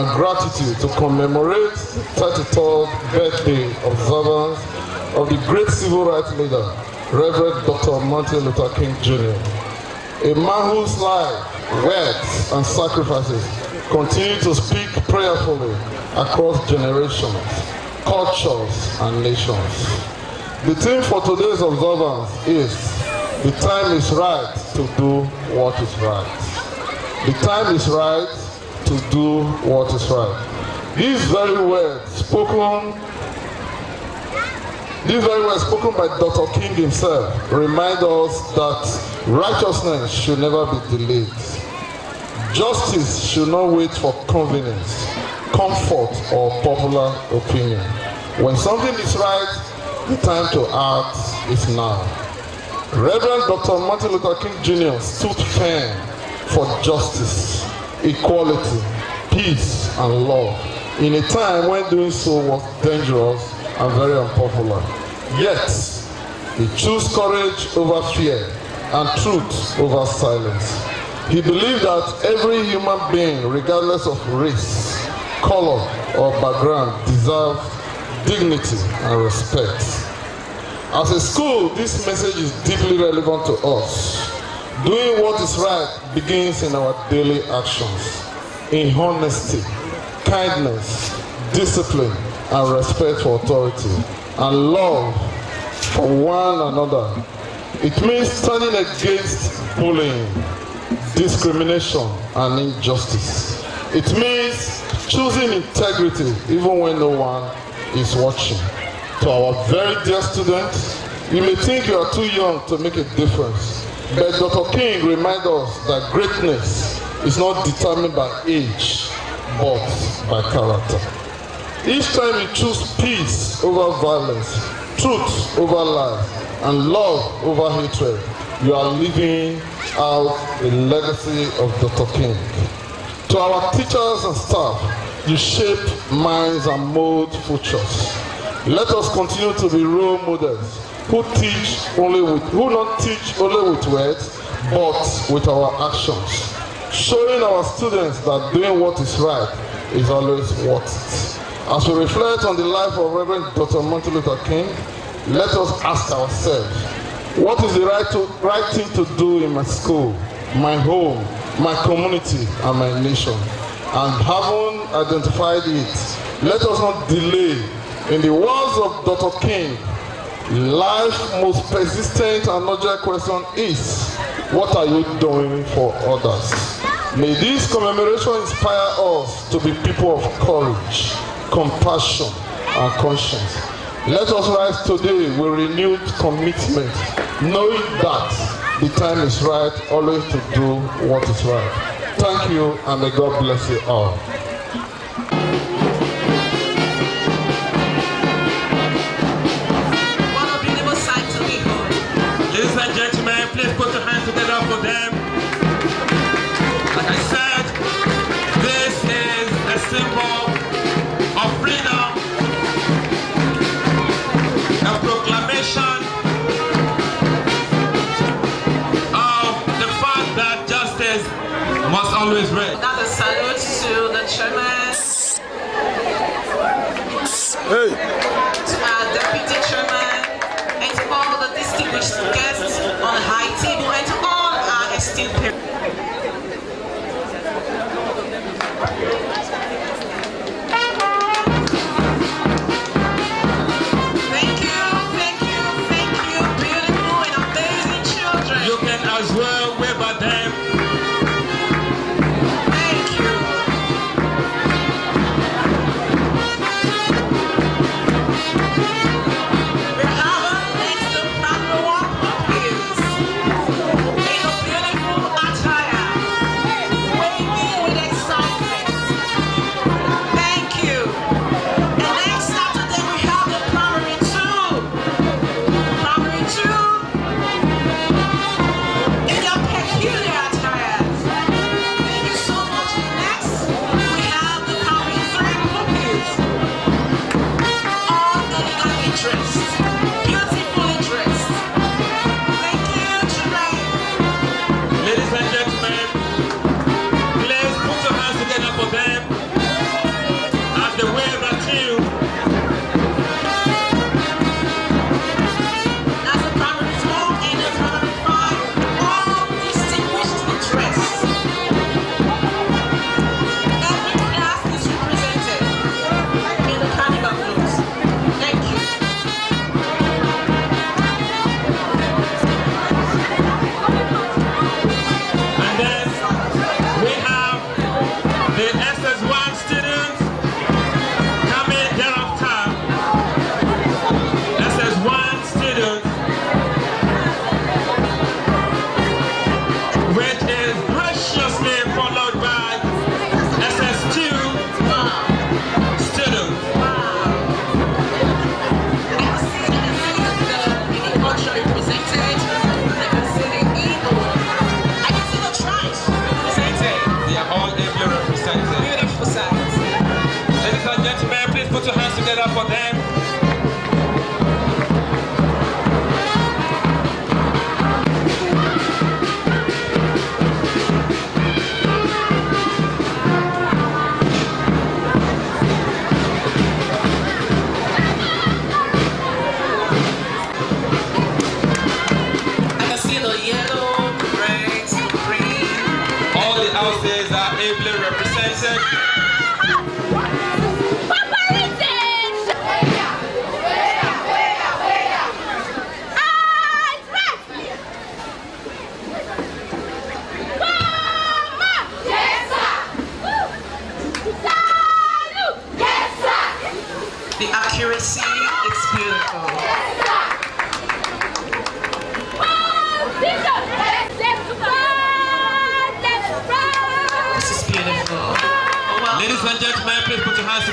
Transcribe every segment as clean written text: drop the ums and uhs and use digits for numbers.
and gratitude to commemorate the 33rd birthday observance of the great civil rights leader, Reverend Dr. Martin Luther King Jr., a man whose life, words, and sacrifices continue to speak prayerfully across generations, cultures, and nations. The theme for today's observance is, the time is right to do what is right. The time is right to do what is right. These very words spoken by Dr. King himself remind us that righteousness should never be delayed. Justice should not wait for convenience, comfort, or popular opinion. When something is right, the time to act is now. Reverend Dr. Martin Luther King Jr. stood firm for justice, equality, peace, and love in a time when doing so was dangerous and very unpopular. Yet, he chose courage over fear and truth over silence. He believed that every human being, regardless of race, color, or background, deserves dignity and respect. As a school, this message is deeply relevant to us. Doing what is right begins in our daily actions, in honesty, kindness, discipline, and respect for authority, and love for one another. It means standing against bullying, discrimination, and injustice. It means choosing integrity even when no one is watching. To our very dear students, you may think you are too young to make a difference, but Dr. King reminds us that greatness is not determined by age, but by character. Each time you choose peace over violence, truth over lies, and love over hatred, you are living out the legacy of Dr. King. To our teachers and staff, you shape minds and mold futures. Let us continue to be role models who not teach only with words, but with our actions, showing our students that doing what is right is always worth it. As we reflect on the life of Reverend Dr. Martin Luther King, let us ask ourselves, what is the right thing to do in my school, my home, my community, and my nation? And having identified it, let us not delay. In the words of Dr. King, life's most persistent and urgent question is, what are you doing for others? May this commemoration inspire us to be people of courage, compassion, and conscience. Let us rise today with renewed commitment, knowing that the time is right always to do what is right. Thank you, and may God bless you all. Ladies and gentlemen, please put your hands together for them. Like I said, this is a symbol of freedom, a proclamation of the fact that justice must always reign. Another salute to the chairman, Hey. to our deputy chairman, and to all the distinguished guests on the high table, and to all our esteemed parents. Thank you, beautiful and amazing children. You can as well wave at them. Thank you.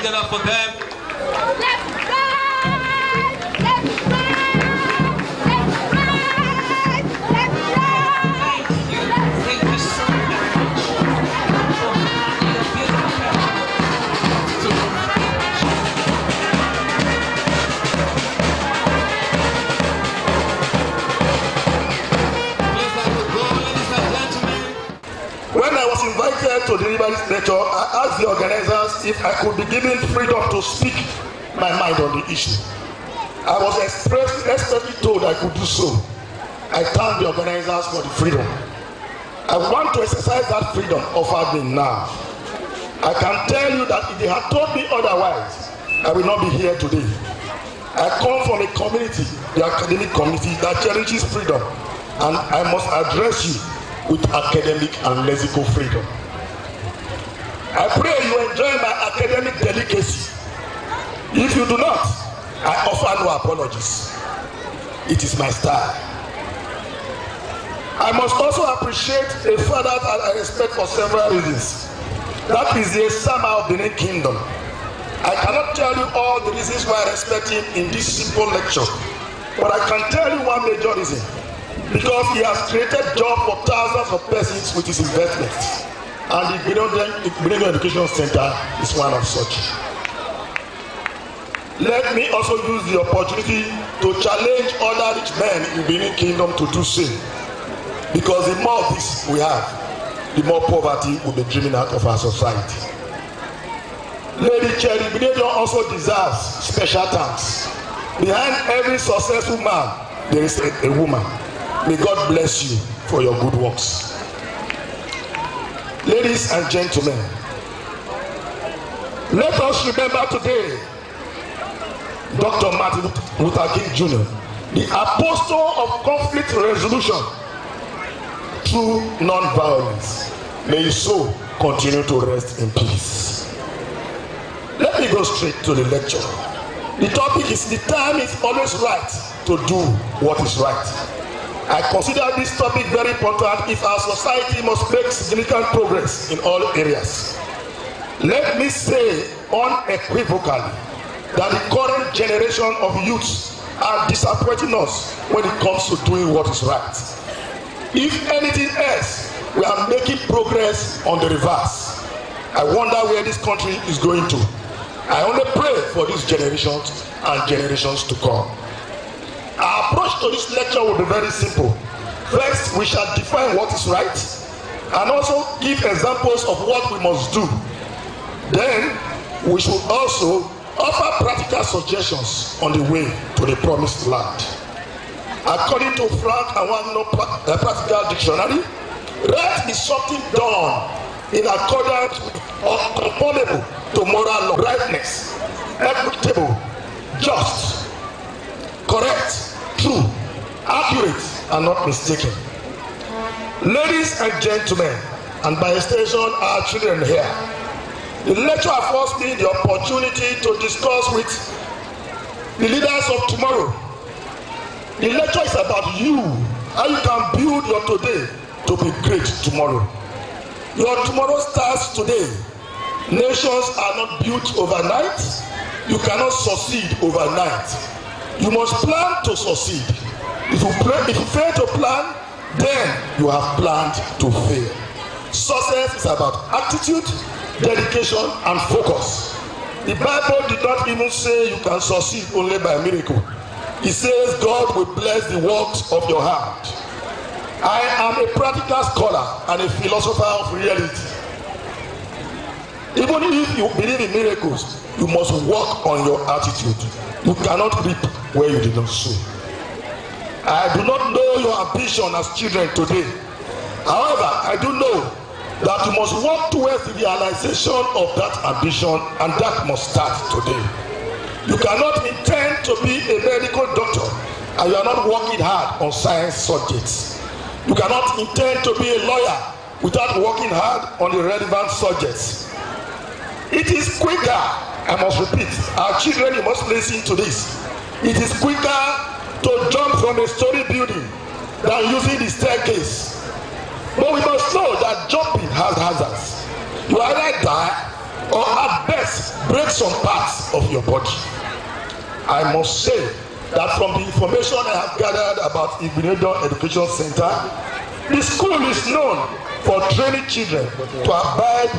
together for them. Thank you so much. You're beautiful. Please let us go, ladies and gentlemen. When I was invited to deliver this lecture, I asked the organizers if I could be given freedom to speak my mind on the issue. I was expressly told I could do so. I thank the organizers for the freedom. I want to exercise that freedom offered me now. I can tell you that if they had told me otherwise, I will not be here today. I come from a community, the academic community, that cherishes freedom, and I must address you with academic and lexical freedom. I pray you enjoy my academic delicacy. If you do not, I offer no apologies. It is my style. I must also appreciate a father that I respect for several reasons. That is the Osama of Benin Kingdom. I cannot tell you all the reasons why I respect him in this simple lecture, but I can tell you one major reason. Because he has created jobs for thousands of persons with his investments. And the Benin Education Center is one of such. Let me also use the opportunity to challenge other rich men in Benin Kingdom to do so. Because the more of this we have, the more poverty will be driven out of our society. Lady Cherry Benin also deserves special thanks. Behind every successful man, there is a woman. May God bless you for your good works. Ladies and gentlemen, let us remember today Dr. Martin Luther King Jr., the apostle of conflict resolution through non-violence. May his soul continue to rest in peace. Let me go straight to the lecture. The topic is the time is always right to do what is right. I consider this topic very important if our society must make significant progress in all areas. Let me say unequivocally that the current generation of youths are disappointing us when it comes to doing what is right. If anything else, we are making progress on the reverse. I wonder where this country is going to. I only pray for these generations and generations to come. Our approach to this lecture will be very simple. First, we shall define what is right and also give examples of what we must do. Then, we should also offer practical suggestions on the way to the promised land. According to Frank Awano Practical Dictionary, right is something done in accordance with or conformable to moral law. Rightness, equitable, just, correct, true, accurate, and not mistaken. Ladies and gentlemen, and by extension our children here, the lecture affords me the opportunity to discuss with the leaders of tomorrow. The lecture is about you, how you can build your today to be great tomorrow. Your tomorrow starts today. Nations are not built overnight. You cannot succeed overnight. You must plan to succeed. If you fail to plan, then you have planned to fail. Success is about attitude, dedication, and focus. The Bible did not even say you can succeed only by miracle. It says God will bless the works of your hand. I am a practical scholar and a philosopher of reality. Even if you believe in miracles, you must work on your attitude. You cannot reap where you did not sow. I do not know your ambition as children today. However, I do know that you must work towards the realization of that ambition, and that must start today. You cannot intend to be a medical doctor and you are not working hard on science subjects. You cannot intend to be a lawyer without working hard on the relevant subjects. It is quicker, I must repeat, our children, you must listen to this. It is quicker to jump from a story building than using the staircase. But we must know that jumping has hazards. You either die or at best break some parts of your body. I must say that from the information I have gathered about Igbenedion Education Center, the school is known for training children to abide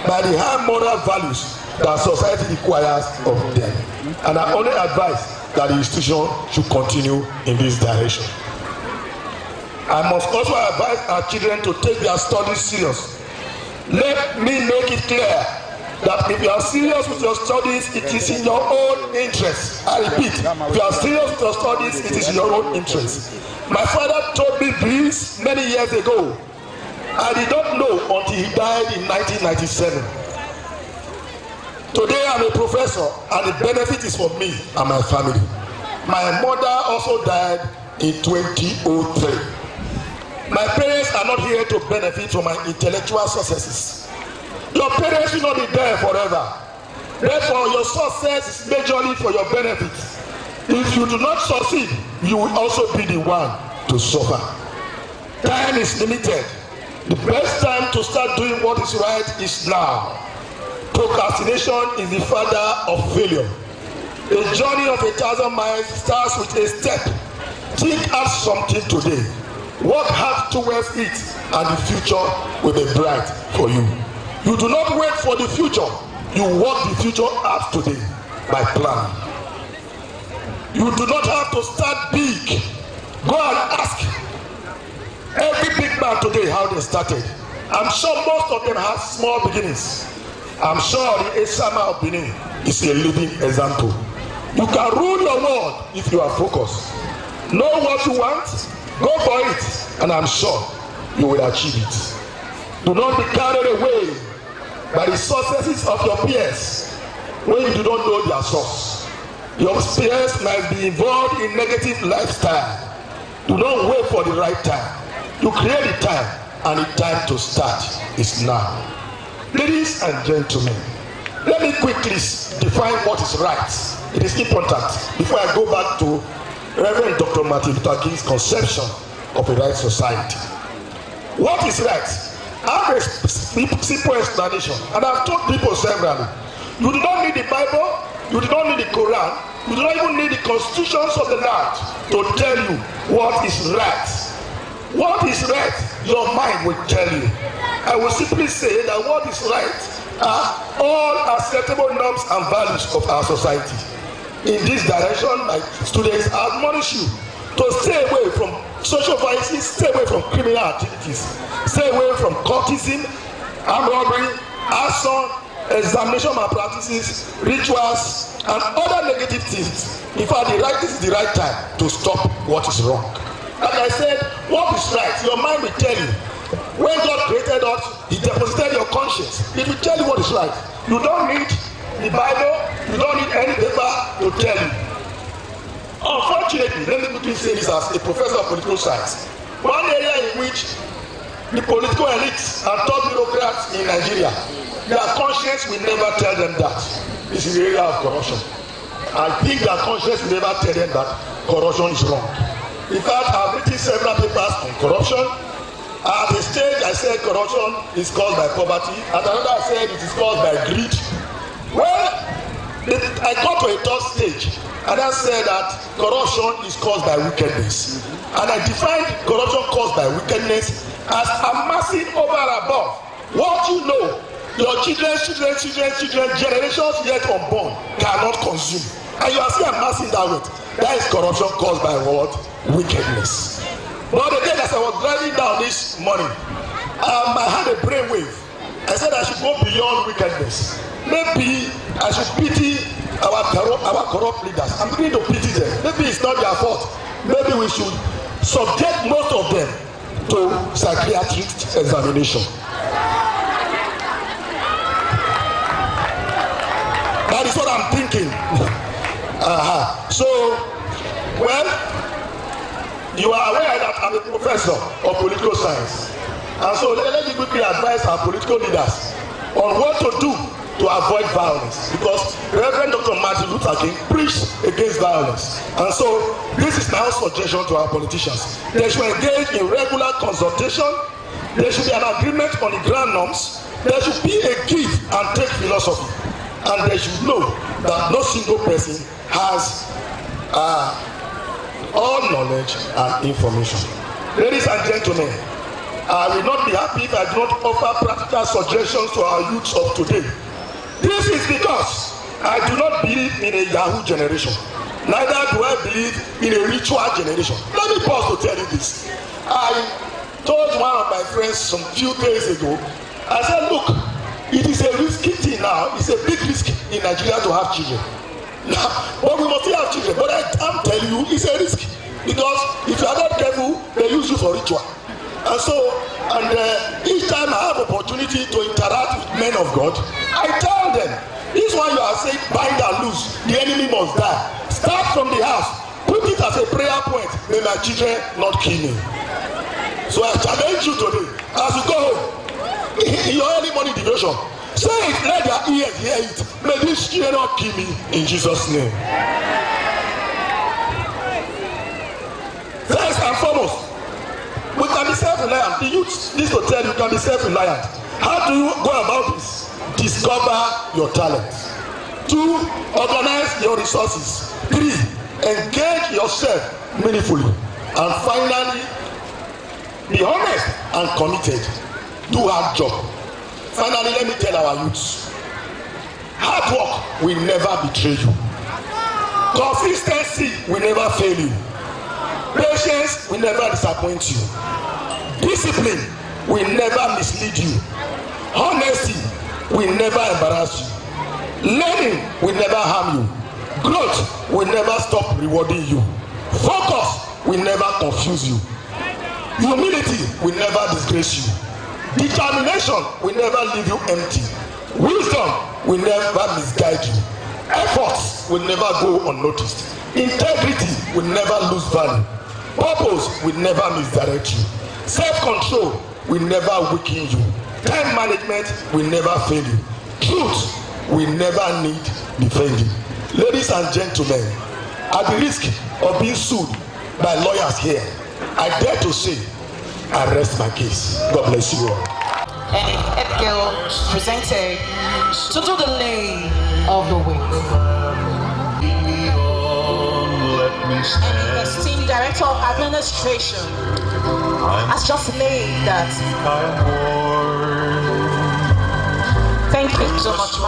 by the high moral values that society requires of them. And I only advise that the institution should continue in this direction. I must also advise our children to take their studies serious. Let me make it clear that if you are serious with your studies, it is in your own interest. I repeat, if you are serious with your studies, it is in your own interest. My father told me this many years ago. I did not know until he died in 1997. Today I'm a professor, and the benefit is for me and my family. My mother also died in 2003. My parents are not here to benefit from my intellectual successes. Your parents will not be there forever. Therefore, your success is majorly for your benefit. If you do not succeed, you will also be the one to suffer. Time is limited. The best time to start doing what is right is now. Procrastination is the father of failure. A journey of 1,000 miles starts with a step. Think out something today. Work hard towards it, and the future will be bright for you. You do not wait for the future. You work the future out today by plan. You do not have to start big. Go and ask every big man today how they started. I'm sure most of them have small beginnings. I'm sure the Esama of Benin is a living example. You can rule your world if you are focused. Know what you want, go for it, and I'm sure you will achieve it. Do not be carried away by the successes of your peers when you do not know their source. Your peers might be involved in negative lifestyle. Do not wait for the right time. You create the time, and the time to start is now. Ladies and gentlemen, let me quickly define what is right. It is important before I go back to Reverend Dr. Martin Luther King's conception of a right society. What is right? I have a simple explanation, and I've told people severally. You do not need the Bible, you do not need the Quran, you do not even need the constitutions of the land to tell you what is right. What is right, your mind will tell you. I will simply say that what is right are all acceptable norms and values of our society. In this direction, my students admonish you to stay away from social vices, stay away from criminal activities, stay away from cultism, armed robbery, arson, examination malpractices, rituals, and other negative things. In fact, this is the right time to stop what is wrong. Like I said, what is right, your mind will tell you. When God created us, He deposited your conscience. It will tell you what is right. You don't need the Bible, you don't need any paper to tell you. Unfortunately, let me quickly say this as a professor of political science. One area in which the political elites and top bureaucrats in Nigeria, their conscience will never tell them that. This is the area of corruption. I think their conscience will never tell them that corruption is wrong. In fact, I've written several papers on corruption. At the stage, I said corruption is caused by poverty. At another, I said it is caused by greed. Well, I got to a third stage, and I said that corruption is caused by wickedness. And I defined corruption caused by wickedness as amassing over and above what you know your generations yet unborn cannot consume. And you are still amassing that weight. That is corruption caused by what? Wickedness. But again, as I was driving down this morning, I had a brainwave. I said I should go beyond wickedness. Maybe I should pity our corrupt leaders. I'm beginning to pity them. Maybe it's not their fault. Maybe we should subject most of them to psychiatric examination. That is what I'm thinking. So, well, you are aware that I'm a professor of political science. And so let me quickly advise our political leaders on what to do to avoid violence. Because Reverend Dr. Martin Luther King preached against violence. And so this is my own suggestion to our politicians. They should engage in regular consultation. There should be an agreement on the ground norms. There should be a give and take philosophy, and they should know that no single person has all knowledge and information. Ladies and gentlemen, I will not be happy if I do not offer practical suggestions to our youths of today. This is because I do not believe in a Yahoo generation. Neither do I believe in a ritual generation. Let me pause to tell you this. I told one of my friends some few days ago, I said, look, it is a risky thing now. It's a big risk in Nigeria to have children. But we must still have children. But I'm telling you, it's a risk. Because if you are not careful, they use you for ritual. And so, each time I have opportunity to interact with men of God, I tell them, this one you are saying, bind and loose, the enemy must die. Start from the house. Put it as a prayer point. May my children not kill me. So I challenge you today, as you go home, in your early morning devotion, say it, let their ears hear it. May these children not kill me, in Jesus' name. First and foremost, we can be self-reliant. The youth needs to tell you can be self-reliant. How do you go about this? Discover your talents. 2, organize your resources. 3, engage yourself meaningfully. And finally, be honest and committed. Do hard job. Finally, let me tell our youths, hard work will never betray you. Consistency will never fail you. Patience will never disappoint you. Discipline will never mislead you. Honesty will never embarrass you. Learning will never harm you. Growth will never stop rewarding you. Focus will never confuse you. Humility will never disgrace you. Determination will never leave you empty. Wisdom will never misguide you. Efforts will never go unnoticed. Integrity will never lose value. Purpose will never misdirect you. Self-control will never weaken you. Time management will never fail you. Truth will never need defending. Ladies and gentlemen, at the risk of being sued by lawyers here, I dare to say, I rest my case. God bless you all. Edgil presented to do the lay of the week. And the esteemed Director of Administration has just laid that. Thank you so much,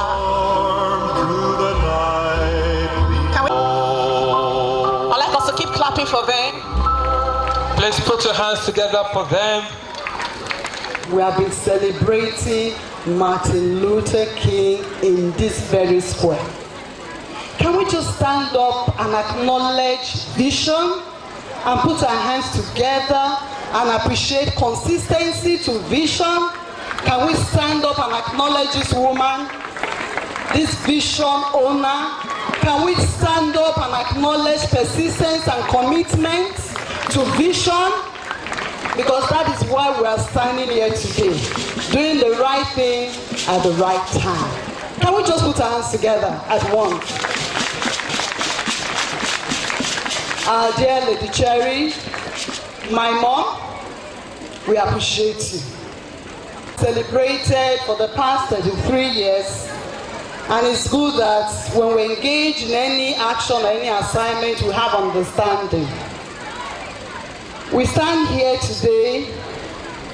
I'd like us to keep clapping for them. Please put your hands together for them. We have been celebrating Martin Luther King in this very square. Can we just stand up and acknowledge vision and put our hands together and appreciate consistency to vision? Can we stand up and acknowledge this woman, this vision owner? Can we stand up and acknowledge persistence and commitment to vision? Because that is why we are standing here today, doing the right thing at the right time. Can we just put our hands together at once? Our dear Lady Cherry, my mom, we appreciate you. Celebrated for the past 33 years, and it's good that when we engage in any action or any assignment, we have understanding. We stand here today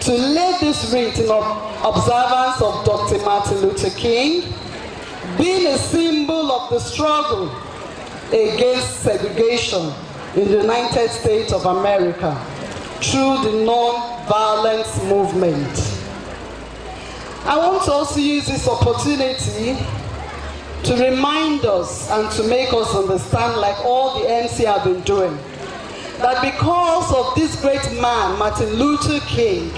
to lay this wreath in observance of Dr. Martin Luther King, being a symbol of the struggle against segregation in the United States of America through the non-violence movement. I want to also use this opportunity to remind us and to make us understand, like all the MC have been doing, that because of this great man, Martin Luther King,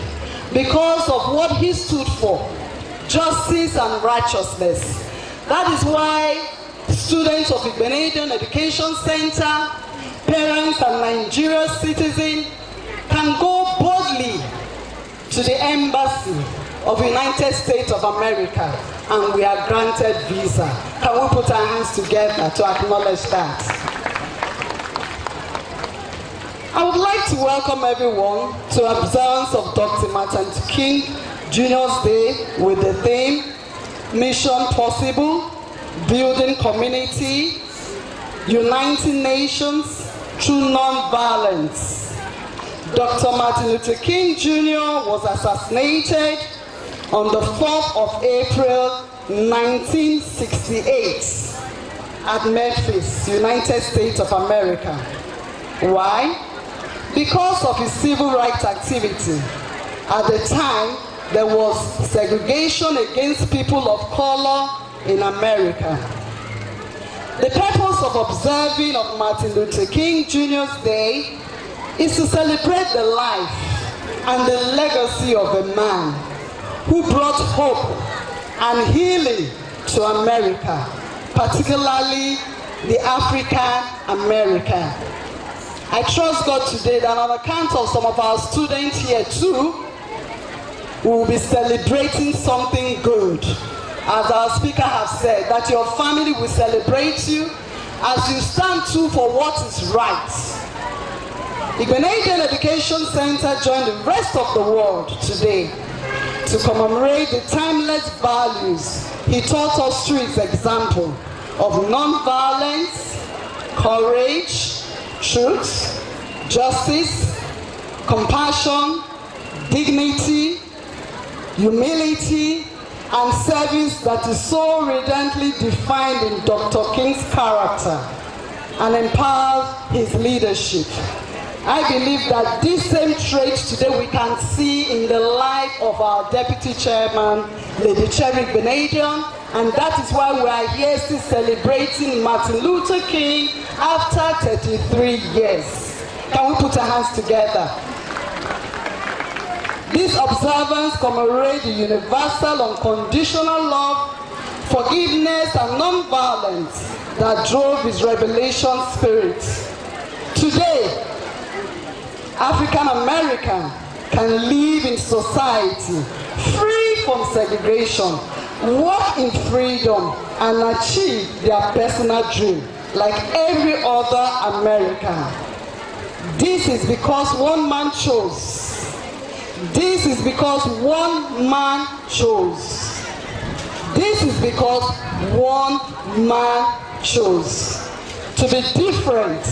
because of what he stood for, justice and righteousness, that is why students of Igbenedion Education Center, parents and Nigerian citizens can go boldly to the embassy of the United States of America and we are granted visa. Can we put our hands together to acknowledge that? I would like to welcome everyone to observance of Dr. Martin King Juniors Day with the theme Mission Possible, Building Community, Uniting Nations Through Non-Violence. Dr. Martin Luther King Jr. was assassinated on the 4th of April 1968 at Memphis, United States of America. Why? Because of his civil rights activity. At the time, there was segregation against people of color in America. The purpose of observing of Martin Luther King Jr.'s Day is to celebrate the life and the legacy of a man who brought hope and healing to America, particularly the African American. I trust God today that on account of some of our students here too, we will be celebrating something good. As our speaker has said, that your family will celebrate you as you stand true for what is right. Igbenedion Education Center joined the rest of the world today to commemorate the timeless values he taught us through his example of non-violence, courage, truth, justice, compassion, dignity, humility, and service that is so radiantly defined in Dr. King's character and empowers his leadership. I believe that these same traits today we can see in the life of our Deputy Chairman, Lady Cherry Igbenedion, and that is why we are here still celebrating Martin Luther King after 33 years. Can we put our hands together? This observance commemorates the universal unconditional love, forgiveness, and non-violence that drove his revelation spirit. Today, African American can live in society free from segregation, work in freedom, and achieve their personal dream like every other American. This is because one man chose. This is because one man chose. This is because one man chose to be different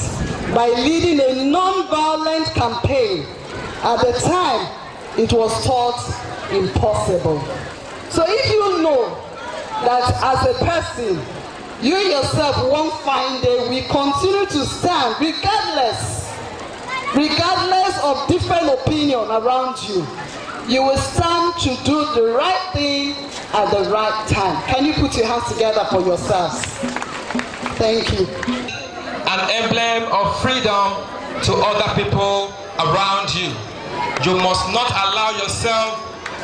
by leading a non-violent campaign. At the time, it was thought impossible. So if you know that as a person, you yourself one fine day will continue to stand regardless of different opinion around you, you will stand to do the right thing at the right time. Can you put your hands together for yourselves? Thank you. An emblem of freedom to other people around you. You must not allow yourself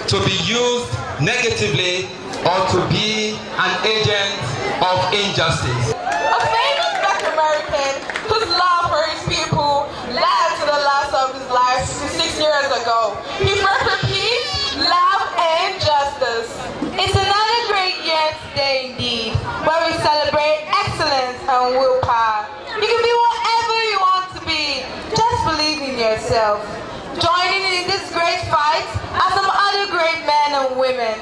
to be used negatively or to be an agent of injustice. A famous Black American whose love for his people led to the loss of his life 66 years ago. He fought for peace, love, and justice. It's another great year today indeed, where we celebrate excellence and willpower. You can be whatever you want to be, just believe in yourself. Joining in this great fight are some other great men and women.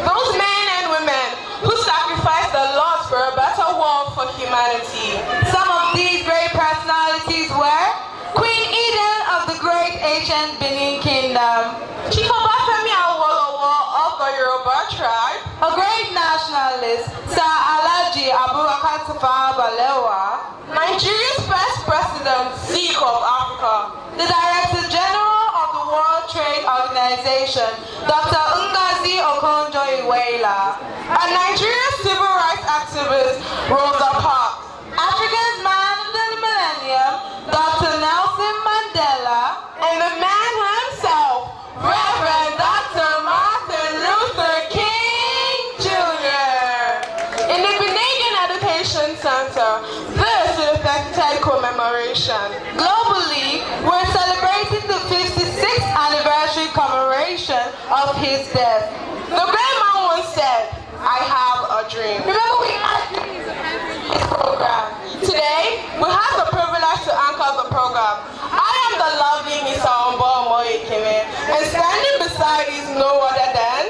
Those men and women who sacrificed their lives for a better world for humanity. Some of these great personalities were Queen Eden of the great ancient Benin Kingdom, Chief Obafemi Awolowo of the Yoruba tribe, a great nationalist, Sir Alhaji Abubakar Tafawa Balewa, Nigeria's first president, Sikh of Africa, the Director General of the World Trade Organization, Dr. Ngozi Okonjo-Iweala, and Nigeria's civil rights activist, Rosa Parks, Africa's man of the millennium, Dr. Nelson Mandela, and the man himself, Reverend Dr. Martin Luther King Jr. In the Igbenedion Education Center, this is the 33rd commemoration. Globally, we're celebrating the 56th anniversary commemoration of his death. The great man once said, "I have a dream." Remember, we asked this program. Today, we have the privilege to anchor the program. I am the lovely Miss Aombo Moyekeme, and standing beside is no other than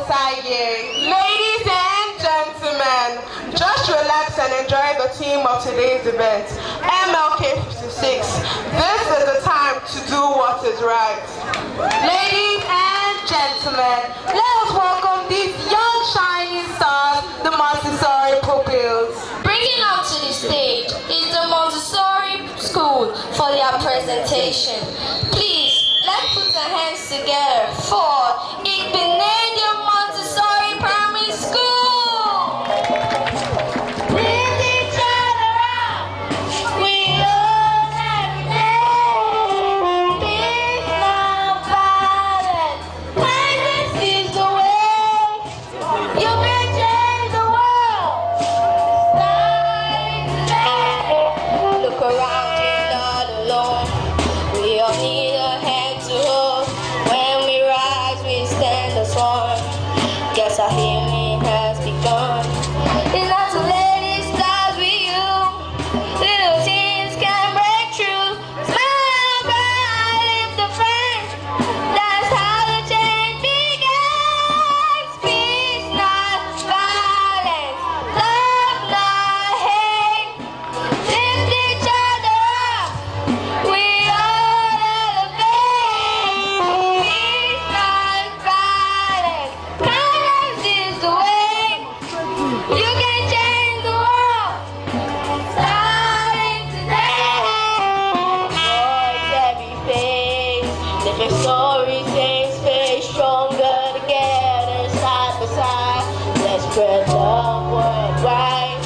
Osagie. Ladies and gentlemen, just relax and enjoy the theme of today's event, MLK 56. This is the time to do what is right. Ladies and gentlemen, let us welcome these young shining stars, the Montessori pupils. Bringing up to the stage is the Montessori School for their presentation. Please, let's put our hands together for Igbenedium Montessori Primary School. Lift each other up. We all have name. Peace, not violence. Kindness is the way. You can change the world. Look around, you're not alone. We all need a hand to hold. When we rise, we stand as one. Guess our healing has begun. It's not too late, it starts with you. Little things can break through. Smile, cry, lift the friends. That's how the change begins. Peace, not violence. Love, not hate. Lift each other up. We all elevate. Peace, not violence. Kindness is the way. You can change the world. Starting today. Voice every face. Different stories, same space. Stronger together, side by side. Let's spread love worldwide.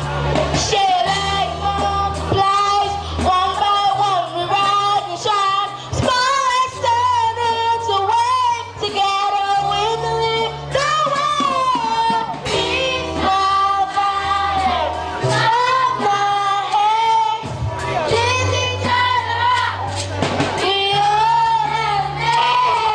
Share life multiplies. One by one we rise and shine. Small extend it's a way. Together we can live the world. Peace, love, violence. Love, not hate. Lift each other up. We all have name.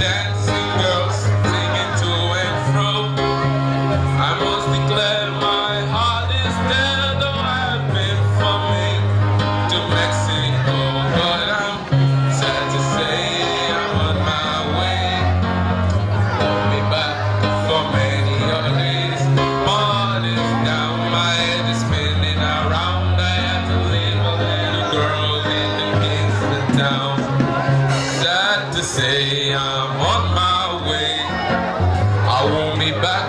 dancing girls singing to and fro. I must declare my heart is dead, though I've been from me to Mexico, but I'm sad to say I'm on my way. Won't be back for many other days. My heart is down, my head is spinning around. I have to leave a little girl in the Kingston town. Sad to say I'm on my way. I won't be back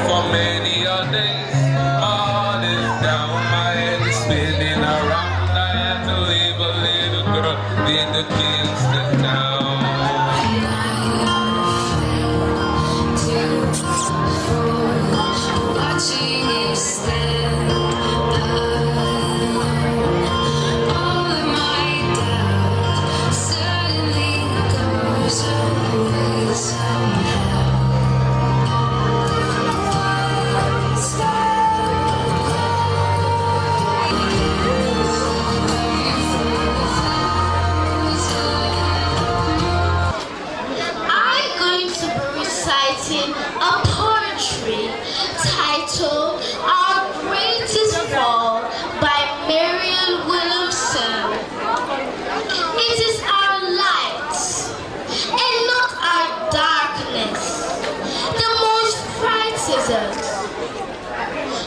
for many other days. My heart is down, my head is spinning around. I have to leave a little girl in the Kingston town. Watching you stand all of my doubt suddenly goes away somehow. I'm going to be reciting a poetry titled Our Greatest Fall by Marianne Williamson. It is our light and not our darkness that most frightens us.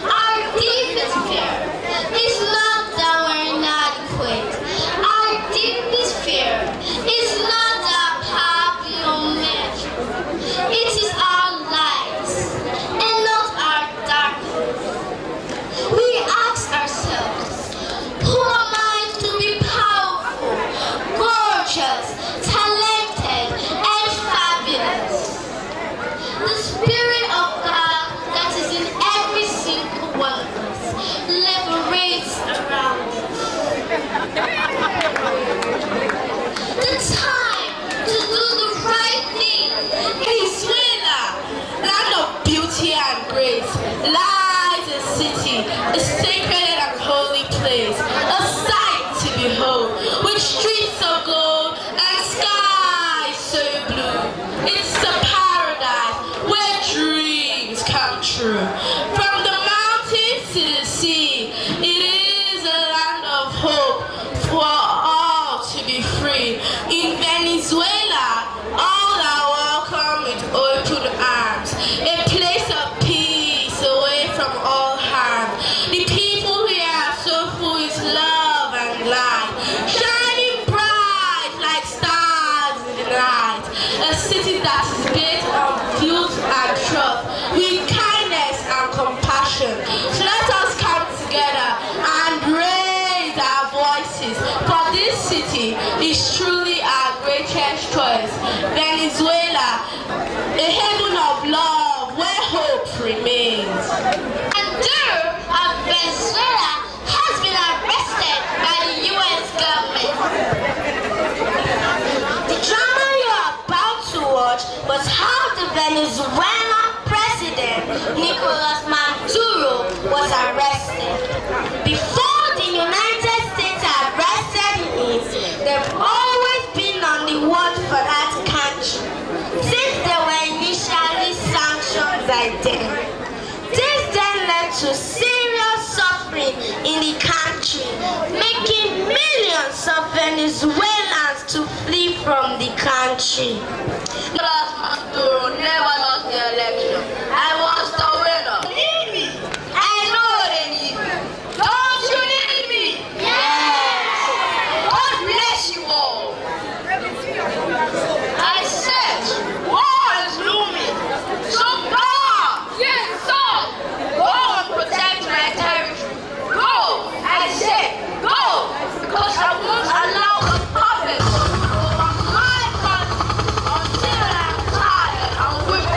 Our deepest fear is not that we're inadequate. Our deepest fear is not that power beyond measure. It is our light and not our darkness. We ask ourselves, who am I to be powerful, gorgeous, talented, and fabulous? The Spirit of God that is in every single one of us liberates around us. The time to do the right thing in Venezuela, land of beauty and grace, lies a city, a sacred and holy place, a sight to behold, with streets of gold and skies so blue. It's a paradise where dreams come true. From the mountains to the sea, it is a land of hope for all to be free. In Venezuela, all are welcome with open arms, a place of peace away from all harm. The people here are so full with love and light, shining bright like stars in the night. A city that is built on truth and trust, with kindness and compassion. So let us come together and raise our voices, for this city is truly our greatest choice. Venezuela, a haven of love where hope remains. And Duro of Venezuela has been arrested by the U.S. government. The drama you are about to watch was how the Venezuelan president, Nicolas Maduro, was arrested. Before the United States arrested him, they've always been on the watch for that country, since there were initially sanctions by them. This then led to serious suffering in the country, making millions of Venezuelans to flee from the country. Nicolas Maduro never lost the election. I was the winner. You need me? I know they need me. Don't you need me? Yes. God bless you all. I said, war is looming. So God, yes, so go and protect my territory. Go. I said, go, because I won't allow the puppets to overrun my country until I'm tired and weak.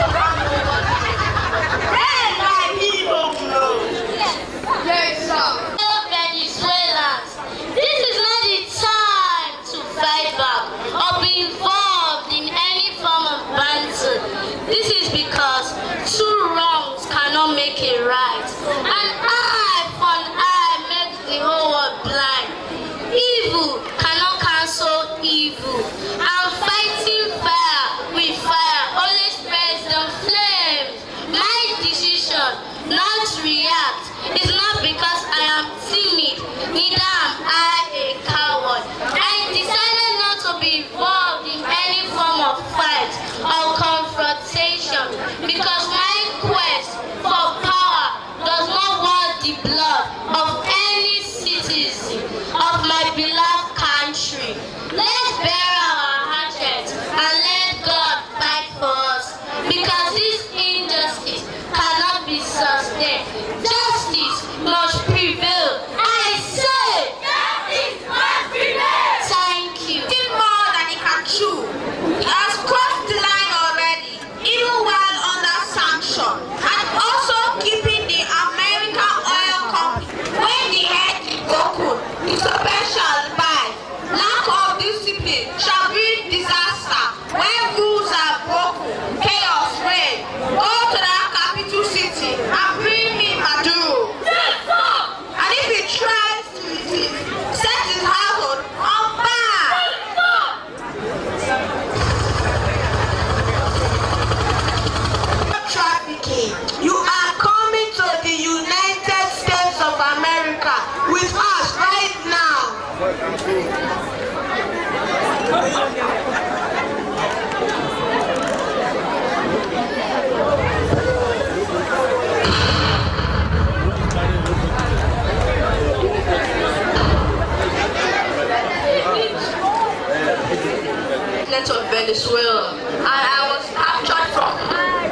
of Venezuela, and I was captured from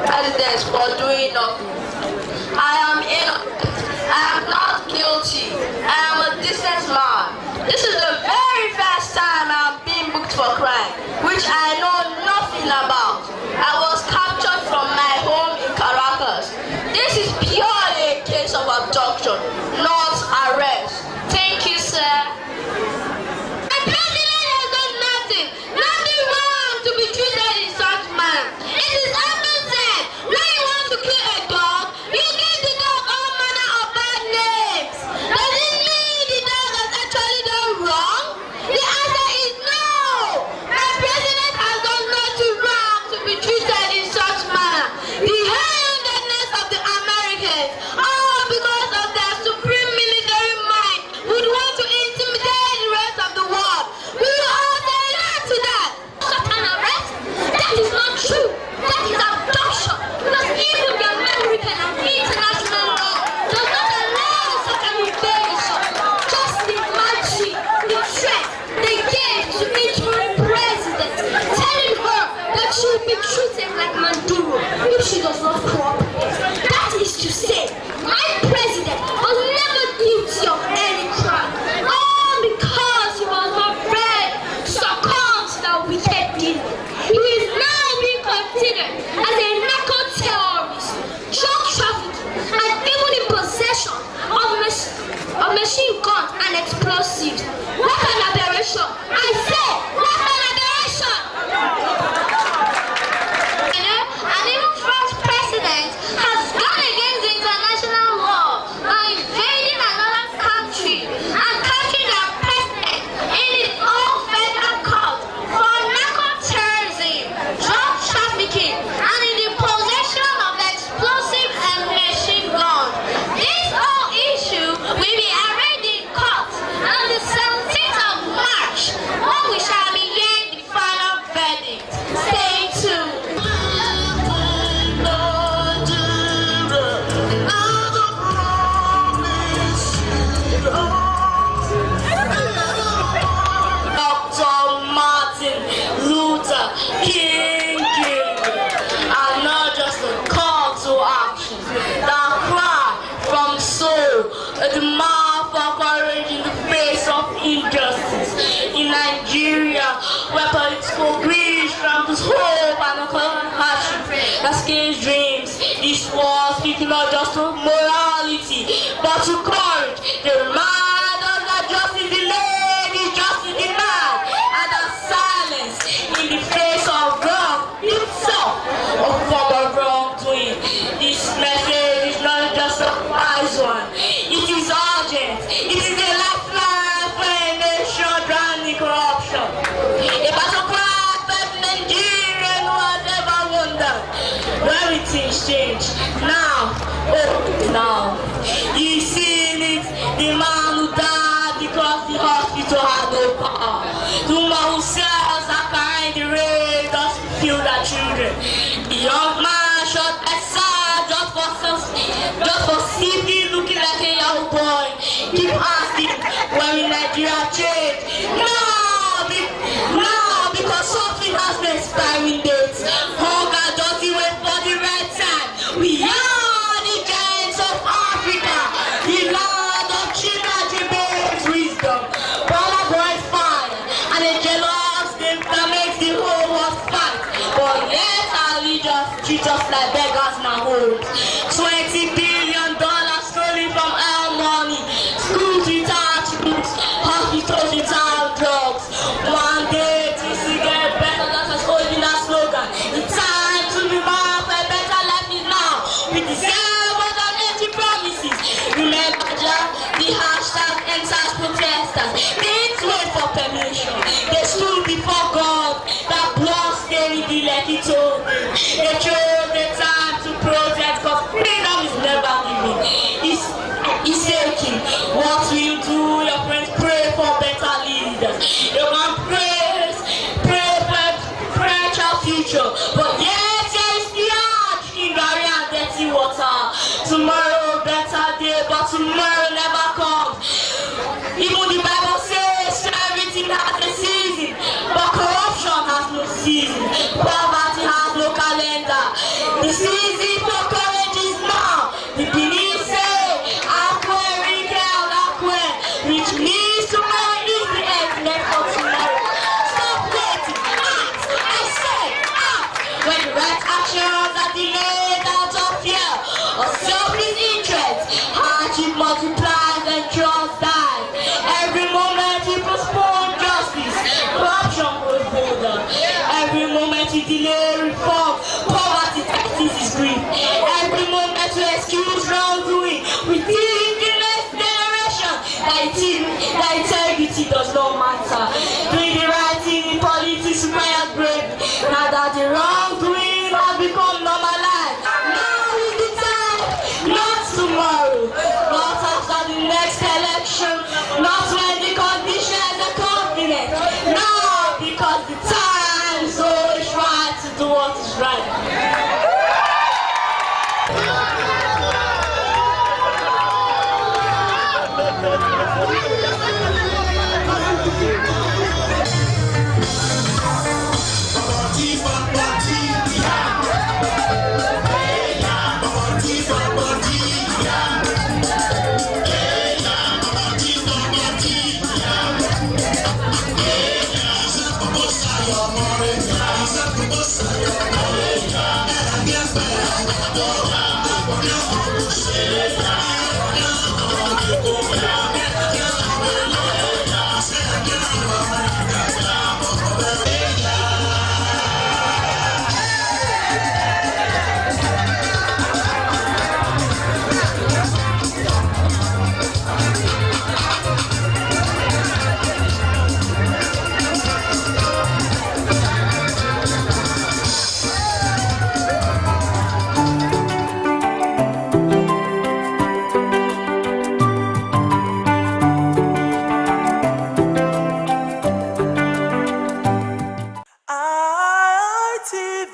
residence for doing nothing. I am innocent. I am not guilty. I am a decent man. This is the very first time I am being booked for crime, which I know nothing about. I was captured from my home in Caracas. This is purely a case of abduction, not arrest. Thank you, sir. The president has done nothing. Nothing wrong to be treated in such manner. It is often said, when you want to kill a dog, you give the dog all manner of bad names. Does it mean the dog has actually done wrong? The answer is no. The president has done nothing wrong to be treated in such manner. The high-handedness of the Americans, all because of their supreme military might, would want to intimidate the rest of the world. We will all say no to that. Such an arrest? That is not true. That is abduction. Because even the American and international law does not allow such an invasion. Just imagine the threat they gave to interim president, telling her that she will be treated like Maduro if she does not cooperate. That is to say, my president was never guilty of any crime, all because he was not ready to succumb to that wicked demon. He is now being considered as a narco-terrorist, drug trafficking, and even in possession of machine guns and explosives. What an aberration! I say, what an aberration! And even French president has gone against the international law by invading another country and catching their president in his own federal court for narco-terrorism, drug trafficking, and in the possession of explosive and machine guns. This whole issue will be arraigned in court on the 17th of March, when we shall be hearing the final verdict. Stay tuned. Dr. Martin Luther King are not just a call to action. The cry from soul, a demand for courage in the face of injustice. In Nigeria, where political greed tramples hope and economic hardship that kills dreams, this war speaking not just to morality, but to courage. They remind us that justice delayed is justice denied, and that silence in the face of wrong itself a form of wrongdoing. This message is not just a wise one, it is urgent. It is a lifeline for a nation drowning in corruption. A battle cry for Nigeria who has ever wondered where things change. Now, oh now, you see it, the man who died because the hospital had no power. The woman who sells her car in the rain just to feed their children. The young man shot aside just for simply looking like a young boy. Keep asking, when will Nigeria change? Now, because something has no expiring dates. Hunger doesn't wait for the right time. We are the giants of Africa, the land of China's wisdom. Baba boys fire, and a jealous them that makes the whole world fight. But yet our leaders treat us like beggars in our homes. $20 billion stolen from our money. Schools without books, hospitals without drugs. One day things will get better, that's us holding our slogan. The time to be born for a better life is now. We deserve more than empty promises. Remember the hashtag enters protesters. They didn't wait for permission. They stood before God. That blood stained the Lekki told them. They chose the time to protest because freedom is never given. It's taking. What will you do? Your friends pray for better leaders. You can pray for a brighter future. But yes, there is the urge in Gary and dirty water. Tomorrow better day, but tomorrow never comes. Even the Bible says everything has a season, but corruption has no season. of selfish interest. Hardship multiplies and trust dies. Every moment you postpone justice, corruption grows bolder. Every moment you delay reform, poverty tightens its grip. Every moment you excuse wrongdoing, we teach the next generation that integrity does not matter. Doing the right thing in politics requires bravery. Now that the wrongdoing has become normalized, now is the time, not tomorrow, not after the next election, not when the conditions are convenient. No, because the time is always right to do what is right.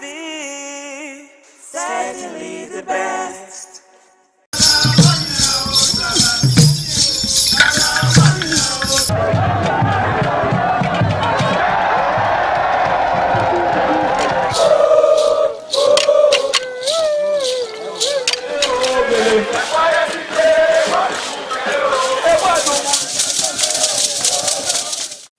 ITV, certainly the best.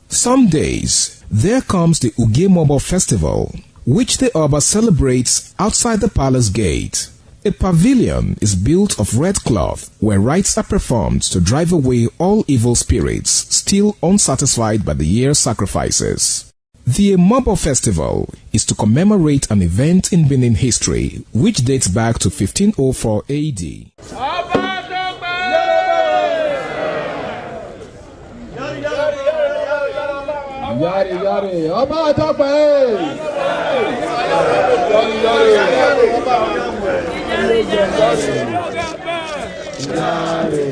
Some days, there comes the Ugemobo Festival, which the Oba celebrates outside the palace gate. A pavilion is built of red cloth where rites are performed to drive away all evil spirits still unsatisfied by the year's sacrifices. The Ugemobo Festival is to commemorate an event in Benin history which dates back to 1504 AD. Yari yari, Ọba Àtọ́pẹ́. Yari yari, Ọba Àtọ́pẹ́. Yari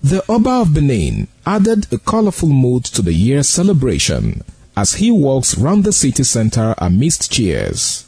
The Oba of Benin added a colorful mood to the year's celebration as he walks round the city center amidst cheers.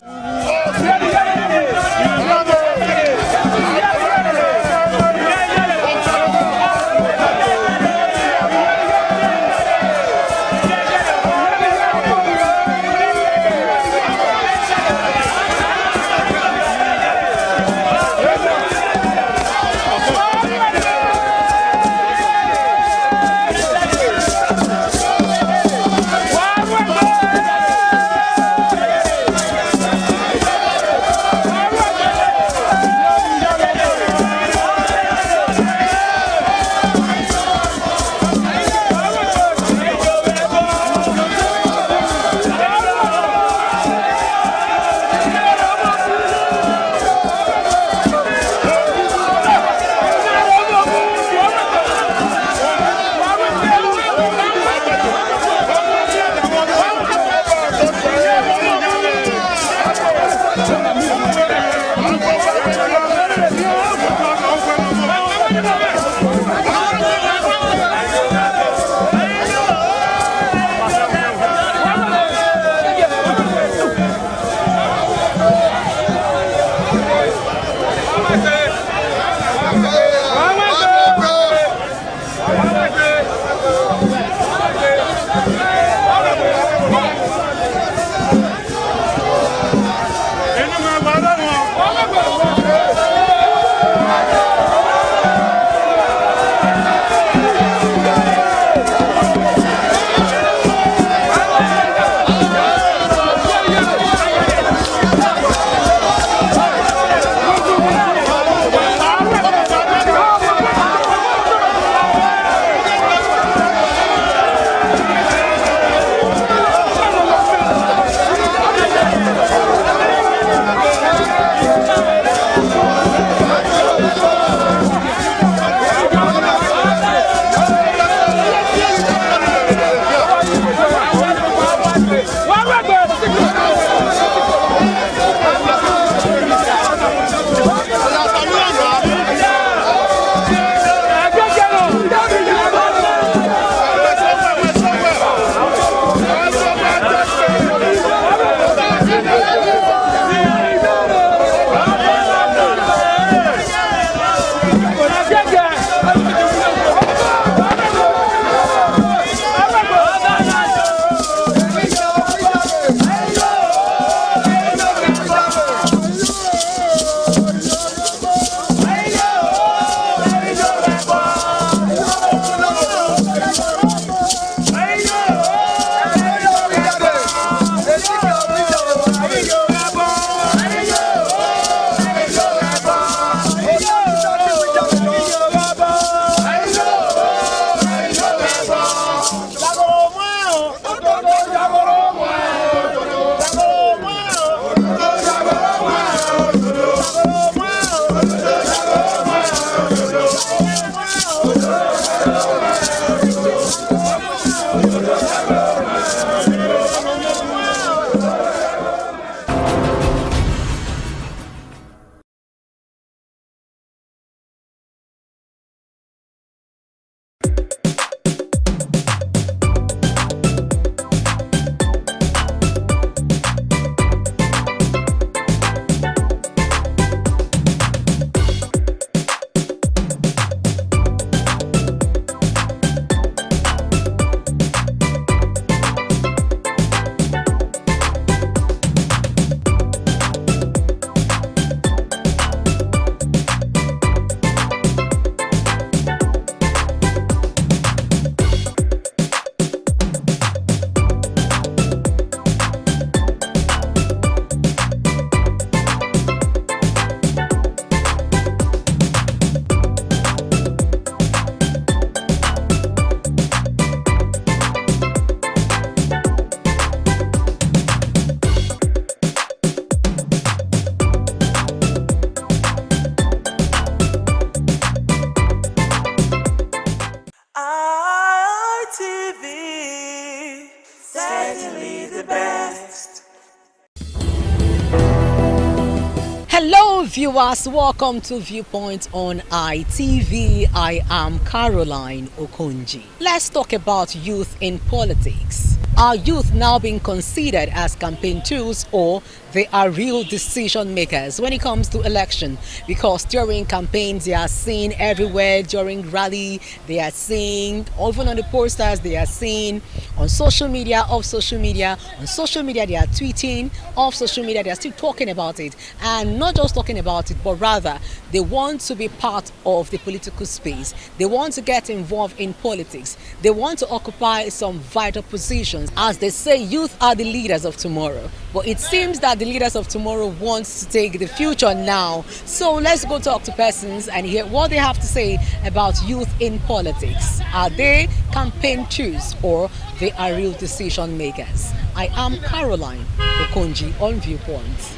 Hello viewers, welcome to Viewpoint on ITV. I am Caroline Okonji. Let's talk about youth in politics. Are youth now being considered as campaign tools, or they are real decision makers when it comes to election? Because during campaigns they are seen everywhere, during rally they are seen, even on the posters they are seen, on social media, off social media, on social media they are tweeting, off social media they are still talking about it, and not just talking about it, but rather they want to be part of the political space. They want to get involved in politics. They want to occupy some vital positions. As they say, youth are the leaders of tomorrow. But it seems that the leaders of tomorrow want to take the future now. So let's go talk to persons and hear what they have to say about youth in politics. Are they campaign tools, or they are real decision makers? I am Caroline Okonji on Viewpoint.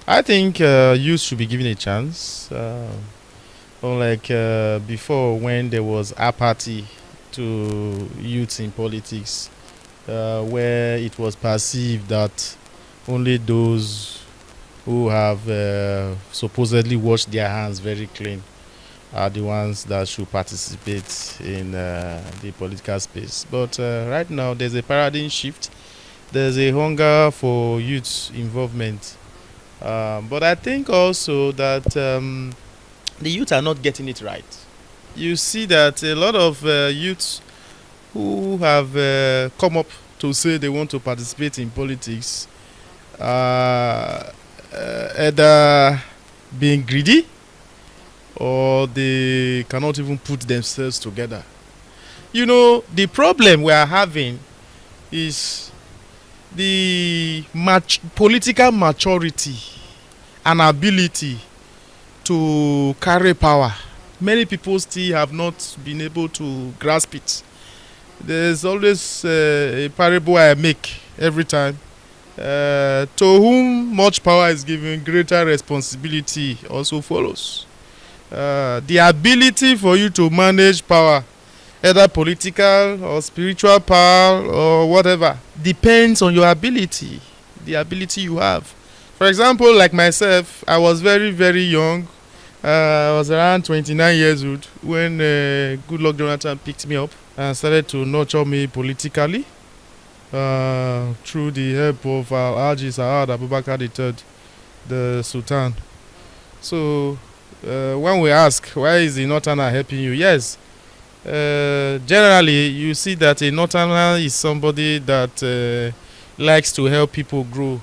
I think youth should be given a chance. Unlike before, when there was apathy to youth in politics, where it was perceived that only those who have supposedly washed their hands very clean are the ones that should participate in the political space. But right now, there's a paradigm shift. There's a hunger for youth involvement. But I think also that the youth are not getting it right. You see that a lot of youths who have come up to say they want to participate in politics are either being greedy, or they cannot even put themselves together. You know, the problem we are having is the political maturity and ability to carry power. Many people still have not been able to grasp it. There's always a parable I make every time. To whom much power is given, greater responsibility also follows. The ability for you to manage power, either political or spiritual power or whatever. Depends on your ability, the ability you have. For example, like myself, I was very, very young. I was around 29 years old when Goodluck Jonathan picked me up and started to nurture me politically through the help of Alhaji Sa'ad Abubakar III, the Sultan. So when we ask, why is the Northerner helping you? Yes, generally you see that a Northerner is somebody that likes to help people grow,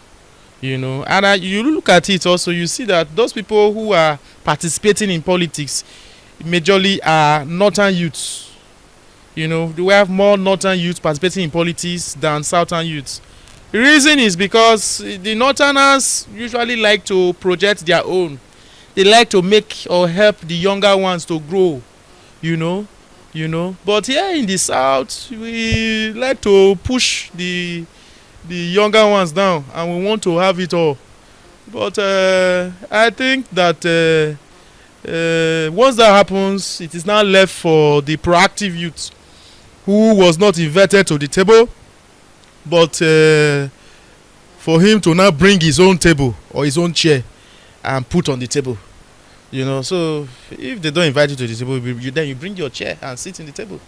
you know. And you look at it also, you see that those people who are participating in politics majorly are Northern youths. You know, we have more Northern youths participating in politics than Southern youths. The reason is because the Northerners usually like to project their own. They like to make or help the younger ones to grow, you know. But here in the South, we like to push the younger ones down, and we want to have it all. But I think that once that happens, it is now left for the proactive youth who was not invited to the table, but for him to now bring his own table or his own chair and put on the table, you know. So if they don't invite you to the table, then you bring your chair and sit in the table.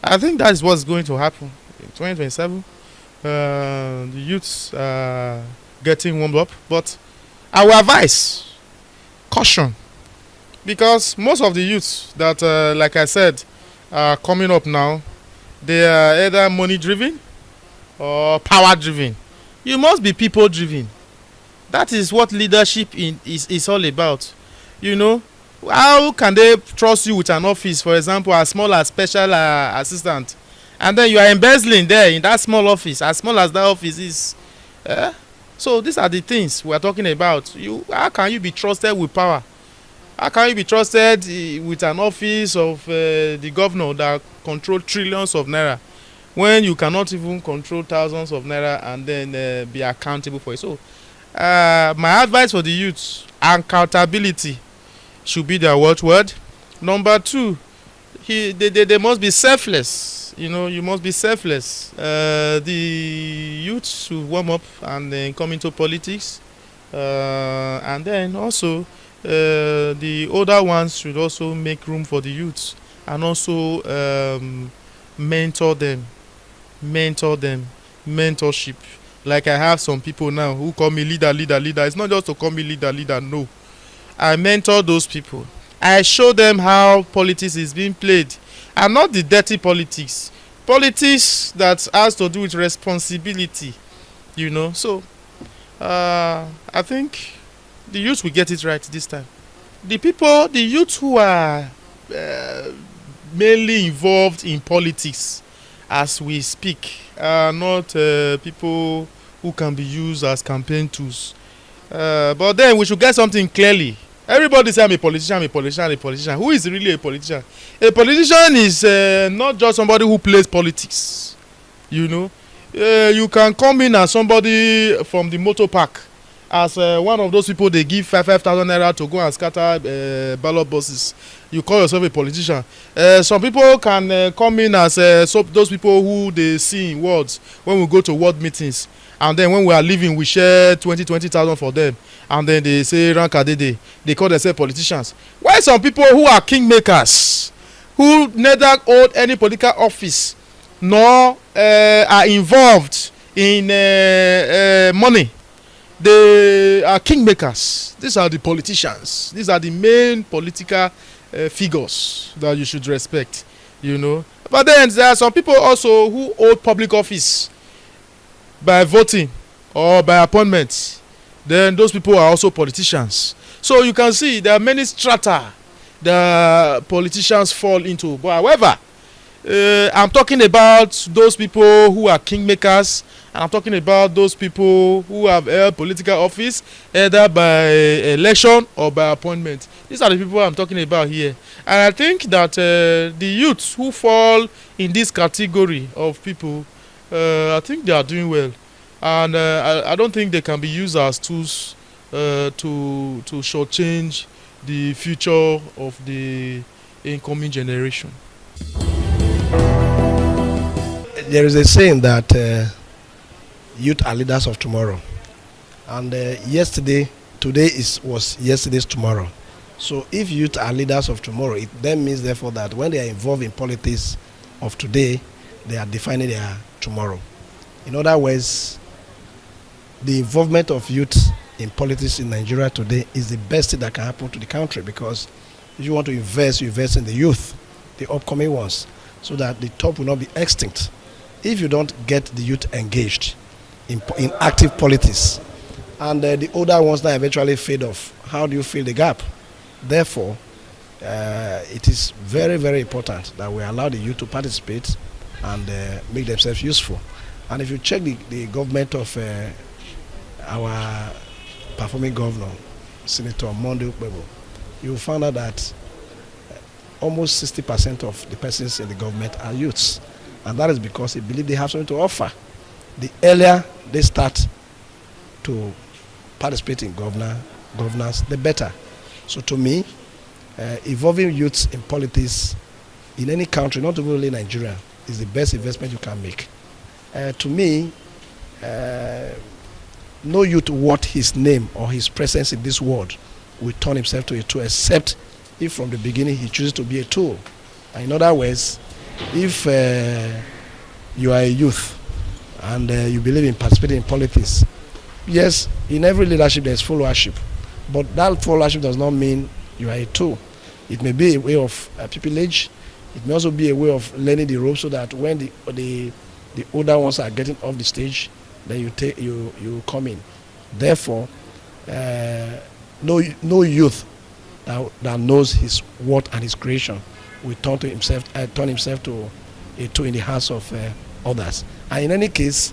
I think that is what's going to happen in 2027. The youths are getting warmed up, but I will advise caution, because most of the youths that, like I said, are coming up now, they are either money driven or power driven. You must be people driven. That is what leadership is all about. You know, how can they trust you with an office, for example, as small as special assistant, and then you are embezzling there in that small office, as small as that office is? So these are the things we are talking about. How can you be trusted with power? How can you be trusted with an office of the governor that control trillions of naira, when you cannot even control thousands of naira and then be accountable for it? So my advice for the youth, accountability should be their watchword. Number two, they must be selfless. You know, you must be selfless. The youth should warm up and then come into politics, and then also the older ones should also make room for the youths, and also mentor them. Mentorship. Like I have some people now who call me leader. It's not just to call me leader. No, I mentor those people. I show them how politics is being played, and not the dirty politics that has to do with responsibility, you know. So I think the youth will get it right this time. The youth who are mainly involved in politics as we speak are not people who can be used as campaign tools. But then we should get something clearly. Everybody say I'm a politician. Who is really a politician? A politician is not just somebody who plays politics. You know, you can come in as somebody from the motor park, as one of those people they give 5,000 naira to go and scatter ballot boxes. You call yourself a politician. Some people can come in as those people who they see in wards when we go to ward meetings, and then when we are leaving we share 20,000 for them, and then they say rank adede. They call themselves politicians. Why some people who are kingmakers, who neither hold any political office nor are involved in money, they are kingmakers? These are the politicians. These are the main political figures that you should respect, you know. But then there are some people also who hold public office by voting or by appointment. Then those people are also politicians. So you can see there are many strata the politicians fall into. But however, I'm talking about those people who are kingmakers, and I'm talking about those people who have held political office either by election or by appointment. These are the people I'm talking about here. And I think that the youths who fall in this category of people, I think they are doing well. And I don't think they can be used as tools to shortchange the future of the incoming generation. There is a saying that youth are leaders of tomorrow, and today was yesterday's tomorrow. So if youth are leaders of tomorrow, it then means therefore that when they are involved in politics of today, they are defining their tomorrow. In other words, the involvement of youth in politics in Nigeria today is the best thing that can happen to the country, because if you want to invest, you invest in the youth, the upcoming ones, so that the top will not be extinct. If you don't get the youth engaged in active politics, and the older ones that eventually fade off, how do you fill the gap? Therefore, it is very, very important that we allow the youth to participate and make themselves useful. And if you check the government of our performing governor, Senator Monday Ukpebo, you will find out that almost 60% of the persons in the government are youths. And that is because they believe they have something to offer. The earlier they start to participate in governance, the better. So to me, involving youths in politics in any country, not only Nigeria, is the best investment you can make. To me, no youth worth his name or his presence in this world will turn himself to a tool, except if from the beginning he chooses to be a tool. And in other words, if you are a youth and you believe in participating in politics, yes, in every leadership there is followership, but that followership does not mean you are a tool. It may be a way of pupillage. It may also be a way of learning the ropes, so that when the older ones are getting off the stage, then you come in. Therefore, no youth that knows his worth and his creation will turn himself to a tool in the hands of others. And in any case,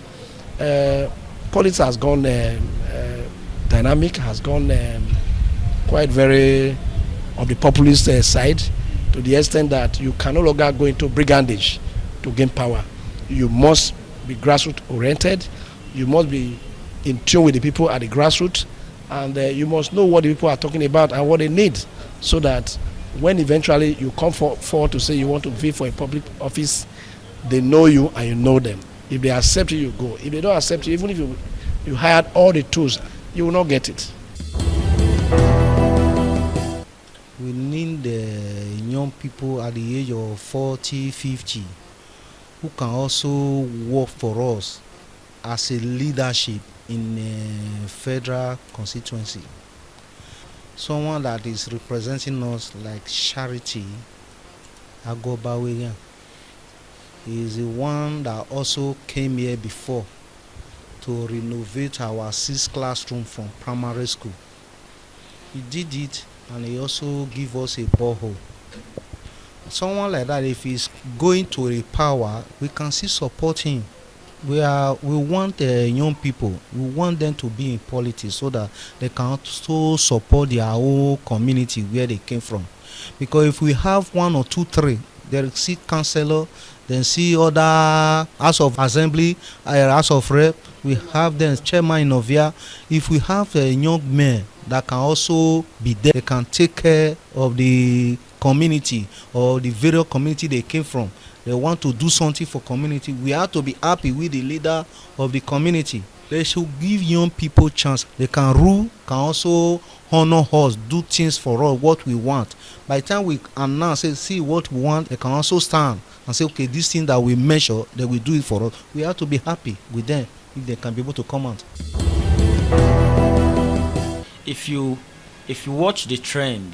politics has gone dynamic, has gone quite very on the populist side, to the extent that you can no longer go into brigandage to gain power. You must be grassroots oriented. You must be in tune with the people at the grassroots, and you must know what the people are talking about and what they need, so that when eventually you come forward to say you want to vie for a public office, they know you and you know them. If they accept you, you go. If they don't accept you, even if you hired all the tools, you will not get it. We need young people at the age of 40, 50 who can also work for us as a leadership in a federal constituency. Someone that is representing us like Charity Agobaweyan is the one that also came here before to renovate our 6 classroom from primary school. He did it, and he also gave us a borehole. Someone like that, if he's going to a power, we can still support him. We want young people, we want them to be in politics so that they can also support their own community where they came from. Because if we have 1 or 2, 3, they see councillor, then see other House of Assembly, House of Rep, we have them chairman in Ovia. If we have a young man that can also be there, they can take care of the community or the various community they came from. They want to do something for community. We have to be happy with the leader of the community. They should give young people chance. They can rule, can also honor us, do things for us, what we want. By the time we announce, say, see what we want, they can also stand and say, okay, this thing that we measure, they will do it for us. We have to be happy with them if they can be able to come out. If you watch the trend,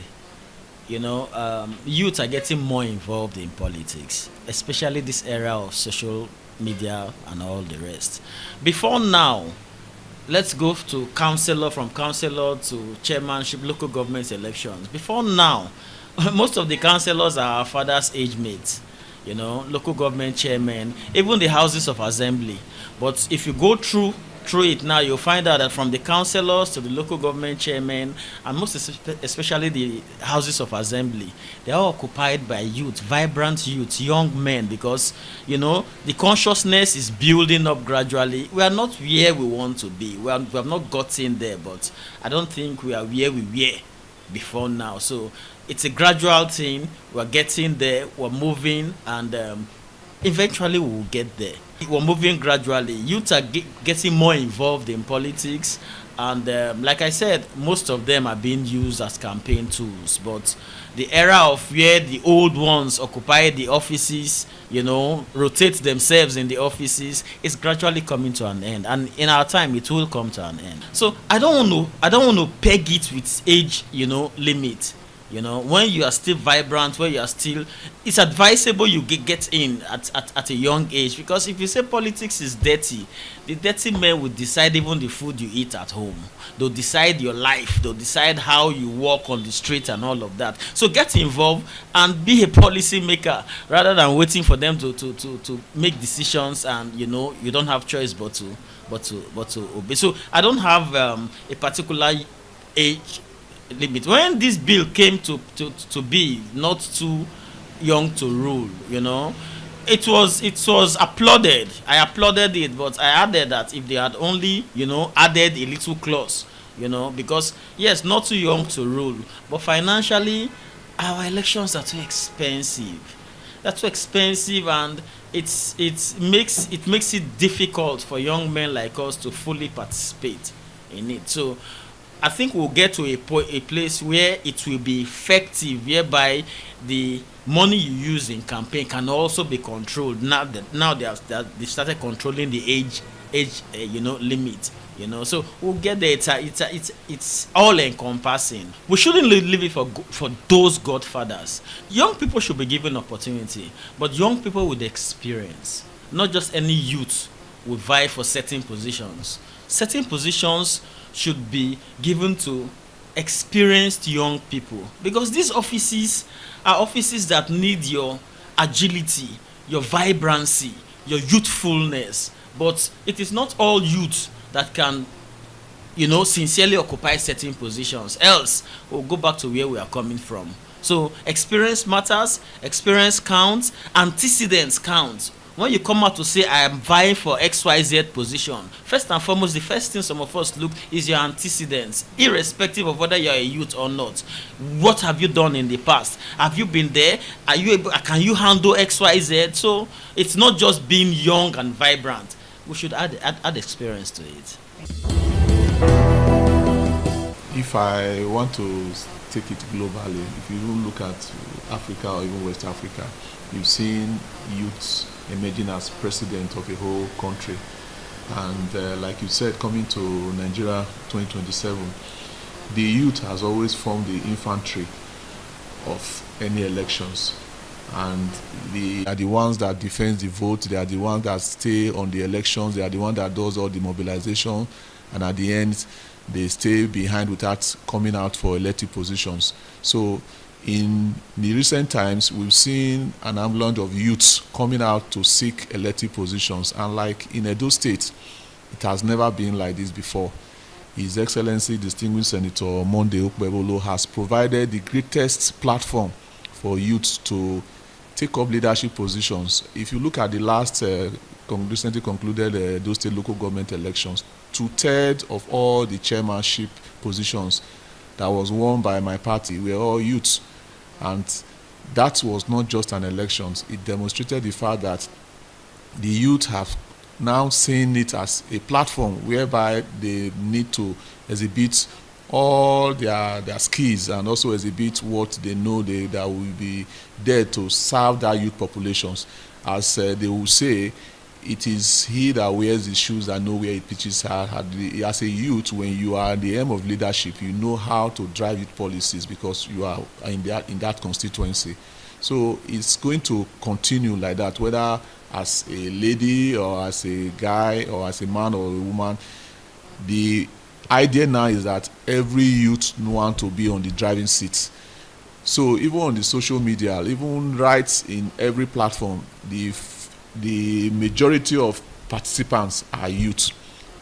youth are getting more involved in politics, especially this era of social media and all the rest. Before now, let's go to councillor, from councillor to chairmanship, local government elections. Before now, most of the councillors are our father's age mates, local government chairmen, even the houses of assembly. But if you go through it now, you'll find out that from the councillors to the local government chairmen, and most especially the houses of assembly, they are occupied by youth, vibrant youth, young men, because the consciousness is building up gradually. We are not where we want to be. We have not gotten there, but I don't think we are where we were before now. So it's a gradual thing. We're getting there, we're moving, and eventually we will get there. We're moving gradually. Youth are getting more involved in politics, and like I said, most of them are being used as campaign tools. But the era of where the old ones occupy the offices, rotate themselves in the offices, is gradually coming to an end, and in our time it will come to an end. So I don't want to peg it with age, limit. When you are still vibrant, when you are still, it's advisable you get in at a young age, because if you say politics is dirty, the dirty men will decide even the food you eat at home. They'll decide your life. They'll decide how you walk on the street and all of that. So get involved and be a policy maker rather than waiting for them to make decisions, and you don't have choice but to obey. So I don't have a particular age limit. When this bill came to be not too young to rule, it was applauded. I applauded it, but I added that if they had only added a little clause, because yes, not too young to rule, but financially our elections are too expensive. They're too expensive, and it makes it difficult for young men like us to fully participate in it. So I think we'll get to a place where it will be effective, whereby the money you use in campaign can also be controlled. Now they started controlling the age limit. So we'll get there. It's all encompassing. We shouldn't leave it for those godfathers. Young people should be given opportunity, but young people with experience, not just any youth, will vie for certain positions. Certain positions should be given to experienced young people, because these offices are offices that need your agility, your vibrancy, your youthfulness. But it is not all youth that can sincerely occupy certain positions, else we'll go back to where we are coming from. So experience matters, experience counts, antecedents count. When you come out to say I am vying for XYZ position, first and foremost, the first thing some of us look is your antecedents, irrespective of whether you're a youth or not. What have you done in the past? Have you been there? Are you able? Can you handle XYZ? So it's not just being young and vibrant. We should add experience to it. If I want to take it globally, if you look at Africa or even West Africa, you've seen youths emerging as president of a whole country, and like you said, coming to Nigeria 2027, the youth has always formed the infantry of any elections, and they are the ones that defend the vote, they are the ones that stay on the elections, they are the ones that does all the mobilization, and at the end they stay behind without coming out for elective positions. So in the recent times, we've seen an avalanche of youths coming out to seek elective positions, and like in Edo State, it has never been like this before. His Excellency Distinguished Senator Monday Okpebholo has provided the greatest platform for youths to take up leadership positions. If you look at the last recently concluded Edo State local government elections, 2/3 of all the chairmanship positions that was won by my party were all youths. And that was not just an election. It demonstrated the fact that the youth have now seen it as a platform whereby they need to exhibit all their skills and also exhibit what they know that will be there to serve that youth populations. As they will say, it is he that wears the shoes that know where it pitches. As a youth, when you are at the aim of leadership, you know how to drive youth policies because you are in that constituency. So it's going to continue like that, whether as a lady or as a guy or as a man or a woman. The idea now is that every youth wants to be on the driving seat. So even on the social media, even right in every platform, the majority of participants are youth,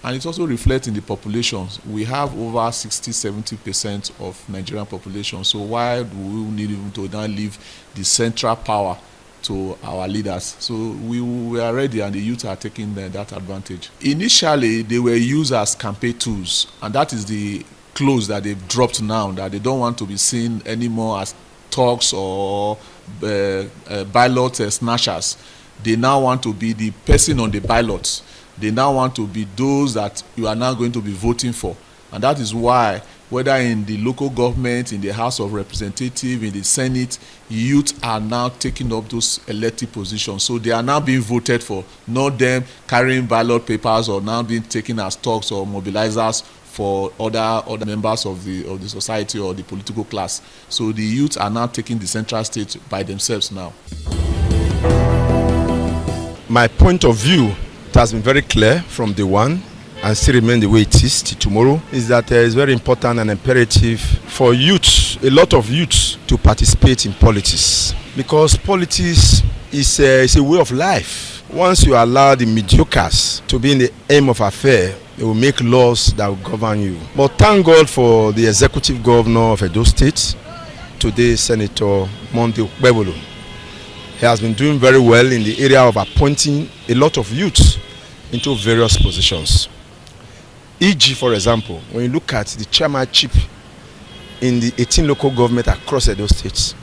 and it also reflects in the populations. We have over 60-70% of Nigerian population. So why do we need even to now leave the central power to our leaders? So we are ready, and the youth are taking that advantage. Initially, they were used as campaign tools, and that is the clothes that they've dropped now, that they don't want to be seen anymore as thugs or ballot snatchers. they now want to be the person on the ballot. They now want to be those that you are now going to be voting for. And that is why, whether in the local government, in the House of Representatives, in the Senate, youth are now taking up those elected positions. So they are now being voted for, not them carrying ballot papers or now being taken as talks or mobilizers for other members of the society or the political class. So the youth are now taking the central stage by themselves now. My point of view, it has been very clear from day one and still remain the way it is till tomorrow, is that it is very important and imperative for youth, a lot of youth, to participate in politics. Because politics is a way of life. Once you allow the mediocres to be in the aim of affair, they will make laws that will govern you. But thank God for the executive governor of Edo State, today Senator Monday Okpebholo. He has been doing very well in the area of appointing a lot of youth into various positions. E.g., for example, when you look at the chairmanship in the 18 local government across Edo State,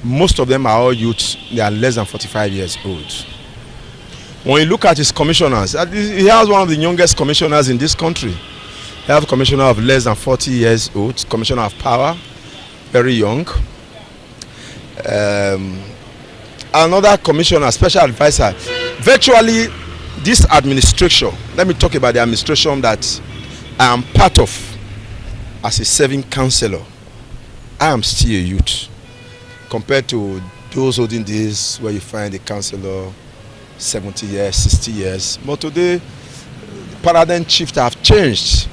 most of them are all youths. They are less than 45 years old. When you look at his commissioners, he has one of the youngest commissioners in this country. He has a commissioner of less than 40 years old, commissioner of power, very young. Another commissioner, special advisor. Virtually, this administration, let me talk about the administration that I am part of as a serving councillor. I am still a youth compared to those olden days where you find a councillor 70 years, 60 years. But today, the paradigm shift have changed.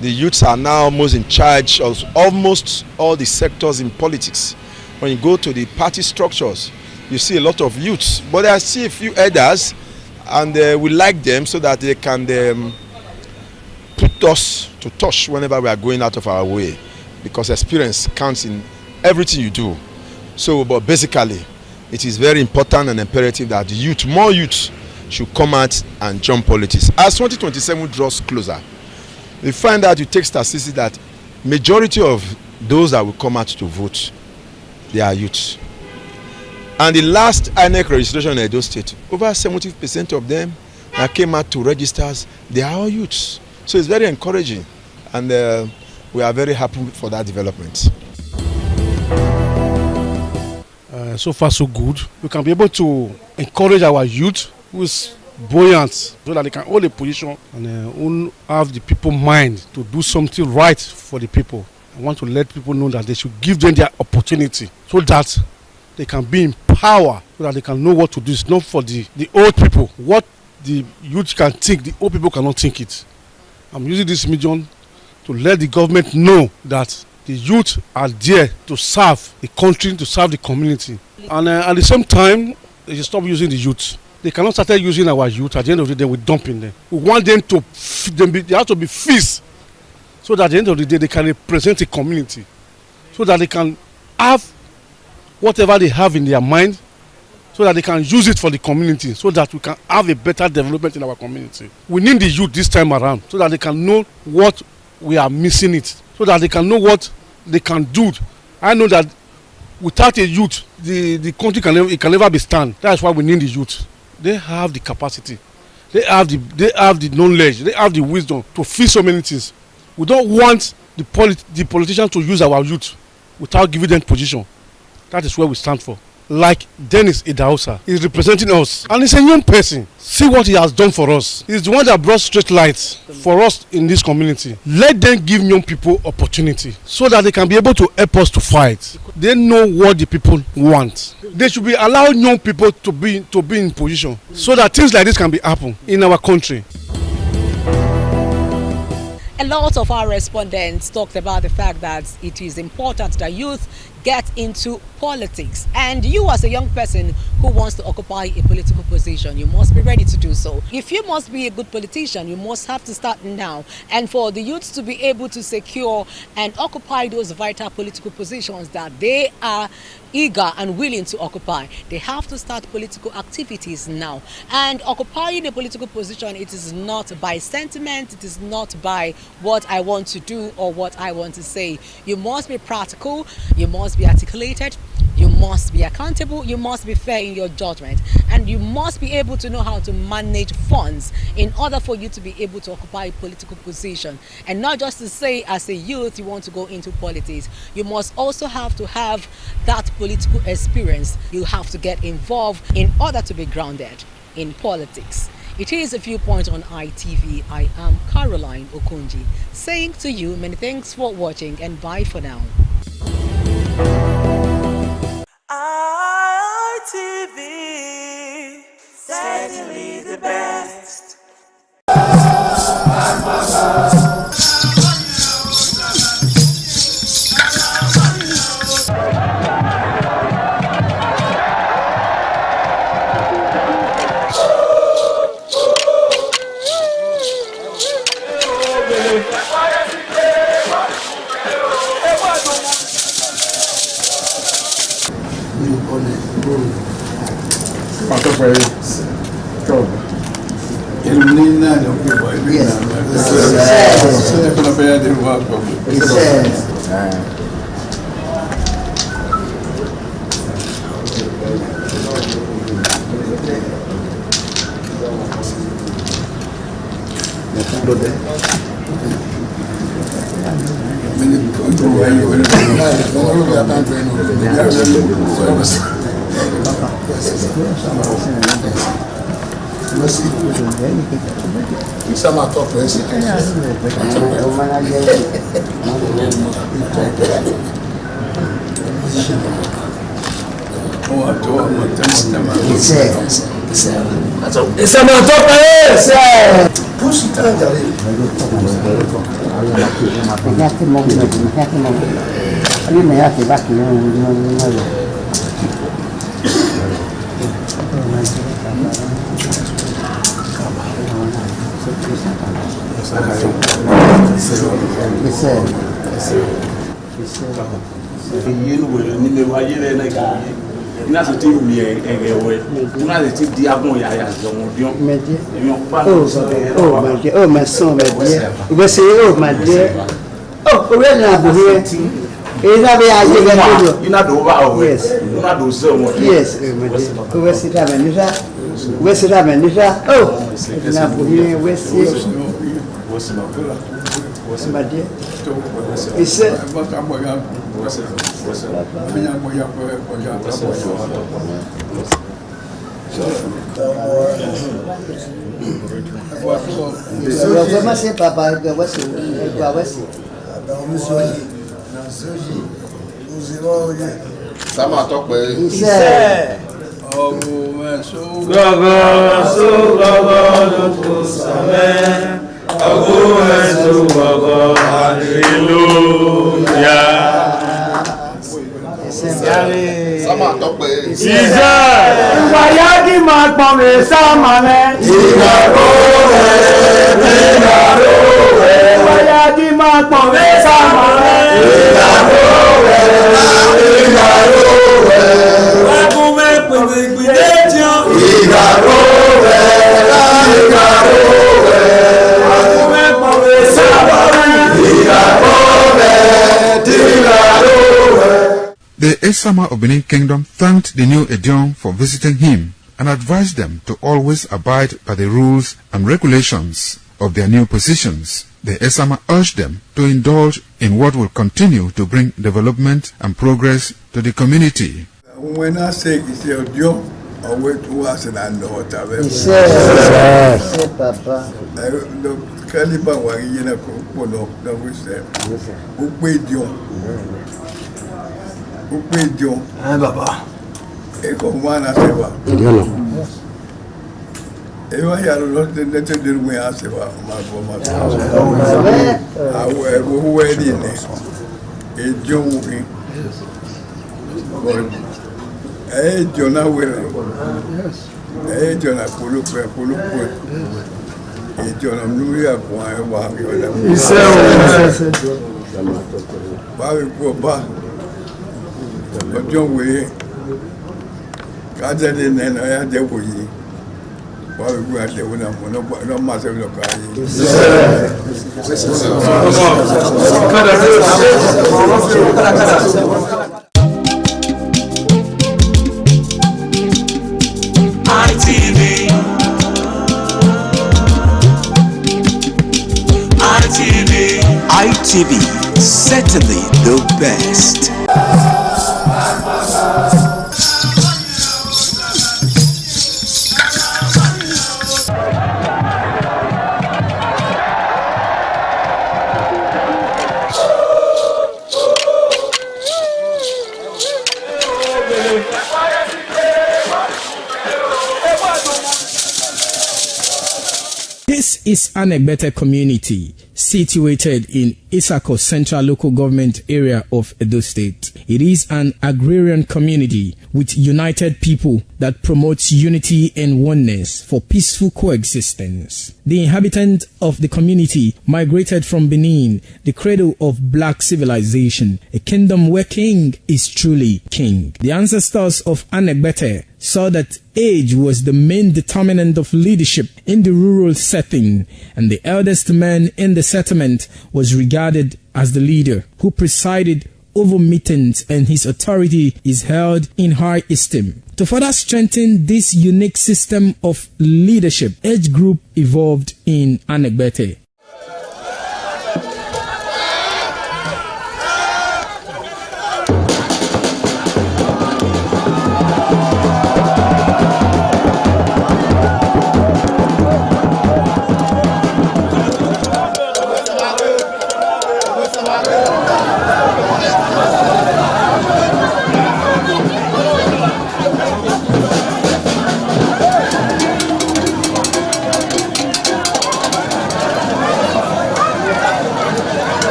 The youths are now almost in charge of almost all the sectors in politics. When you go to the party structures, you see a lot of youths, but there are still a few elders, and we like them so that they can put us to touch whenever we are going out of our way, because experience counts in everything you do. So, but basically, it is very important and imperative that youth, more youth, should come out and join politics. As 2027 draws closer, we find out, you take statistics that majority of those that will come out to vote, they are youth. And the last INEC registration in Edo State, over 70% of them that came out to registers, they are all youths. So it's very encouraging, and we are very happy for that development. So far so good. We can be able to encourage our youth who is buoyant so that they can hold a position and have the people mind to do something right for the people. I want to let people know that they should give them their opportunity so that they can be in power, so that they can know what to do. It's not for the old people. What the youth can think, the old people cannot think it. I'm using this medium to let the government know that the youth are there to serve the country, to serve the community. And at the same time, they should stop using the youth. They cannot start using our youth. At the end of the day, we're dumping them. We want them to, they have to be fixed, so that at the end of the day, they can represent the community, so that they can have whatever they have in their mind, so that they can use it for the community, so that we can have a better development in our community. We need the youth this time around, so that they can know what we are missing it, so that they can know what they can do. I know that without a youth, the country can never be stand. That's why we need the youth. They have the capacity, they have the knowledge, they have the wisdom to fix so many things. We don't want the politicians to use our youth without giving them position. That is where we stand for. Like Dennis Idahosa is representing us, and he's a young person. See what he has done for us. He's the one that brought street lights for us in this community. Let them give young people opportunity so that they can be able to help us to fight. They know what the people want. They should be allowing young people to be in position so that things like this can be happen in our country. A lot of our respondents talked about the fact that it is important that youth get into politics, and you as a young person who wants to occupy a political position, you must be ready to do so. If you must be a good politician, you must have to start now, and for the youths to be able to secure and occupy those vital political positions that they are eager and willing to occupy, they have to start political activities now. And occupying a political position, it is not by sentiment, it is not by what I want to do or what I want to say. You must be practical, you must be articulated, You must be accountable, you must be fair in your judgment, and you must be able to know how to manage funds in order for you to be able to occupy a political position. And not just to say as a youth you want to go into politics, you must also have to have that political experience. You have to get involved in order to be grounded in politics. It is a Viewpoint on ITV. I am Caroline Okonji, saying to you many thanks for watching and bye for now. ITV, certainly the best. Oh, my son, my dear. You say, oh, my dear. Oh, we're not here. It's not very hard. You're not over. Yes. You're not do so much. Yes, my dear. Where's it happening? Where's it happening? Oh, it's not here. Where's it? What's my dear? He said, comment c'est papa de voici quoi voici ça m'a toqué ici Sama tope. Wayagi magpome samane. Igarowe. Wayagi magpome samane. Igarowe. Wakume pwedetio. Igarowe. Wakume pwede samane. Igarowe. The Esama of Benin Kingdom thanked the new Edion for visiting him and advised them to always abide by the rules and regulations of their new positions. The Esama urged them to indulge in what will continue to bring development and progress to the community. When I say it's your job, I wait to us and I know what I will. Yes, Papa. The Caliban was in a cook, no, we said, who paid you? Who paid you? Baba. Eko mwana sewa. Ndiyo. Ewa ya lote nete dirwe asewa maboma. Awe buwe dine. Ejo muhi. Ejo na wele. Ejo na kulupe. Ejo na mnuri ya kwa ewa yoda. Isewa. Bawi kwa ba. Ojo we. Kaja de nena ya de boyi. Bawi kwa de una no mase no kai. ITV, certainly the best. This is Anegbete community situated in Isako Central Local Government Area of Edo State. It is an agrarian community with united people that promotes unity and oneness for peaceful coexistence. The inhabitants of the community migrated from Benin, the cradle of black civilization, a kingdom where king is truly king. The ancestors of Anegbete saw that age was the main determinant of leadership in the rural setting, and the eldest man in the settlement was regarded as the leader who presided over meetings, and his authority is held in high esteem. To further strengthen this unique system of leadership, age group evolved in Anegbete.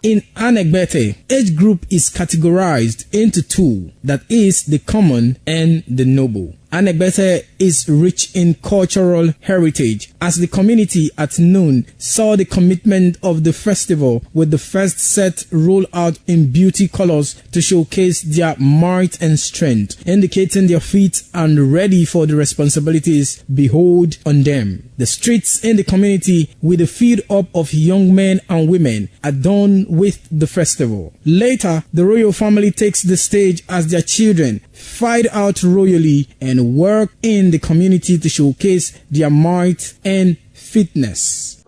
In Anegbete, age group is categorized into two, that is the common and the noble. Anegbete is rich in cultural heritage, as the community at noon saw the commitment of the festival with the first set roll out in beauty colors to showcase their might and strength, indicating their feet and ready for the responsibilities behold on them. The streets in the community with a feed up of young men and women adorned with the festival. Later, the royal family takes the stage as their children fight out royally and work in the community to showcase their might and fitness.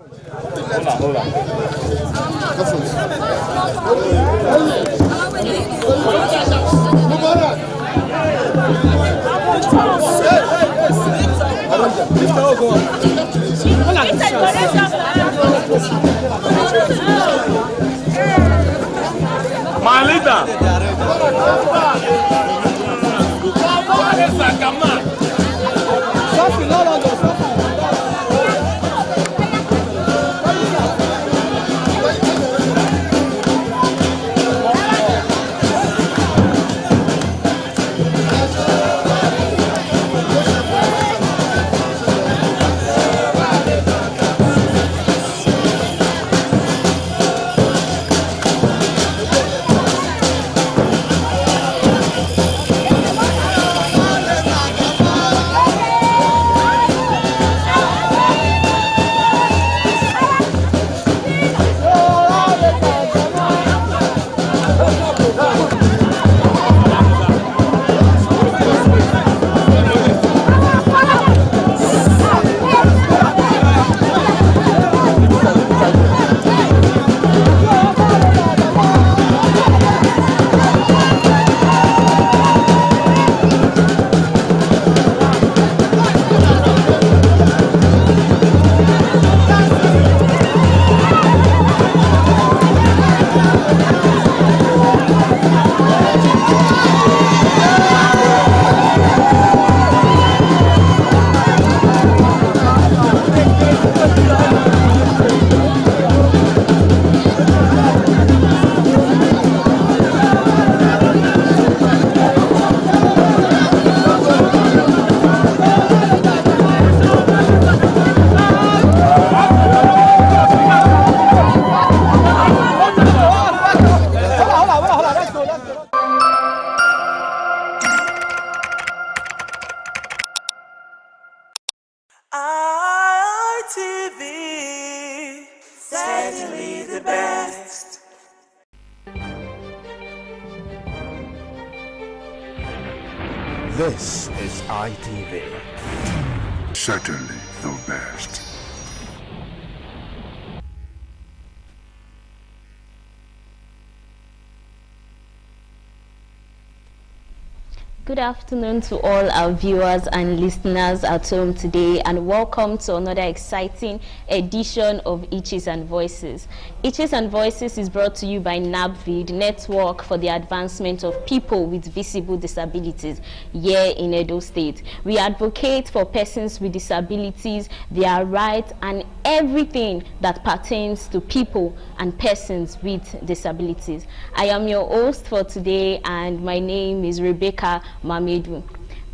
My leader. ITV. certainly the best. This is ITV. Certainly the best. Good afternoon to all our viewers and listeners at home today, and welcome to another exciting edition of Itches and Voices. Itches and Voices is brought to you by NABVID, Network for the Advancement of People with Visible Disabilities, here in Edo State. We advocate for persons with disabilities, their rights, and everything that pertains to people and persons with disabilities. I am your host for today, and my name is Rebecca Mamedu.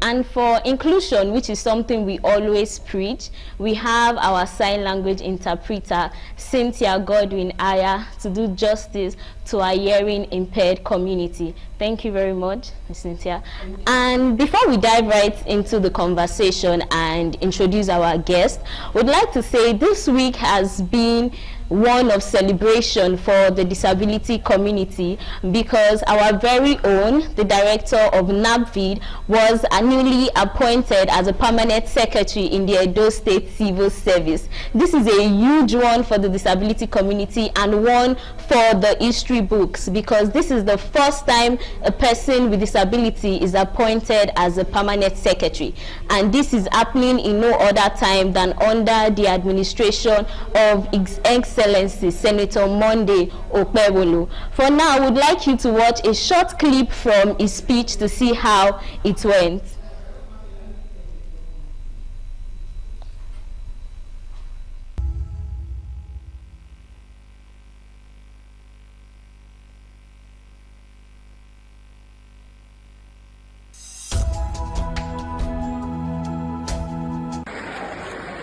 And for inclusion, which is something we always preach, we have our sign language interpreter, Cynthia Godwin Aya, to do justice to our hearing impaired community. Thank you very much, Ms. Cynthia. And before we dive right into the conversation and introduce our guest, we'd like to say this week has been one of celebration for the disability community, because our very own, the director of NABVID, was newly appointed as a permanent secretary in the Edo State Civil Service. This is a huge one for the disability community and one for the history books, because this is the first time a person with disability is appointed as a permanent secretary, and this is happening in no other time than under the administration of His Excellency Senator Monday Okpebholo. For now, I would like you to watch a short clip from his speech to see how it went.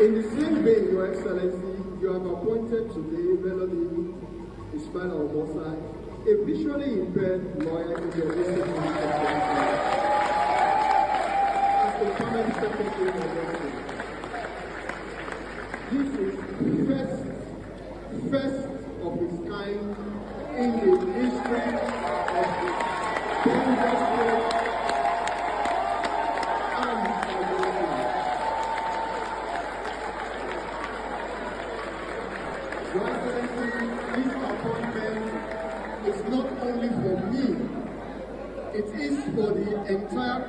In the same vein, Your Excellency, you have appointed today Melody Ismail Omosai, a visually impaired lawyer in the Edo as the permanent secretary of the state. This is first of its kind in the history of the industry. Your Excellency, this appointment is not only for me, it is for the entire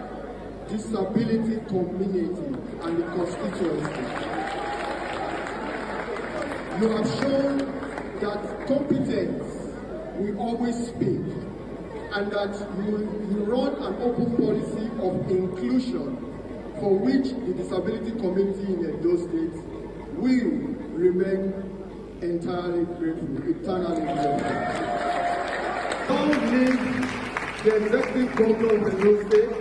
disability community and the constituency. You have shown that competence will always speak, and that you run an open policy of inclusion for which the disability community in Edo State will remain entirely grateful, eternally grateful. Long live the executive governor of Edo State,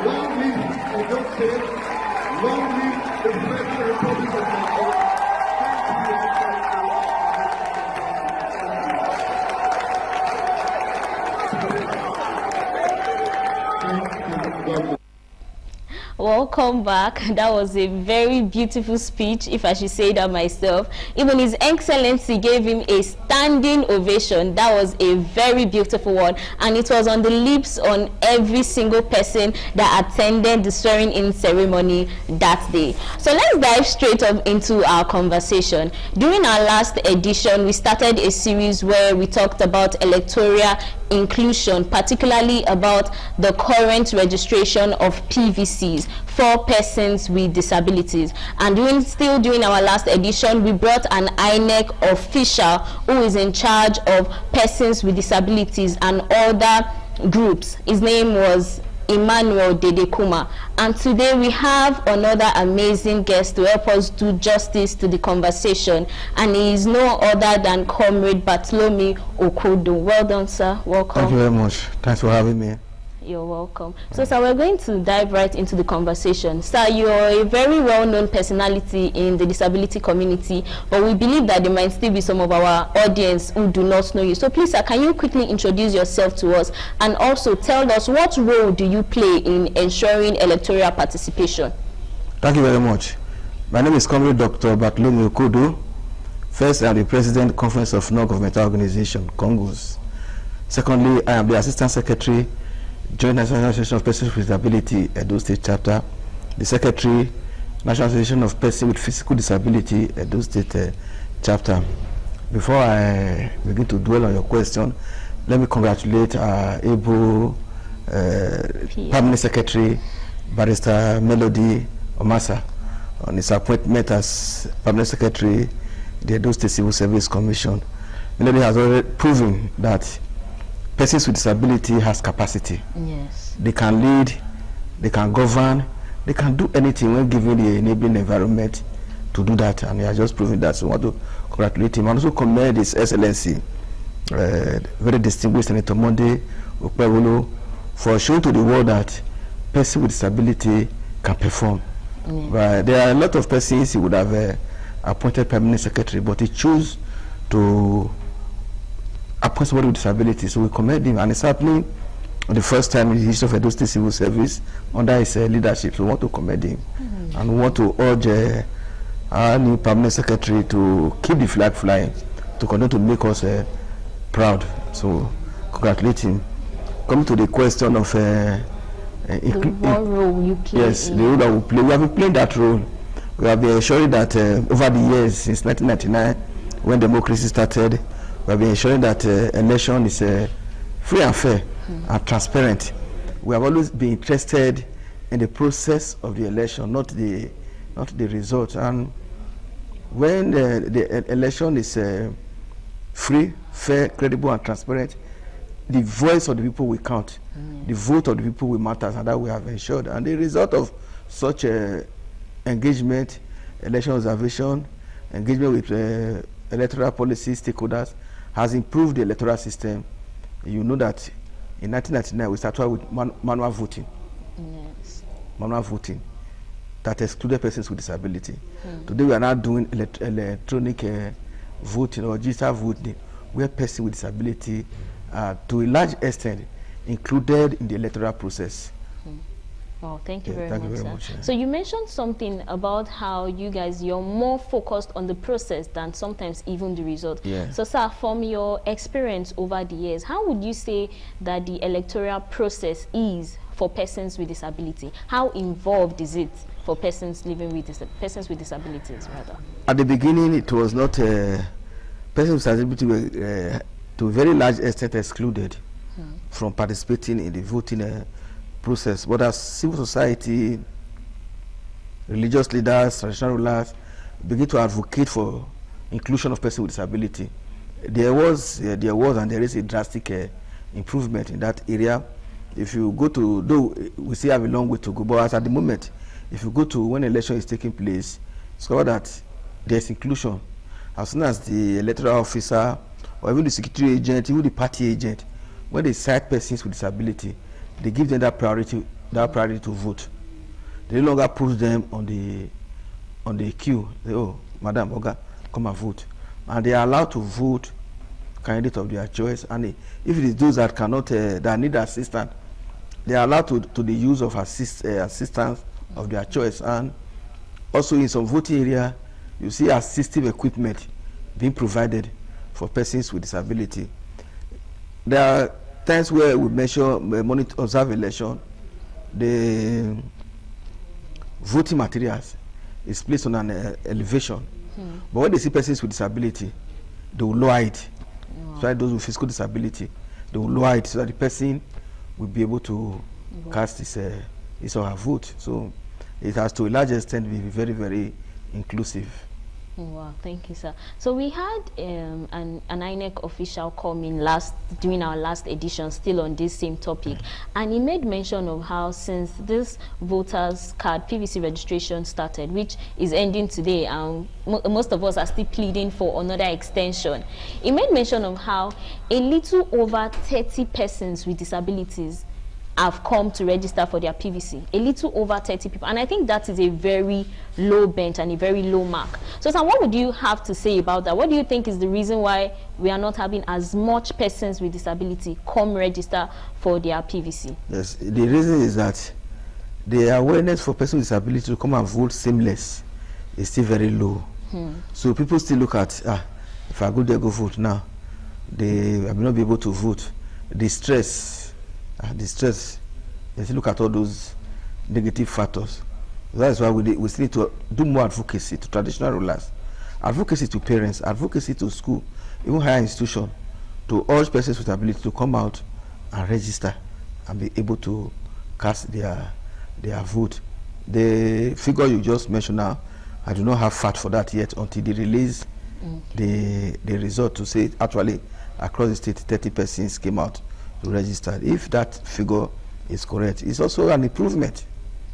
long live Edo State, long live the Federal Republic of Nigeria. Welcome back. That was a very beautiful speech, if I should say that myself. Even His Excellency gave him a standing ovation. That was a very beautiful one, and it was on the lips on every single person that attended the swearing-in ceremony that day. So let's dive straight up into our conversation. During our last edition, we started a series where we talked about electoral inclusion, particularly about the current registration of PVCs for persons with disabilities. And during our last edition, we brought an INEC official who is in charge of persons with disabilities and other groups. His name was Emmanuel Dedekuma. And today we have another amazing guest to help us do justice to the conversation, and he is no other than Comrade Bartholomew Okodo. Well done, sir. Welcome. Thank you very much. Thanks for having me. You're welcome. So, sir, we're going to dive right into the conversation. Sir, you're a very well-known personality in the disability community, but we believe that there might still be some of our audience who do not know you. So, please, sir, can you quickly introduce yourself to us, and also tell us what role do you play in ensuring electoral participation? Thank you very much. My name is Comrade Dr. Bartholomew Okodo First, I am the President, Conference of Non-Governmental Organization, Congos. Secondly, I am the Assistant Secretary, Joint National Association of Persons with Disability, Edo State Chapter. The Secretary, National Association of Persons with Physical Disability, Edo State Chapter. Before I begin to dwell on your question, let me congratulate our able Permanent Secretary, Barrister Melody Omasa, on his appointment as Permanent Secretary, the Edo State Civil Service Commission. Melody has already proven that persons with disability has capacity. Yes. They can lead, they can govern, they can do anything when given the enabling environment to do that, and he has just proven that. So I want to congratulate him and also commend His Excellency, very distinguished Senator Monday Okpebholo, for showing to the world that persons with disability can perform. But there are a lot of persons he would have appointed Permanent Secretary, but he chose to appoint somebody with disability. So we commend him, and it's happening the first time in the history of Edo State Civil Service under his leadership. So we want to commend him, and we want to urge our new Permanent Secretary to keep the flag flying, to continue to make us proud. So congratulate him. Coming to the question of what role you play? Yes, the role that we play. We have been playing that role. We have been ensuring that over the years, since 1999, when democracy started, we have been ensuring that election is free and fair and transparent. We have always been interested in the process of the election, not the result. And when the election is free, fair, credible, and transparent, the voice of the people will count. The vote of the people will matter, and that we have ensured. And the result of such engagement, election observation, engagement with electoral policy stakeholders has improved the electoral system. You know that in 1999 we started with manual voting. Yes. Manual voting that excluded persons with disability. Today we are now doing electronic voting or digital voting, where persons with disability to a large extent included in the electoral process. Wow, thank you very much, sir. Yeah. So you mentioned something about how you guys, you're more focused on the process than sometimes even the result. Yeah. So sir, from your experience over the years, how would you say that the electoral process is for persons with disability? How involved is it for persons living with persons with disabilities, rather? At the beginning, it was not persons with disability were to a very large extent excluded from participating in the voting process. But as civil society, religious leaders, traditional rulers begin to advocate for inclusion of persons with disability, there was and there is a drastic improvement in that area. If you go to, though we still have a long way to go, but as at the moment, if you go to when election is taking place, discover that there's inclusion. As soon as the electoral officer or even the security agent, even the party agent, when they cite persons with disability, they give them that priority to vote. They no longer put them on the queue. They, oh, Madam Oga, come and vote. And they are allowed to vote candidate of their choice. And if it is those that cannot, that need assistance, they are allowed to the use of assistance of their choice. And also in some voting area, you see assistive equipment being provided for persons with disability. There are times where we measure, monitor, observe election, the voting materials is placed on an elevation. But when they see persons with disability, they will lower it. So those with physical disability, they will lower it so that the person will be able to cast his or her vote. So it has to a large extent be very, very inclusive. Wow, thank you, sir. So we had an INEC official come in during our last edition, still on this same topic, and he made mention of how since this voters card PVC registration started, which is ending today, and most of us are still pleading for another extension, he made mention of how a little over 30 persons with disabilities have come to register for their PVC, a little over 30 people. And I think that is a very low bench and a very low mark. So, Sam, what would you have to say about that? What do you think is the reason why we are not having as much persons with disability come register for their PVC? Yes, the reason is that the awareness for persons with disability to come and vote seamless is still very low. So people still look at, if I go there, go vote now, I will not be able to vote. The stress, they still look at all those negative factors. That is why we still need to do more advocacy to traditional rulers, advocacy to parents, advocacy to school, even higher institution, to urge persons with ability to come out and register and be able to cast their vote. The figure you just mentioned now, I do not have fact for that yet until they release the result to say actually across the state 30 persons came out to register. If that figure is correct, it's also an improvement.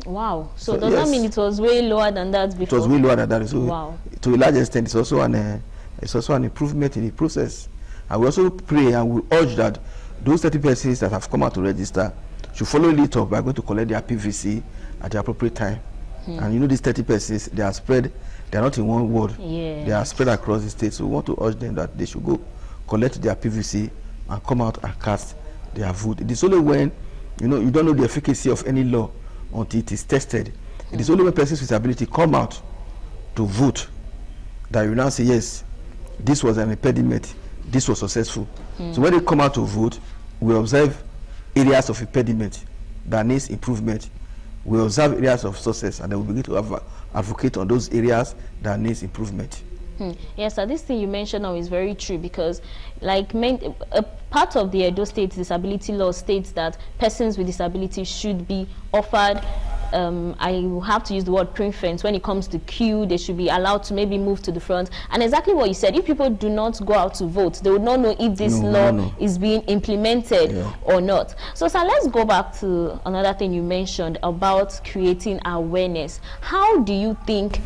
Wow. So does that mean it was way lower than that before? It was way lower than that. So wow. To a large extent, it's also an improvement in the process. And we also pray and we urge that those 30 persons that have come out to register should follow it up by going to collect their PVC at the appropriate time. And you know, these 30 persons, they are spread, they are not in one ward. They are spread across the state. So we want to urge them that they should go collect their PVC and come out and cast their vote. It is only when you don't know the efficacy of any law until it is tested. It is only when persons with ability come out to vote that you now say, yes, this was an impediment, this was successful. So when they come out to vote, we observe areas of impediment that needs improvement. We observe areas of success, and then we begin to advocate on those areas that needs improvement. Yes, so this thing you mentioned now is very true, because like a part of the Edo State disability law states that persons with disabilities should be offered, I will have to use the word preference when it comes to queue. They should be allowed to maybe move to the front. And exactly what you said, if people do not go out to vote, they would not know if this law is being implemented or not. So sir, let's go back to another thing you mentioned about creating awareness. How do you think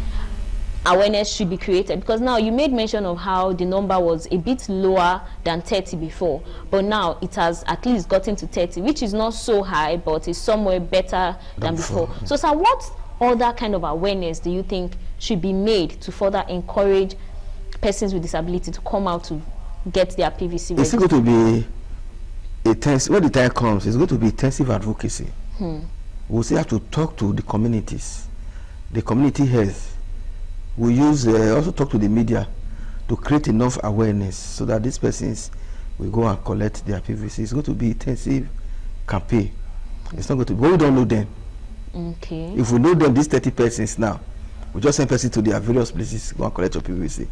awareness should be created? Because now you made mention of how the number was a bit lower than 30 before, but now it has at least gotten to 30, which is not so high, but is somewhere better than before. So sir, what other kind of awareness do you think should be made to further encourage persons with disability to come out to get their PVC registered? It's going to be intense. When the time comes, it's going to be intensive advocacy. We'll still have to talk to the communities, the community health. We use also talk to the media to create enough awareness so that these persons will go and collect their PVC. It's going to be intensive campaign. It's not going to be, but we don't know them. Okay. If we know them, these 30 persons now, we just send persons to their various places, go and collect your PVC.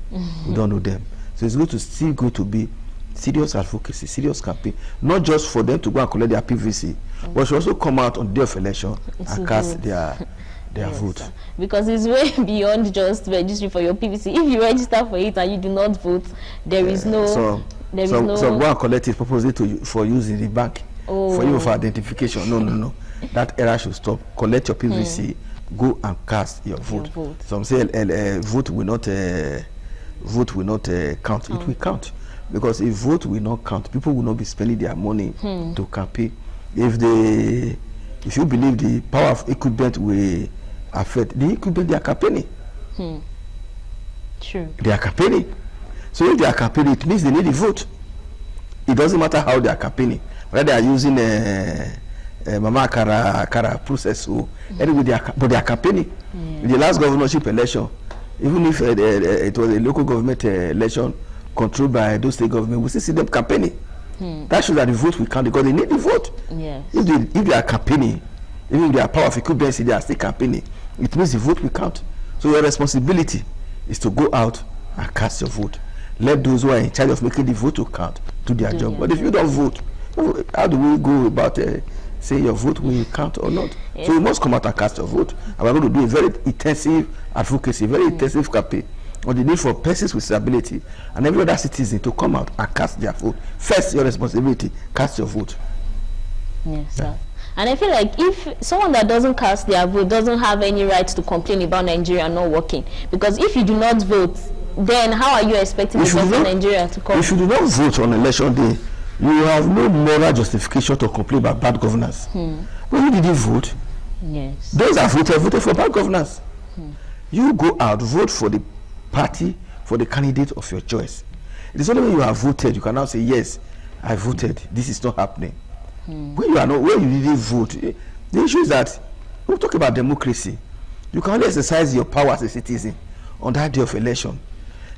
We don't know them. So it's going to still going to be serious advocacy, serious campaign, not just for them to go and collect their PVC, but should also come out on the day of election and cast their vote. Because it's way beyond just registering for your PVC. If you register for it and you do not vote, there is no. So go and collect it, propose it for use in the bank, for you for identification. No. That error should stop. Collect your PVC, go and cast your vote. Some say vote will not count. It will count, because if vote will not count, people will not be spending their money to campaign. If you believe the power of equipment will affect the equipment, they are campaigning. True. They are campaigning. So if they are campaigning, it means they need a vote. It doesn't matter how they are campaigning, whether they are using Mama Kara process. Anyway, but they are campaigning. In the last governorship election, even if it was a local government election controlled by those state government, we still see them campaigning. That shows that the vote will count, because they need the vote. Yes. If they are campaigning, even if they are power of equipment, they are still campaigning, it means the vote will count. So your responsibility is to go out and cast your vote. Let those who are in charge of making the vote to count do their job. But if you don't vote, how do we go about saying your vote will count or not? So you must come out and cast your vote. And we're going to do a very intensive advocacy, very intensive campaign on the need for persons with disability and every other citizen to come out and cast their vote. First, your responsibility, cast your vote. Yes, sir. And I feel like if someone that doesn't cast their vote doesn't have any right to complain about Nigeria not working, because if you do not vote, then how are you expecting the best of Nigeria to come? If you do not vote on election day, you have no moral justification to complain about bad governance. When you didn't vote, yes, those that voted for bad governance. You go out, vote for the party, for the candidate of your choice. It is only when you have voted you can now say, yes, I voted, this is not happening. When you didn't vote, the issue is that we talk about democracy. You can only exercise your power as a citizen on that day of election.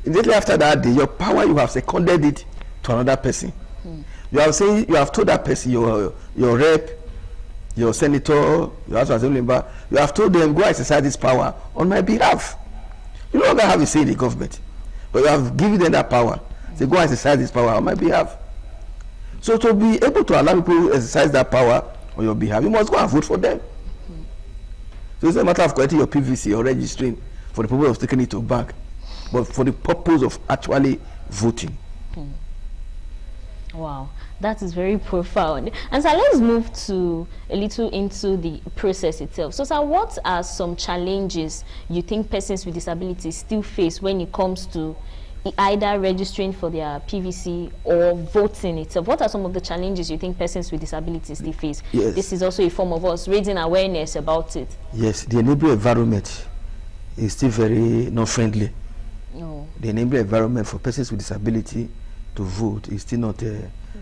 Immediately after that day, your power, you have seconded it to another person. You have told that person, your rep, your senator, your House of Assembly member, you have told them, go exercise this power on my behalf. You no longer have a say in the government, but you have given them that power. Say, go exercise this power on my behalf. So to be able to allow people to exercise that power on your behalf, you must go and vote for them. So it's a matter of collecting your PVC or registering for the purpose of taking it to bank, but for the purpose of actually voting. Wow, that is very profound. And so let's move to a little into the process itself. So sir, what are some challenges you think persons with disabilities still face when it comes to either registering for their PVC or voting itself? What are some of the challenges you think persons with disabilities still face? Yes. This is also a form of us raising awareness about it. Yes, the enabling environment is still very not friendly. No. The enabling environment for persons with disability to vote is still not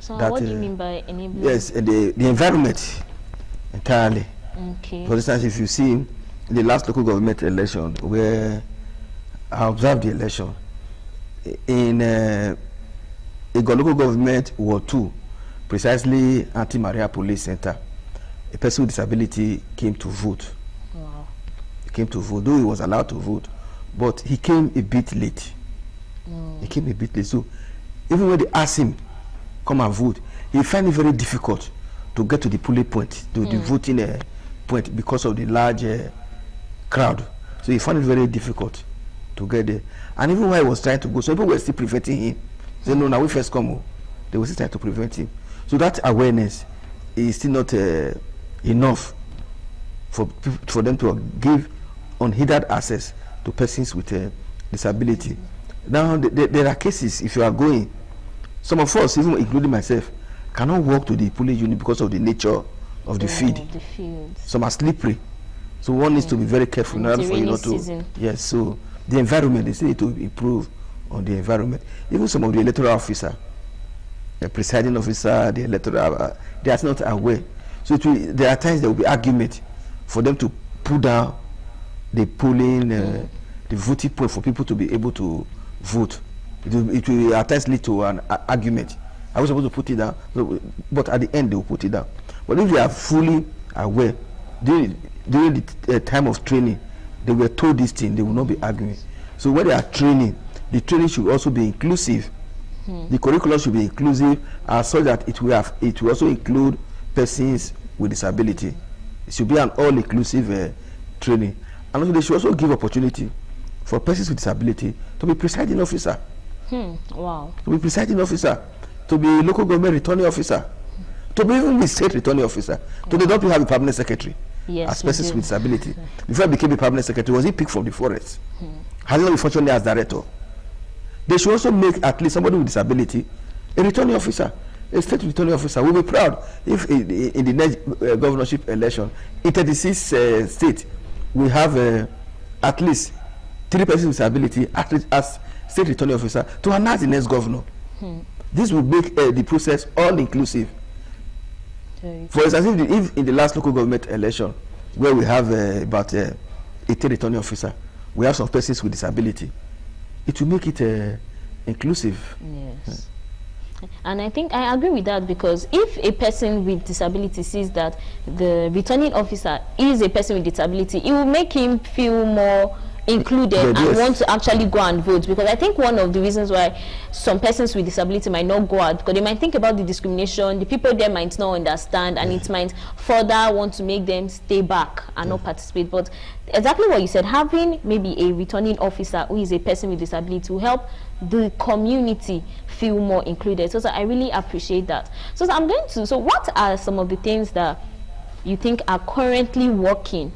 So that, what do you mean by enabling? yes, the environment entirely. Okay. For instance, if you see in the last local government election where I observed the election in a local government Ward 2, precisely Anti-Maria Police Center, a person with disability came to vote. Wow. He came to vote, though he was allowed to vote, but he came a bit late. He came a bit late. So even when they asked him come and vote, he found it very difficult to get to the polling point, to the voting point, because of the large crowd. So he found it very difficult to get there. And even while he was trying to go, some people were still preventing him. They said, no, now we first come. They were still trying to prevent him. So that awareness is still not enough for them to give unhindered access to persons with disability. Now, there are cases, if you are going, some of us, even including myself, cannot walk to the polling unit because of the nature of the field. Some are slippery. So one needs to be very careful in order for you not to. Season. Yes, so the environment, they still need to improve on the environment. Even some of the electoral officer, the presiding officer, the electoral, they are not aware. So there are times there will be argument for them to put down the polling, the voting point for people to be able to vote. It will at times lead to an argument. I was supposed to put it down, but at the end they will put it down. But if they are fully aware, during the time of training, they were told this thing, they will not be arguing. So when they are training, the training should also be inclusive. The curriculum should be inclusive, so that it will also include persons with disability. It should be an all-inclusive training. And also they should also give opportunity for persons with disability to be presiding officer. Wow. To be presiding officer, to be local government returning officer, to be even the state returning officer. So they don't have a permanent secretary. Yes, as persons with disability. Before I became a permanent secretary, was he picked from the forest? Has he not been functioning as director? They should also make at least somebody with disability a returning officer, a state returning officer. We'll be proud if in the next governorship election, in 36 states, we have at least 3 persons with disability as state returning officer to announce the next governor. This will make the process all inclusive. For instance, if in the last local government election, where we have about 80 returning officer, we have some persons with disability, it will make it inclusive. Yes. And I think I agree with that, because if a person with disability sees that the returning officer is a person with disability, it will make him feel more included and want to actually go and vote. Because I think one of the reasons why some persons with disability might not go out, because they might think about the discrimination, the people there might not understand, and it might further want to make them stay back and not participate. But exactly what you said, having maybe a returning officer who is a person with disability will help the community feel more included. So I really appreciate that. So I'm going to, so what are some of the things that you think are currently working?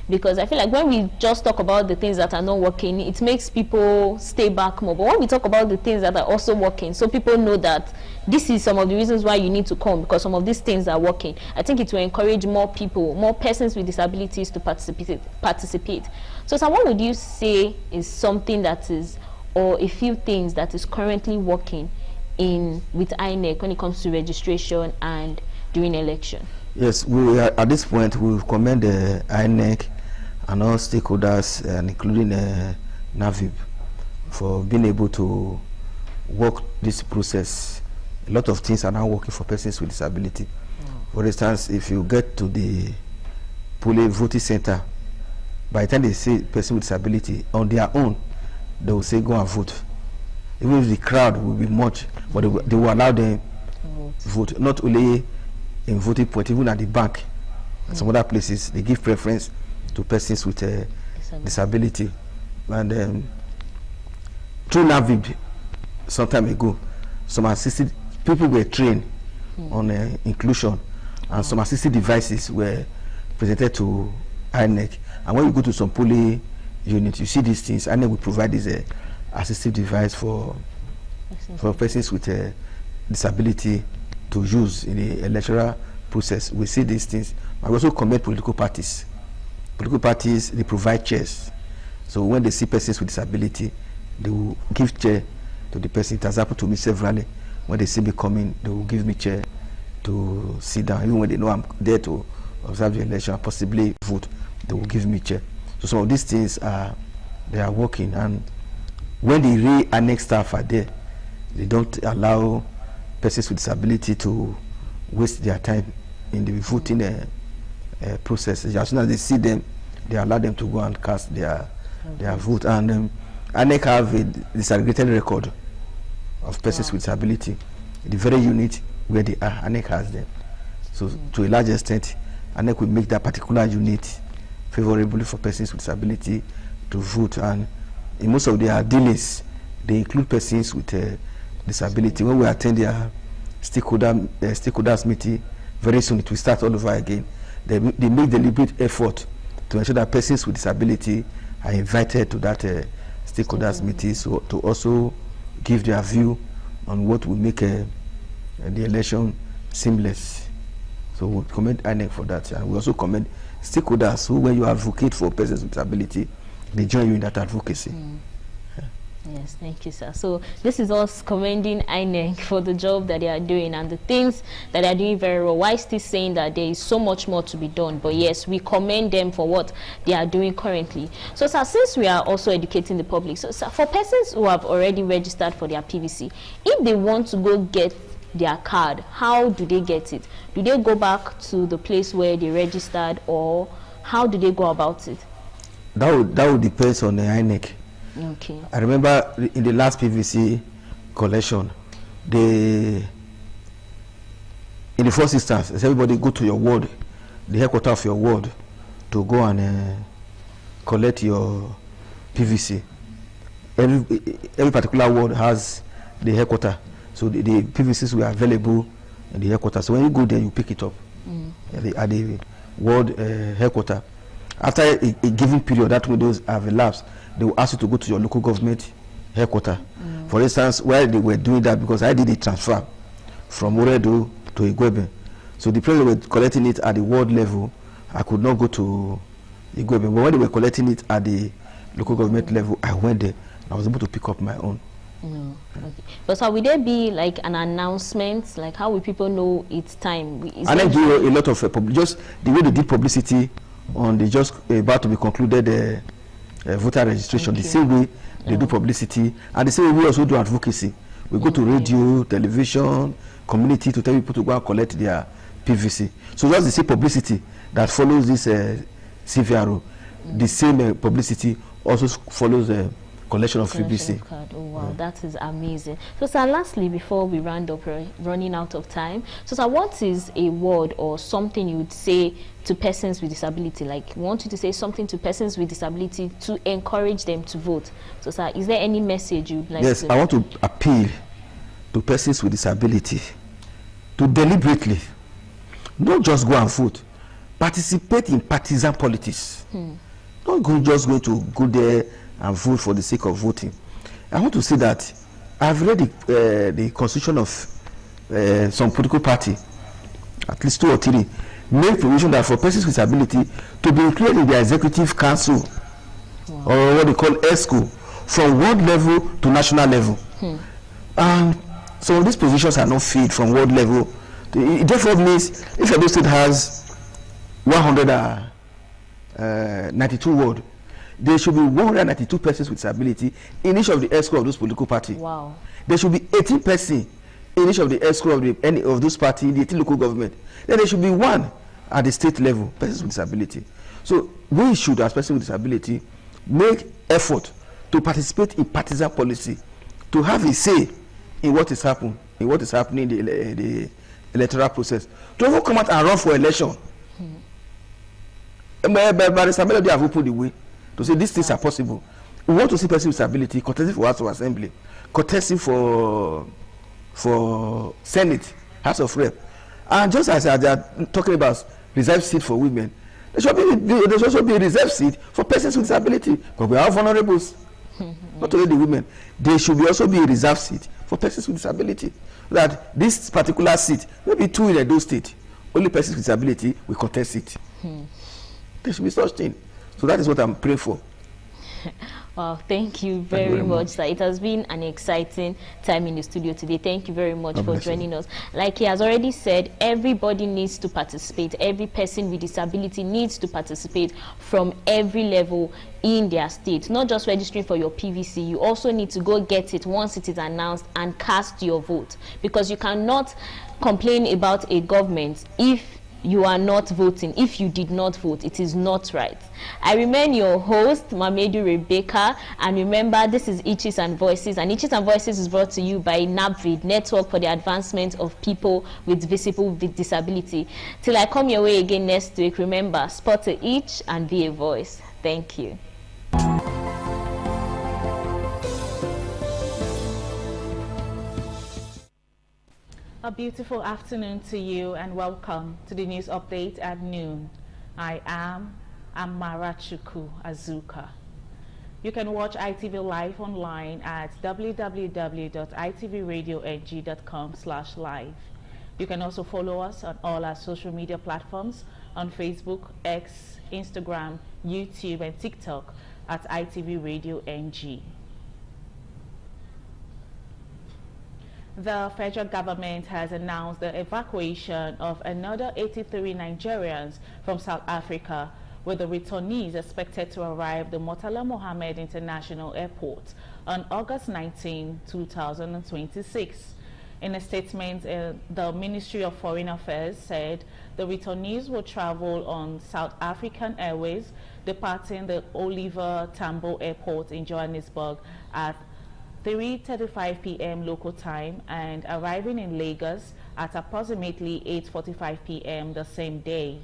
Because I feel like when we just talk about the things that are not working, it makes people stay back more. But when we talk about the things that are also working, so people know that this is some of the reasons why you need to come, because some of these things are working, I think it will encourage more people, more persons with disabilities to participate. So what would you say is something that is, or a few things that is currently working with INEC when it comes to registration and during election? Yes, we are, at this point we commend the INEC and all stakeholders, including NAVIB for being able to work this process. A lot of things are now working for persons with disability. For instance, if you get to the polling voting center, by the time they say person with disability, on their own, they will say go and vote. Even if the crowd will be much, but they will allow them vote. Not only in voting point, even at the bank, and some other places, they give preference to persons with disability. And through NAVIB, some time ago, some assisted people were trained on inclusion, and some assisted devices were presented to INEC. And when you go to some polling units, you see these things. INEC will provide this assistive device for persons with disability to use in the electoral process. We see these things. I also commend political parties. Political parties, they provide chairs. So when they see persons with disability, they will give chair to the person. It has happened to me severally. When they see me coming, they will give me chair to sit down. Even when they know I'm there to observe the election and possibly vote, they will give me chair. So some of these things they are working. And when the re-annex staff are there, they don't allow persons with disability to waste their time in the voting process. As soon as they see them, they allow them to go and cast their vote. And INEC have a disaggregated record of persons with disability. The very unit where they are, INEC has them. So to a large extent, INEC will make that particular unit favorable for persons with disability to vote. And in most of their dealings, they include persons with disability. When we attend their stakeholders meeting, very soon it will start all over again. They make deliberate effort to ensure that persons with disability are invited to that stakeholders meeting, so to also give their view on what will make the election seamless. So we commend INEC for that, and we also commend stakeholders who, when you advocate for persons with disability, they join you in that advocacy. Yes, thank you, sir. So this is us commending INEC for the job that they are doing and the things that they are doing very well. Why still saying that there is so much more to be done? But yes, we commend them for what they are doing currently. So, sir, since we are also educating the public, so sir, for persons who have already registered for their PVC, if they want to go get their card, how do they get it? Do they go back to the place where they registered, or how do they go about it? That would depend on the INEC. Okay. I remember in the last PVC collection, in the first instance, everybody go to your ward, the headquarters of your ward, to go and collect your PVC. Every particular ward has the headquarters, so the PVCs were available in the headquarters. So when you go there, you pick it up at the ward headquarters. After a given period, that windows have elapsed, they will ask you to go to your local government headquarters. For instance, while they were doing that, because I did a transfer from Oredo to Igwebe, so the people were collecting it at the ward level, I could not go to Igwebe. But when they were collecting it at the local government level, I went there. I was able to pick up my own. Okay. But so will there be like an announcement? Like how will people know it's time? And I do a lot of just the way they did publicity on the just about to be concluded voter registration, the same way they do publicity, and the same way we also do advocacy. We go to radio, television, community to tell people to go and collect their PVC. So just the same publicity that follows this CVRO, the same publicity also follows the collection of PVC. Oh wow, that is amazing. So sir, lastly, before we round up, running out of time, so sir, what is a word or something you would say to persons with disability? Like, we want you to say something to persons with disability to encourage them to vote. So sir, is there any message you'd like to? I want to appeal to persons with disability to deliberately, not just go and vote, participate in partisan politics. Not just going to go there and vote for the sake of voting. I want to say that I've read the constitution of some political party, at least 2 or 3, make provision that for persons with disability to be included in the executive council, or what they call ESCO, from world level to national level. And so these positions are not filled from world level. It therefore means if Edo State has 192 ward, there should be 192 persons with disability in each of the escrow of those political parties. Wow. There should be 18 persons in each of the escrow of any of those parties, the 18 local government. Then there should be one at the state level, persons with disability. So we should, as persons with disability, make effort to participate in partisan policy, to have a say in what is happening, in the electoral process, to even come out and run for election. But the Melody have opened the way to say these things are possible. We want to see persons with disability contesting for House of Assembly, contesting for Senate, House of Rep, and just as they are talking about reserved seat for women, there should also be a reserved seat for persons with disability, because we have vulnerables, not only the women. There should also be a reserved seat for persons with disability, that this particular seat, maybe 2 in Edo State, only persons with disability will contest it. There should be such thing. So that is what I'm praying for. Wow, thank you very much, sir. It has been an exciting time in the studio today. Thank you very much for joining us. Like he has already said, everybody needs to participate. Every person with disability needs to participate from every level in their state. Not just registering for your PVC, you also need to go get it once it is announced and cast your vote, because you cannot complain about a government if you are not voting. If you did not vote, it is not right. I remain your host, Mamedu Rebecca, and remember, this is Itches and Voices, and Itches and Voices is brought to you by NAPVID, Network for the Advancement of People with Visible Disability. Till I come your way again next week, remember, spot a itch and be a voice. Thank you. A beautiful afternoon to you and welcome to the news update at noon. I am Amara Chukwu Azuka. You can watch ITV Live online at www.itvradioNG.com/live. You can also follow us on all our social media platforms on Facebook, X, Instagram, YouTube and TikTok at ITV Radio NG. The federal government has announced the evacuation of another 83 Nigerians from South Africa, with the returnees expected to arrive at the Murtala Mohammed International Airport on August 19, 2026. In a statement, the Ministry of Foreign Affairs said the returnees will travel on South African Airways, departing the Oliver Tambo Airport in Johannesburg at 3:35 p.m. local time and arriving in Lagos at approximately 8:45 p.m. the same day.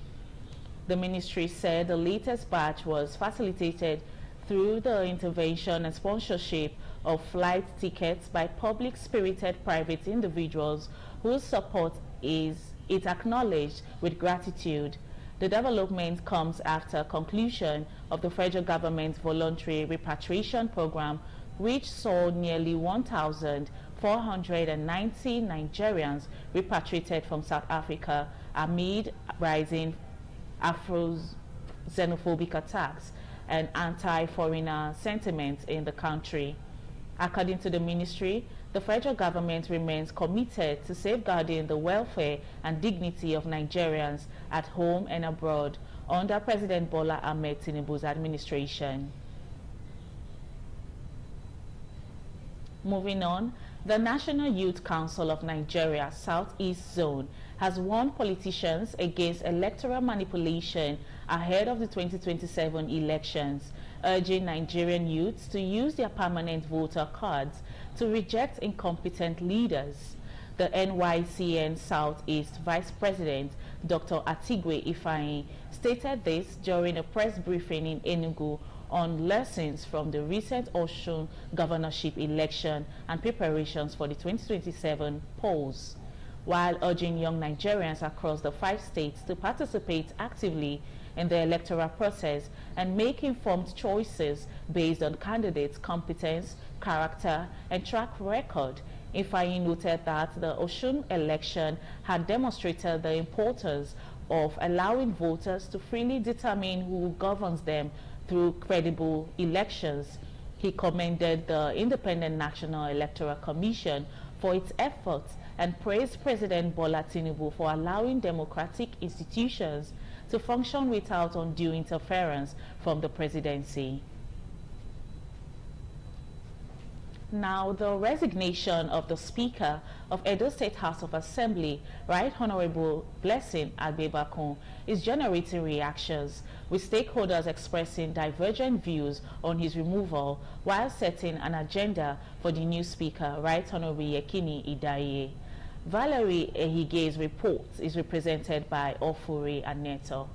The ministry said the latest batch was facilitated through the intervention and sponsorship of flight tickets by public-spirited private individuals whose support it acknowledged with gratitude. The development comes after conclusion of the federal government's voluntary repatriation program, which saw nearly 1,490 Nigerians repatriated from South Africa amid rising Afro-xenophobic attacks and anti-foreigner sentiments in the country. According to the ministry, the federal government remains committed to safeguarding the welfare and dignity of Nigerians at home and abroad under President Bola Ahmed Tinubu's administration. Moving on, the National Youth Council of Nigeria Southeast Zone has warned politicians against electoral manipulation ahead of the 2027 elections, urging Nigerian youths to use their permanent voter cards to reject incompetent leaders. The NYCN Southeast Vice President, Dr. Atigwe Ifeanyi, stated this during a press briefing in Enugu on lessons from the recent Osun governorship election and preparations for the 2027 polls, while urging young Nigerians across the 5 states to participate actively in the electoral process and make informed choices based on candidates' competence, character, and track record. Ifeanyi noted that the Osun election had demonstrated the importance of allowing voters to freely determine who governs them through credible elections. He commended the Independent National Electoral Commission for its efforts and praised President Bola Tinubu for allowing democratic institutions to function without undue interference from the presidency. Now, the resignation of the Speaker of Edo State House of Assembly, Right Honorable Blessing Agbebakun, is generating reactions, with stakeholders expressing divergent views on his removal while setting an agenda for the new Speaker, Right Honorable Yekini Idaye. Valerie Ehige's report is represented by Ofuri Aneto.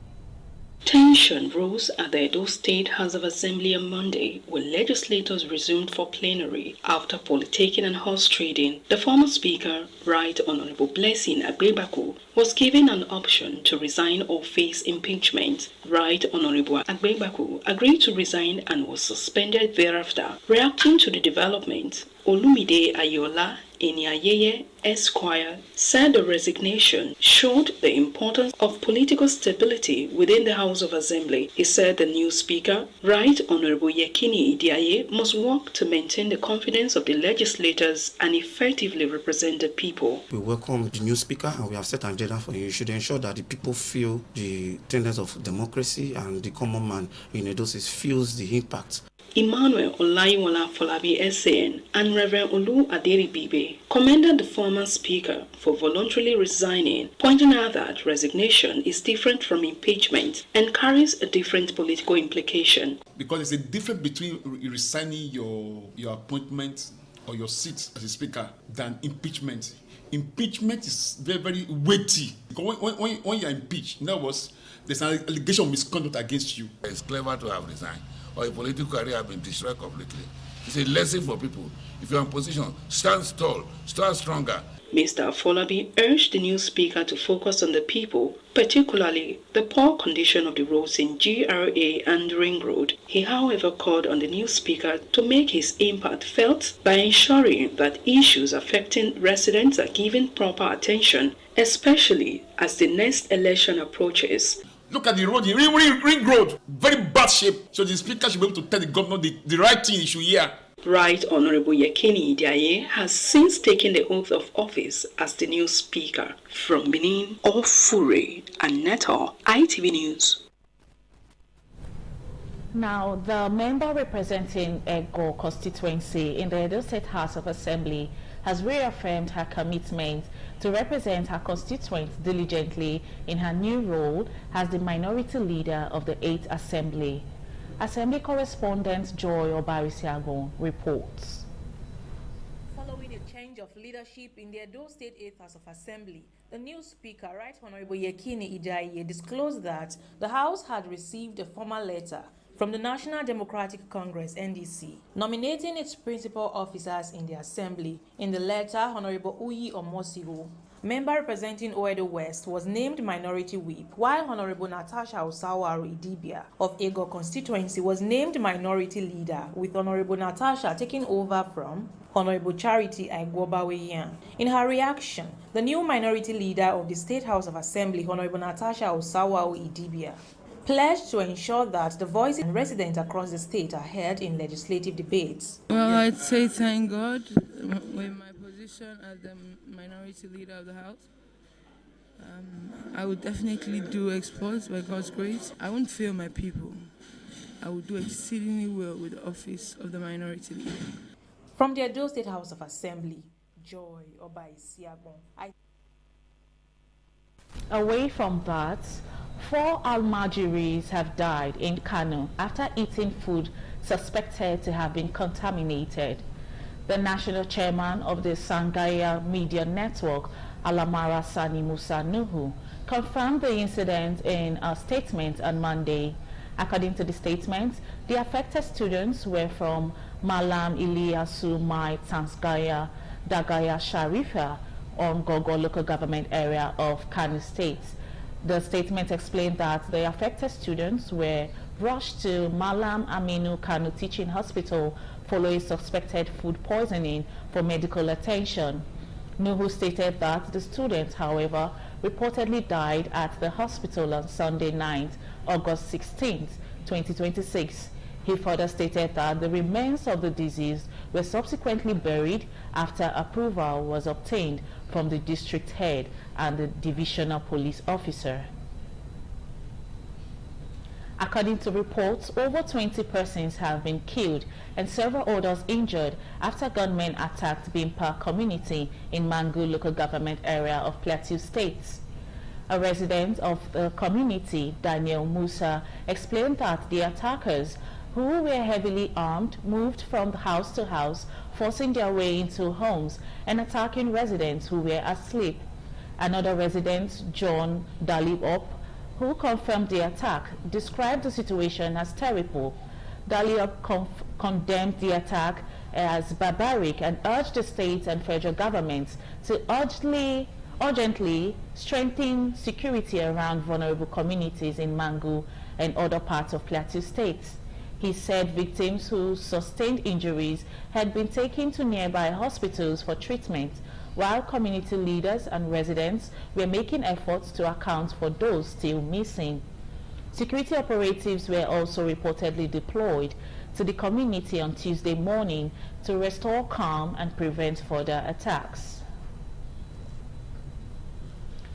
Tension rose at the Edo State House of Assembly on Monday when legislators resumed for plenary after politicking and horse trading. The former Speaker, Right Honorable Blessing Agbebaku, was given an option to resign or face impeachment. Right Honorable Agbebaku agreed to resign and was suspended thereafter. Reacting to the development, Olumide Ayola Eniayeye Esquire said the resignation showed the importance of political stability within the House of Assembly. He said the new Speaker, Right Honorable Yekini Idaye, must work to maintain the confidence of the legislators and effectively represent the people. We welcome the new Speaker and we have set an agenda for you. You should ensure that the people feel the tenets of democracy and the common man in Edo State feels the impact. Emmanuel Olayiwola Folabi SAN and Reverend Olu Aderibibe commended the former Speaker for voluntarily resigning, pointing out that resignation is different from impeachment and carries a different political implication. Because there's a difference between resigning your appointment or your seat as a Speaker than impeachment. Impeachment is very, very weighty. Because when you're impeached, in other words, there's an allegation of misconduct against you. It's clever to have resigned, or a political career have been destroyed completely. It's a lesson for people. If you're in position, stand tall, stand stronger. Mr. Afolabi urged the new Speaker to focus on the people, particularly the poor condition of the roads in GRA and Ring Road. He, however, called on the new Speaker to make his impact felt by ensuring that issues affecting residents are given proper attention, especially as the next election approaches. Look at the road, Ring Road, very bad shape. So the Speaker should be able to tell the governor the right thing he should hear. Right Honorable Yekini Idaye has since taken the oath of office as the new Speaker. From Benin, Ofure Aneto, ITV News. Now, the member representing Ego constituency in the Edo State House of Assembly has reaffirmed her commitment to represent her constituents diligently in her new role as the minority leader of the 8th Assembly. Assembly correspondent Joy Obarisiagon reports. Following a change of leadership in the Edo State 8th House of Assembly, the new Speaker, Right Honorable Yekini Idaye, disclosed that the House had received a formal letter from the National Democratic Congress (NDC), nominating its principal officers in the Assembly. In the letter, Honorable Uyi Omosiru, member representing Oedo West, was named Minority Whip, while Honorable Natasha Osawaru Idibia of Ego constituency was named Minority Leader, with Honorable Natasha taking over from Honorable Charity Aigwobaweyan. In her reaction, the new Minority Leader of the State House of Assembly, Honorable Natasha Osawaru Idibia, pledged to ensure that the voices of residents across the state are heard in legislative debates. Well, I'd say thank God with my position as the minority leader of the House. I would definitely do exploits by God's grace. I won't fail my people. I will do exceedingly well with the office of the minority leader. From the Edo State House of Assembly, Joy Obaisiagbon. Away from that, 4 Almajiris have died in Kano after eating food suspected to have been contaminated. The national chairman of the Sangaya Media Network, Alamara Sani Musa Nuhu, confirmed the incident in a statement on Monday. According to the statement, the affected students were from Malam Iliasu Mai Tansgaya Dagaya Sharifa on Gogo local government area of Kano State. The statement explained that the affected students were rushed to Malam Aminu Kano Teaching Hospital following suspected food poisoning for medical attention. Nuhu stated that the students, however, reportedly died at the hospital on Sunday night, August 16, 2026. He further stated that the remains of the deceased were subsequently buried after approval was obtained from the district head and the divisional police officer. According to reports, over 20 persons have been killed and several others injured after gunmen attacked Bimpa community in Mangu local government area of Plateau State. A resident of the community, Daniel Musa, explained that the attackers, who were heavily armed, moved from house to house, forcing their way into homes and attacking residents who were asleep. Another resident, John Daliop, who confirmed the attack, described the situation as terrible. Daliop condemned the attack as barbaric and urged the state and federal governments to urgently strengthen security around vulnerable communities in Mangu and other parts of Plateau State. He said victims who sustained injuries had been taken to nearby hospitals for treatment, while community leaders and residents were making efforts to account for those still missing. Security operatives were also reportedly deployed to the community on Tuesday morning to restore calm and prevent further attacks.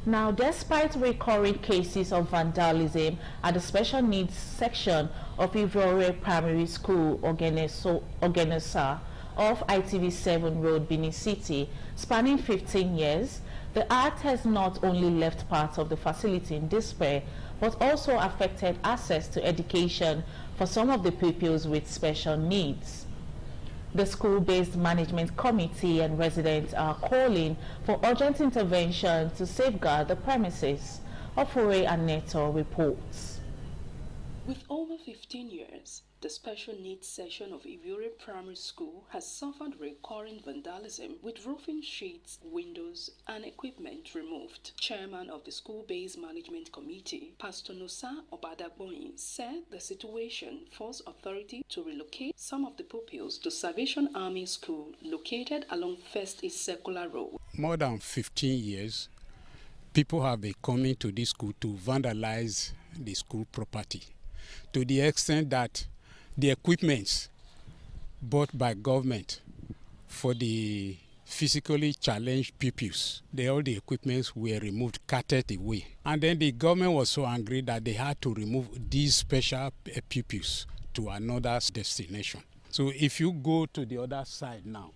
Now, despite recurring cases of vandalism at the special needs section of Ivore Primary School, Ogenesa, off ITV 7 Road, Benin City, spanning 15 years, the act has not only left parts of the facility in despair, but also affected access to education for some of the pupils with special needs. The school-based management committee and residents are calling for urgent intervention to safeguard the premises. Ofure Aneto reports. With over 15 years, the special needs section of Ivore Primary School has suffered recurring vandalism with roofing sheets, windows, and equipment removed. Chairman of the school-based management committee, Pastor Nosa Obadagboyin, said the situation forced authority to relocate some of the pupils to Salvation Army School located along First East Circular Road. More than 15 years, people have been coming to this school to vandalize the school property, to the extent that the equipments bought by government for the physically challenged pupils, all the equipments were removed, carted away. And then the government was so angry that they had to remove these special pupils to another destination. So if you go to the other side now,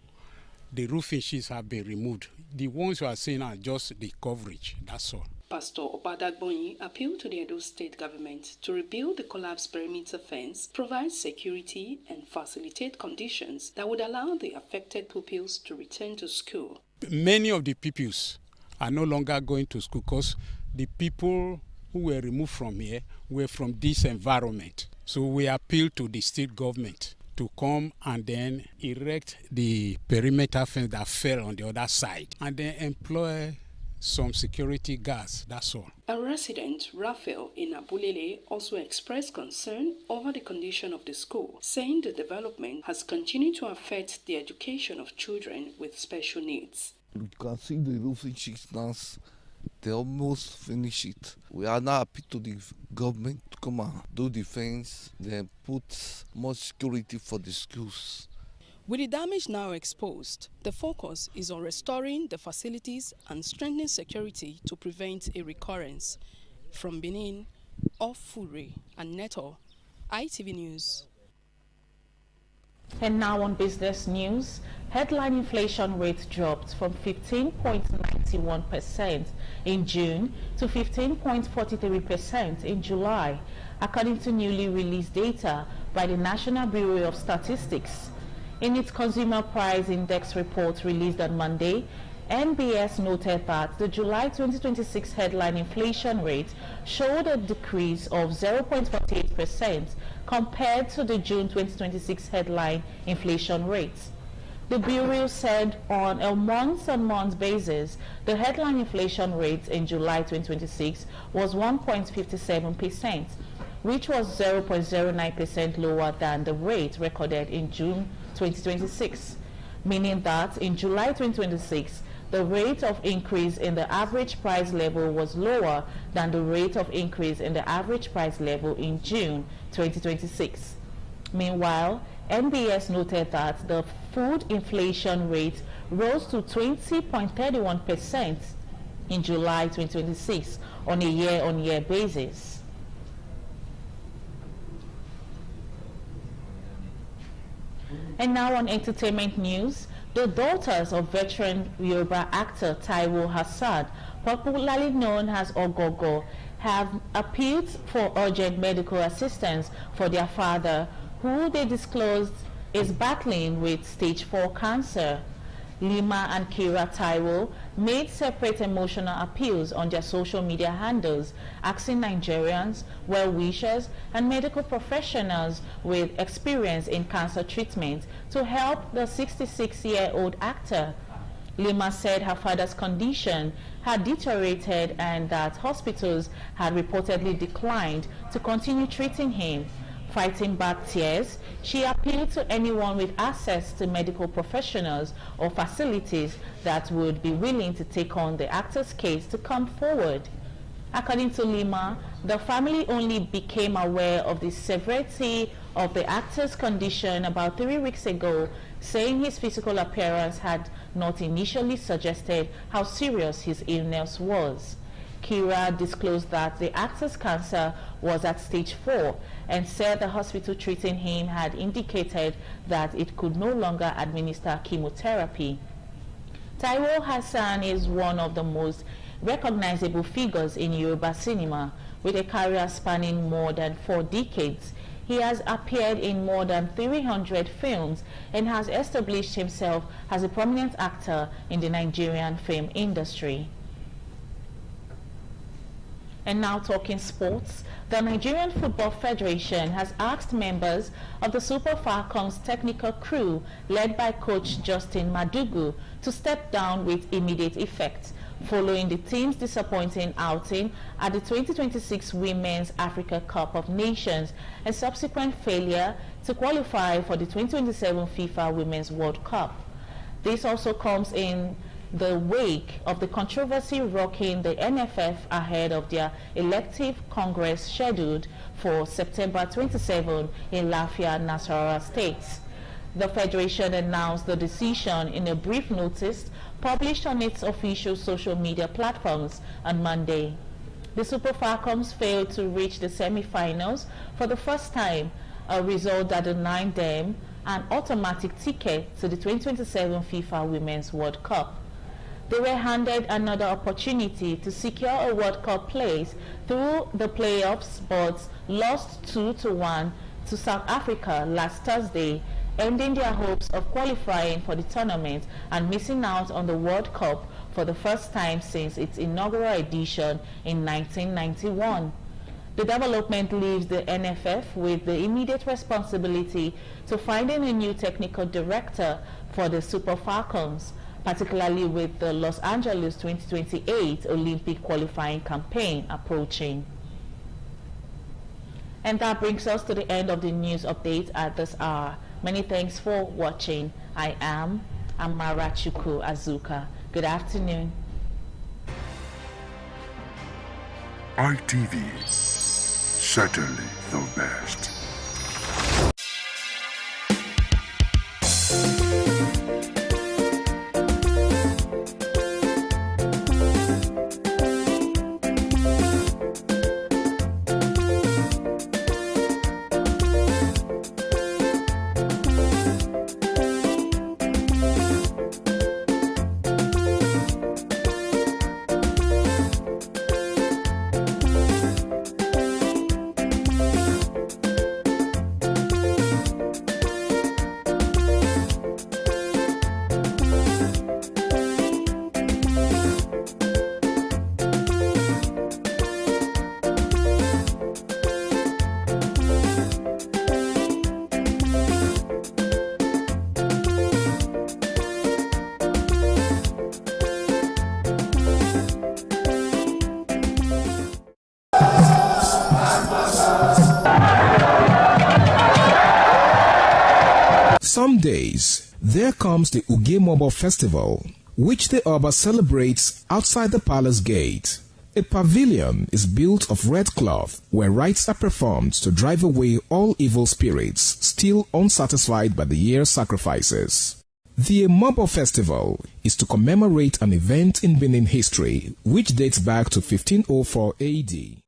the roofing sheets have been removed. The ones you are seeing are just the coverage, that's all. Pastor Obadagboyin appealed to the Edo State government to rebuild the collapsed perimeter fence, provide security, and facilitate conditions that would allow the affected pupils to return to school. Many of the pupils are no longer going to school because the people who were removed from here were from this environment. So we appeal to the state government to come and then erect the perimeter fence that fell on the other side and then employ some security guards, that's all. A resident, Raphael in Abulele, also expressed concern over the condition of the school, saying the development has continued to affect the education of children with special needs. You can see the roofing sheets now, they almost finished it. We are now happy to the government to come and do the fence, then put more security for the schools. With the damage now exposed, the focus is on restoring the facilities and strengthening security to prevent a recurrence. From Benin, Ofure and Neto, ITV News. And now on business news, headline inflation rate dropped from 15.91% in June to 15.43% in July, according to newly released data by the National Bureau of Statistics. In its Consumer Price Index report released on Monday, NBS noted that the July 2026 headline inflation rate showed a decrease of 0.48% compared to the June 2026 headline inflation rate. The Bureau said on a month-on-month basis, the headline inflation rate in July 2026 was 1.57%, which was 0.09% lower than the rate recorded in June 2026, meaning that in July 2026, the rate of increase in the average price level was lower than the rate of increase in the average price level in June 2026. Meanwhile, NBS noted that the food inflation rate rose to 20.31% in July 2026 on a year-on-year basis. And now on entertainment news, the daughters of veteran Yoruba actor Taiwo Hassan, popularly known as Ogogo, have appealed for urgent medical assistance for their father, who they disclosed is battling with stage 4 cancer. Lima and Kira Taiwo made separate emotional appeals on their social media handles, asking Nigerians, well-wishers, and medical professionals with experience in cancer treatment to help the 66-year-old actor. Lima said her father's condition had deteriorated and that hospitals had reportedly declined to continue treating him. Fighting back tears, she appealed to anyone with access to medical professionals or facilities that would be willing to take on the actor's case to come forward. According to Lima, the family only became aware of the severity of the actor's condition about 3 weeks ago, saying his physical appearance had not initially suggested how serious his illness was. Kira disclosed that the actor's cancer was at stage 4 and said the hospital treating him had indicated that it could no longer administer chemotherapy. Taiwo Hassan is one of the most recognizable figures in Yoruba cinema, with a career spanning more than 4 decades. He has appeared in more than 300 films and has established himself as a prominent actor in the Nigerian film industry. And now talking sports, the Nigerian Football Federation has asked members of the Super Falcons technical crew led by coach Justin Madugu to step down with immediate effect following the team's disappointing outing at the 2026 Women's Africa Cup of Nations and subsequent failure to qualify for the 2027 FIFA Women's World Cup. This also comes in the wake of the controversy rocking the NFF ahead of their elective Congress scheduled for September 27 in Lafia, Nasarawa State. The Federation announced the decision in a brief notice published on its official social media platforms on Monday. The Super Falcons failed to reach the semi-finals for the first time, a result that denied them an automatic ticket to the 2027 FIFA Women's World Cup. They were handed another opportunity to secure a World Cup place through the playoffs, but lost 2-1 to South Africa last Thursday, ending their hopes of qualifying for the tournament and missing out on the World Cup for the first time since its inaugural edition in 1991. The development leaves the NFF with the immediate responsibility to finding a new technical director for the Super Falcons, particularly with the Los Angeles 2028 Olympic qualifying campaign approaching. And that brings us to the end of the news update at this hour. Many thanks for watching. I am Amara Chukwu Azuka. Good afternoon. ITV, certainly the best. Some days, there comes the Ugemobo Festival, which the Oba celebrates outside the palace gate. A pavilion is built of red cloth where rites are performed to drive away all evil spirits still unsatisfied by the year's sacrifices. The Ugemobo Festival is to commemorate an event in Benin history which dates back to 1504 AD.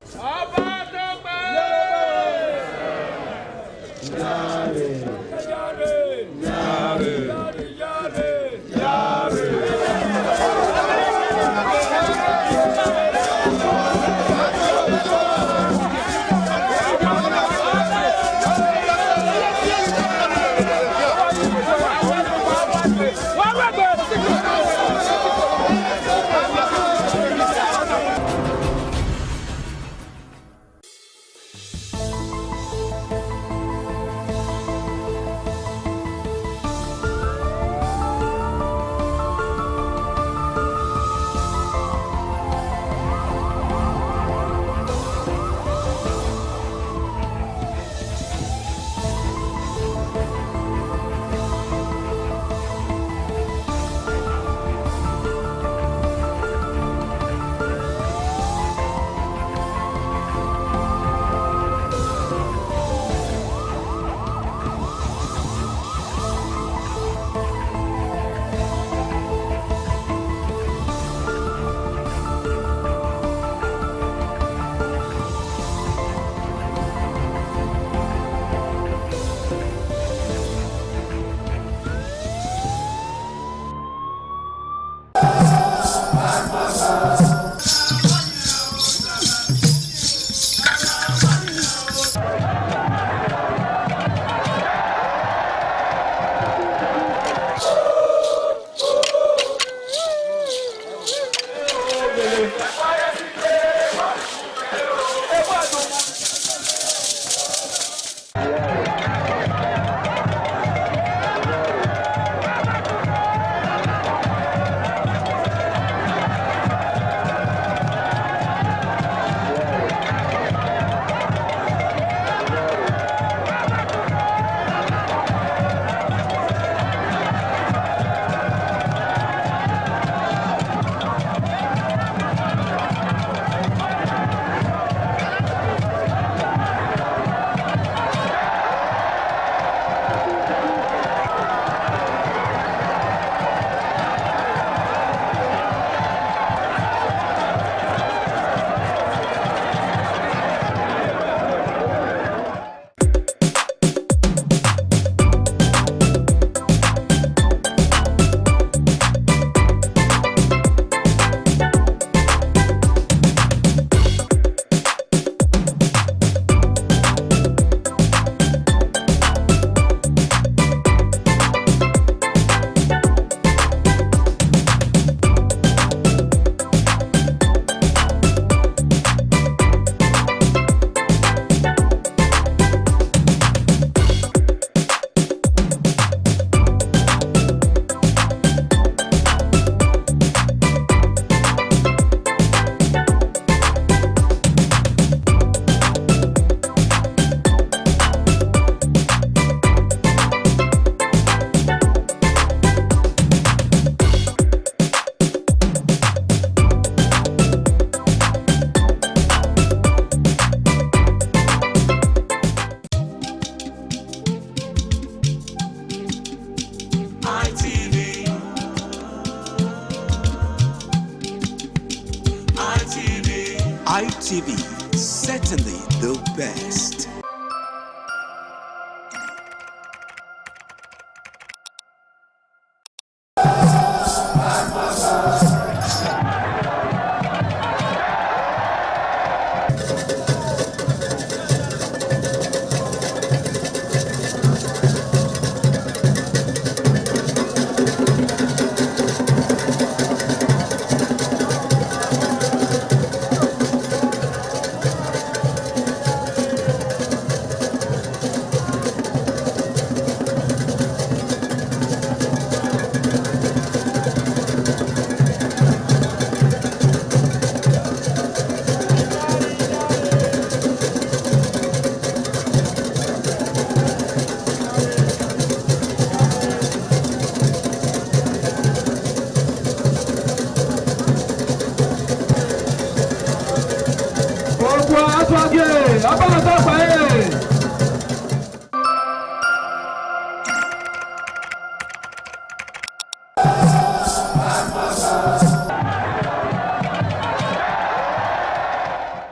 ITV, certainly the best.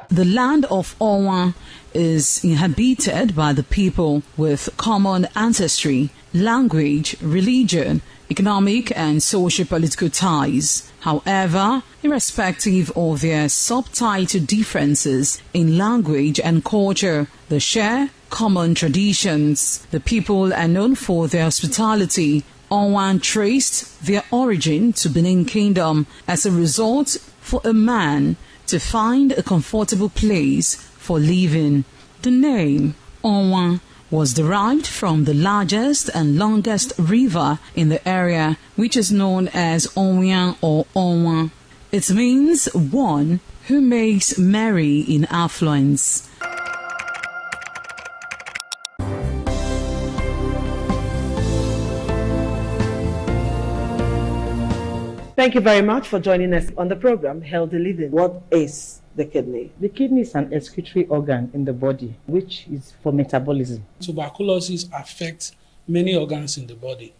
The land of Onwa is inhabited by the people with common ancestry, language, religion, economic and socio-political ties. However, irrespective of their subtitle differences in language and culture, they share common traditions. The people are known for their hospitality. Onwa traced their origin to Benin Kingdom. As a result, for a man to find a comfortable place for living, the name Onwa was derived from the largest and longest river in the area, which is known as Onwian or Onwa. It means one who makes merry in affluence. Thank you very much for joining us on the program, Healthy Living. What is the kidney? The kidney is an excretory organ in the body, which is for metabolism. Tuberculosis affects many organs in the body,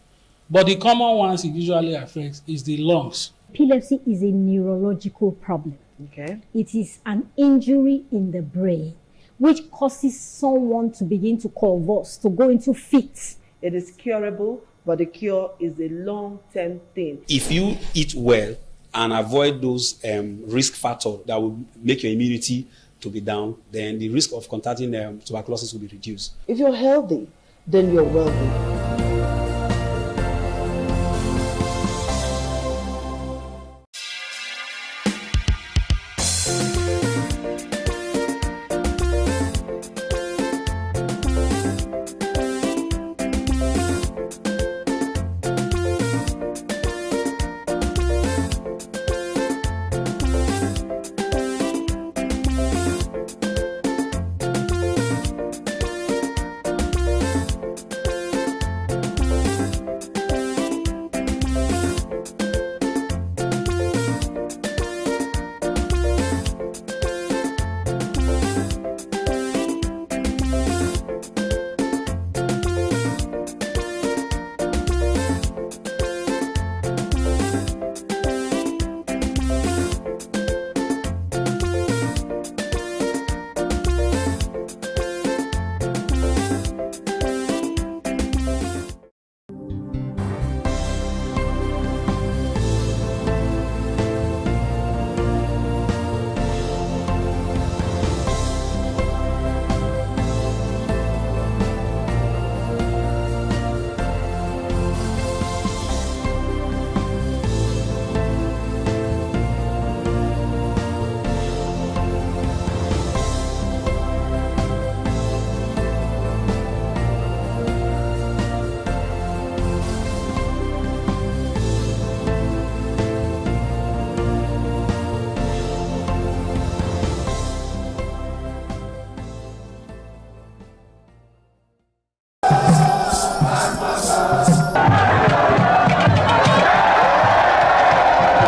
but the common ones it usually affects is the lungs. Epilepsy is a neurological problem. Okay. It is an injury in the brain, which causes someone to begin to convulse, to go into fits. It is curable, but the cure is a long-term thing. If you eat well and avoid those risk factors that will make your immunity to be down, then the risk of contracting tuberculosis will be reduced. If you're healthy, then you're wealthy.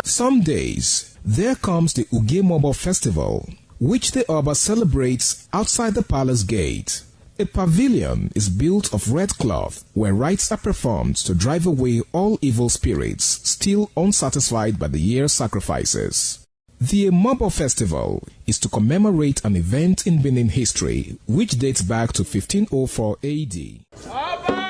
Some days, there comes the Ugemobo Festival, which the Oba celebrates outside the palace gate. A pavilion is built of red cloth where rites are performed to drive away all evil spirits still unsatisfied by the year's sacrifices. The Mobo Festival is to commemorate an event in Benin history which dates back to 1504 AD.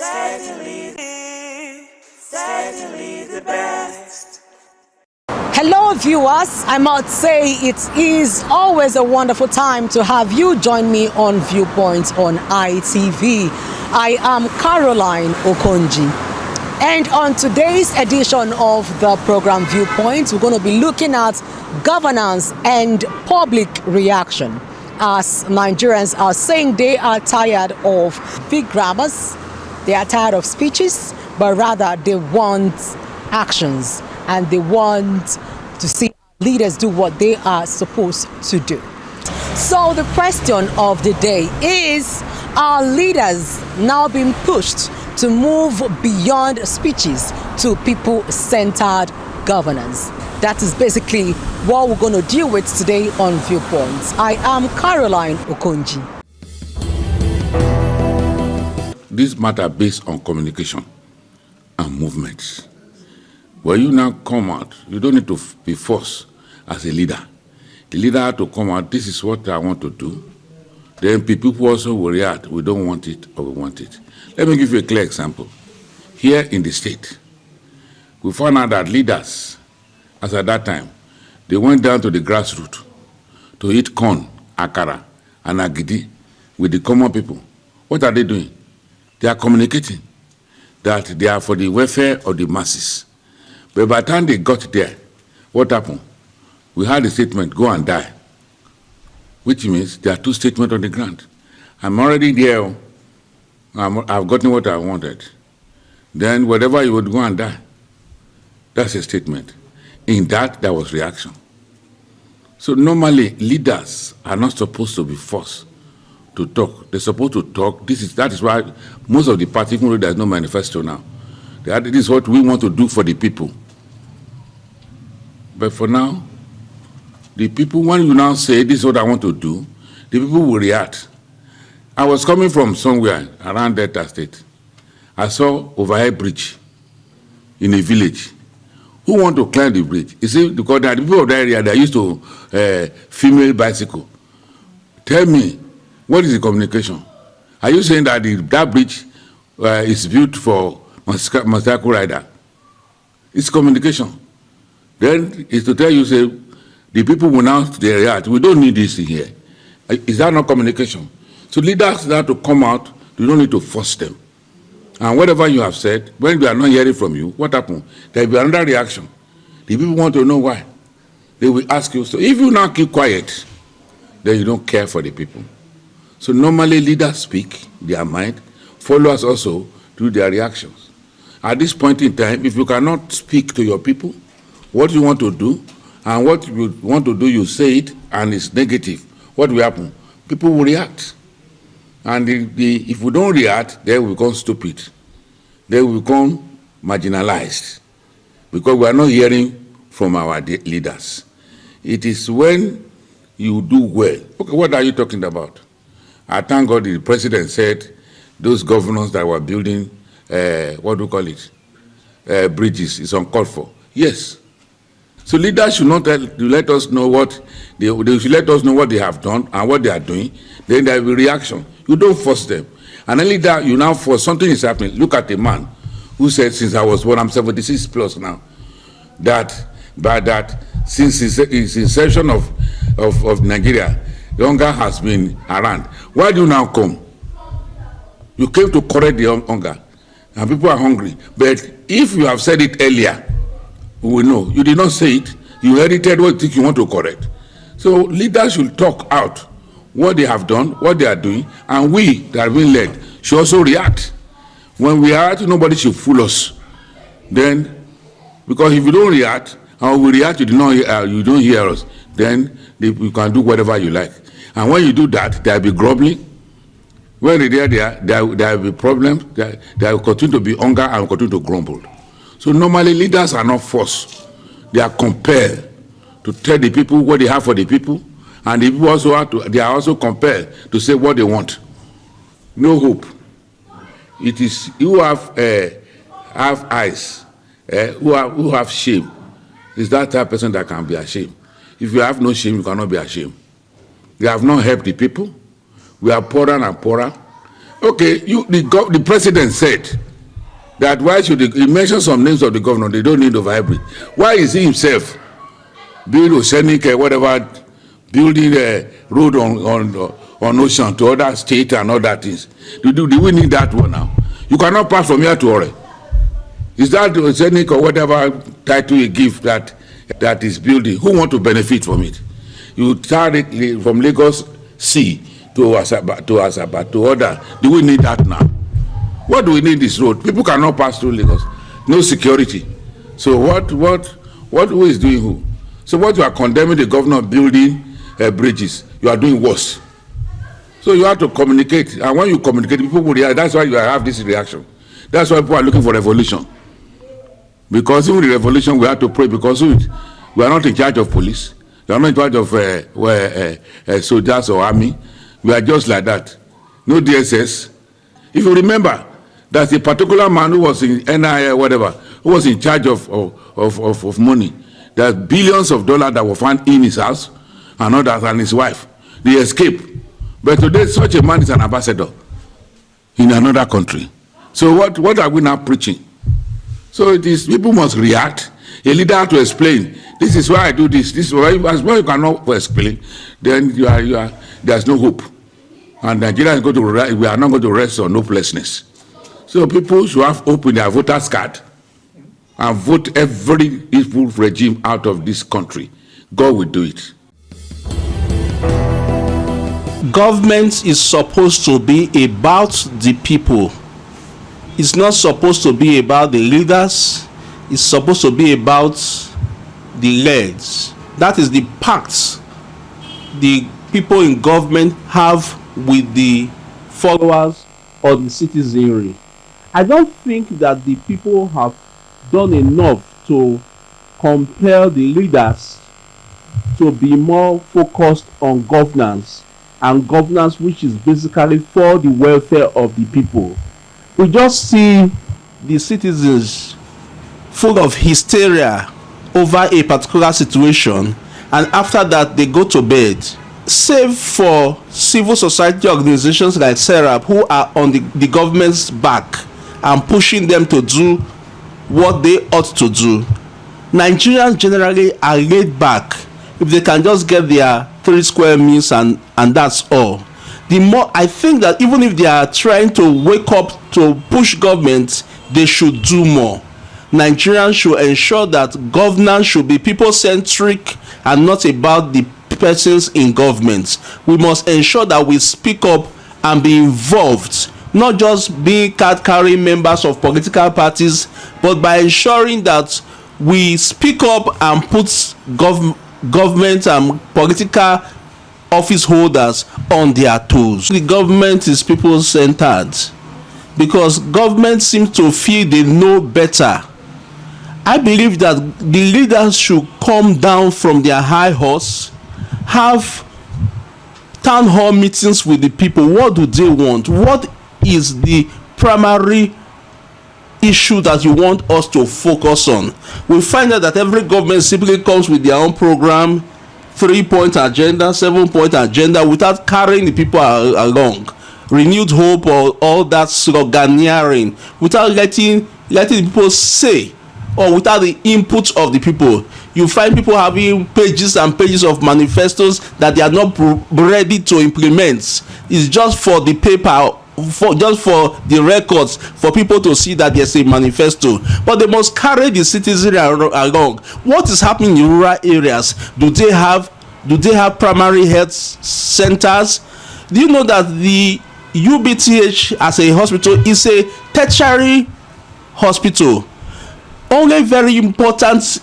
certainly the best. Hello viewers, I must say it is always a wonderful time to have you join me on Viewpoint on ITV. I am Caroline Okonji. And on today's edition of the program Viewpoint, we're going to be looking at governance and public reaction, as Nigerians are saying they are tired of big grammars, they are tired of speeches, but rather they want actions and they want to see leaders do what they are supposed to do. So the question of the day is, are leaders now being pushed to move beyond speeches to people-centered governance? That is basically what we're going to deal with today on Viewpoints. I am Caroline Okonji. This matter based on communication and movements. When you now come out, you don't need to be forced as a leader. The leader had to come out, this is what I want to do. Then people also will react, we don't want it or we want it. Let me give you a clear example. Here in the state, we found out that leaders, as at that time, they went down to the grassroots to eat corn, akara, and agidi with the common people. What are they doing? They are communicating that they are for the welfare of the masses. But by the time they got there, what happened? We had a statement, go and die, which means there are two statements on the ground. I'm already there, I've gotten what I wanted. Then whatever you would go and die, that's a statement. In that, there was reaction. So normally, leaders are not supposed to be forced to talk. They're supposed to talk. That is why most of the parties, even though there's no manifesto now, this is what we want to do for the people. But for now, the people, when you now say, this is what I want to do, the people will react. I was coming from somewhere around Delta State. I saw overhead bridge in a village. Who want to climb the bridge? You see, because the people of that area, they're used to female bicycle. Tell me, what is the communication? Are you saying that that bridge is built for motorcycle rider? It's communication. Then it's to tell you, say, the people will now react. We don't need this here. Is that not communication? So leaders have to come out. You don't need to force them. And whatever you have said, when we are not hearing from you, what happened? There will be another reaction. The people want to know why. They will ask you. So if you now keep quiet, then you don't care for the people. So normally leaders speak their mind, followers also do their reactions. At this point in time, if you cannot speak to your people, what you want to do, and what you want to do, you say it, and it's negative. What will happen? People will react. And if we don't react, they will become stupid. They will become marginalized. Because we are not hearing from our leaders. It is when you do well. Okay, what are you talking about? I thank God the president said those governors that were building, what do you call it, bridges, is uncalled for. Yes. So leaders should not let us know what, they should let us know what they have done and what they are doing. Then there will be reaction. You don't force them. And only that you now force, something is happening. Look at a man who said, since I was born, I'm 76 plus now, that since his inception of Nigeria, hunger has been around. Why do you now come? You came to correct the hunger, and people are hungry. But if you have said it earlier, we will know. You did not say it. You inherited what you want to correct. So leaders should talk out what they have done, what they are doing, and we that have been led should also react. When we react, nobody should fool us. Then, because if you don't react, and we react, you don't hear us, then you can do whatever you like. And when you do that, there will be grumbling. When there will be problems, there will continue to be hunger and continue to grumble. So normally leaders are not forced. They are compelled to tell the people what they have for the people, and the people also they are also compelled to say what they want. No hope. It is you have eyes, who have shame. It's that type of person that can be ashamed. If you have no shame, you cannot be ashamed. We have not helped the people. We are poorer and poorer. Okay, the president said that why should he mention some names of the governor? They don't need overhead bridge. Why is he himself building Oceanic, whatever, building a road on ocean to other states and other things? Do we need that one now? You cannot pass from here to Ore. Is that Oceanic or whatever title you give that is building? Who want to benefit from it? You start it from Lagos Sea to Asaba to other. Do we need that now? What do we need this road? People cannot pass through Lagos. No security. So who is doing who? So what you are condemning the governor building bridges, you are doing worse. So you have to communicate, and when you communicate, people will react. That's why you have this reaction. That's why people are looking for revolution. Because even the revolution, we have to pray, because we are not in charge of police. We are not in charge of soldiers or army. We are just like that. No DSS. If you remember, that's a particular man who was in NIA, whatever, who was in charge of money. There are billions of dollars that were found in his house and others, and his wife. They escaped. But today, such a man is an ambassador in another country. So what are we now preaching? So it is, people must react. A leader has to explain, this is why I do this. This is why, as well you cannot explain, then there's no hope. And Nigeria is going to, we are not going to rest on hopelessness. So people should have hope in their voters' card and vote every evil regime out of this country. God will do it. Government is supposed to be about the people. It's not supposed to be about the leaders. It's supposed to be about the leads. That is the pact the people in government have with the followers or the citizenry. I don't think that the people have done enough to compel the leaders to be more focused on governance, and governance which is basically for the welfare of the people. We just see the citizens full of hysteria over a particular situation, and after that they go to bed. Save for civil society organizations like SERAP, who are on the government's back and pushing them to do what they ought to do. Nigerians generally are laid back if they can just get their 3 square meals and that's all. The more, I think that even if they are trying to wake up to push government, they should do more. Nigerians should ensure that governance should be people-centric and not about the persons in government. We must ensure that we speak up and be involved, not just being card-carrying members of political parties, but by ensuring that we speak up and put government and political office holders on their toes. The government is people-centered because government seems to feel they know better. I believe that the leaders should come down from their high horse, have town hall meetings with the people. What do they want? What is the primary issue that you want us to focus on? We find out that every government simply comes with their own program, 3-point agenda, 7-point agenda, without carrying the people along. Renewed hope or all that sloganeering, without letting people say, or without the input of the people. You find people having pages and pages of manifestos that they are not ready to implement. It's just for the paper, just for the records, for people to see that there's a manifesto. But they must carry the citizenry along. What is happening in rural areas? Do they have primary health centers? Do you know that the UBTH as a hospital is a tertiary hospital? Only very important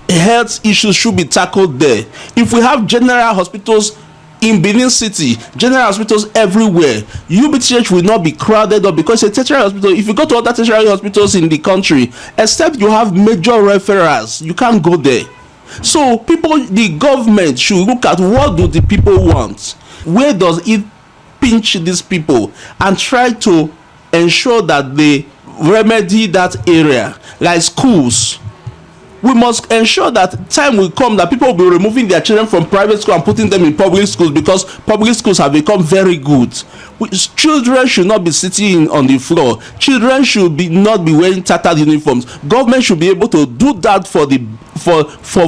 health issues should be tackled there. If we have general hospitals in Benin City, general hospitals everywhere, UBTH will not be crowded up because it's a tertiary hospital. If you go to other tertiary hospitals in the country, except you have major referrals, you can't go there. So the government should look at what do the people want, where does it pinch these people, and try to ensure that they remedy that area, like schools, we must ensure that time will come that people will be removing their children from private school and putting them in public schools, because public schools have become very good. Children should not be sitting on the floor. Children should not be wearing tattered uniforms. Government should be able to do that for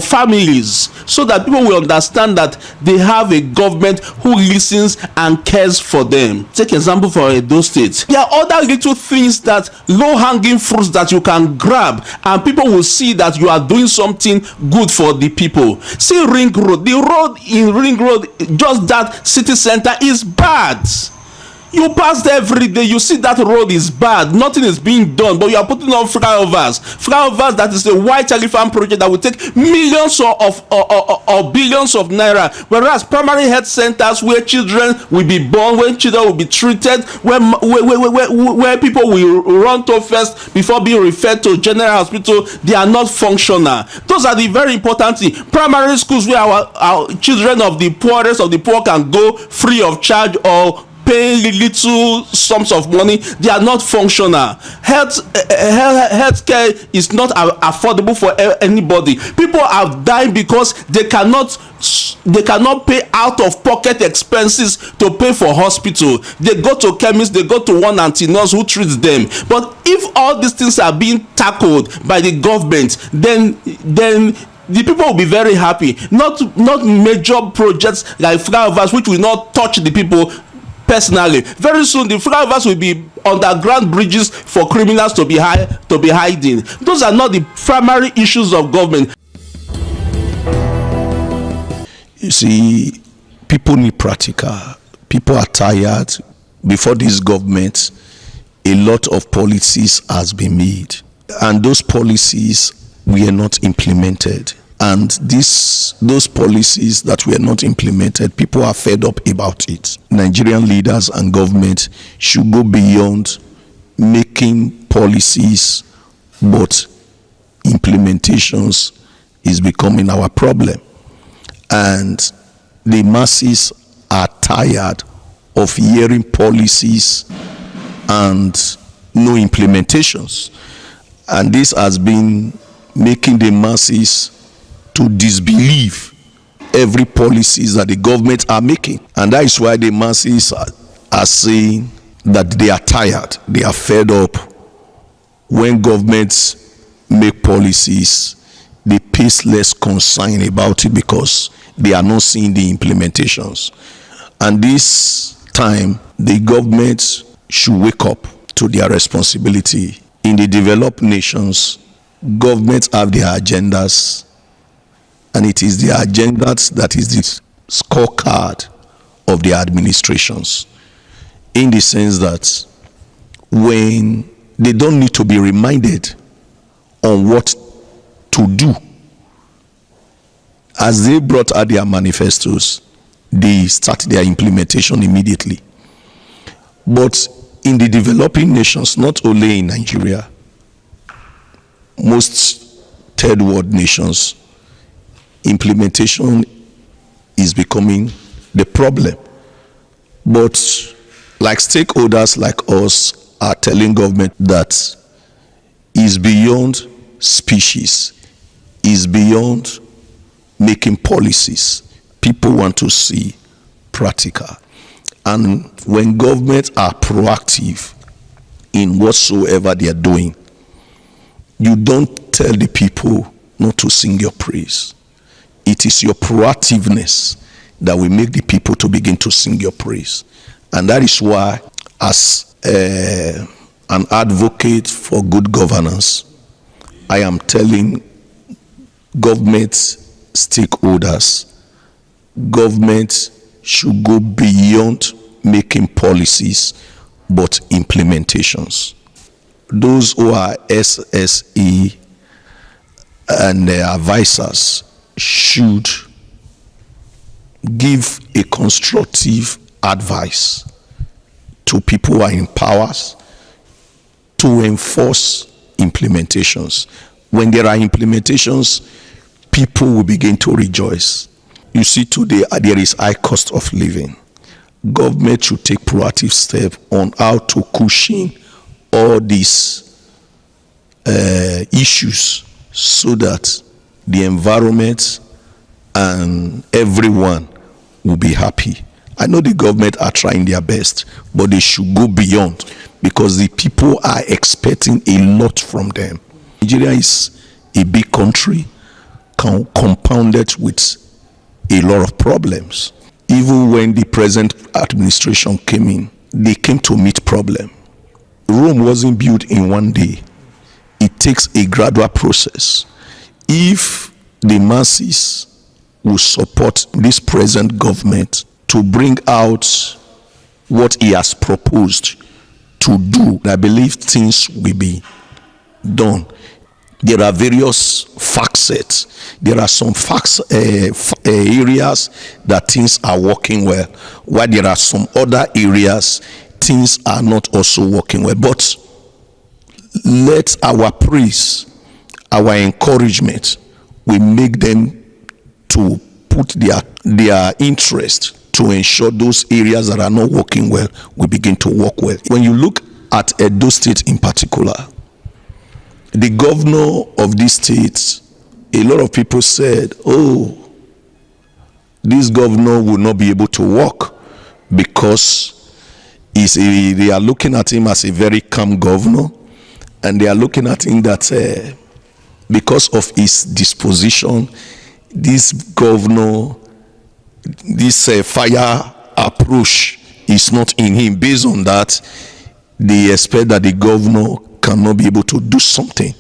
families, so that people will understand that they have a government who listens and cares for them. Take example for Edo State. There are other little things, that low-hanging fruits that you can grab, and people will see that you are doing something good for the people. See Ring Road. The road in Ring Road, just that city center, is bad. You pass there every day, you see that road is bad, nothing is being done, but you are putting on flyovers. That is a white elephant project that will take millions or billions of naira. Whereas primary health centers, where children will be born, where children will be treated, where people will run to first before being referred to general hospital, they are not functional. Those are the very important things. Primary schools where our children of the poorest of the poor can go free of charge or paying little sums of money, they are not functional. Healthcare is not affordable for anybody. People are dying because they cannot pay out of pocket expenses to pay for hospital. They go to chemists, they go to one auntie nurse who treats them. But if all these things are being tackled by the government, then the people will be very happy. Not major projects like flyovers, which will not touch the people personally. Very soon the flyovers will be underground bridges for criminals to be hiding. Those are not the primary issues of government. You see, people need practical. People are tired. Before this government, a lot of policies has been made, and those policies were not implemented. And those policies that were not implemented, people are fed up about it. Nigerian leaders and government should go beyond making policies, but implementations is becoming our problem. And the masses are tired of hearing policies and no implementations. And this has been making the masses to disbelieve every policies that the government are making. And that is why the masses are saying that they are tired, they are fed up. When governments make policies, they pay less concern about it because they are not seeing the implementations. And this time, the government should wake up to their responsibility. In the developed nations, governments have their agendas, and it is the agendas that is the scorecard of the administrations, in the sense that when they don't need to be reminded on what to do, as they brought out their manifestos, they start their implementation immediately. But in the developing nations, not only in Nigeria, most third world nations, implementation is becoming the problem. But like stakeholders like us are telling government that is beyond speeches, is beyond making policies. People want to see practical. And when governments are proactive in whatsoever they are doing, you don't tell the people not to sing your praise. It is your proactiveness that will make the people to begin to sing your praise. And that is why, as an advocate for good governance, I am telling government stakeholders, government should go beyond making policies, but implementations. Those who are SSE and their advisors should give a constructive advice to people who are in powers to enforce implementations. When there are implementations, people will begin to rejoice. You see, today there is high cost of living. Government should take proactive steps on how to cushion all these issues so that the environment and everyone will be happy. I know the government are trying their best, but they should go beyond, because the people are expecting a lot from them. Nigeria is a big country, compounded with a lot of problems. Even when the present administration came in, they came to meet problem. Rome wasn't built in one day. It takes a gradual process. If the masses will support this present government to bring out what he has proposed to do, I believe things will be done. There are various facets. There are some areas that things are working well, while there are some other areas things are not also working well. But let our praise, our encouragement, we make them to put their interest to ensure those areas that are not working well will begin to work well. When you look at Edo State in particular, the governor of this state, a lot of people said, oh, this governor will not be able to work because they are looking at him as a very calm governor, and they are looking at him that because of his disposition, this governor, this fire approach is not in him. Based on that, they expect that the governor cannot be able to do something.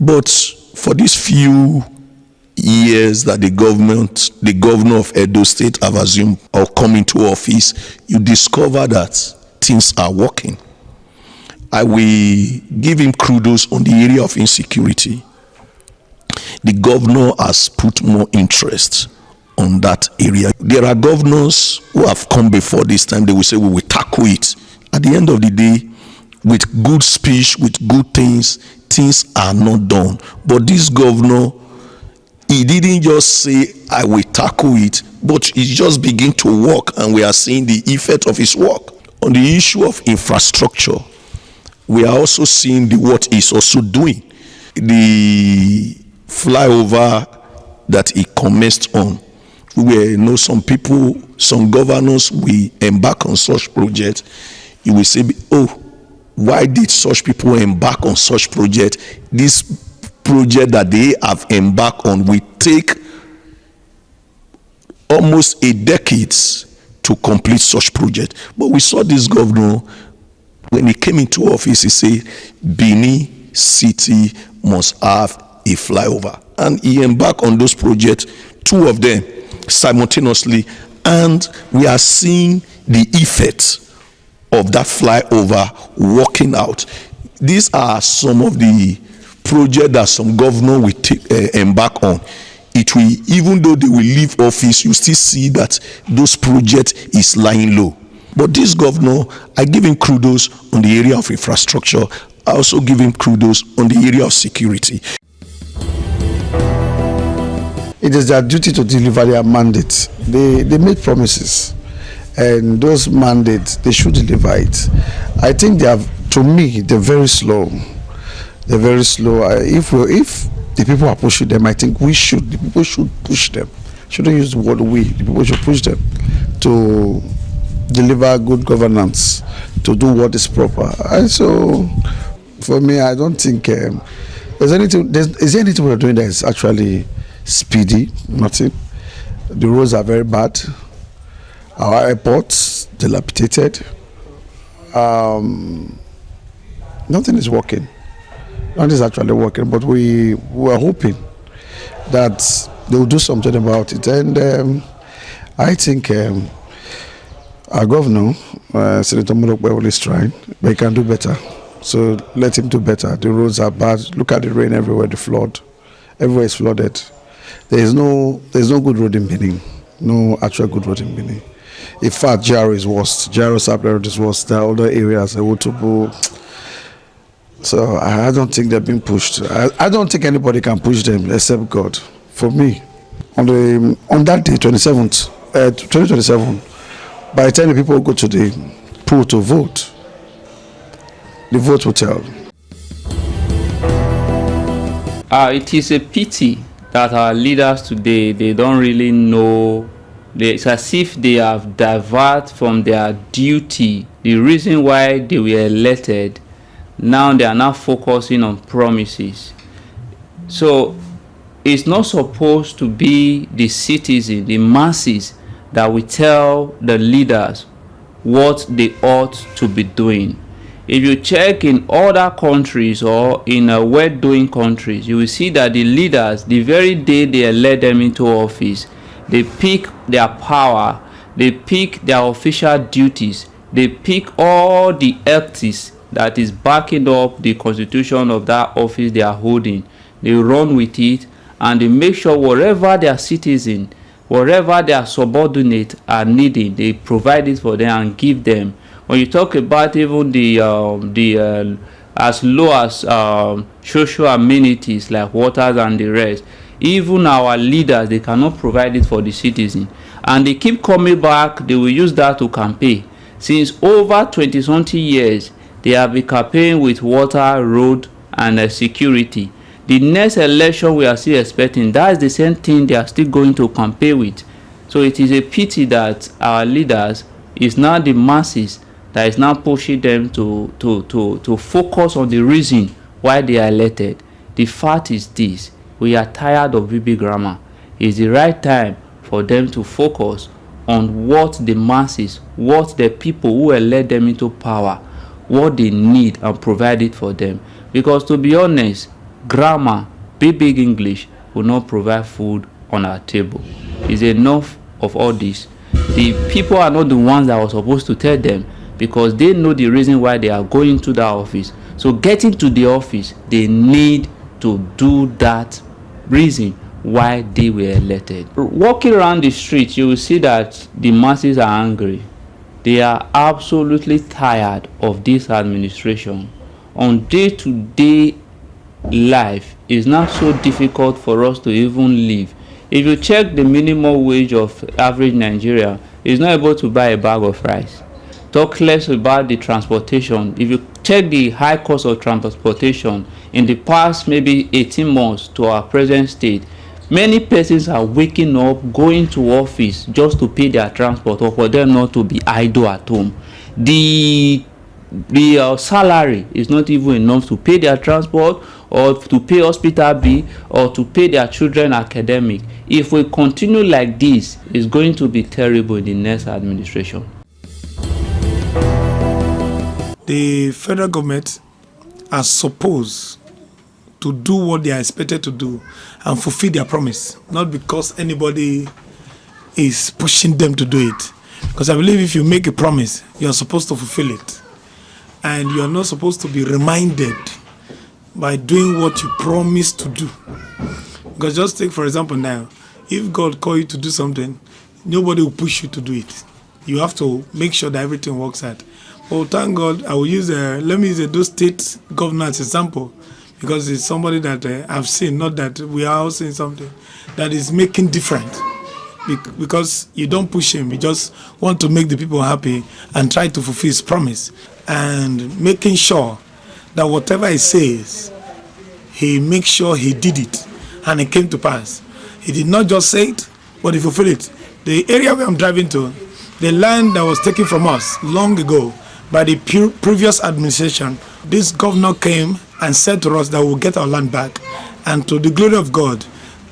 But for these few years that the governor of Edo State have assumed or come into office, you discover that things are working. I will give him kudos on the area of insecurity. The governor has put more interest on that area. There are governors who have come before this time, they will say we will tackle it. At the end of the day, with good speech, with good things are not done. But this governor, he didn't just say I will tackle it, but he just begin to work, and we are seeing the effect of his work. On the issue of infrastructure, we are also seeing what he's also doing. The flyover that he commenced on, we know some people, some governors will embark on such projects. You will say, oh, why did such people embark on such project? This project that they have embarked on will take almost a decade to complete such project. But we saw this governor, when he came into office, he said, Benin City must have a flyover. And he embarked on those projects, two of them simultaneously, and we are seeing the effect of that flyover working out. These are some of the projects that some governor will embark on. It will, even though they will leave office, you still see that those projects is lying low. But this governor, I give him kudos on the area of infrastructure. I also give him kudos on the area of security. It is their duty to deliver their mandate. They make promises, and those mandates, they should deliver it. I think they have, to me, they're very slow. They're very slow. If the people are pushing them, I think the people should push them. Shouldn't use the word we. The people should push them to deliver good governance, to do what is proper. And so, for me, I don't think is there anything we're doing that is actually speedy. Nothing. The roads are very bad. Our airports dilapidated. Nothing is working. Nothing is actually working. But we are hoping that they will do something about it. And I think our governor, Senator Molokwe, is trying, but he can do better. So let him do better. The roads are bad. Look at the rain everywhere, the flood. Everywhere is flooded. There's no good road in Benin. No actual good road in Benin. In fact, Jaro is worse. Jaro Road is worse. There are other areas, Wotobo. So I don't think they're being pushed. I don't think anybody can push them except God. For me, on that day, 2027, by the time the people go to the poll to vote, the vote will tell. It is a pity that our leaders today, they don't really know. It's as if they have diverted from their duty, the reason why they were elected. Now they are now focusing on promises. So it's not supposed to be the citizen, the masses, that will tell the leaders what they ought to be doing. If you check in other countries or in well-doing countries, you will see that the leaders, the very day they elect them into office, they pick their power, they pick their official duties, they pick all the ethics that is backing up the constitution of that office they are holding. They run with it, and they make sure wherever their citizen, wherever their subordinate are needing, they provide it for them and give them. When you talk about even the as low as social amenities like waters and the rest, even our leaders, they cannot provide it for the citizen, and they keep coming back. They will use that to campaign. Since over 20-something years, they have been campaigning with water, road, and security. The next election we are still expecting, that is the same thing they are still going to campaign with. So it is a pity that our leaders is now the masses that is now pushing them to focus on the reason why they are elected. The fact is this: we are tired of BB grammar. It's the right time for them to focus on what the masses, what the people who elect them into power, what they need, and provide it for them. Because to be honest, grammar, big English will not provide food on our table. It's enough of all this. The people are not the ones that were supposed to tell them, because they know the reason why they are going to that office. So getting to the office, they need to do that reason why they were elected. Walking around the street, you will see that the masses are angry. They are absolutely tired of this administration. On day-to-day life, it's not so difficult for us to even live. If you check the minimum wage of average Nigeria, it's not able to buy a bag of rice. Talk less about the transportation. If you check the high cost of transportation in the past maybe 18 months to our present state, many persons are waking up, going to office just to pay their transport, or for them not to be idle at home. The salary is not even enough to pay their transport, or to pay hospital bill, or to pay their children academic. If we continue like this, it's going to be terrible in the next administration. The federal government are supposed to do what they are expected to do and fulfill their promise, not because anybody is pushing them to do it. Because I believe if you make a promise, you are supposed to fulfill it. And you are not supposed to be reminded by doing what you promised to do. Because just take, for example, now, if God call you to do something, nobody will push you to do it. You have to make sure that everything works out. Oh, thank God, I will use let me use those state governor as example, because it's somebody that I've seen, not that we are all seeing something that is making difference. Because you don't push him, you just want to make the people happy and try to fulfill his promise, and making sure that whatever he says, he makes sure he did it and it came to pass. He did not just say it, but he fulfilled it. The area where I'm driving to, the land that was taken from us long ago by the previous administration, this governor came and said to us that we'll get our land back. And to the glory of God,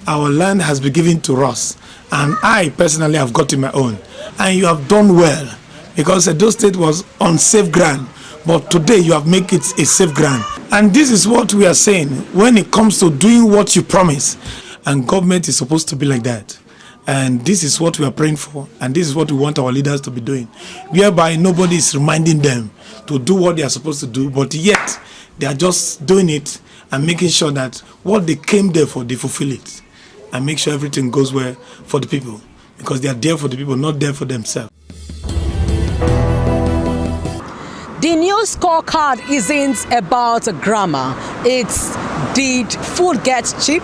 our land has been given to us. And I personally have gotten my own. And you have done well, because Edo State was on safe ground. But today you have made it a safe ground. And this is what we are saying when it comes to doing what you promise. And government is supposed to be like that. And this is what we are praying for, and this is what we want our leaders to be doing, whereby nobody is reminding them to do what they are supposed to do, but yet they are just doing it and making sure that what they came there for, they fulfill it, and make sure everything goes well for the people, because they are there for the people, not there for themselves. The new scorecard isn't about grammar. It's, did food get cheap?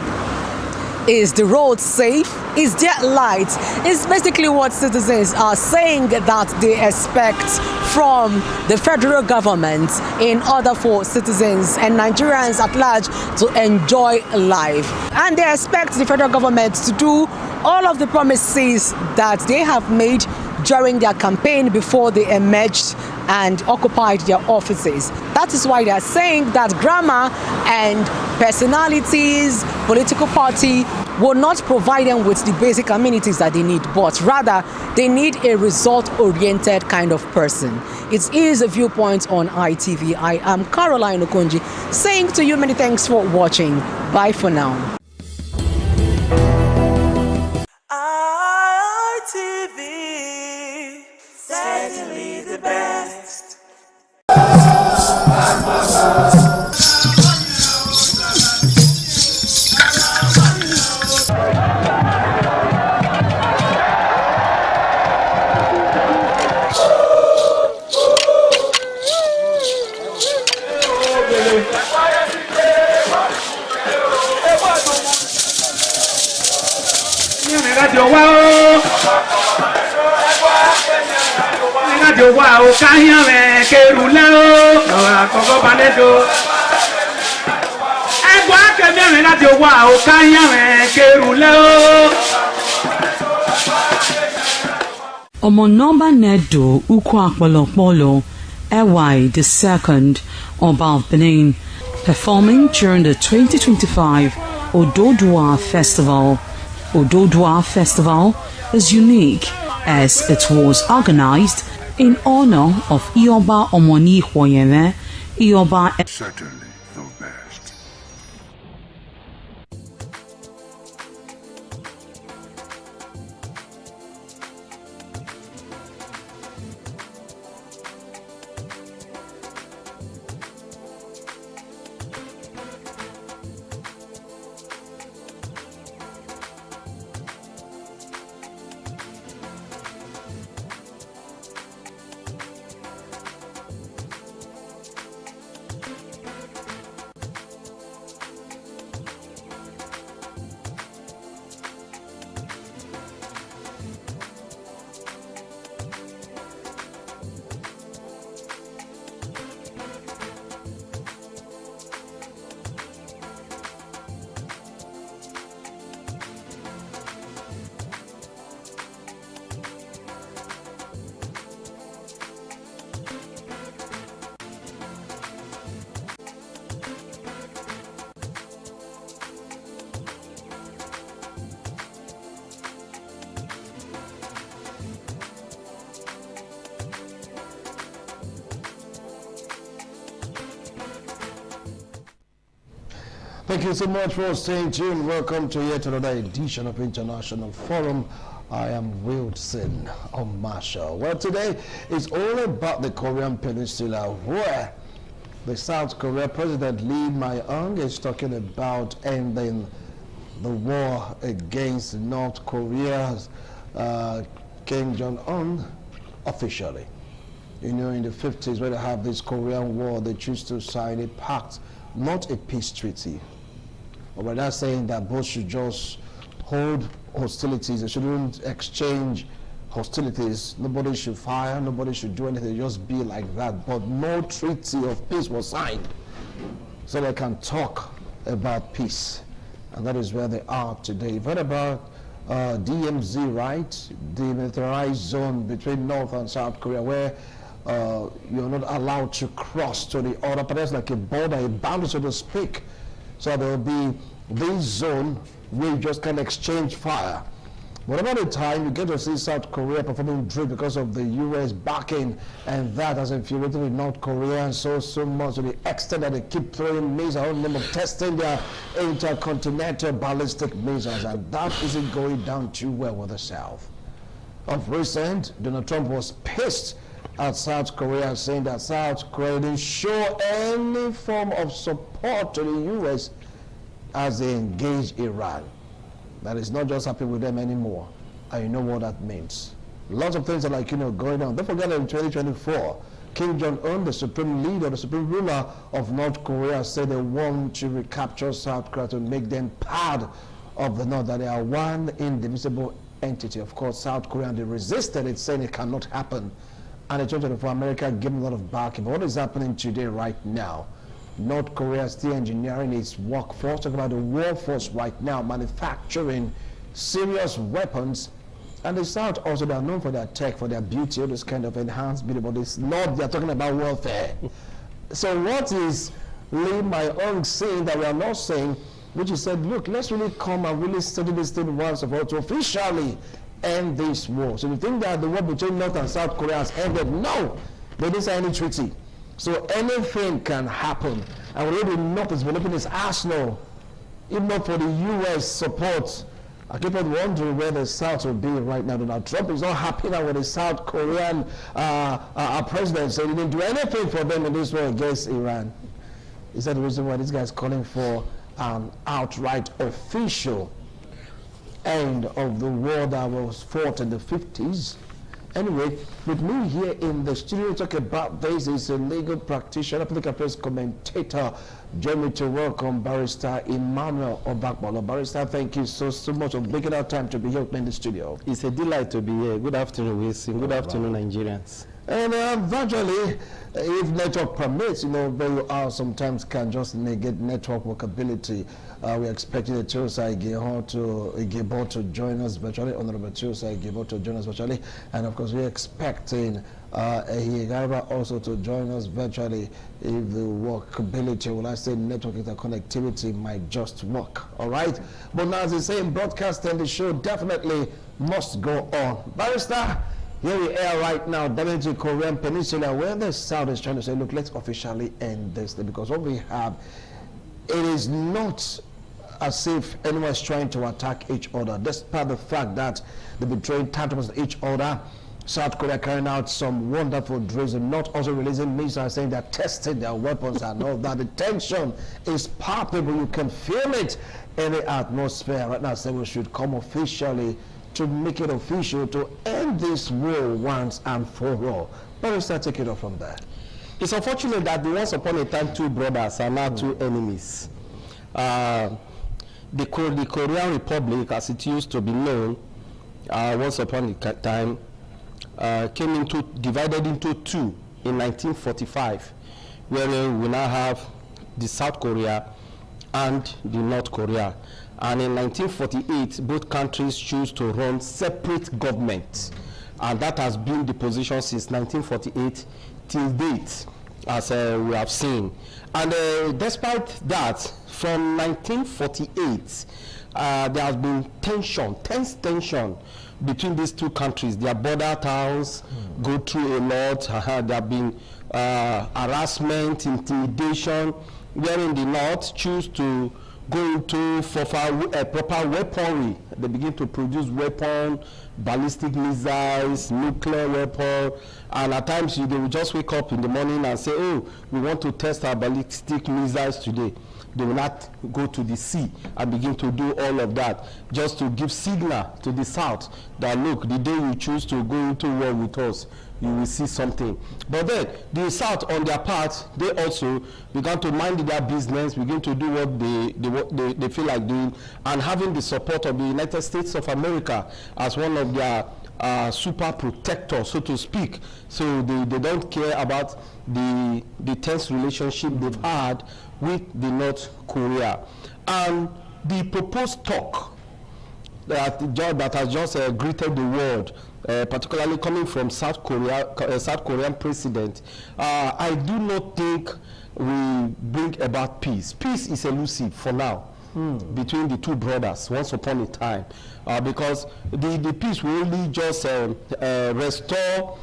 Is the road safe? Is there light? It's basically what citizens are saying that they expect from the federal government in order for citizens and Nigerians at large to enjoy life. And they expect the federal government to do all of the promises that they have made during their campaign before they emerged and occupied their offices. That is why they are saying that grammar and personalities, political party will not provide them with the basic amenities that they need, but rather they need a result-oriented kind of person. It is a Viewpoint on ITV. I am Caroline Okonji saying to you many thanks for watching. Bye for now. ITV, certainly the best. Omonoba Nedo Ukwakwalopolo Ewai II, Oba of Benin, performing during the 2025 Ododua Festival. Ododua Festival is unique as it was organized in honor of Ioba Omoni Hwoyeme, Ioba. Certainly the best. Thank you so much for staying tuned. Welcome to yet another edition of International Forum. I am Wilson Marshall. Well, today is all about the Korean Peninsula, where the South Korea President Lee Myung is talking about ending the war against North Korea's Kim Jong-un officially. You know, in the 50s, when they have this Korean war, they choose to sign a pact, not a peace treaty. But we're not saying that both should just hold hostilities. They shouldn't exchange hostilities. Nobody should fire. Nobody should do anything. Just be like that. But no treaty of peace was signed, so they can talk about peace. And that is where they are today. You've heard about DMZ, right? Demilitarized zone between North and South Korea, where you're not allowed to cross to the other, but there's like a border, a boundary, so to speak. So there will be this zone where you just can exchange fire. Whatever the time, you get to see South Korea performing drill because of the U.S. backing, and that has infuriated the North Koreans so much to the extent that they keep throwing missiles in the name of testing their intercontinental ballistic missiles, and that isn't going down too well with the South. Of recent, Donald Trump was pissed at South Korea, saying that South Korea didn't show any form of support to the U.S. as they engage Iran. That is not just happening with them anymore. And you know what that means. Lots of things are like, going on. Don't forget that in 2024, Kim Jong-un, the supreme leader, the supreme ruler of North Korea, said they want to recapture South Korea to make them part of the North, that they are one indivisible entity. Of course, South Korea, they resisted it, saying it cannot happen. And in 2024, America gave them a lot of backing. But what is happening today, right now? North Korea is still engineering its workforce. Talk about the workforce right now, manufacturing serious weapons. And the South also, they are known for their tech, for their beauty, all this kind of enhanced beauty. But it's not, they are talking about warfare. So what is Lee My-eung saying that we are not saying, which he said, look, let's really come and really study this thing once and for all to officially end this war. So you think that the war between North and South Korea has ended? No, they didn't sign any treaty. So anything can happen. And already North is developing its arsenal, if not for the U.S. support. I keep on wondering where the South will be right now. Donald Trump is not happy now with the South Korean president, so he didn't do anything for them in this war against Iran. Is that the reason why this guy is calling for an outright official end of the war that was fought in the 50s? Anyway, with me here in the studio to talk about this is a legal practitioner, political affairs commentator. Join me to welcome Barrister Emmanuel Obakbolo. Barrister, thank you so much for making our time to be here with me in the studio. It's a delight to be here. Good afternoon, Wilson. Good afternoon, Nigerians. And virtually, if network permits, very sometimes can just negate network workability. We're expecting the Chirosa Igebo to join us virtually, Honorable Chirosa Igebo to join us virtually, and of course we're expecting Higaba also to join us virtually if the workability, will I say network interconnectivity, might just work. All right, but now as they say in broadcasting, the show definitely must go on. Barrister, here we are right now, down into the Korean Peninsula, where the South is trying to say, look, let's officially end this, because what we have, it is not as if anyone is trying to attack each other, despite the fact that they've been throwing tantrums at each other. South Korea carrying out some wonderful drills and not also releasing missiles, saying they're testing their weapons and all that. The tension is palpable. You can feel it in the atmosphere right now. So we should come officially to make it official to end this war once and for all. But we'll start taking it off from there. It's unfortunate that once upon a time two brothers are now two enemies. The Korean Republic, as it used to be known, once upon a time, divided into two in 1945, wherein we now have the South Korea and the North Korea. And in 1948, both countries choose to run separate governments. And that has been the position since 1948 till date, as we have seen. And despite that, from 1948, there has been tense tension between these two countries. Their border towns go through a lot. There have been harassment, intimidation, wherein the North choose to go into proper weaponry. They begin to produce weapons, ballistic missiles, nuclear weapons, and at times they will just wake up in the morning and say, oh, we want to test our ballistic missiles today. They will not go to the sea and begin to do all of that, just to give signal to the South that, look, the day you choose to go into war with us, you will see something. But then the South, on their part, they also began to mind their business, begin to do what they feel like doing, and having the support of the United States of America as one of their super protectors, so to speak. So they don't care about the tense relationship they've had with the North Korea. And the proposed talk that has just greeted the world, particularly coming from South Korean president, I do not think will bring about peace. Peace is elusive for now between the two brothers once upon a time, because the peace will only just restore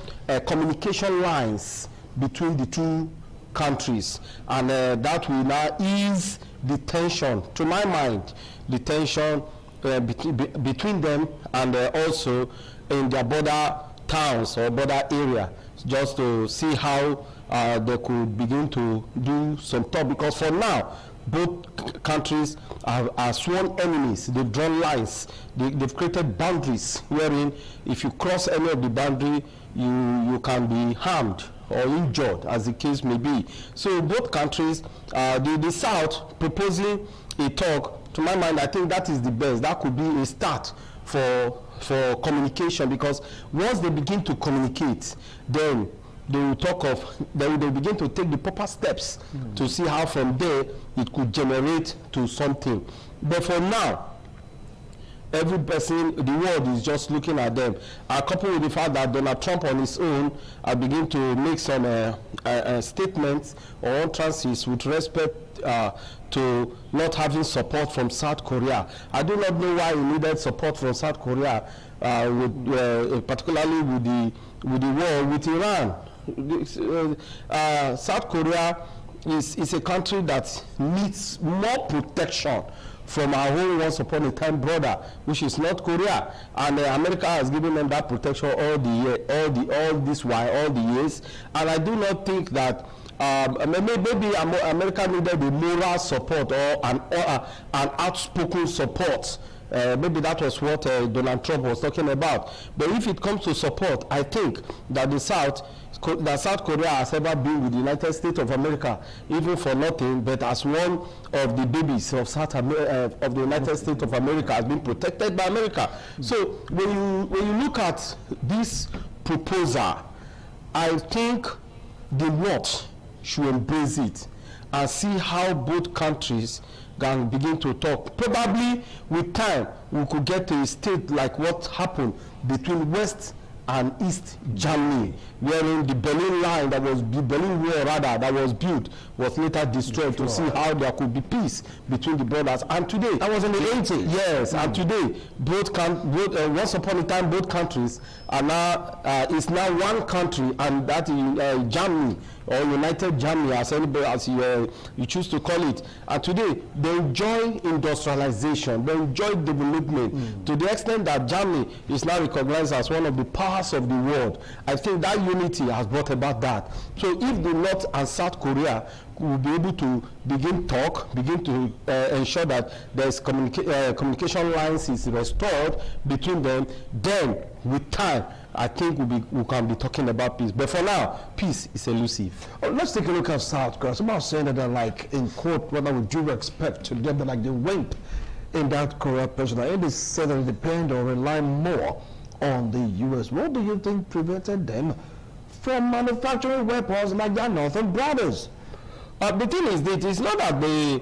communication lines between the two countries, and that will now ease the tension, to my mind, the tension between them, and also in their border towns or border area, just to see how they could begin to do some talk. Because for now, both countries are sworn enemies. They've drawn lines. They've created boundaries wherein if you cross any of the boundary, you can be harmed or injured, as the case may be. So both countries, the South proposing a talk to my mind, I think that is the best. That could be a start for communication, because once they begin to communicate, then they will talk of, they will begin to take the proper steps to see how from there it could generate to something. But for now, every person, the world is just looking at them. Coupled with the fact that Donald Trump on his own begin to make some statements or utterances with respect to not having support from South Korea. I do not know why he needed support from South Korea, particularly with the war with Iran. South Korea is a country that needs more protection from our own once upon a time brother, which is North Korea, and America has given them that protection all the years. And I do not think that maybe America needed a moral support or an outspoken support. Maybe that was what Donald Trump was talking about. But if it comes to support, I think that South Korea has ever been with the United States of America, even for nothing, but as one of the babies of of the United States of America, has been protected by America. So when you look at this proposal, I think the North should embrace it and see how both countries can begin to talk. Probably with time we could get to a state like what happened between West and East Germany, wherein the Berlin line that was the Berlin Wall that was built was later destroyed to see how there could be peace between the brothers. And today, that was in the 80s. Yes, and today once upon a time both countries are now is now one country, and that is Germany, or United Germany, as anybody as you choose to call it. And today they enjoy industrialization, they enjoy development to the extent that Germany is now recognized as one of the powers of the world. I think that unity has brought about that. So if the North and South Korea will be able to begin to ensure that there's communication lines is restored between them, then with time I think we can be talking about peace. But for now, peace is elusive. Let's take a look at South Korea. Somebody saying that they're like, in quote, whether with due respect to them, they're like the wimp in that Korea president. And they said that they depend or rely more on the U.S. What do you think prevented them from manufacturing weapons like their northern brothers? The thing is that it's not that they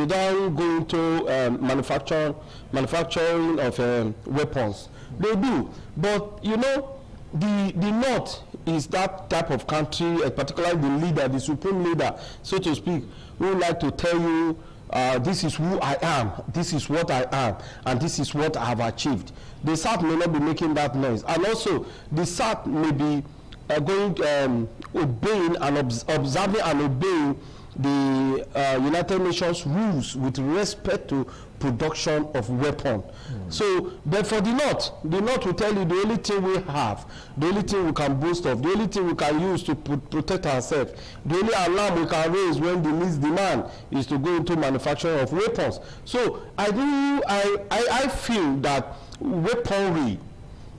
don't go into manufacturing of weapons. They do, but you know, the North is that type of country, particularly the leader, the supreme leader, so to speak, who would like to tell you, this is who I am, this is what I am, and this is what I have achieved. The South may not be making that noise, and also the South may be obeying and observing and obeying the United Nations rules with respect to production of weapon. So, but for the North will tell you the only thing we have, the only thing we can boast of, the only thing we can use to protect ourselves, the only alarm we can raise when the needs demand is to go into manufacturing of weapons. So I feel that weaponry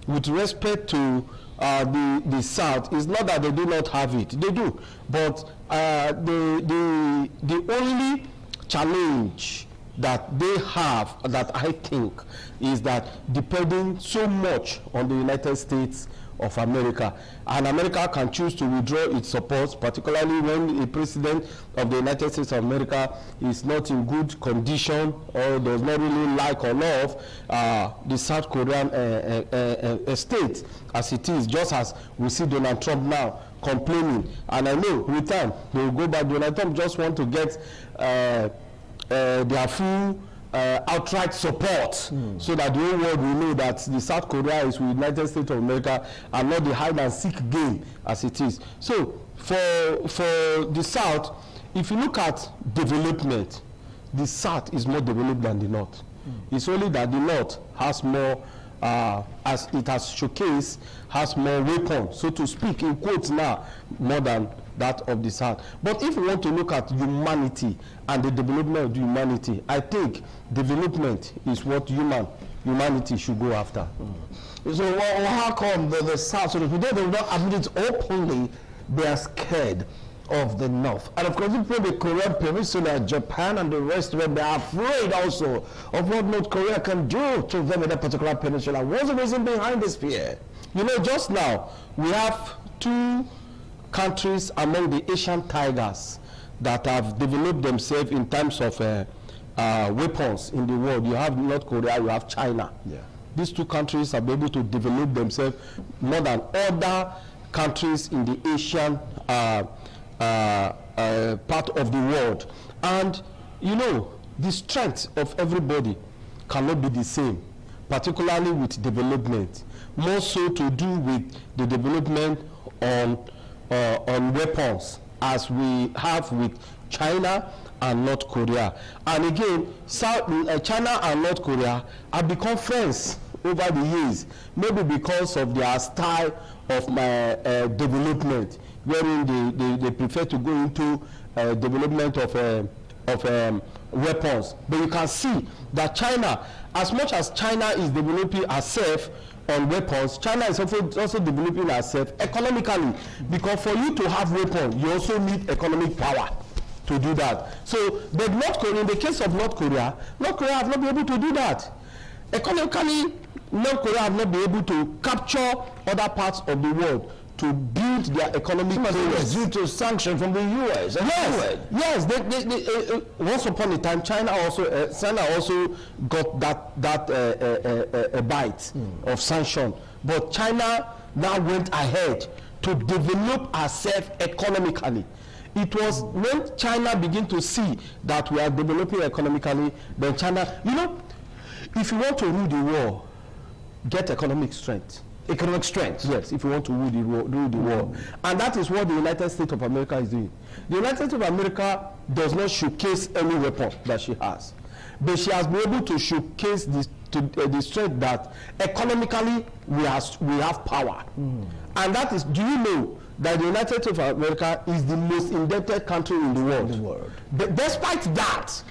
with respect to the South is not that they do not have it, they do, but the only challenge that they have, that I think, is that depending so much on the United States of America, and America can choose to withdraw its support, particularly when a president of the United States of America is not in good condition or does not really like or love the South Korean state as it is, just as we see Donald Trump now complaining. And I know with time they will go back. Donald Trump just want to get their full outright support, so that the whole world will know that the South Korea is with the United States of America and not the hide and seek game as it is. So for the South, if you look at development, the South is more developed than the North. It's only that the North has more, as it has showcased, has more weapons, so to speak, in quotes now, more than that of the South. But if we want to look at humanity and the development of humanity, I think development is what humanity should go after. So how come the South, so they do not admit it openly, they are scared of the North. And of course, people the Korean Peninsula, Japan, and the rest of them, they are afraid also of what North Korea can do to them in that particular peninsula. What's the reason behind this fear? You know, just now, we have 2 countries among the Asian tigers that have developed themselves in terms of weapons in the world. You have North Korea, you have China. Yeah. These 2 countries have been able to develop themselves more than other countries in the Asian part of the world. And you know, the strength of everybody cannot be the same, particularly with development. More so to do with the development on weapons, as we have with China and North Korea. And again, China and North Korea have become friends over the years, maybe because of their style of development, wherein they prefer to go into development of weapons. But you can see that China, as much as China is developing herself on weapons, China is also developing herself economically, because for you to have weapons, you also need economic power to do that. So, but North Korea, in the case of North Korea have not been able to do that. Economically, North Korea have not been able to capture other parts of the world to build their economic progress due to sanctions from the U.S. Yes. They, once upon a time, China also got that bite of sanction, but China now went ahead to develop herself economically. It was when China began to see that we are developing economically, then China, you know, if you want to rule the world, get economic strength. Economic strength. Yes, if you want to rule the world. And that is what the United States of America is doing. The United States of America does not showcase any weapon that she has, but she has been able to showcase the strength that economically we have power. And that is, do you know that the United States of America is the most indebted country in the world? But despite that,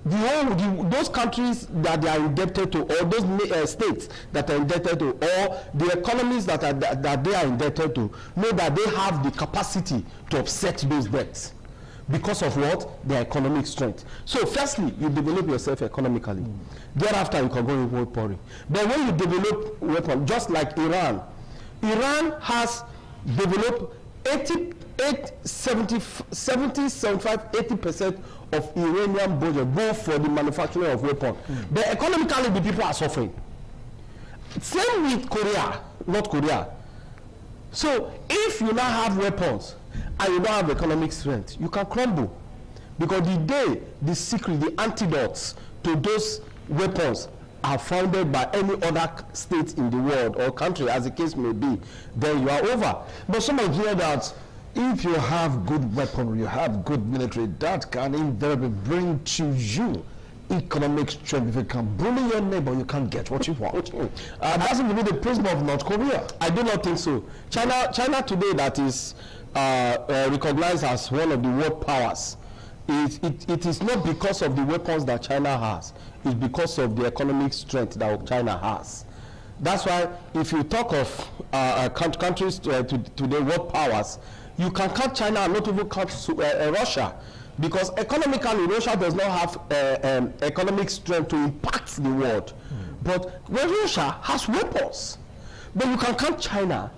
those countries that they are indebted to, or those states that are indebted to, or the economies that they are indebted to, know that they have the capacity to offset those debts because of what? Their economic strength. So firstly, you develop yourself economically. Thereafter, you can go in weaponry. But when you develop weapons, just like Iran has developed 75-80% of Iranian budget go for the manufacturing of weapons. But economically, the people are suffering. Same with Korea, North Korea. So if you now have weapons and you don't have economic strength, you can crumble. Because the day the secret, the antidotes to those weapons are founded by any other state in the world or country, as the case may be, then you are over. But some of you know that if you have good weaponry, you have good military, that can invariably bring to you economic strength. If you can bully your neighbor, you can't get what you want. That's going to be the prism of North Korea. I do not think so. China today, that is recognized as one of the world powers, it is not because of the weapons that China has. It's because of the economic strength that China has. That's why if you talk of countries to the world powers, you can count China and not even count Russia, because economically Russia does not have economic strength to impact the world. But when Russia has weapons, but you can count China,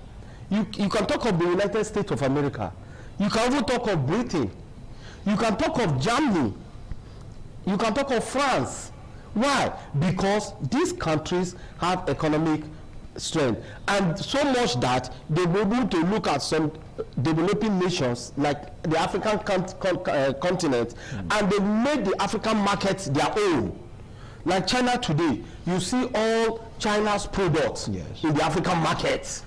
you can talk of the United States of America, you can even talk of Britain, you can talk of Germany, you can talk of France. Why? Because these countries have economic strength, and so much that they were able to look at some developing nations like the African continent, and they made the African market their own. Like China today, you see all China's products in the African market.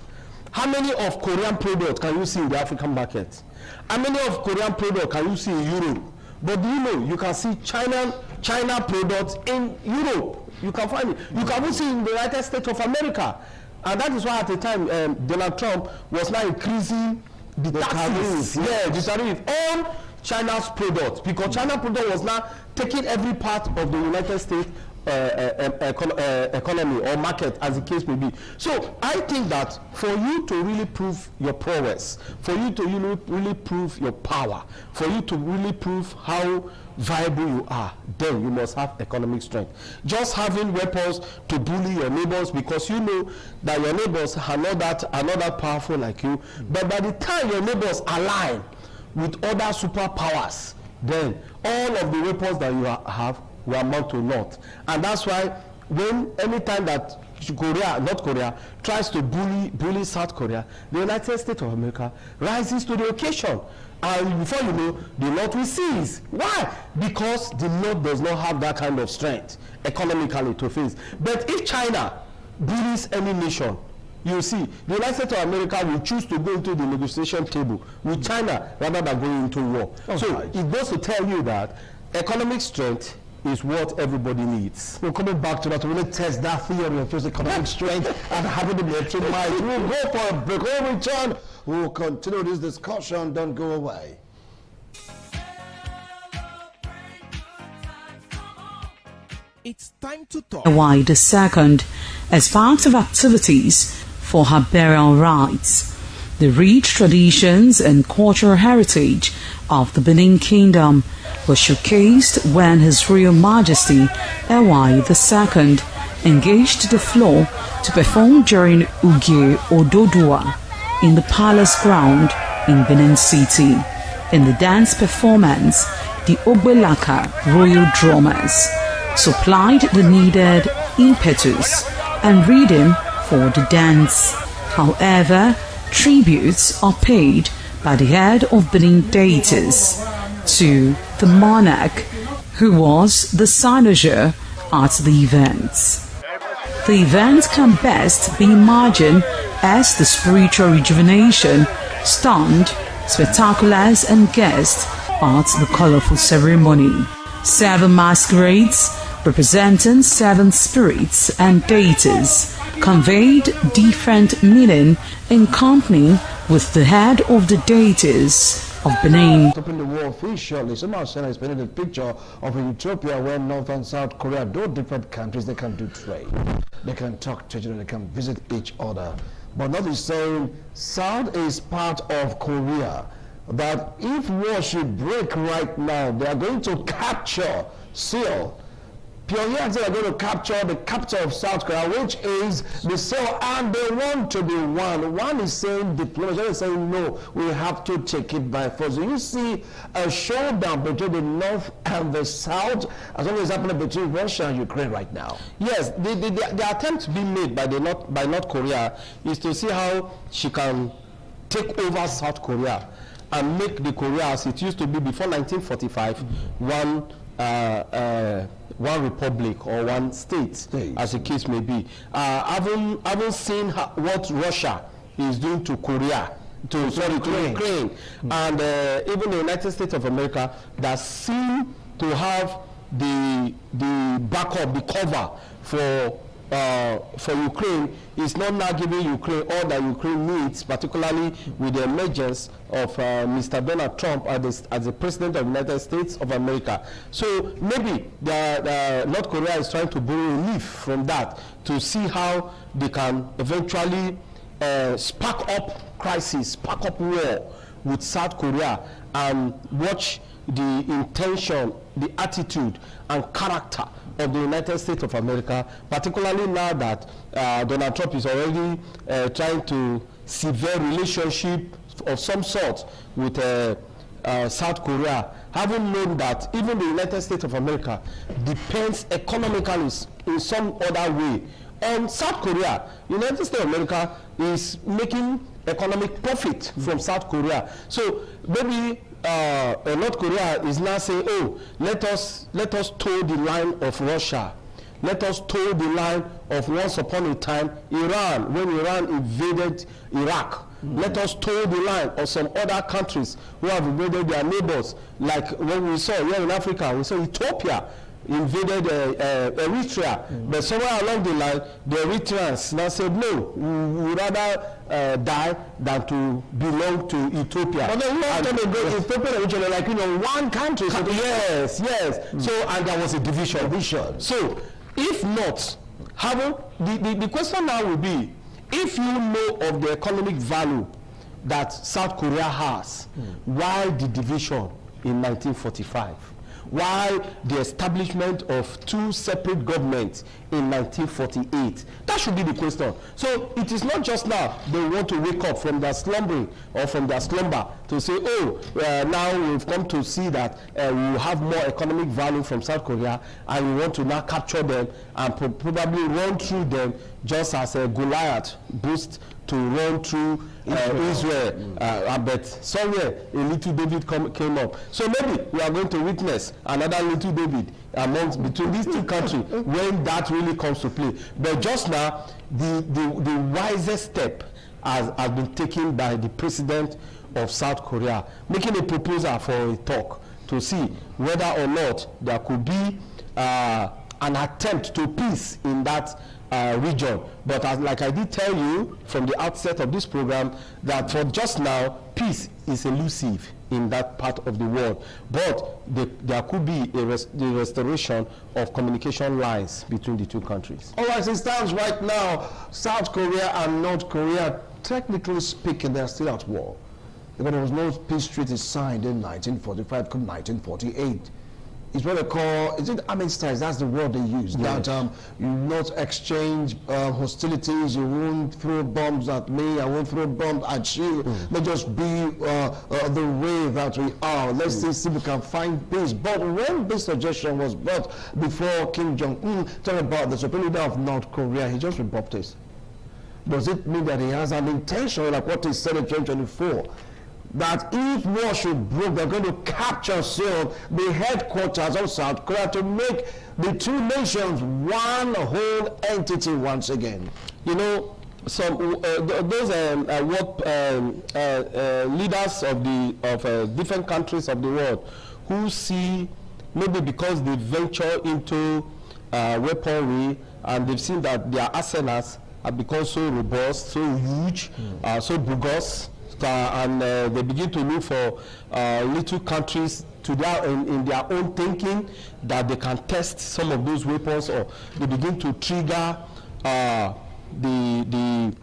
How many of Korean products can you see in the African market? How many of Korean products can you see in Europe? But do you know, you can see China products in Europe. You can find it. You can even see in the United States of America. And that is why at the time Donald Trump was now increasing the taxes. Yeah, the tariff on China's products, because China product was now taking every part of the United States economy or market, as the case may be. So I think that for you to really prove your prowess, for you to really prove your power, for you to really prove how viable you are, then you must have economic strength. Just having weapons to bully your neighbors because you know that your neighbors are not that powerful like you, but by the time your neighbors align with other superpowers, then all of the weapons that you have will amount to naught. And that's why anytime that North Korea tries to bully South Korea, the United States of America rises to the occasion. And before you know, the North will seize. Why? Because the North does not have that kind of strength economically to face. But if China bullies any nation, you see, the United States of America will choose to go into the negotiation table with China rather than going into war. So it goes to tell you that economic strength is what everybody needs. We're coming back to that to really test that theory of just economic strength and having the military might. We'll go for a break. When we return, we'll continue this discussion. Don't go away. It's time to talk. Why the second, as part of activities for her burial rites, the rich traditions and cultural heritage of the Benin Kingdom was showcased when His Royal Majesty Ewai II engaged the floor to perform during Uge Ododua in the palace ground in Benin City. In the dance performance, the Ogbelaka Royal Drummers supplied the needed impetus and rhythm for the dance. However, tributes are paid by the head of Benin deities to the monarch, who was the cynosure at the event. The event can best be imagined as the spiritual rejuvenation, stunned, spectaculars and guests at the colorful ceremony. 7 masquerades representing 7 spirits and deities conveyed different meaning in company with the head of the deities of Benin. Up in the war officially, somehow China is painting a picture of a utopia where North and South Korea, though different countries, they can do trade, they can talk to each other, they can visit each other. But North is saying South is part of Korea, that if war should break right now, they are going to capture Seoul. Pyongyang said they're going to capture the capital of South Korea, which is the Seoul, and they want to be one. One is saying diplomacy, one is saying no, we have to take it by force. So you see a showdown between the North and the South, as always happening between Russia and Ukraine right now. Yes, the attempt being made by North Korea is to see how she can take over South Korea and make the Korea as it used to be before 1945 one republic or one state, as the case may be. Having seen what Russia is doing to Korea, to Ukraine, and even the United States of America, that seem to have the backup, the cover for Ukraine, is not now giving Ukraine all that Ukraine needs, particularly with the emergence of Mr. Donald Trump as the President of the United States of America. So maybe the North Korea is trying to borrow relief from that to see how they can eventually spark up crisis, spark up war with South Korea, and watch the intention, the attitude and character of the United States of America, particularly now that Donald Trump is already trying to sever relationship of some sort with South Korea, having known that even the United States of America depends economically in some other way on South Korea. The United States of America is making economic profit from South Korea. So maybe North Korea is now saying, oh, let us toe the line of Russia. Let us toe the line of once upon a time Iran, when Iran invaded Iraq. Let us toe the line of some other countries who have invaded their neighbors, like when we saw here in Africa, we saw Ethiopia invaded Eritrea, but somewhere along the line, the Eritreans now said, no, we would rather die than to belong to Ethiopia. But then long time ago, Ethiopia and Eritrea, like, one country. So yes. So, and there was a division. So, If not, the question now will be, if you know of the economic value that South Korea has, why the division in 1945? Why the establishment of two separate governments in 1948? That should be the question. So it is not just now they want to wake up from their slumbering or from their slumber to say, oh, now we've come to see that we will have more economic value from South Korea, and we want to now capture them and probably run through them, just as a Goliath boost to run through Israel. But somewhere a little David came up. So maybe we are going to witness another little David between these two countries when that really comes to play. But just now, the wisest step has been taken by the president of South Korea, making a proposal for a talk to see whether or not there could be an attempt to peace in that region. But like I did tell you from the outset of this program, that for just now, peace is elusive in that part of the world. But there could be the restoration of communication lines between the two countries. All right, as it stands right now, South Korea and North Korea, technically speaking, they're still at war. Because there was no peace treaty signed in 1945 to 1948. It's what they call, is it armistice? That's the word they use. Yes. That you not exchange hostilities, you won't throw bombs at me, I won't throw bombs at you. Let's just be the way that we are. Let's see if we can find peace. But when this suggestion was brought before Kim Jong-un, talking about the supreme leader of North Korea, he just rebuffed it. Does it mean that he has an intention, like what he said in 2024? That if war should break, they're going to capture soon the headquarters of South Korea to make the two nations one whole entity once again. You know, some those leaders of different countries of the world who see, maybe because they venture into weaponry and they've seen that their arsenals have become so robust, so huge, so bogus, and they begin to look for little countries in their own thinking that they can test some of those weapons, or they begin to trigger the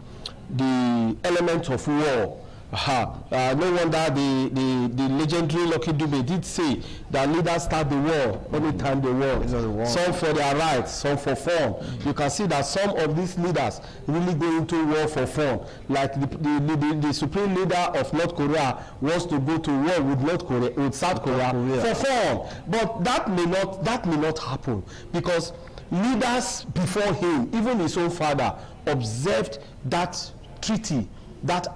element of war. No wonder the legendary Lucky Dube did say that leaders start the war anytime they war. Some for their rights, some for fun. You can see that some of these leaders really go into war for fun. Like the supreme leader of North Korea wants to go to war with South Korea for fun. But that may not happen, because leaders before him, even his own father, observed that treaty, that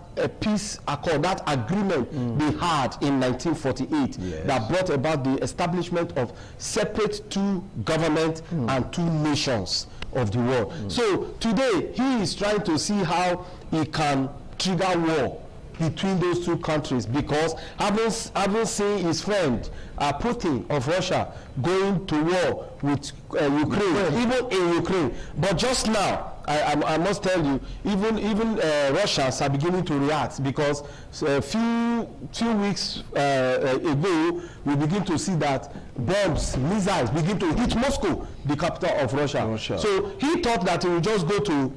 peace accord, that agreement they had in 1948, that brought about the establishment of separate two governments and two nations of the world. So today he is trying to see how he can trigger war between those two countries, because having seen his friend Putin of Russia going to war with Ukraine, even in Ukraine. But just now, I must tell you, even Russians are beginning to react, because a few weeks ago, we begin to see that bombs, missiles begin to hit Moscow, the capital of Russia. So he thought that he would just go to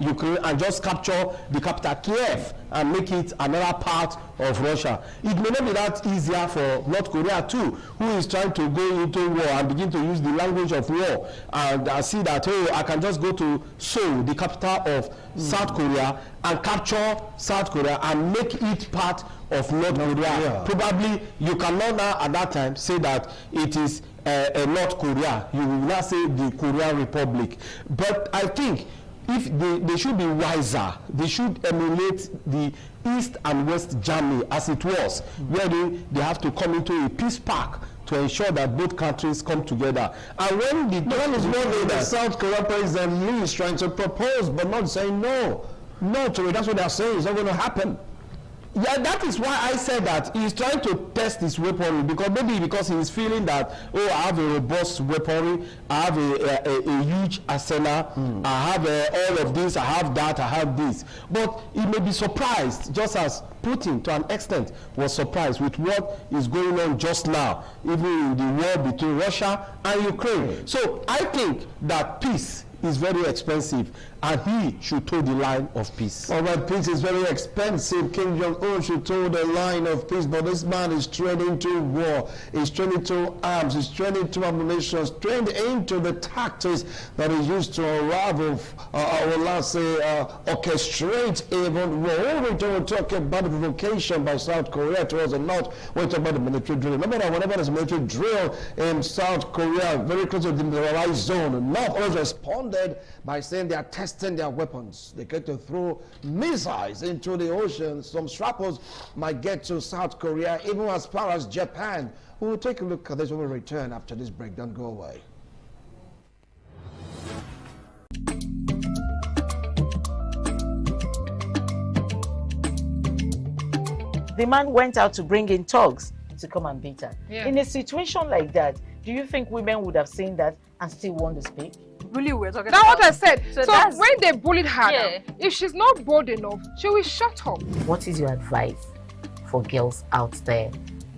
Ukraine and just capture the capital Kiev and make it another part of Russia. It may not be that easier for North Korea too, who is trying to go into war and begin to use the language of war, and see that, oh, I can just go to Seoul, the capital of South Korea, and capture South Korea and make it part of North Korea. Probably you cannot now at that time say that it is North Korea. You will not say the Korean Republic. But I think if they should be wiser, they should emulate the East and West Germany as it was, where they have to come into a peace pact to ensure that both countries come together. And when the South Korea President Lee is trying to propose, but not saying no to it. That's what they're saying. It's not going to happen. Yeah, that is why I said that he's trying to test his weaponry, because he's feeling that, oh, I have a robust weaponry, I have a huge arsenal, I have all of this, I have that, I have this. But he may be surprised, just as Putin, to an extent, was surprised with what is going on just now, even in the war between Russia and Ukraine. So I think that peace is very expensive, and he should toe the line of peace. All right, peace is very expensive. Kim Jong-un should toe the line of peace, but this man is trained into war. He's trained into arms. He's trained into ammunition. Trained into the tactics that is used to unravel, orchestrate even war. We're talking about the provocation by South Korea towards the north. We're talking about the military drill. Remember that whenever there's a military drill in South Korea, very close to the demilitarized zone, the North always responded by saying they are testing their weapons. They get to throw missiles into the ocean. Some strappers might get to South Korea, even as far as Japan. We will take a look at this when we return after this break. Don't go away. The man went out to bring in thugs to come and beat her. Yeah. In a situation like that, do you think women would have seen that and still want to speak? Really, we're talking that's about. That's what I said. So when they bullied her, Yeah. if she's not bold enough, she will shut up. What is your advice for girls out there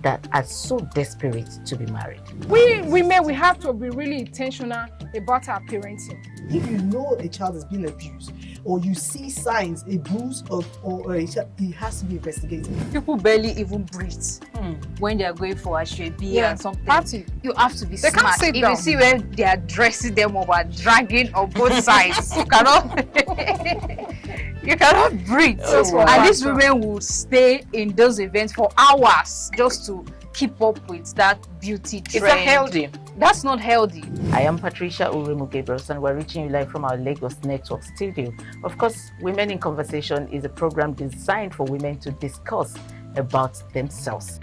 that are so desperate to be married? We women, we have to be really intentional about our parenting. If you know a child is being abused, or you see signs, a bruise or a child, it has to be investigated. People barely even breathe when they are going for ashwebi and something. You have to be They smart. can't sit If down. you see when they are dressing them up and dragging on both sides, you cannot breathe. And these women will stay in those events for hours just to keep up with that beauty trend. Is that healthy? That's not healthy. I am Patricia Urumu Gabriels, and we're reaching you live from our Lagos Network studio. Of course, Women in Conversation is a program designed for women to discuss about themselves.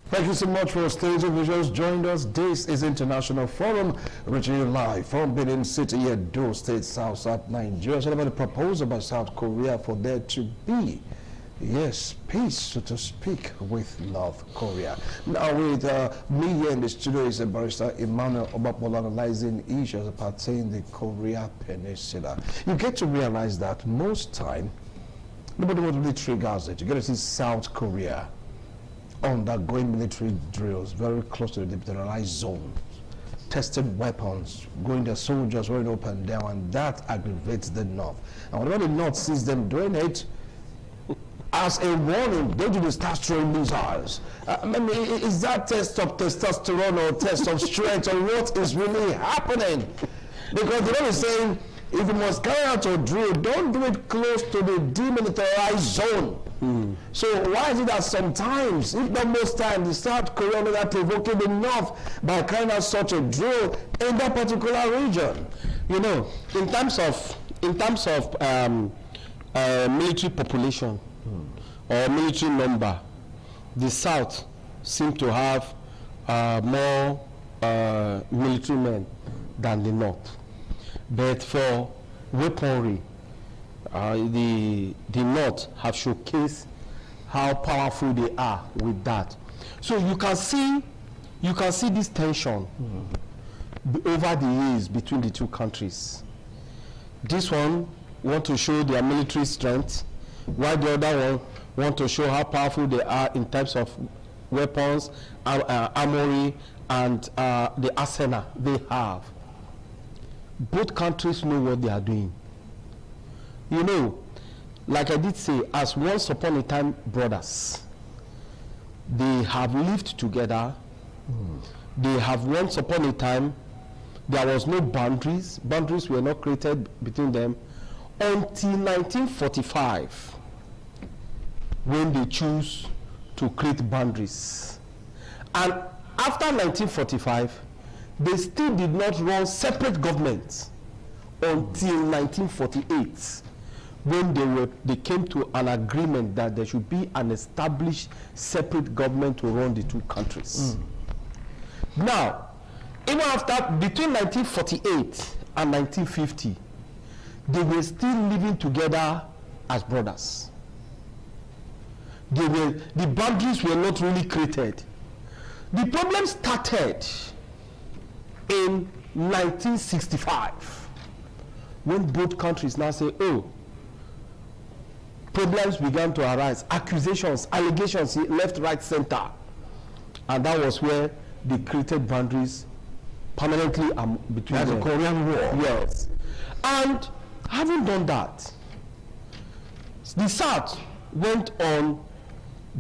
Thank you so much for stage officials joined us. This is International Forum, reaching you live from Benin City, Edo State, South Nigeria. So about the proposal by South Korea for there to be, yes, peace, so to speak, with North Korea. Now with me here in the studio is a barrister Emmanuel Obapola, analyzing issues pertaining to the Korea Peninsula. You get to realize that most time, nobody wants to really triggers it. You get to see South Korea undergoing military drills very close to the demilitarized zone, testing weapons, going their soldiers running up and down, and that aggravates the North. And whenever the North sees them doing it, as a warning, they do start throwing missiles. I mean, is that test of testosterone or test of strength, or what is really happening? Because the Lord is saying, if you must carry out your drill, don't do it close to the demilitarized zone. So why is it that sometimes, if not most times, the South Korea are provoking the North by carrying out such a drill in that particular region? You know, in terms of military population or military number, the South seem to have more military men than the North. But for weaponry, the North have showcased how powerful they are with that. So you can see this tension over the years between the two countries. This one want to show their military strength, while the other one want to show how powerful they are in terms of weapons, armory, and the arsenal they have. Both countries know what they are doing. You know, like I did say, as once upon a time brothers, they have lived together. They have once upon a time, there was no boundaries. Boundaries were not created between them until 1945, when they choose to create boundaries. And after 1945, they still did not run separate governments until 1948, when they came to an agreement that there should be an established separate government to run the two countries. Now, even after, between 1948 and 1950, they were still living together as brothers. The boundaries were not really created. The problem started in 1965, when both countries now say, oh, problems began to arise, accusations, allegations, left, right, center. And that was where they created boundaries permanently between them. The Korean War. Yes. And having done that, the South went on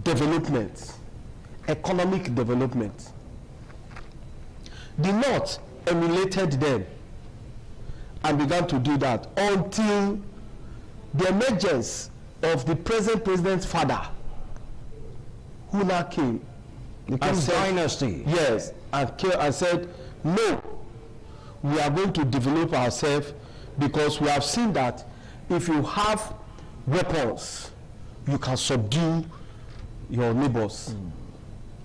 development, economic development. The North emulated them and began to do that until the emergence of the present president's father, who now came. The Kim dynasty. Yes, and said, no, we are going to develop ourselves, because we have seen that if you have weapons, you can subdue your neighbors.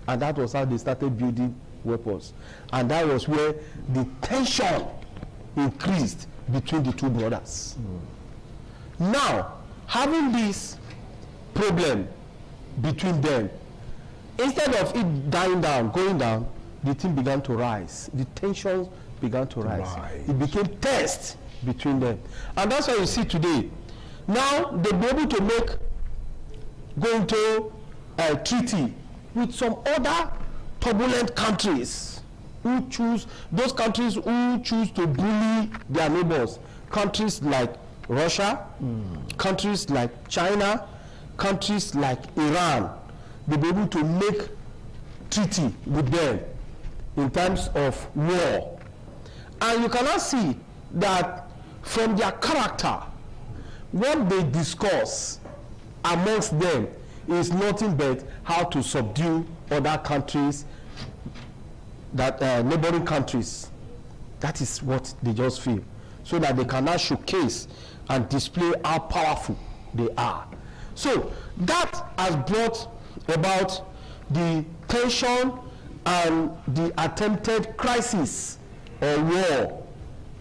And that was how they started building weapons. And that was where the tension increased between the two brothers. Now, having this problem between them, instead of it dying down, going down, the thing began to rise. The tensions began to rise. It became tense between them. And that's why you see today, now they'll be able to go into a treaty with some other turbulent countries who choose, those countries who choose to bully their neighbors. Countries like Russia, countries like China, countries like Iran. They'll be able to make treaty with them in terms of war. And you cannot see that from their character, what they discuss amongst them is nothing but how to subdue other countries, that neighboring countries. That is what they just feel, so that they cannot showcase and display how powerful they are. So that has brought about the tension and the attempted crisis or war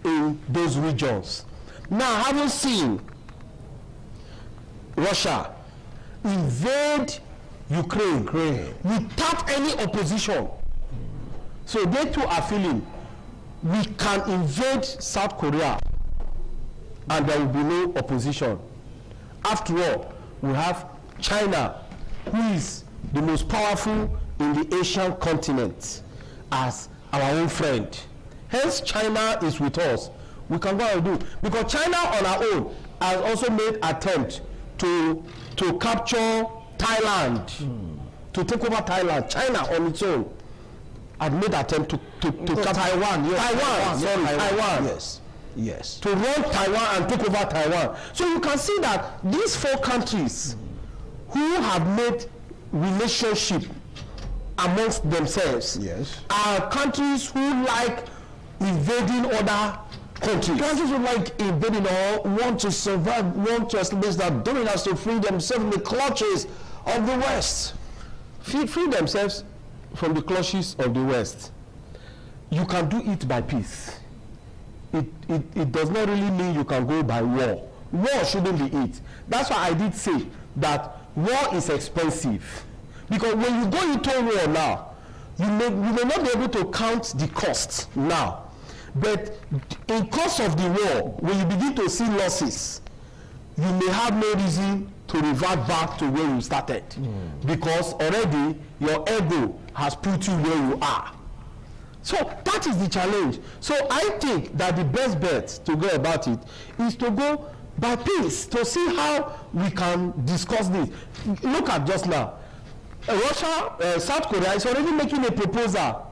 in those regions. Now, having seen Russia invade Ukraine without any opposition, so they too are feeling we can invade South Korea and there will be no opposition. After all, we have China, who is the most powerful in the Asian continent, as our own friend. Hence, China is with us. We can go and do, because China on our own has also made attempt to capture Thailand, to take over Thailand. China on its own had made attempt to capture Taiwan. Yes. Taiwan. Yes. To run Taiwan and take over Taiwan. So you can see that these four countries who have made relationship amongst themselves are countries who like invading other countries. Countries who like invading or want to survive, want to establish that dominance to free themselves from the clutches of the West. Free themselves from the clutches of the West. You can do it by peace. It does not really mean you can go by war. War shouldn't be it. That's why I did say that war is expensive. Because when you go into war now, you may not be able to count the costs now. But in course of the war, when you begin to see losses, you may have no reason to revert back to where you started. Because already your ego has put you where you are. So that is the challenge. So I think that the best bet to go about it is to go by peace, to see how we can discuss this. Look at just now. Russia, South Korea is already making a proposal.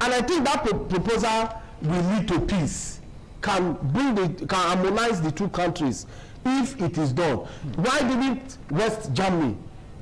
And I think that proposal will lead to peace, can harmonize the two countries if it is done. Why didn't West Germany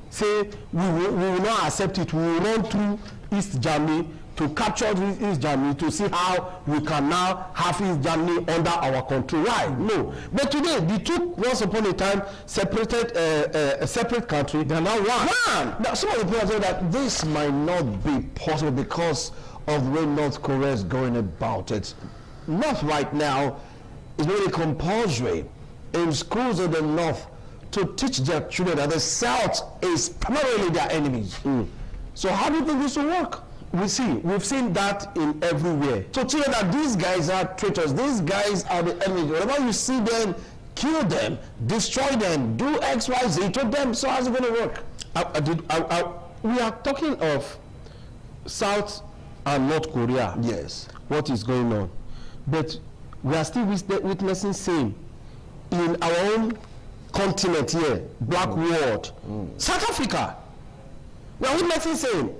say we will not accept it, we will run through East Germany to capture East Germany to see how we can now have East Germany under our control? Why? No. But today, the two, once upon a time, separated a separate country, they are now one. Now, some of the people say that this might not be possible because of the way North Korea is going about it. North right now is really compulsory in schools of the North to teach their children that the South is primarily their enemies. So how do you think this will work? We've seen that in everywhere. So tell you that these guys are traitors, these guys are the enemy. Whenever you see them, kill them, destroy them, do X, Y, Z to them. So how's it going to work? We are talking of South and North Korea. Yes. What is going on? But we are still witnessing same in our own continent here, black world. South Africa. We are witnessing same.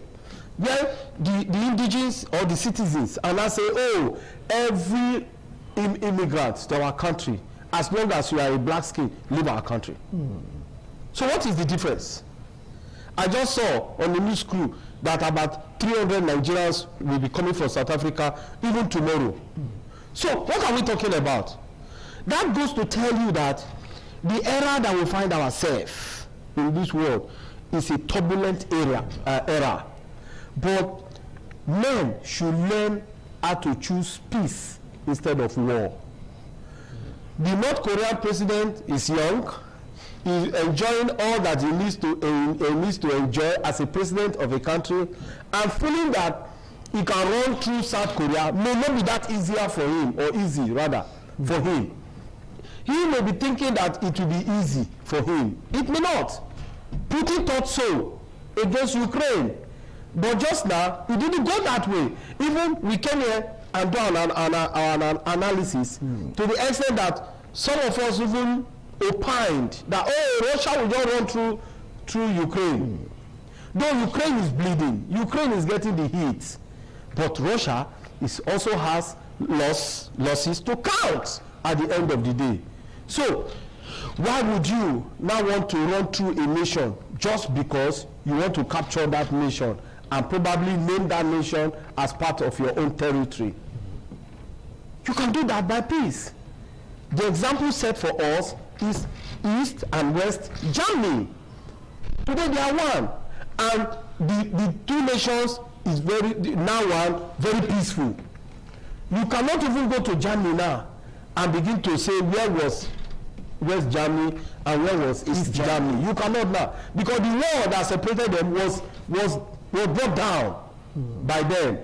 Where the indigenous or the citizens are now saying, oh, every immigrant to our country, as long as you are a black skin, leave our country. So what is the difference? I just saw on the news crew that about 300 Nigerians will be coming from South Africa even tomorrow. So what are we talking about? That goes to tell you that the era that we find ourselves in this world is a turbulent era. But men should learn how to choose peace instead of war. The North Korean president is young. He's enjoying all that he needs to enjoy as a president of a country, and feeling that he can run through South Korea may not be that easier for him, or easy rather for him. He may be thinking that it will be easy for him. It may not. Putin thought so against Ukraine. But just now, it didn't go that way. Even we came here and done an analysis to the extent that some of us even opined that, oh, Russia will just run through Ukraine. Though Ukraine is bleeding, Ukraine is getting the heat. But Russia also has losses to count at the end of the day. So, why would you now want to run through a nation just because you want to capture that nation and probably name that nation as part of your own territory? You can do that by peace. The example set for us is East and West Germany. Today they are one. And the two nations is very peaceful. You cannot even go to Germany now and begin to say where was West Germany and where was East Germany. You cannot now, because the wall that separated them was brought down by them.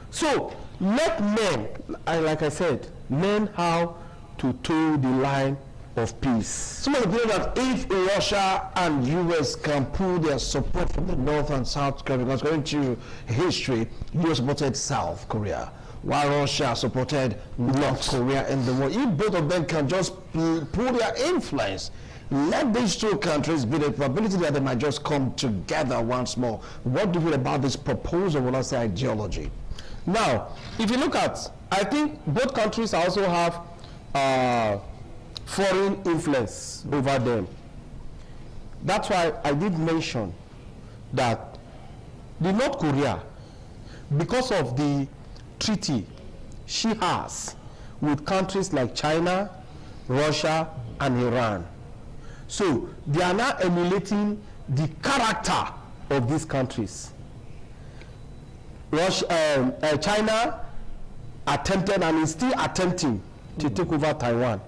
So let men, like I said, learn how to toe the line of peace. Some of the people that if Russia and US can pull their support from the North and South Korea, because according to history, US supported South Korea, while Russia supported North Korea in the war. If both of them can just pull their influence, let these two countries be the probability that they might just come together once more. What do you feel about this proposal, when I say ideology? Now, if you look at, I think both countries also have foreign influence over them. That's why I did mention that the North Korea, because of the treaty she has with countries like China, Russia, and Iran, so they are now emulating the character of these countries. China attempted and is still attempting to take over Taiwan.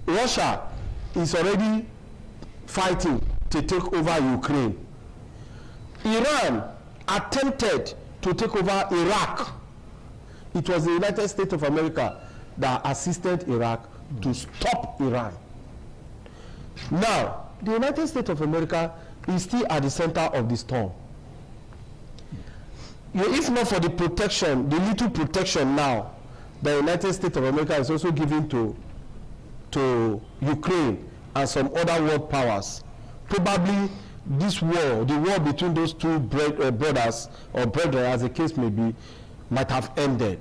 Russia is already fighting to take over Ukraine. Iran attempted to take over Iraq. It was the United States of America that assisted Iraq to stop Iran. Now, the United States of America is still at the center of the storm. If not for the protection, the little protection now, the United States of America is also giving to Ukraine and some other world powers, probably this war, the war between those two brothers or brethren, as the case may be, might have ended.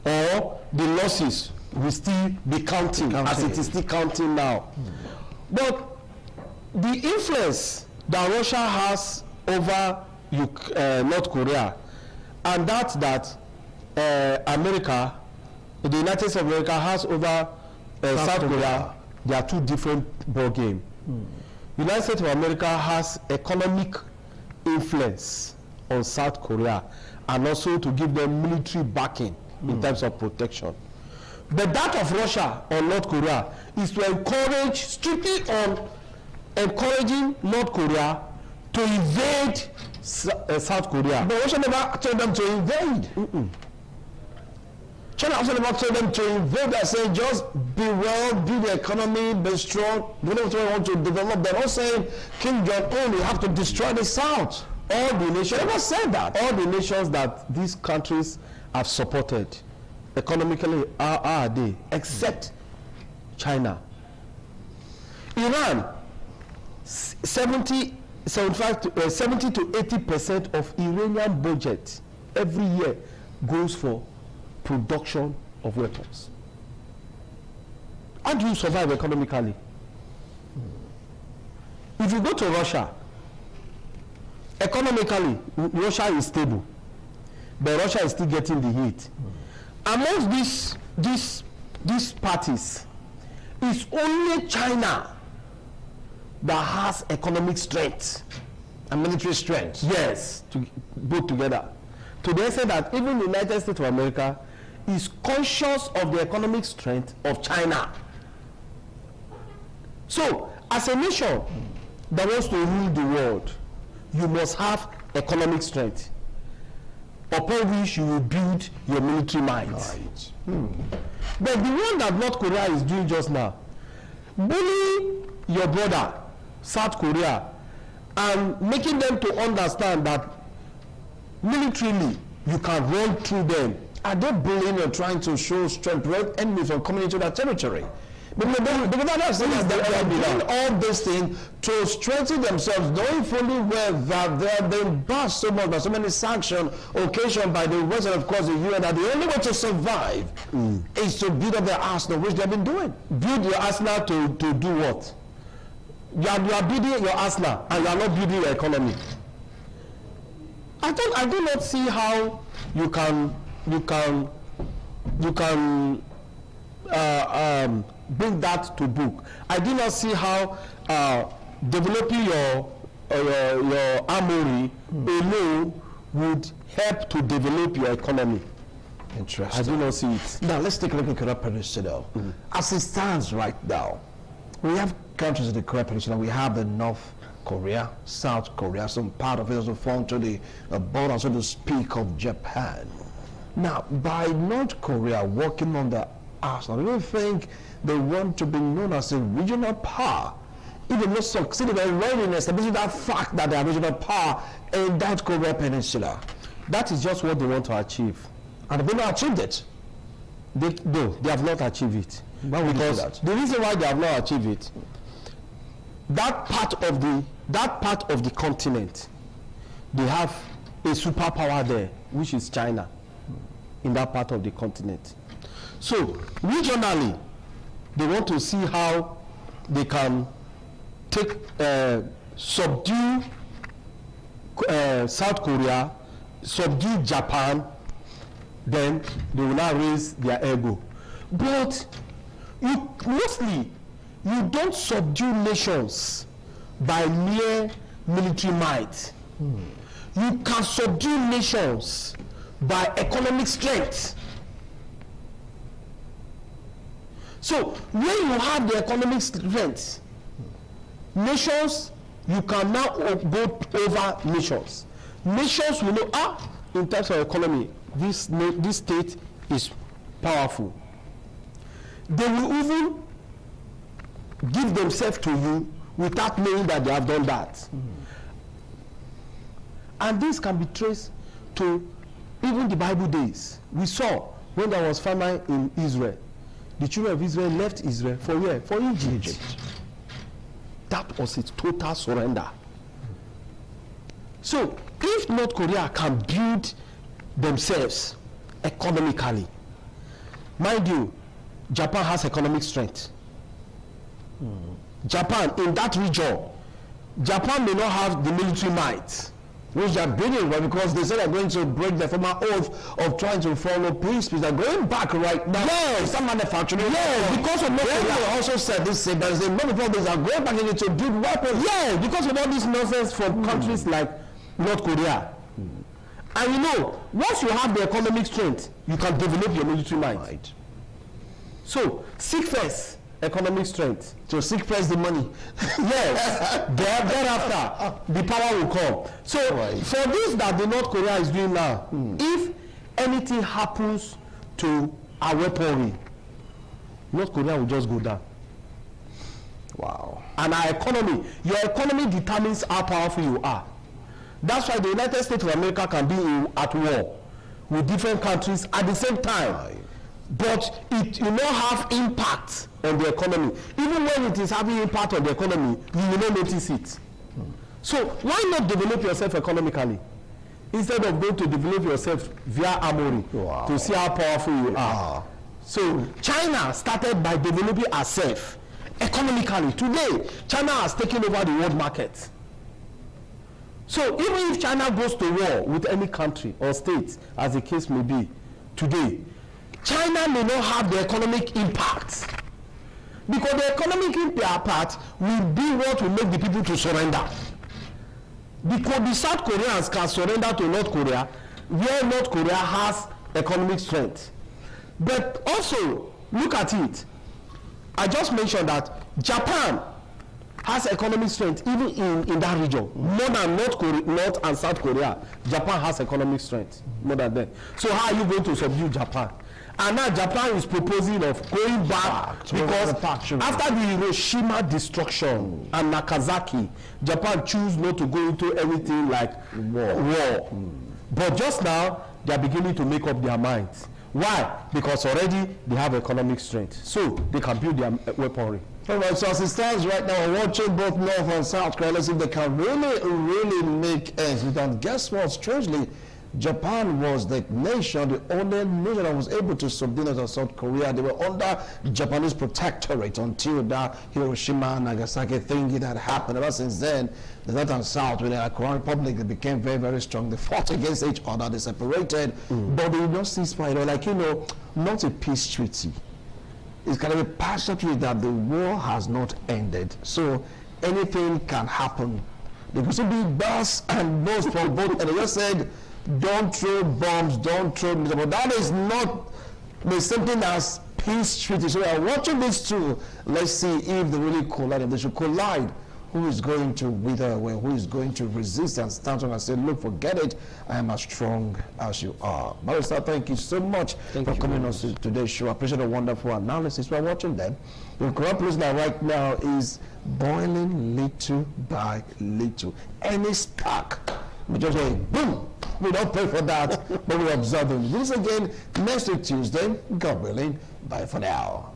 Or the losses will still be counting as it is still counting now. But the influence that Russia has over North Korea, and that America, the United States of America has over South Korea, they are two different ball games. United States of America has economic influence on South Korea, and also to give them military backing in terms of protection. But that of Russia on North Korea is to encourage, strictly on encouraging North Korea to invade South Korea. But Russia never told them to invade. China also never told them to invade. They're saying just be well, build the economy, be strong. They don't want to develop. They're not saying Kim Jong-un, you have to destroy the South. All the nations, they never said that. All the nations that these countries have supported economically are they, except China. Iran, 70 to 80% of Iranian budget every year goes for production of weapons. How do you survive economically? If you go to Russia, economically, Russia is stable, but Russia is still getting the heat. Amongst these parties, it's only China that has economic strength and military strength. Yes, to both together. To the extent that even the United States of America is conscious of the economic strength of China. So, as a nation that wants to rule the world, you must have economic strength, upon which you will build your military might. Right. But the one that North Korea is doing just now, bullying your brother, South Korea, and making them to understand that militarily you can run through them. Are they bullying or trying to show strength, prevent enemies from coming into that territory? Because that's they are doing all these things to strengthen themselves, knowing fully well that they are being bashed so much by so many sanctions occasioned by the West and of course the UN, that the only way to survive is to build up their arsenal, which they have been doing. Build your arsenal to do what? You are building your arsenal and you are not building your economy. I do not see how you can bring that to book. I do not see how developing your your armory alone would help to develop your economy. Interesting. I do not see it. Now let's take a look at Korea Peninsula. As it stands right now, we have countries in the Korea Peninsula. We have the North Korea, South Korea, some part of it also fall to the border, so to speak, of Japan. Now, by North Korea working on the arsenal, I don't think they want to be known as a regional power. If they not succeed in readiness, establishing that fact that they are regional power in that Korea Peninsula. That is just what they want to achieve. And they've not achieved it. No, they have not achieved it. Why would you say that? The reason why they have not achieved it, that part of the continent, they have a superpower there, which is China, in that part of the continent. So regionally, they want to see how they can take subdue South Korea, subdue Japan, then they will now raise their ego. But you don't subdue nations by mere military might. You can subdue nations by economic strength. So when you have the economic strength, nations, you can now go over nations. Nations will know, in terms of economy, this state is powerful. They will even give themselves to you without knowing that they have done that. And this can be traced to even the Bible days. We saw when there was famine in Israel, the children of Israel left Israel for where? For Egypt. That was its total surrender. So if North Korea can build themselves economically, mind you, Japan has economic strength. Japan, in that region, Japan may not have the military might, which they are building, but because they said they're going to break the former oath of trying to follow peace, they're going back right now. Yes, some manufacturing. Yes, because of North Korea. They also said this, but there's a lot of things are going back into to build weapons. Yes, because of all this nonsense from countries like North Korea. And you know, once you have the economic strength, you can develop your military might. Right. So, seek first economic strength. So seek first the money. Yes. Thereafter, the power will come. So, for this that the North Korea is doing now, if anything happens to our weaponry, North Korea will just go down. Wow. And our economy, your economy determines how powerful you are. That's why the United States of America can be at war with different countries at the same time. But it will not have impact on the economy. Even when it is having impact on the economy, you will not notice it. So why not develop yourself economically instead of going to develop yourself via armory to see how powerful you are? So China started by developing herself economically. Today, China has taken over the world market. So even if China goes to war with any country or state, as the case may be today, China may not have the economic impact, because the economic impact will be what will make the people to surrender. Because the South Koreans can surrender to North Korea, where North Korea has economic strength. But also, look at it. I just mentioned that Japan has economic strength even in that region. More than North and South Korea, Japan has economic strength more than them. So how are you going to subdue Japan? And now Japan is proposing of going back because after the Hiroshima destruction and Nagasaki, Japan choose not to go into anything like war. But just now, they are beginning to make up their minds. Why? Because already they have economic strength, so they can build their weaponry. All right, so as it stands right now, we're watching both North and South Korea. Let's see if they can really make ends meet. And guess what? Strangely, Japan was the nation, the only nation that was able to subdue North and South Korea. They were under Japanese protectorate until that Hiroshima and Nagasaki thing that happened. Ever since then, the North and South, with the Korean Republic, they became very, very strong. They fought against each other. They separated, but they did not ceasefire. Like, you know, not a peace treaty. It's kind of a partial treaty that the war has not ended. So anything can happen There could still be bus and boats from both. And they just said, don't throw bombs, don't throw missiles. But that is not the same thing as peace treaty. So we are watching these two. Let's see if they really collide. If they should collide, who is going to wither away? Who is going to resist and stand strong and say, look, forget it. I am as strong as you are. Barrister, thank you so much for coming on to today's show. I appreciate the wonderful analysis. We are watching them. The corrupt policeman right now is boiling little by little. Any spark, we just say, boom. We don't pray for that, but we're observing. This again next week Tuesday. God willing. Bye for now.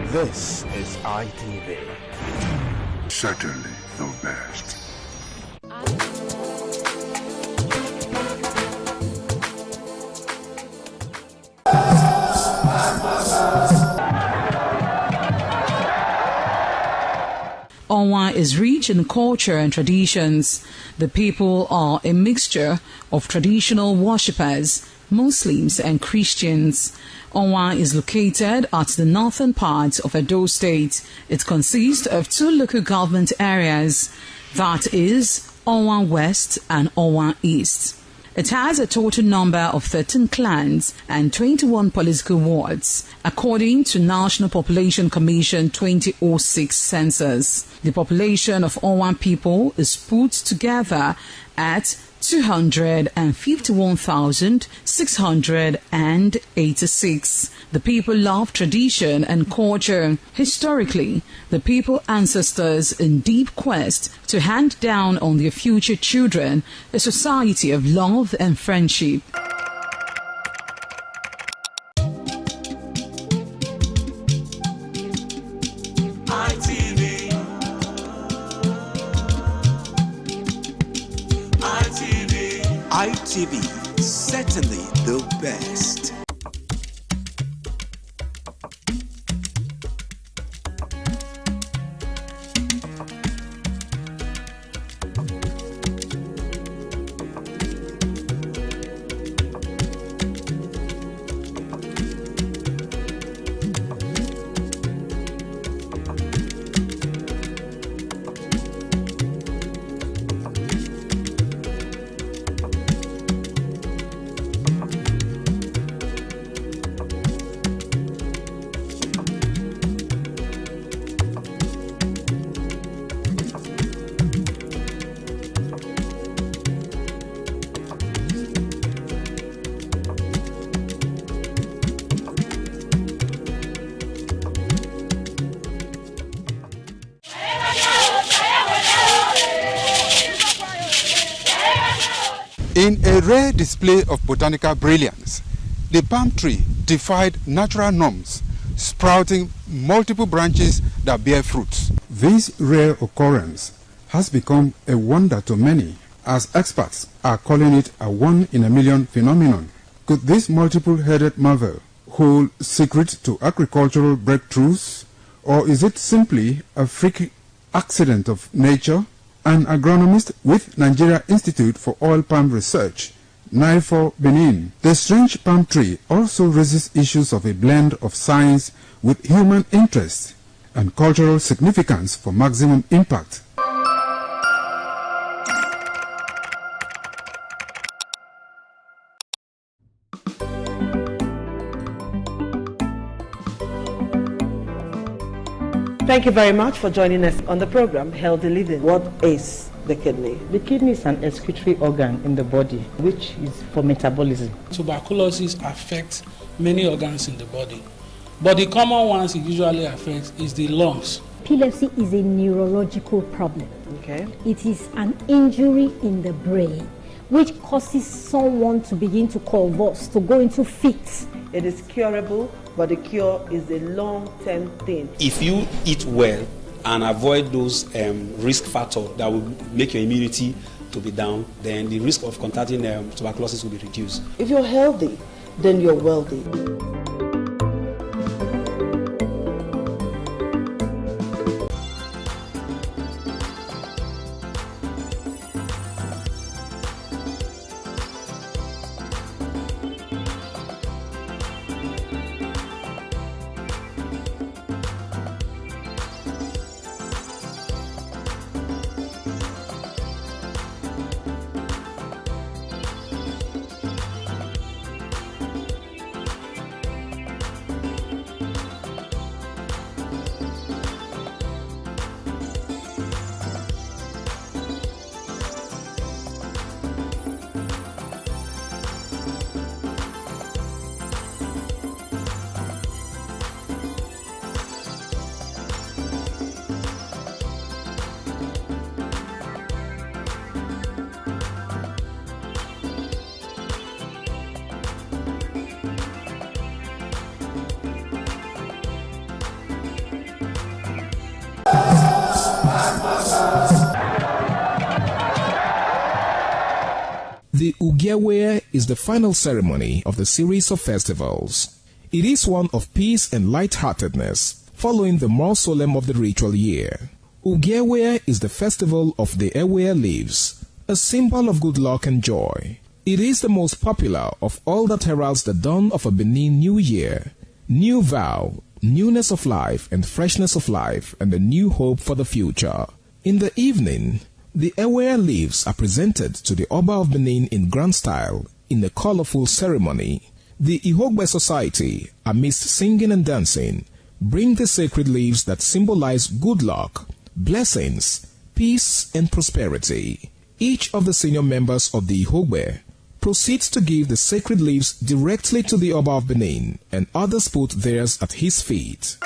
This is ITV. Certainly the best. Onwa is rich in culture and traditions. The people are a mixture of traditional worshippers, Muslims and Christians. Onwa is located at the northern part of Edo State. It consists of two local government areas, that is Onwa West and Onwa East. It has a total number of 13 clans and 21 political wards, according to National Population Commission 2006 census. The population of Onwa people is put together at 251,686. The people love tradition and culture. Historically, the people ancestors in deep quest to hand down on their future children a society of love and friendship. ITV, certainly the best. In a rare display of botanical brilliance, the palm tree defied natural norms, sprouting multiple branches that bear fruits. This rare occurrence has become a wonder to many, as experts are calling it a one-in-a-million phenomenon. Could this multiple-headed marvel hold secret to agricultural breakthroughs, or is it simply a freak accident of nature? An agronomist with Nigeria Institute for Oil Palm Research, NIFOR Benin. The strange palm tree also raises issues of a blend of science with human interest and cultural significance for maximum impact. Thank you very much for joining us on the program, Healthy Living. What is the kidney? The kidney is an excretory organ in the body, which is for metabolism. Tuberculosis affects many organs in the body, but the common ones it usually affects is the lungs. Epilepsy is a neurological problem. Okay. It is an injury in the brain, which causes someone to begin to convulse, to go into fits. It is curable, but the cure is a long-term thing. If you eat well and avoid those risk factors that will make your immunity to be down, then the risk of contracting tuberculosis will be reduced. If you're healthy, then you're wealthy. The Ugewe is the final ceremony of the series of festivals. It is one of peace and lightheartedness, following the more solemn of the ritual year. Ugewe is the festival of the Ewe leaves, a symbol of good luck and joy. It is the most popular of all that heralds the dawn of a Benin New Year, new vow, newness of life and freshness of life, and a new hope for the future. In the evening, the Ewe leaves are presented to the Oba of Benin in grand style in a colorful ceremony. The Ihogbe Society, amidst singing and dancing, bring the sacred leaves that symbolize good luck, blessings, peace, and prosperity. Each of the senior members of the Ihogbe proceeds to give the sacred leaves directly to the Oba of Benin, and others put theirs at his feet.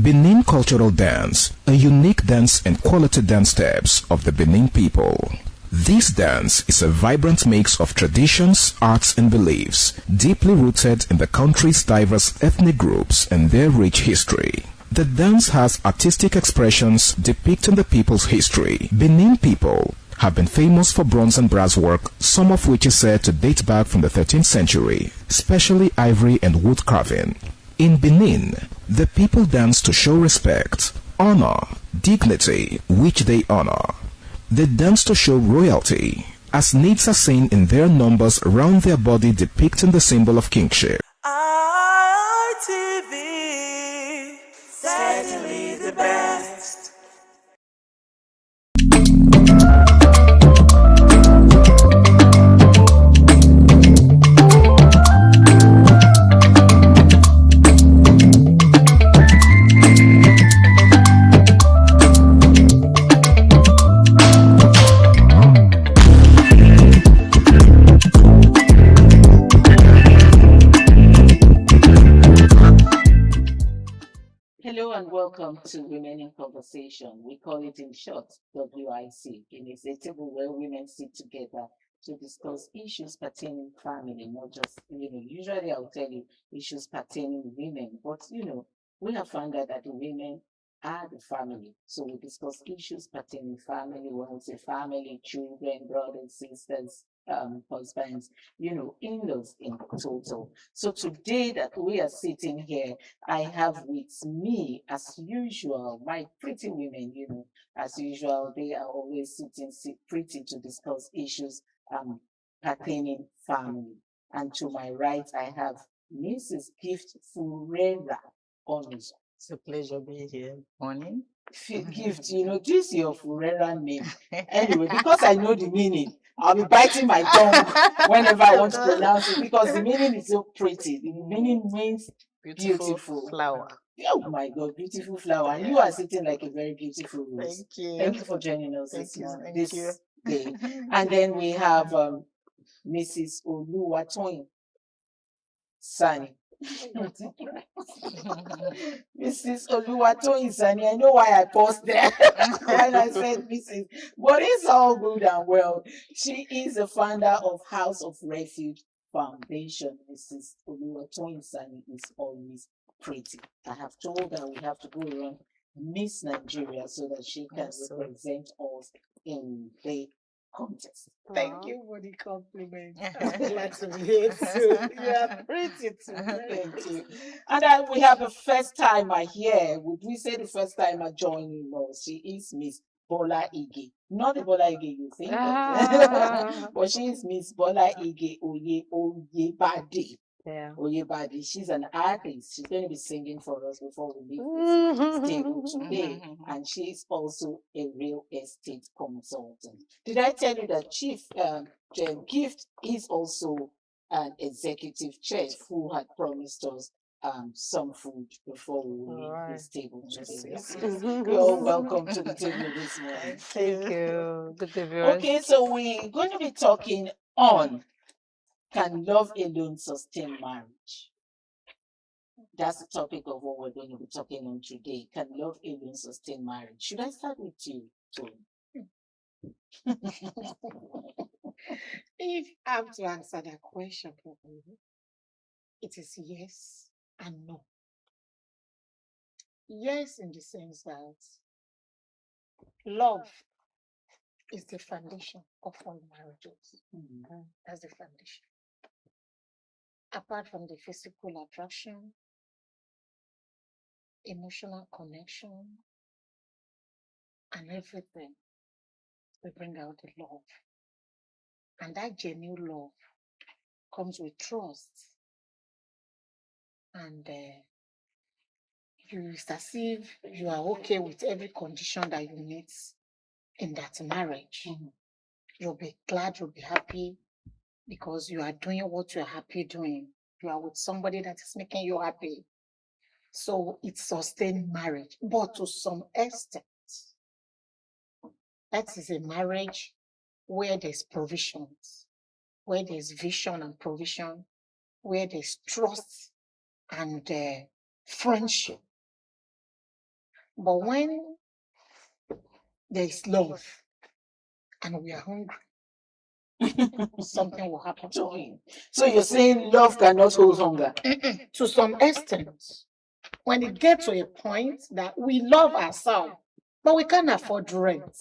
Benin Cultural Dance, a unique dance and quality dance steps of the Benin people. This dance is a vibrant mix of traditions, arts and beliefs, deeply rooted in the country's diverse ethnic groups and their rich history. The dance has artistic expressions depicting the people's history. Benin people have been famous for bronze and brass work, some of which is said to date back from the 13th century, especially ivory and wood carving. In Benin, the people dance to show respect, honor, dignity, which they honor. They dance to show royalty, as naids are seen in their numbers around their body depicting the symbol of kingship. ITV, certainly the best. Hello and welcome to Women in Conversation. We call it in short WIC. It is a table where women sit together to discuss issues pertaining family, not just, usually I'll tell you issues pertaining women, but we have found out that the women are the family. So we discuss issues pertaining family, when we say family, children, brothers, sisters, husbands, in-laws in total. So today that we are sitting here, I have with me, as usual, my pretty women, as usual, they are always sitting pretty to discuss issues pertaining family. And to my right, I have Mrs. Gift Furera Onuzo. It's a pleasure being here. Morning. Gift, this is your Furera name. Anyway, because I know the meaning, I'll be biting my tongue whenever I want to pronounce it because the meaning is so pretty. The meaning means beautiful flower. Oh my God, beautiful flower. And you are sitting like a very beautiful rose. Thank you. Thank you for joining us Thank you. this day. And then we have Mrs. Oluwatoyin Sani. Mrs. Oluwatoyin Sani, I know why I paused there when I said Mrs. But it's all good and well. She is the founder of House of Refuge Foundation. Mrs. Oluwatoyin Sani is always pretty. I have told her we have to go around Miss Nigeria so that she can represent us in the contest. Thank you for the compliment. I'm glad to be here too. You are pretty too. Thank you. And we have a first timer here. Would we say the first timer joining us? She is Miss Bola Ige. Not the Bola Ige you think, but she is Miss Bola Ige Oyebade. Yeah. Oyebade. She's an artist. She's going to be singing for us before we leave this table today. And she's also a real estate consultant. Did I tell you that Chief Gift is also an executive chef who had promised us some food before we leave this table today? You're all welcome to the table this morning. Thank you. Good to be Okay, so we're going to be talking on, can love alone sustain marriage? That's the topic of what we're going to be talking on today. Can love alone sustain marriage? Should I start with you, Tony? If I'm to answer that question properly, it is yes and no. Yes, in the sense that love is the foundation of all marriages. That's the foundation. Apart from the physical attraction, emotional connection, and everything, we bring out the love. And that genuine love comes with trust. And it's as if you are okay with every condition that you meet in that marriage. You'll be glad, you'll be happy because you are doing what you're happy doing. You are with somebody that is making you happy. So it sustains marriage, but to some extent, that is a marriage where there's provisions, where there's vision and provision, where there's trust and friendship. But when there is love and we are hungry, something will happen to him. So you're saying love cannot hold hunger? To some extent, when it gets to a point that we love ourselves, but we can't afford rent,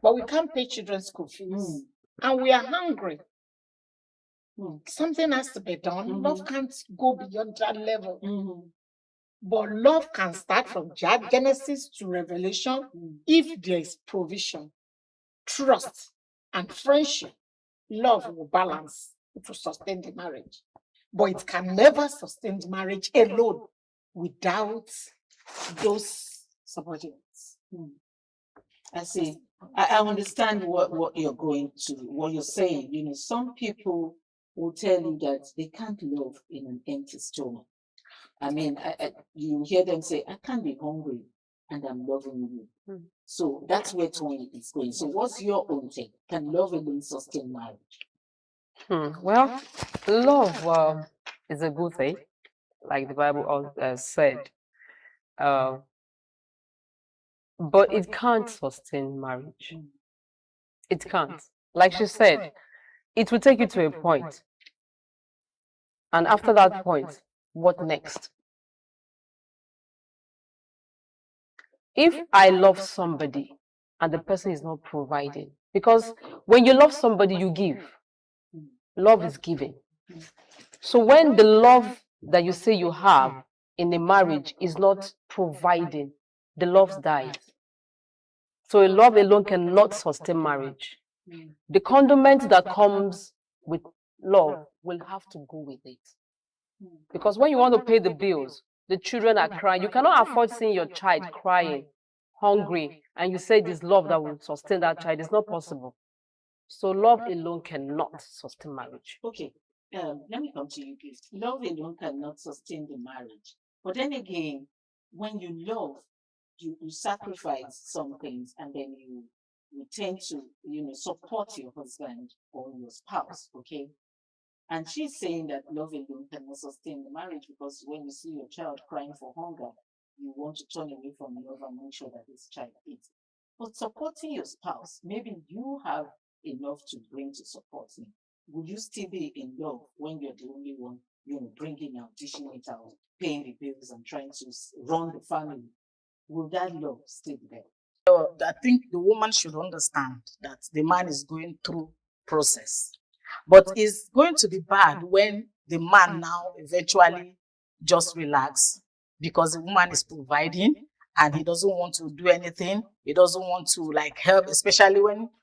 but we can't pay children's school fees, and we are hungry, something has to be done. Love can't go beyond that level. But love can start from Genesis to Revelation if there is provision, trust, and friendship. Love will balance to sustain the marriage. But it can never sustain the marriage alone without those subordinates. I see. I understand what you're going to, what you're saying. You know, some people will tell you that they can't love in an empty stomach. I mean, you hear them say, I can't be hungry and I'm loving you. So that's where Tony is going. So what's your own take? Can love alone sustain marriage? Well, love is a good thing, like the Bible said. But it can't sustain marriage. It can't. Like she said, it will take you to a point. And after that point, what next? If I love somebody and the person is not providing, because when you love somebody, you give. Love is giving. So when the love that you say you have in a marriage is not providing, the love dies. So a love alone cannot sustain marriage. The condiment that comes with love will have to go with it. Because when you want to pay the bills, the children are crying. You cannot afford seeing your child crying, hungry, and you say this love that will sustain that child. It's not possible. So love alone cannot sustain marriage. Okay, let me come to you, please. Love alone cannot sustain the marriage. But then again, when you love, you sacrifice some things, and then you tend to, support your husband or your spouse, okay? And she's saying that love alone cannot sustain the marriage because when you see your child crying for hunger, you want to turn away from love and make sure that this child eats. But supporting your spouse, maybe you have enough to bring to support him. Would you still be in love when you're the only one, bringing out, dishing it out, paying the bills and trying to run the family? Will that love still be there? I think the woman should understand that the man is going through process. But it's going to be bad when the man now eventually just relax because the woman is providing and he doesn't want to do anything. He doesn't want to help, especially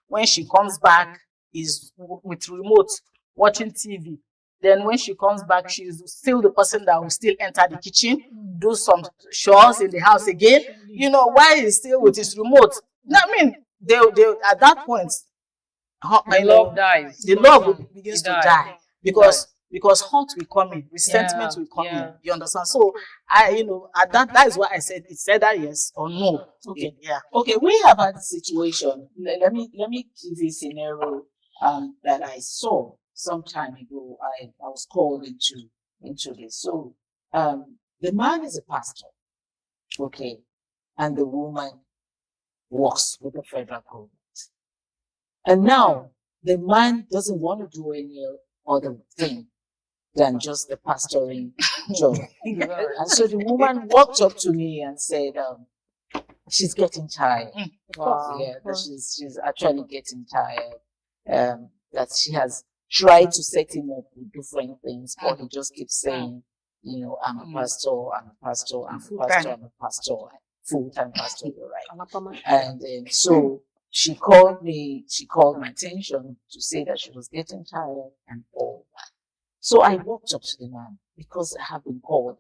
when she comes back, he's with remote watching TV. Then when she comes back, she's still the person that will still enter the kitchen, do some chores in the house again. While he's still with his remote. I mean, they at that point, the love dies. The love begins to die because hurt will come in, resentment will come in. You understand? So that is why I said it's either yes or no. Okay, yeah. Okay, we have had a situation. Let me give you a scenario that I saw some time ago. I was called into this. So the man is a pastor, okay, and the woman works with the federal government. And now the man doesn't want to do any other thing than just the pastoring job. And so the woman walked up to me and said, she's getting tired. Wow. Yeah, that she's actually getting tired. That she has tried to set him up with different things, but he just keeps saying, I'm a pastor, I'm a pastor, I'm a pastor, I'm a pastor, full-time pastor, you're right. And so she called my attention to say that she was getting tired and all that. So I walked up to the man because I have been called.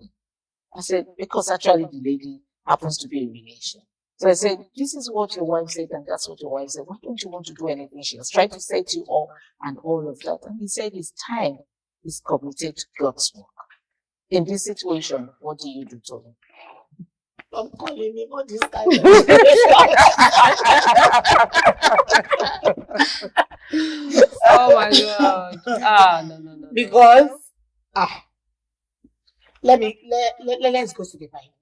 I said, because actually the lady happens to be a relation. So I said, this is what your wife said and that's what your wife said. Why don't you want to do anything? She has tried to set you up and all of that. And he said his time is committed to God's work. In this situation, what do you do, Tony? I'm calling him all this time. Oh my God. No. Because let's go to the Bible.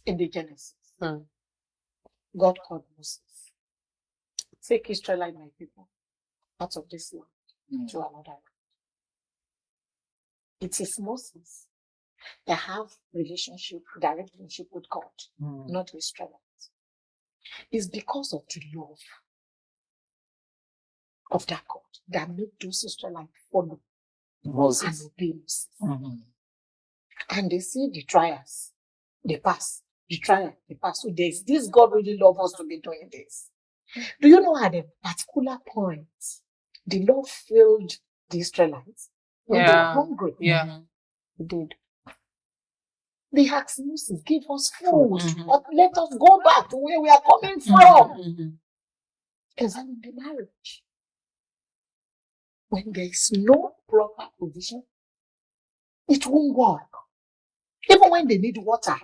In the Genesis. God called Moses. Take Israelite, my people, out of this land to another land. It is Moses that have direct relationship with God, not the Israelites. It's because of the love of that God that made those Israelites follow Moses and obey Moses. And they see the trials, they pass. The trial, they pass. So this God really loves us to be doing this. Do you know at a particular point, the Lord filled the Israelites when they were hungry? Yeah, He did. They asked Moses, give us food, but let us go back to where we are coming from. Concerning the marriage, when there is no proper provision, it won't work. Even when they need water,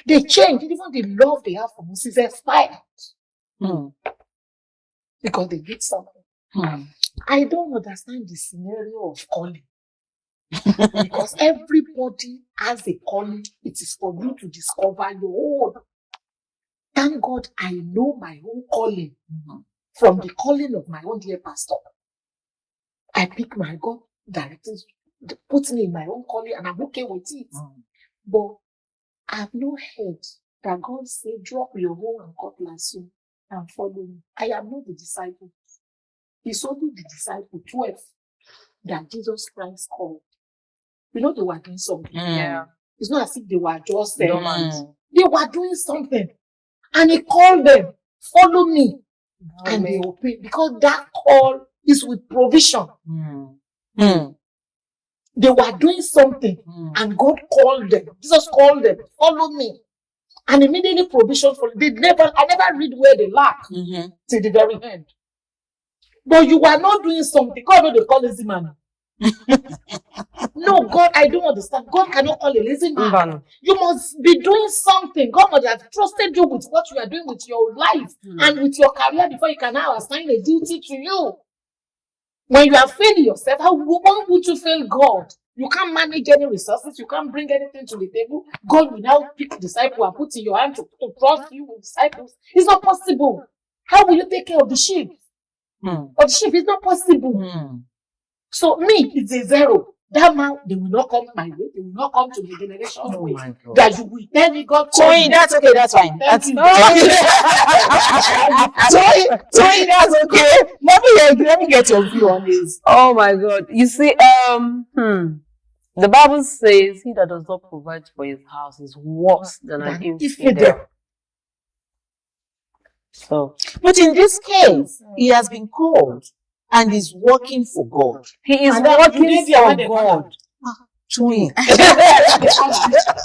they change. Even the love they have for Moses expired. Because they did something. I don't understand the scenario of calling. Because everybody has a calling. It is for you to discover your own. Thank God I know my own calling from the calling of my own dear pastor. I pick my God directors, put me in my own calling, and I'm okay with it. But I've not heard that God say, drop your hoe and cutlass and follow me. I am not the disciple. It's only the disciple, 12, that Jesus Christ called. You know, they were doing something. It's not as if they were just they were doing something. And He called them, follow me. And they obeyed, because that call is with provision. They were doing something, and God called them. Jesus called them, follow me. And immediately provision for them. I never read where they lack till the very end. But you were not doing something. God knows they call lazy man. No, God, I don't understand. God cannot call a lazy man. You must be doing something. God must have trusted you with what you are doing with your life and with your career before you can now assign a duty to you. When you are failing yourself, why would you fail God? You can't manage any resources. You can't bring anything to the table. God will now pick a disciple and put in your hand to trust you with disciples. It's not possible. How will you take care of the sheep? Of the sheep, it's not possible. So me, it's a zero. That man, they will not come my way. They will not come to the generation's way. That you will tell me God. Toy, that's okay. That's fine. That's Toy, that's okay. Let me get your view on this. Oh my God! You see, the Bible says, "He that does not provide for his house is worse than an infidel." So, but in this case, he has been called and is working for God. He is working for God.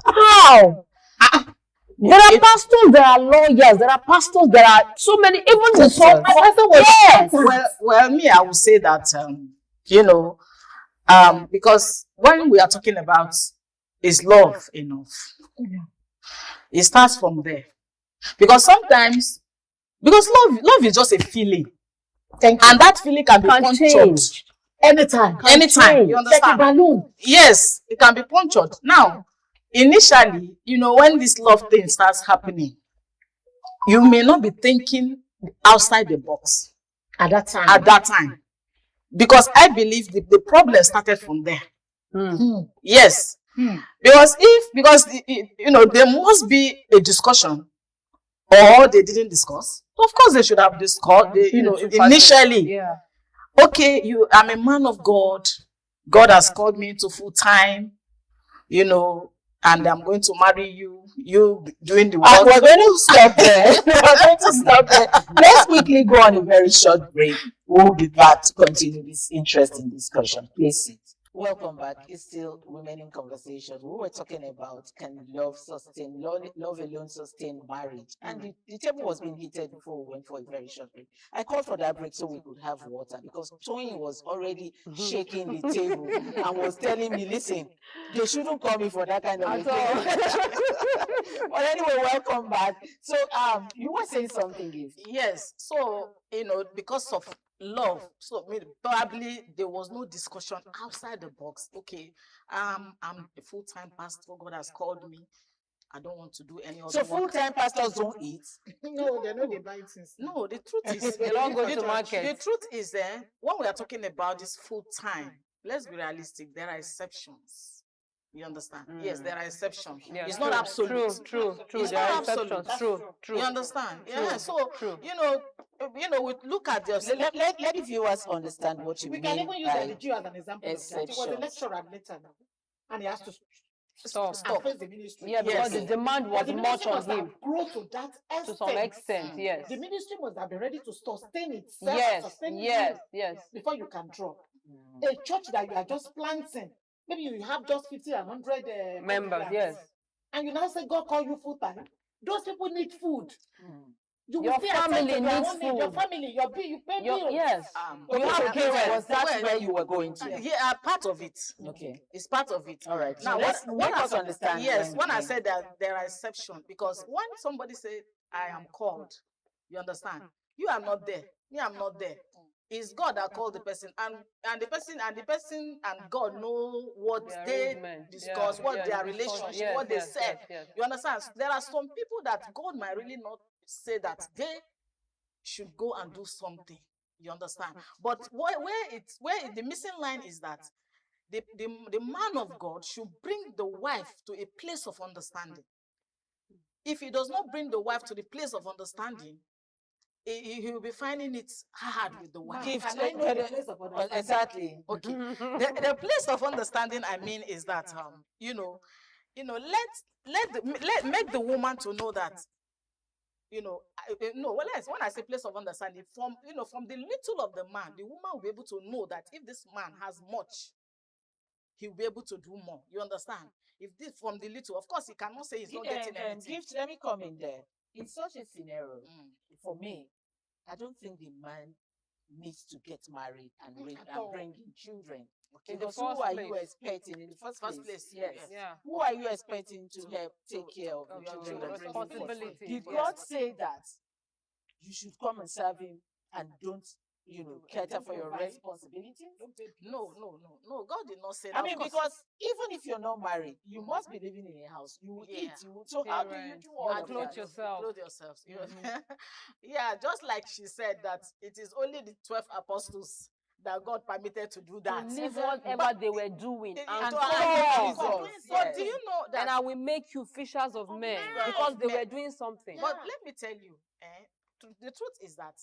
How? There are pastors, there are lawyers, there are pastors, there are so many, even the song. Yes. Well, me, I would say that, because when we are talking about is love enough, it starts from there. Because sometimes, because love is just a feeling. And that feeling can be punctured anytime. You understand? Like a balloon. Yes, it can be punctured. Now, initially, when this love thing starts happening, you may not be thinking outside the box at that time. Because I believe the problem started from there. Yes. Because there must be a discussion, or they didn't discuss. Of course, they should have discussed. Initially. Yeah. Okay, I'm a man of God. God has called me to full time. And I'm going to marry you. You doing the work. We're going to stop there. Let's quickly go on a very short break. We'll be back to continue this interesting discussion. Please sit. Welcome back. It's still Women in Conversation. We were talking about, can love alone sustain marriage? And the table was being heated before we went for a very short break. I called for that break so we could have water, because Tony was already shaking the table and was telling me, listen, they shouldn't call me for that kind of thing. But anyway, welcome back. So you were saying something, Liv. Yes. So, because of love, so probably there was no discussion outside the box. Okay, I'm a full-time pastor. God has called me. I don't want to do any other So work. full-time pastors don't eat? No, they're not the buying things. No, the truth is, They don't go the to tru- market. The truth is, when we are talking about this full-time, let's be realistic, there are exceptions. You understand? Yes, there are exceptions. Yeah, It's true, not absolute. True. It's There are not absolute. exceptions. True. You understand? True, Yeah. So true. we look at your. Let the viewers understand what you We mean can even use by the Jew as an example of that. He was a exceptions. lecturer later now, and he has to Stop. and face the ministry. Yeah, because Yes. the demand was But the much ministry on must have him. grown to that extent. To some extent, yes. The ministry must have been ready to sustain itself. Yes, sustain yes, itself yes. Before you can drop. A church that you are just planting, maybe you have just 50 and 100 Members, yes. and you now say God call you full time. Those people need food. You will Your still attend family to their needs own need. Your food. family, your bill, you pay bills. Yes. You have Okay, parents. Was that well, where you were going to? Yeah, part of it. Okay. It's part of it. All right. Now, So let's when make I us understand. Yes, when I said that there are exceptions, because when somebody say I am called, you understand? You are not there. Me, I'm not there. It's God that called the person, and the person and God know what Their they arrangement. discuss, Yeah, what yeah, their the discussion. relationship, Yes, what they yes, said. yes. You understand? There are some people that God might really not say that they should go and do something. You understand? But where the missing line is that the man of God should bring the wife to a place of understanding. If he does not bring the wife to the place of understanding, he will be finding it hard with the wife. Exactly. Okay. The place of understanding, I mean, is that let make the woman to know that when I say place of understanding, from the little of the man, the woman will be able to know that if this man has much, he will be able to do more. You understand? If this from the little, of course, he cannot say he's not getting anything. Gift, let me come in there. In such a scenario, for me, I don't think the man needs to get married and bring in children. In the Because first who are you place. expecting in the first place? Yes. Yeah. Who are you expecting to help take care of your children? Responsibility. Did yes. God say that you should come and serve him and don't, cater for your responsibilities? No. God did not say that. I mean, Of course. because even if you're not married, you must be living in a house. You will eat. So how do you do all of Clothe that? yourself. Clothe yourselves. Yeah, just like she said that it is only the 12 apostles that God permitted to do that. To leave whatever they were doing and to come. come. But do you know that? And I will make you fishers of men because they were doing something. But let me tell you, the truth is that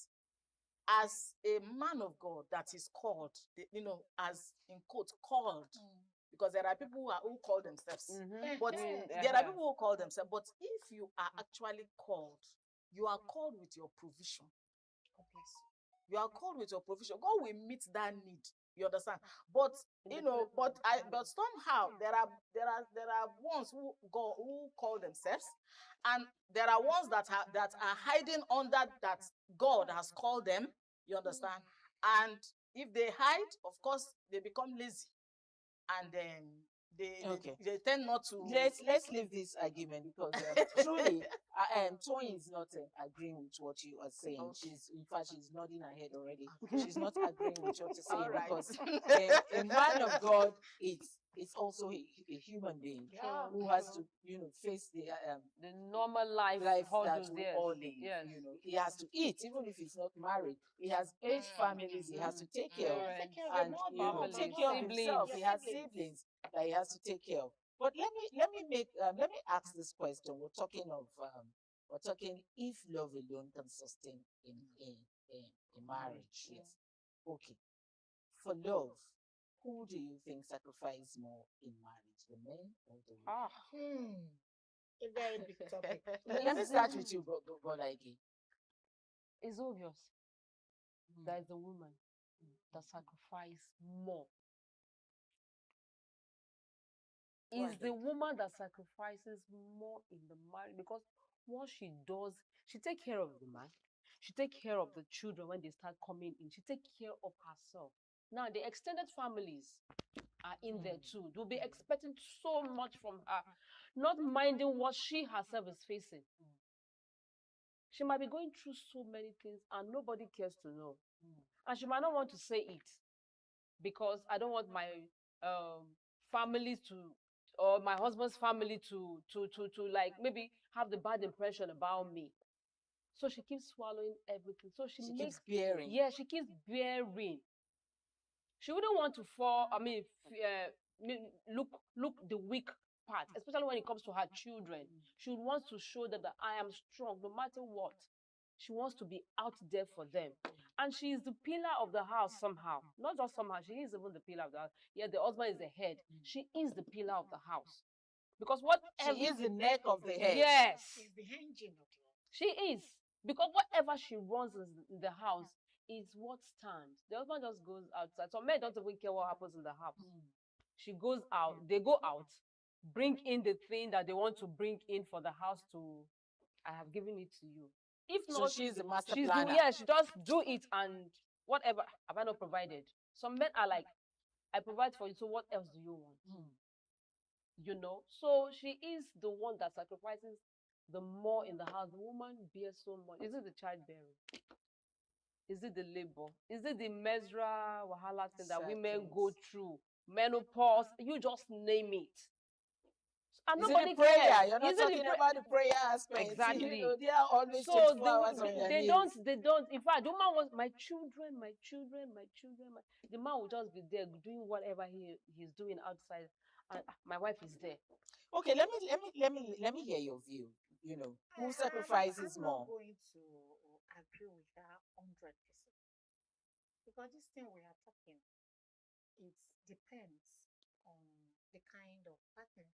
as a man of God that is called, as in quote, called, because there are people who call themselves, but there are people who call themselves, but if you are actually called, you are called with your provision. You are called with your provision. God will meet that need. You understand? But but somehow there are ones who call themselves, and there are ones that are hiding under that God has called them. You understand? And if they hide, of course, they become lazy, and then they tend not to. Let's leave this argument because truly, Toyin is not agreeing with what you are saying. Okay. She's nodding her head already. She's not agreeing with what you're saying All right. because a man of God is also a human being who has to face the normal life that hurdles, we yes. all live. Yes. He has to eat even if he's not married. He has 8 families he has to take care of, and take care of himself. He has siblings that he has to take care of. But let me ask this question. We're talking if love alone can sustain a marriage. Yes. Okay. For love, who do you think sacrifice more in marriage, the men or the women? A very big topic. Let me start with you, Bolaige. It's obvious. There is a woman that sacrifices more. Is the woman that sacrifices more in the marriage, because what she does, she take care of the man, she take care of the children when they start coming in, she take care of herself. Now the extended families are in there too. They'll be expecting so much from her, not minding what she herself is facing. She might be going through so many things and nobody cares to know. And she might not want to say it because I don't want my families to or my husband's family to like maybe have the bad impression about me. So she keeps swallowing everything. So she keeps bearing. Yeah, she keeps bearing. She wouldn't want to fall. I mean, look the weak part, especially when it comes to her children. She wants to show them that I am strong, no matter what. She wants to be out there for them, and she is the pillar of the house somehow. Not just somehow, she is even the pillar of the house. Yeah, the husband is the head. She is the pillar of the house, because whatever she is the neck of the head. Yes, She's the engine of the house. she is, because whatever she runs in the house is what stands. The husband just goes outside. Some men don't even care what happens in the house. She goes out. They go out, bring in the thing that they want to bring in for the house to. I have given it to you. If So not, she's the master she's planner. Yeah, she just do it and whatever have I not provided. Some men are like, I provide for you, so what else do you want? You know, so she is the one that sacrifices the more in the house. The woman bears so much. Is it the childbearing? Is it the labor? Is it the menstrual wahala thing that women go through? Menopause, you just name it. And Is nobody it the prayer? cares. You're not Is it talking about the prayer aspect. Exactly. You know, they are always So 24 hours on their they knees. don't. In fact, the woman wants my children. The man will just be there doing whatever he's doing outside, and my wife is there. Okay, let me hear your view. You know, who sacrifices I'm more? not going to agree with that 100%, because this thing we are talking, it depends on the kind of partner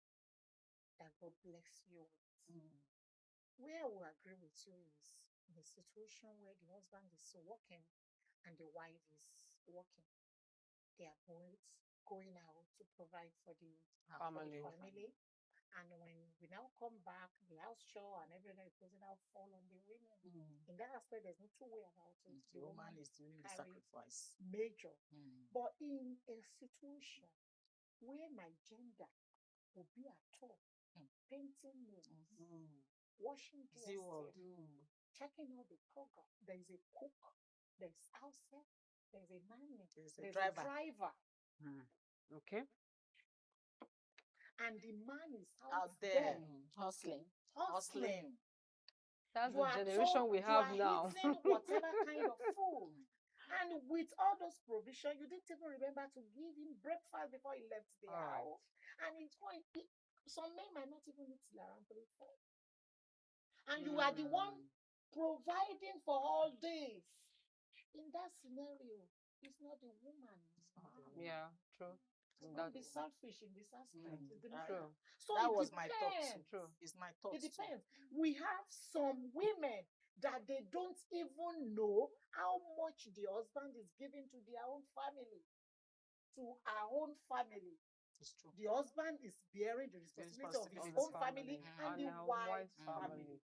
that God bless you with. Where I will agree with you is in a situation where the husband is working and the wife is working. They are both going out to provide for the family. And when we now come back, the house chore and everything is going to now fall on the women. In that aspect, there's no two way about it. The woman is doing the sacrifice. Major. But in a situation where my gender will be at all, painting nails, washing dishes, checking out the program, there is a cook, there's house help, there's a nanny, there's a driver. Okay. And the man is out there hustling. That's the generation we have now. Eating whatever kind of food. And with all those provisions, you didn't even remember to give him breakfast before he left the house. And it's going, some men might not even eat till around 3, 4. And you are the one providing for all days. In that scenario, it's not the woman. Yeah, true. Don't be selfish in this aspect. True. So that it was my thoughts. depends. It's my thoughts. It depends. We have some women that they don't even know how much the husband is giving to their own family, to our own family. It's true. The husband is bearing the responsibility of his own family and the wife's family.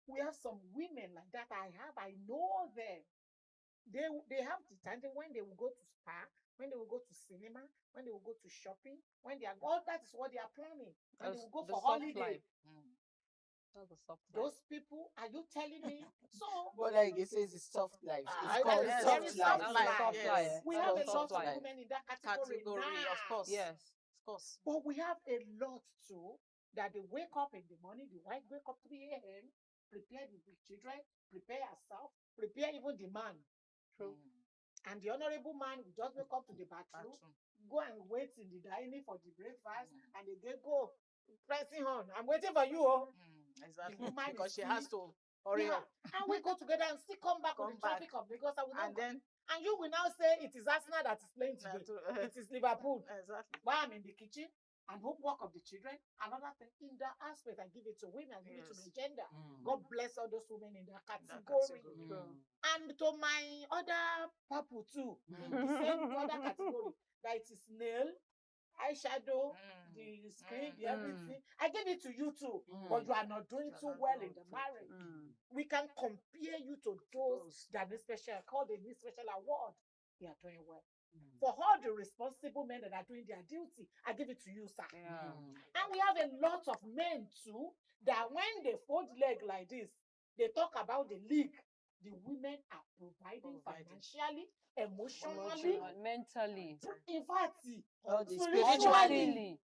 We have some women like that. I know them. They have the time when they will go to spa, when they will go to cinema, when they will go to shopping, when they are all that is what they are planning. And they will go for holiday. Those people, are you telling me? So, but like it says, it's soft life. It's called soft life. Yes. We have a lot of women in that category now. Of course. Yes, of course. But we have a lot too that they wake up in the morning. The wife wake up 3 a.m., prepare the children, prepare herself, prepare even the man. True. And the honorable man will just wake up to the bathroom, go and wait in the dining for the breakfast, and they go pressing on. I'm waiting for you. Exactly. Because she has to hurry up. And we go together and still come back on the traffic of Lagos. And you will now say it is Arsenal that is playing today. It is Liverpool. Exactly. While I'm in the kitchen and hope work of the children. Another thing, in that aspect, I give it to women, I give it to my gender. God bless all those women in that category. And to my other people too, in the same other category, that it is nail, eyeshadow, the screen, the everything. I give it to you too, but you are not doing too well in the marriage. We can compare you to those that need special, called the special award. They are doing well. For all the responsible men that are doing their duty, I give it to you, sir. And we have a lot of men too, that when they fold leg like this, they talk about the league. The women are providing financially, emotionally, mentally, in fact, spiritually.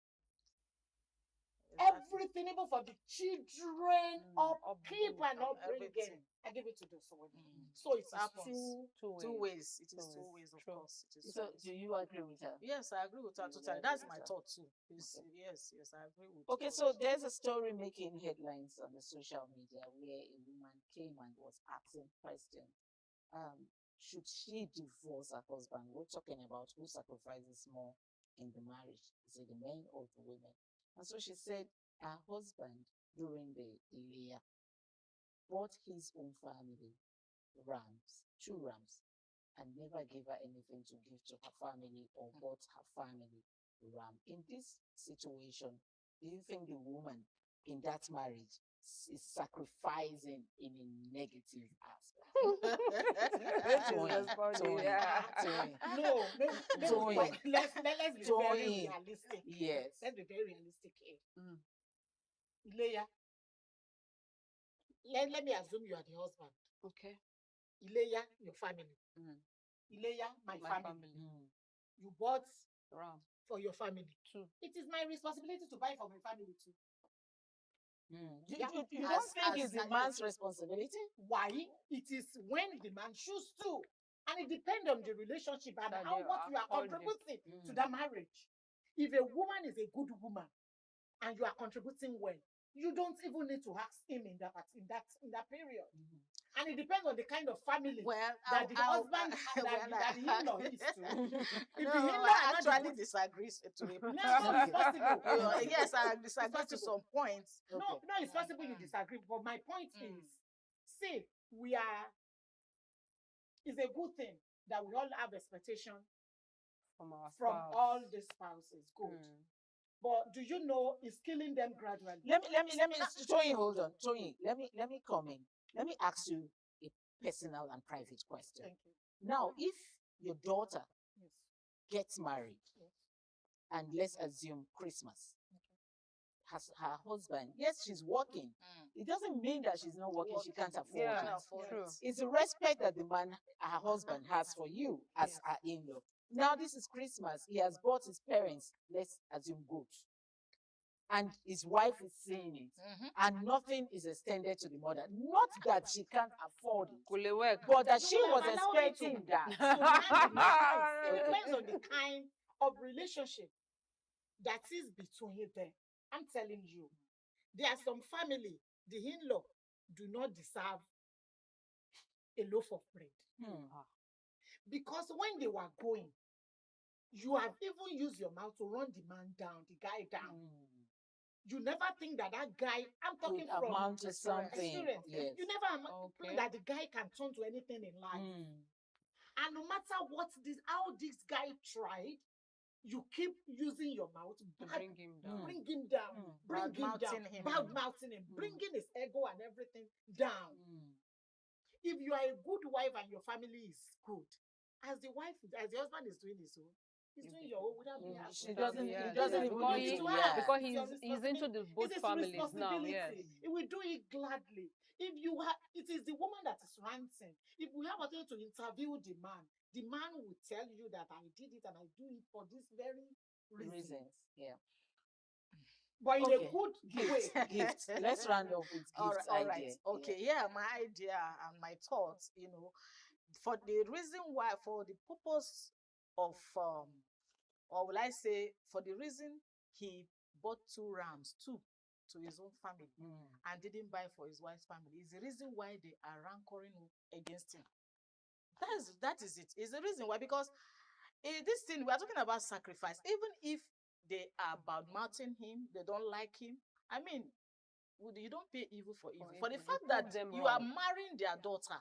everything, even for the children, upkeep and upbringing. everything. I give it to those women. So it Happens. is Two ways. It is two ways, of course. It is So two ways. do you agree with her? Yes, I agree with her You totally. agree That's with my her? thought too. Yes, I agree with. Okay, what so she there's said. a story making headlines on the social media where a woman came and was asking questions. Should she divorce her husband? We're talking about who sacrifices more in the marriage. Is it the men or the women? And so she said her husband during the Ileya bought his own family rams, 2 rams, and never gave her anything to give to her family or bought her family ram. In this situation, do you think the woman in that marriage is sacrificing in a negative aspect? Toyin. No, Toyin. but let's be very Toyin. realistic. Yes. Let's be very realistic here. Ileya, let me assume you are the husband. Okay. Ileya, your family. Ileya, my family. You bought ram for your family. True. It is my responsibility to buy for my family too. You don't think it's the man's responsibility? Why? It is when the man chooses to. And it depends on the relationship and That how they what you are are contributing to that marriage. If a woman is a good woman and you are contributing well, you don't even need to ask him in that period. And it depends on the kind of family that the husband that the in-law is to. If the in-law I actually disagree to a point. No, it's possible. Yes, I disagree to some points. No, it's possible you disagree. But my point is, see, it's a good thing that we all have expectation from all the spouses. Good. But do you know it's killing them gradually? Let me Toyin, hold on. Toyin, let me come in. Let me ask you a personal and private question. Thank you. Now, if your daughter gets married, and let's assume Christmas, has her husband, yes, she's working. It doesn't mean that she's not working, she can't afford it. It's the respect that the man, her husband, has for you as her in-law. Now, this is Christmas. He has bought his parents, let's assume, goats. And his wife is seeing it. And nothing is extended to the mother. Not that she can't afford it, but that she was expecting that. It depends on the kind of relationship that is between them. I'm telling you, there are some family, the in-law do not deserve a loaf of bread. Because when they were going, you have even used your mouth to run the man down, the guy down. You never think that guy, I'm talking from amount to something. Experience. Yes. You never think that the guy can turn to anything in life. And no matter how this guy tried, you keep using your mouth to bring him down, bad-mouthing him, bringing his ego and everything down. If you are a good wife and your family is good, as the husband is doing his own, he's doing your own without being asked. He doesn't even need to ask. Because he's into the both families now. Yes. He will do it gladly. If you have, it is the woman that is ranting. If we have a time to interview the man will tell you that I did it and I do it for this very reasons. Yeah. But in a good way. Gifts. Let's round off with gifts. All right. Okay. Yeah, my idea and my thoughts, for the reason why, for the purpose of, or will I say, for the reason he bought 2 rams, to his own family, and didn't buy for his wife's family, is the reason why they are rancouring against him. That is it. It's the reason why, because this thing, we are talking about sacrifice. Even if they are bad-mouthing him, they don't like him, I mean, you don't pay evil for evil. For the fact that you are marrying their daughter,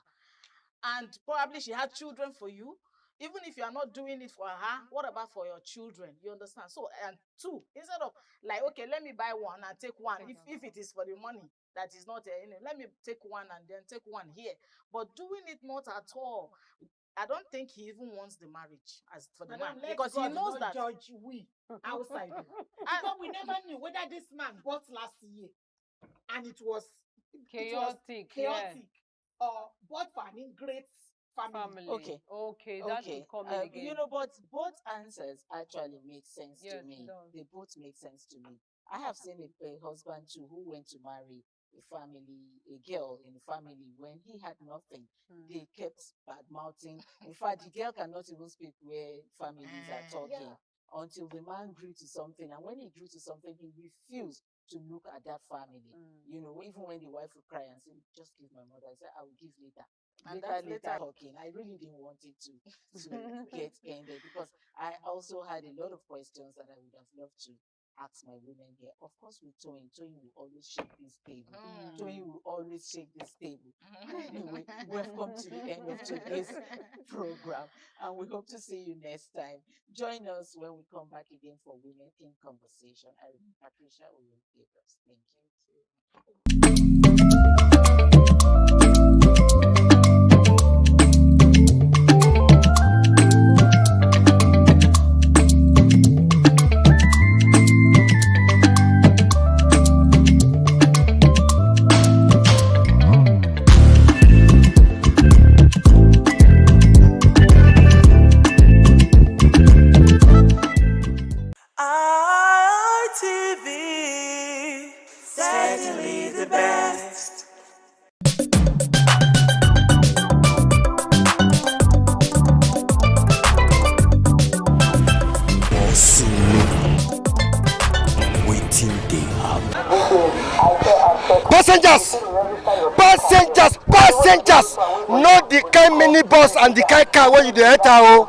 and probably she had children for you, even if you are not doing it for her, what about for your children? You understand? So, and 2, instead of like, okay, let me buy 1 and take 1, if it is for the money that is not, let me take 1 and then take 1 here. But doing it not at all. I don't think he even wants the marriage as for the man, because he knows that. Judge we outside. Because we never knew whether this man bought last year and it was chaotic, or bought for an ingrate family. Okay, that will come in again. But both answers actually make sense to me. They both make sense to me. I have seen a husband too who went to marry a girl in the family when he had nothing. They kept bad mouthing. In fact, the girl cannot even speak where families are talking until the man grew to something. And when he grew to something, he refused to look at that family. You know, even when the wife would cry and say, just give my mother, I said, I will give later. And later talking. I really didn't want it to get ended because I also had a lot of questions that I would have loved to ask my women here. Of course, with Toyin will always shake this table. Toyin will always shake this table. Anyway, we've come to the end of today's program, and we hope to see you next time. Join us when we come back again for Women in Conversation. I'm Patricia Oyederos. Thank ITV, certainly the best. Passengers! Not the kind minibus and the kind car when you dey enter.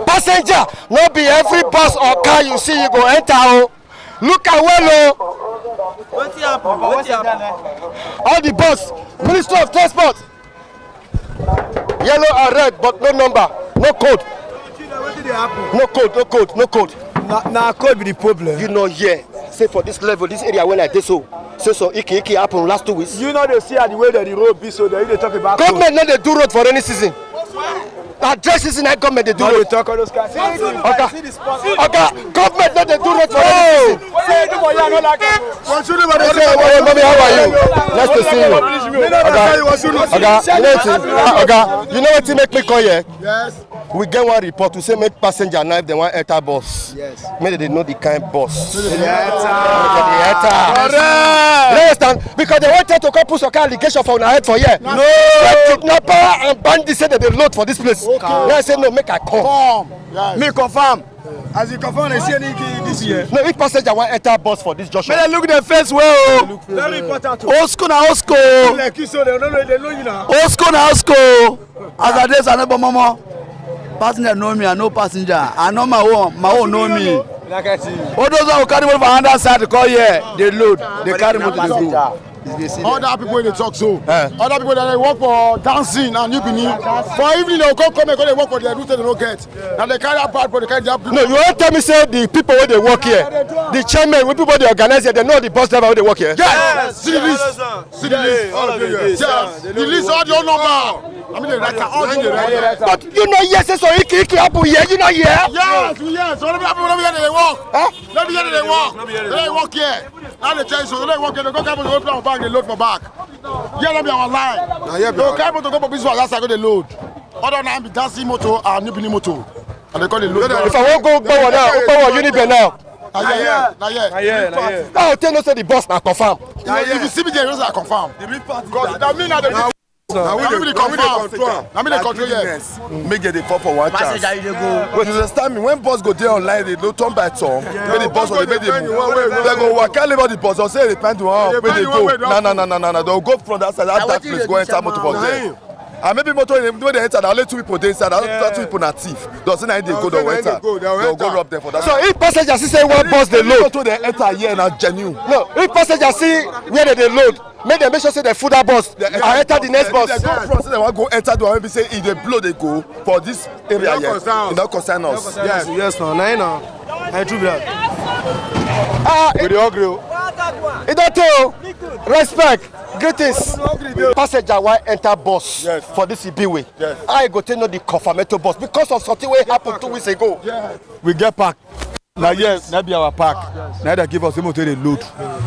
Passenger, no be every bus or car you see you go enter. Look at well. What happened? All the bus, Ministry of Transport. Yellow and red, but no number, no code. No code. Now code be the problem. You know, say for this level, this area when I did so Iki happened last 2 weeks. You know they see the way that the road be, so they talk about government not they do road for any season. Address season I government they do road. Talk on those guys. Okay, government not they do road for any season. Mommy, how are you? Nice to see you. You know what make me call here? Yes. We get one report to say make passenger now if they want enter bus. Yes. Maybe they know the kind bus. They understand? Because they wanted to come put some kind of allegation for our head for here. No. Kidnapper and bandits say that they load for this place. Okay. Now I say no, make I come. Yes. Me confirm. As you confirm, I see any this year. No, if passenger want enter bus for this junction. May they look their face well. Very important. Osko na Osko. Like you so they know you now. Osko na Osko. As I dey another mama. Passenger know me, I know passenger. I know my own know me. All those who carry money from another side to call here, they load, they carry money to go. Other people they talk so. Other people that they work for dancing and you believe. For evening they come and they work for their route they don't get. And they carry a part for the kind of No, you won't tell me say the people where they work here, the chairman, when people they organize here, they know the bus driver where they work here. Yes. See the list. See the list. All of you. Yes. The list all your number. I mean the writer. But you know yes, so Iki happen here. You know here. Yes. So let me here they work. Let me here they work. They work here. And they change so they work here. They go carry to go back. They load for back. Yeah, let me our line. They carry to go for business. Last I go they load. Other than be dancing motor and Nipini motor. And they call it load. If I won't go power now, Unibe now. Yeah. I'll tell you say the boss now confirm. If you see me there, you know confirm. Because that mean that now we dey control. Now me dey control yes. Make it fall for one chance. But you understand me? When boss go there online, they don't turn by turn. When the boss or they go walk out about the boss or say they plan to where they go. No. They'll go from that side. That place go enter motor for there. And maybe motor when they enter, only 2 people they inside. Other 2 people not thief. Doesn't they go to enter? They'll go up there for that. So if passengers see say one bus they load, they enter here and are genuine. No, if passengers see where they load. Make them make sure say they food that bus and enter the next bus. They go front, so they want to go enter the one. Maybe say if they blow, they go for this area here. It don't concern us. Yes, no. I true that. We dey agree. It don't tell. Respect, greetings. Passenger want enter bus for this EB way. Yes. I go to know the confirmatory bus because of something wey happened 2 weeks ago. Yeah. We get pack. Now yes, that be our pack. Now they give us the motor they load,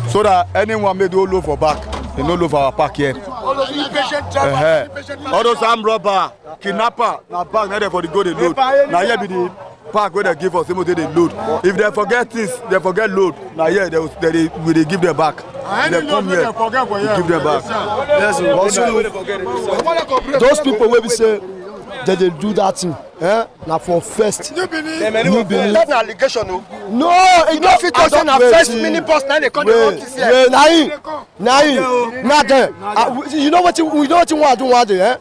so that anyone may do load for back. They no load for our pack here. All those impatient drivers, all those armed robber, kidnapper, now back now they for the go they load. Now here be the pack wey dem give us, say they load. If they forget things, they forget load. Now yeah, we dey give them back. They come here, we give them back. Yes, also those people wey be say they do that thing. Now for first. You believe? That's an allegation, no? No, you don't fit to say na first mini bus now they come dey work this year. Now there. You know what you want to do one day,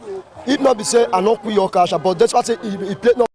It not be say I not quit your cash, but that's what say he play no.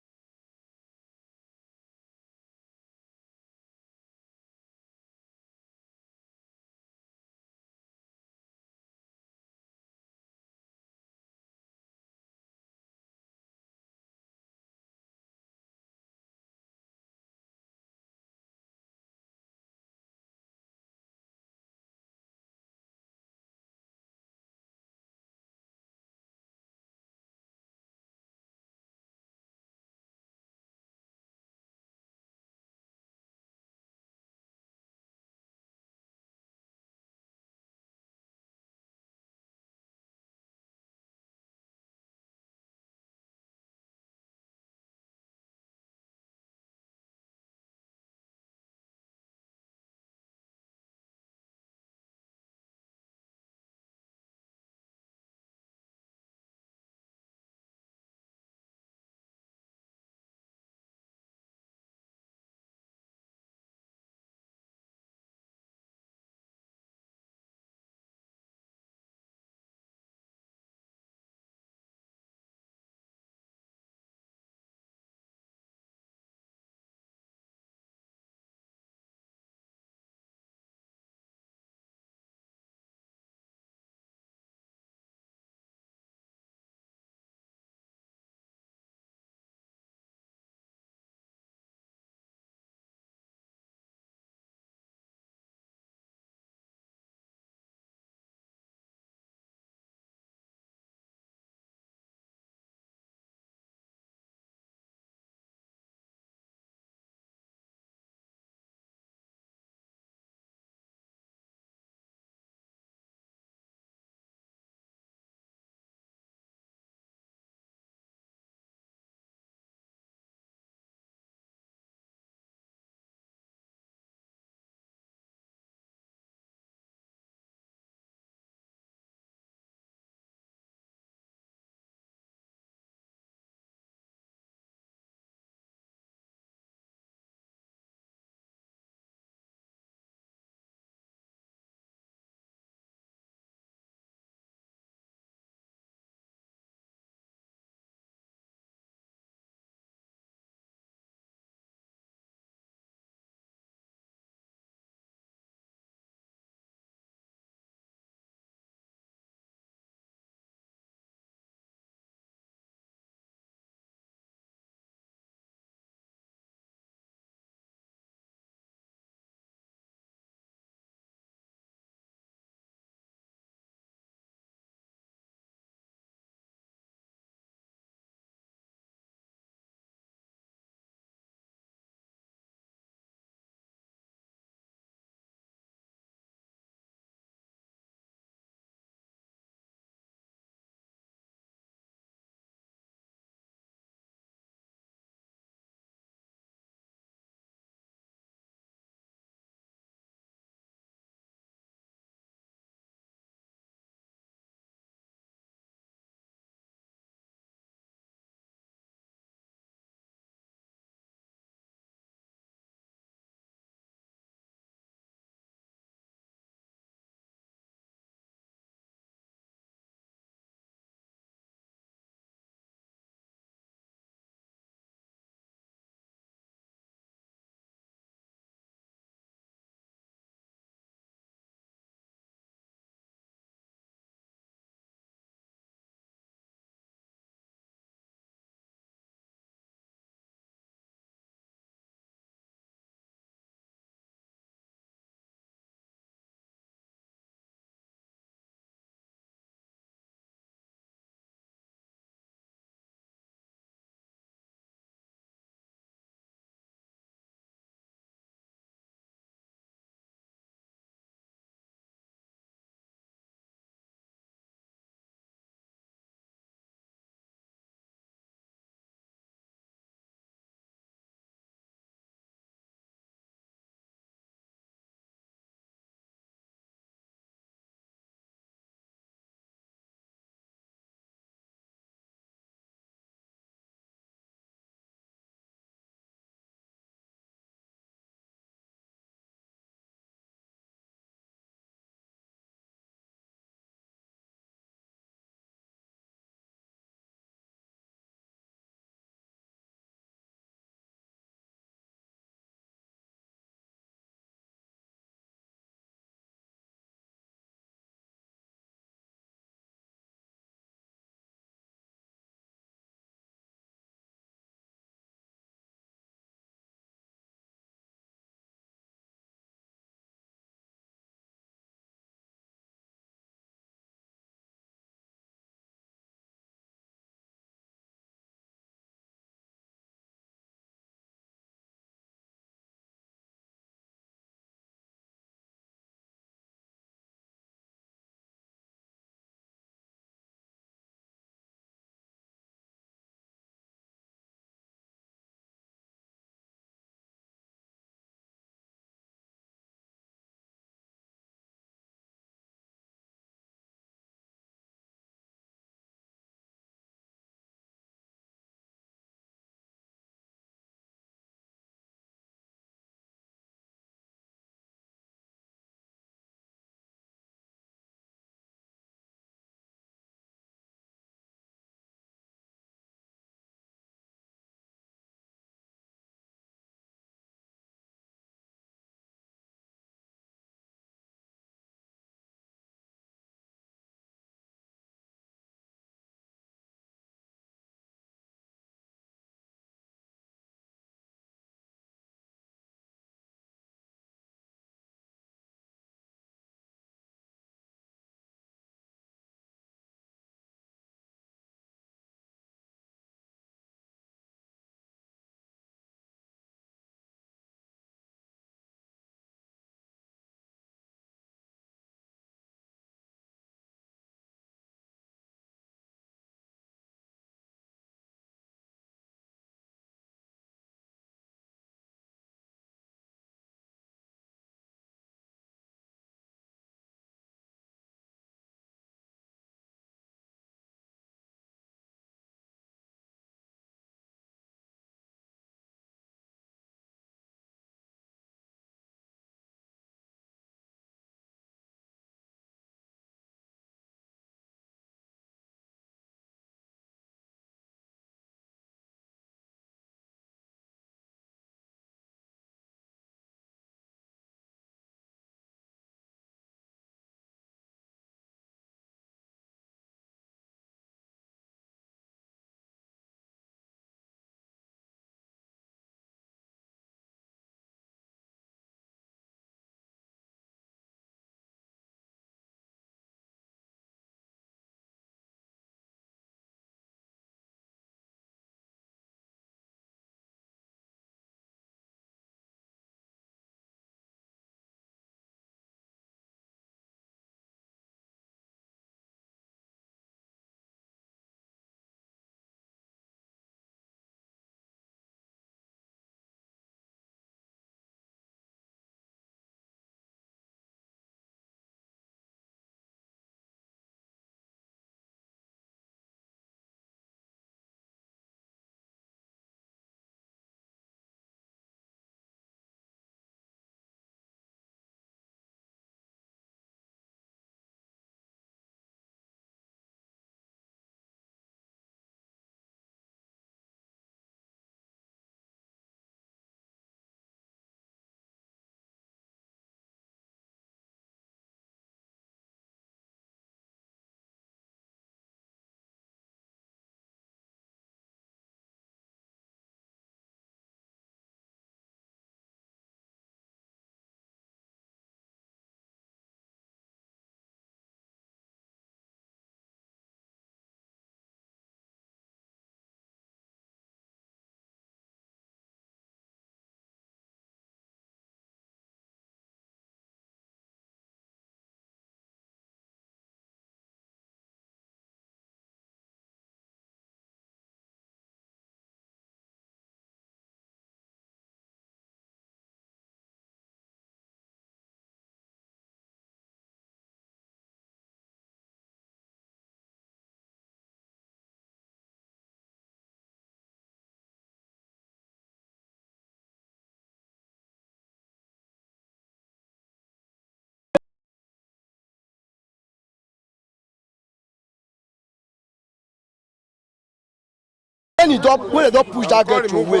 when they don't push that girl to away,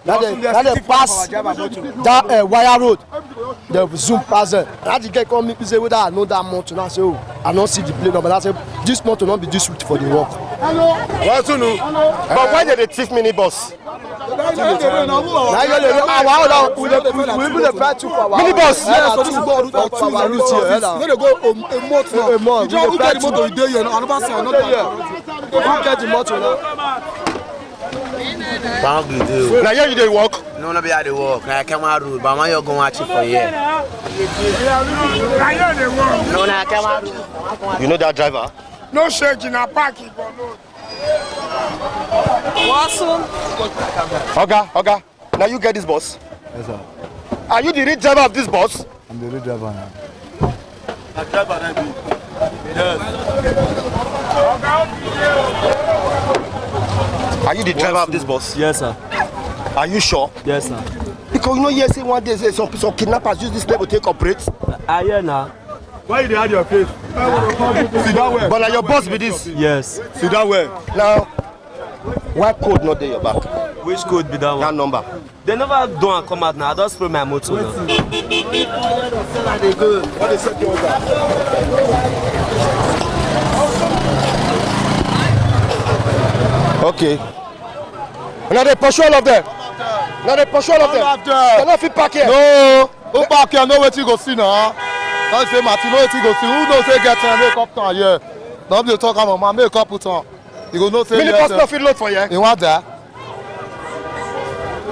now they pass that wire road, they zoom past it. And the guy come me say whether I know that motor. Now say, oh, I don't see the plate number. I say this motor not be this route for the work. Well, to know, but why did they thief minibus? Minibus, now here you dey walk? No, no be at the walk. I come out road, but when you go watch it for here. No, I come out road. You know that driver? No shaking, I park it. Oga, now you get this bus? Yes, sir. Are you the real driver of this bus? I'm the real driver now. The driver that Yes. Are you the driver of this bus? Yes, sir. Are you sure? Yes, sir. Because you know, yes, one day some kidnappers use this place to take operate. I hear now. Why you hide your face? Sit down well. But like your boss be this? Yes. Sit down well. Now, why code not there your back? Which code be that one? That number. They never do and come out now. I just spray my motor now. What they said you Okay. Now they pursue all of them. Now they pursue all of them. They not fit park here. No. Who park here? No way to go see now. Don't say Martin, no way to go see. Who knows say get time make up time here? Don't be talking about man make up put on. You go no say. Mini bus not fit load for you. You want that?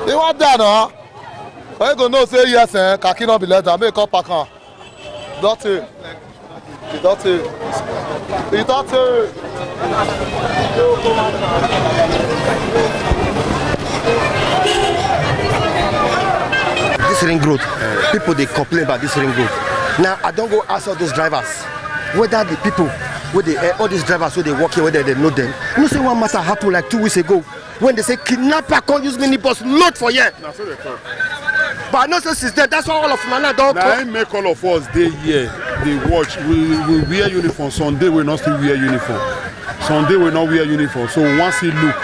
You want that now? Why you go no say yes eh? Kaki not be leather. Make up pack on. Dirty. Dirty. Dirty. This ring road, people they complain about this ring road. Now I don't go ask all those drivers whether the people, all these drivers where they work here, whether they know them. You know, say one matter happened like 2 weeks ago when they say kidnapper can't use minibus load for here. That's what they talk. But I know since then that's why all of Nana don't come. Now I make all of us day here. They watch. We wear uniform. Sunday we not still wear uniform. Sunday we not wear uniform. So once he look,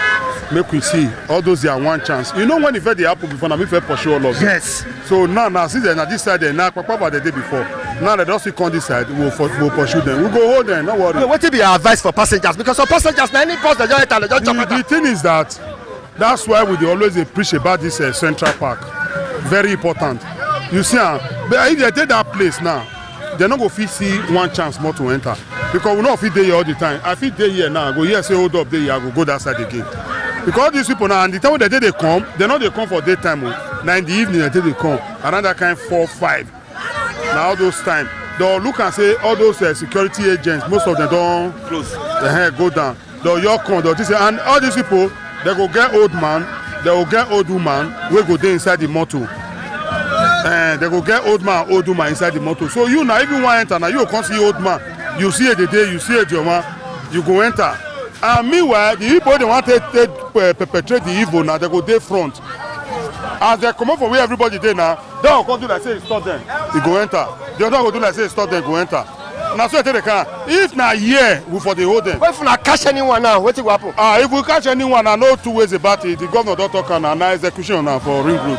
make we see all those there one chance. You know when if they happen before, now we pursue all of them. Yes. So now see them this side there now. Papa the day before. Now they just come this side. We'll pursue them. We'll go hold them. No worry. No, what will be your advice for passengers? Because some passengers now any bus they just the thing is that's why we always preach about this Central Park. Very important. You see, but if they take that place now, they're not going to see one chance more to enter. Because we not fit there all the time. I fit there here now. I go here, say hold up there, I go that side again. Because these people now, and the time when they come, they come for daytime. Now in the evening, they come. Around that kind 4, 5. Now all those time, they'll look and say all those security agents, most of them don't close. The hair go down. They'll come, and all these people, they go get old man, they will get old woman, we go there inside the motor. And they go get old man, old woman inside the motor. So you now, if you want to enter, now you can't see old man. You see it the day, you see it your man, you go enter. And meanwhile, the people they want to perpetrate the evil now, they go there front. As they come up from where everybody there now, they will come do like say stop them, you go enter. The other will do like say stop them, go enter. Now so they can. If now here we for the hold them. But if we not catch anyone now, what will happen? If we catch anyone, I know 2 ways about it. The governor don't talk on now execution now for ring road.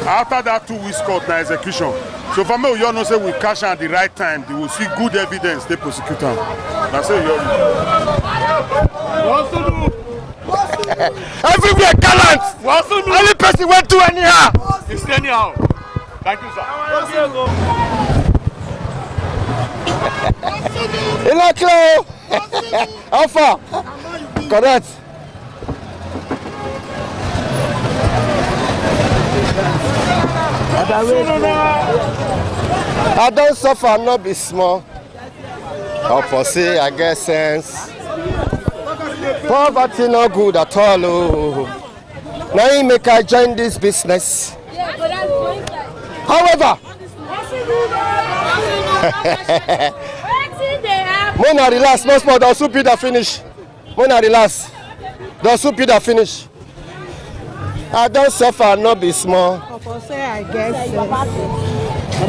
After that 2 weeks court now execution. So for me, you all know say we catch at the right time. They will see good evidence. They prosecute them. That's it. Everywhere gallant. Any person went to anyhow. It's anyhow. Thank you, sir. Hello, how far? Correct. I don't suffer, not be small. Or say, I get sense. Poverty no good at all. Oh. Now you make I join this business. However, Mona relax, no small, they'll soup you that finish. Mona relax, they'll soup you that finish. I don't suffer, not be small. I guess.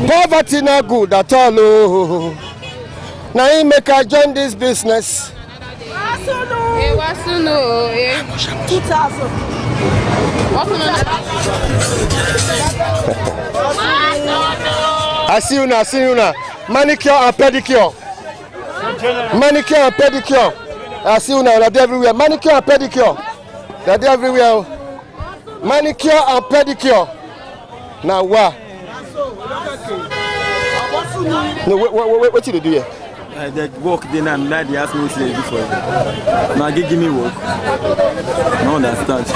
Poverty not good at all. Oh. Now you make I join this business. Ewasunu. 2,000. I see you now. Manicure and pedicure. Manicure and pedicure. I see you now. They're everywhere. Manicure and pedicure. They're everywhere. Manicure and pedicure. Now what? No, what you do here? They work then and night. They ask me what they do for you. Now give me work. No understand.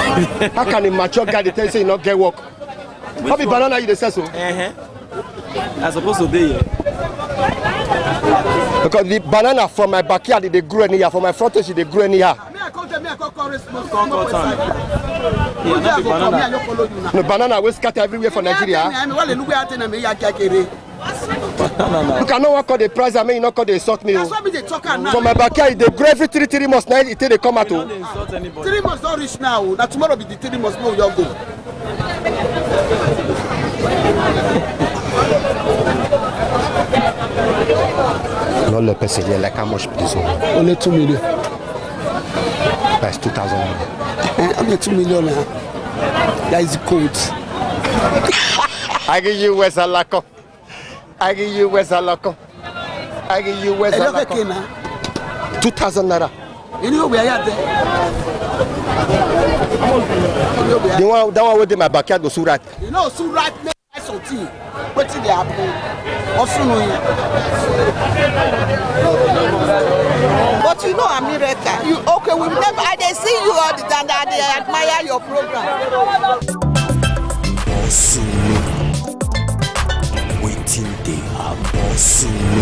How can a mature guy tell you say you not get work? How many banana you dey sell so? I supposed to be here. Because the banana from my backyard they grow anyhow, from my front edge they grow anyhow. No banana we scatter everywhere for Nigeria. You cannot work on the price. I mean, you not call they insult me. From my backyard, they grow every 3 months. Now it they come out. 3 months don't reach now. Now tomorrow be the 3 months. No, you go. Not le person here. Like how much this one? Only 2 million. That's 2,000. Only 2 million. That is cold. I give you West Alako. I give you West Alako. I give you West Alako. 2,000 naira. You know where you are there? That one with my backyard go Surat. You know Surat make something. What's in the apple? Also know you. But you know America. You okay? We never. I they see you all the time. They admire your program. Waiting they happen soon.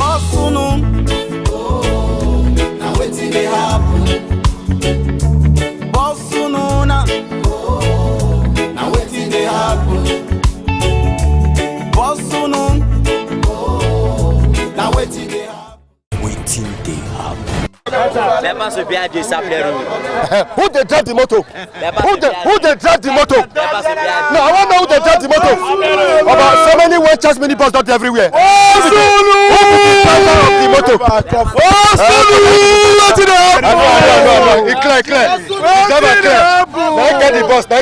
Now waiting they happen. Now waiting they happen. Now waiting they happen. Waiting they happen. Never so be a disappear. Who they drive the motor? Who they drive the motor? No, I want to know who they drive the motor. About so many wheelchairs, many bus not everywhere. Who be the driver of the motor? Clear. Now get the bus. No,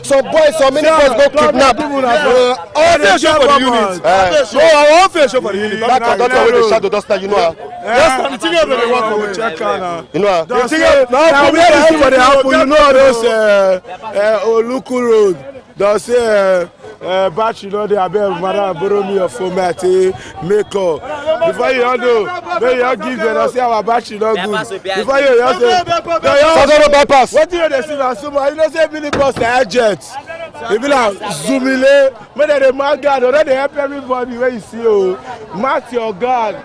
so boys, so many boys go kidnap. All the show for the unit. No, I want to show for the unit. That conductor with the shadow duster, you know. Yes, I'm thinking of the work for check now. You know. Now we are for the apple. You know those Oluku Road. They say battery no dey abeg madam borrow me your format make up. Before you know, may you give them say our battery no good. Before you just say bypass. What do you dey see na sumo? You know say mini bus na jet. E be like zoomile. Make dem dey mark guard. They dey help everybody wey you see o. Mark your guard.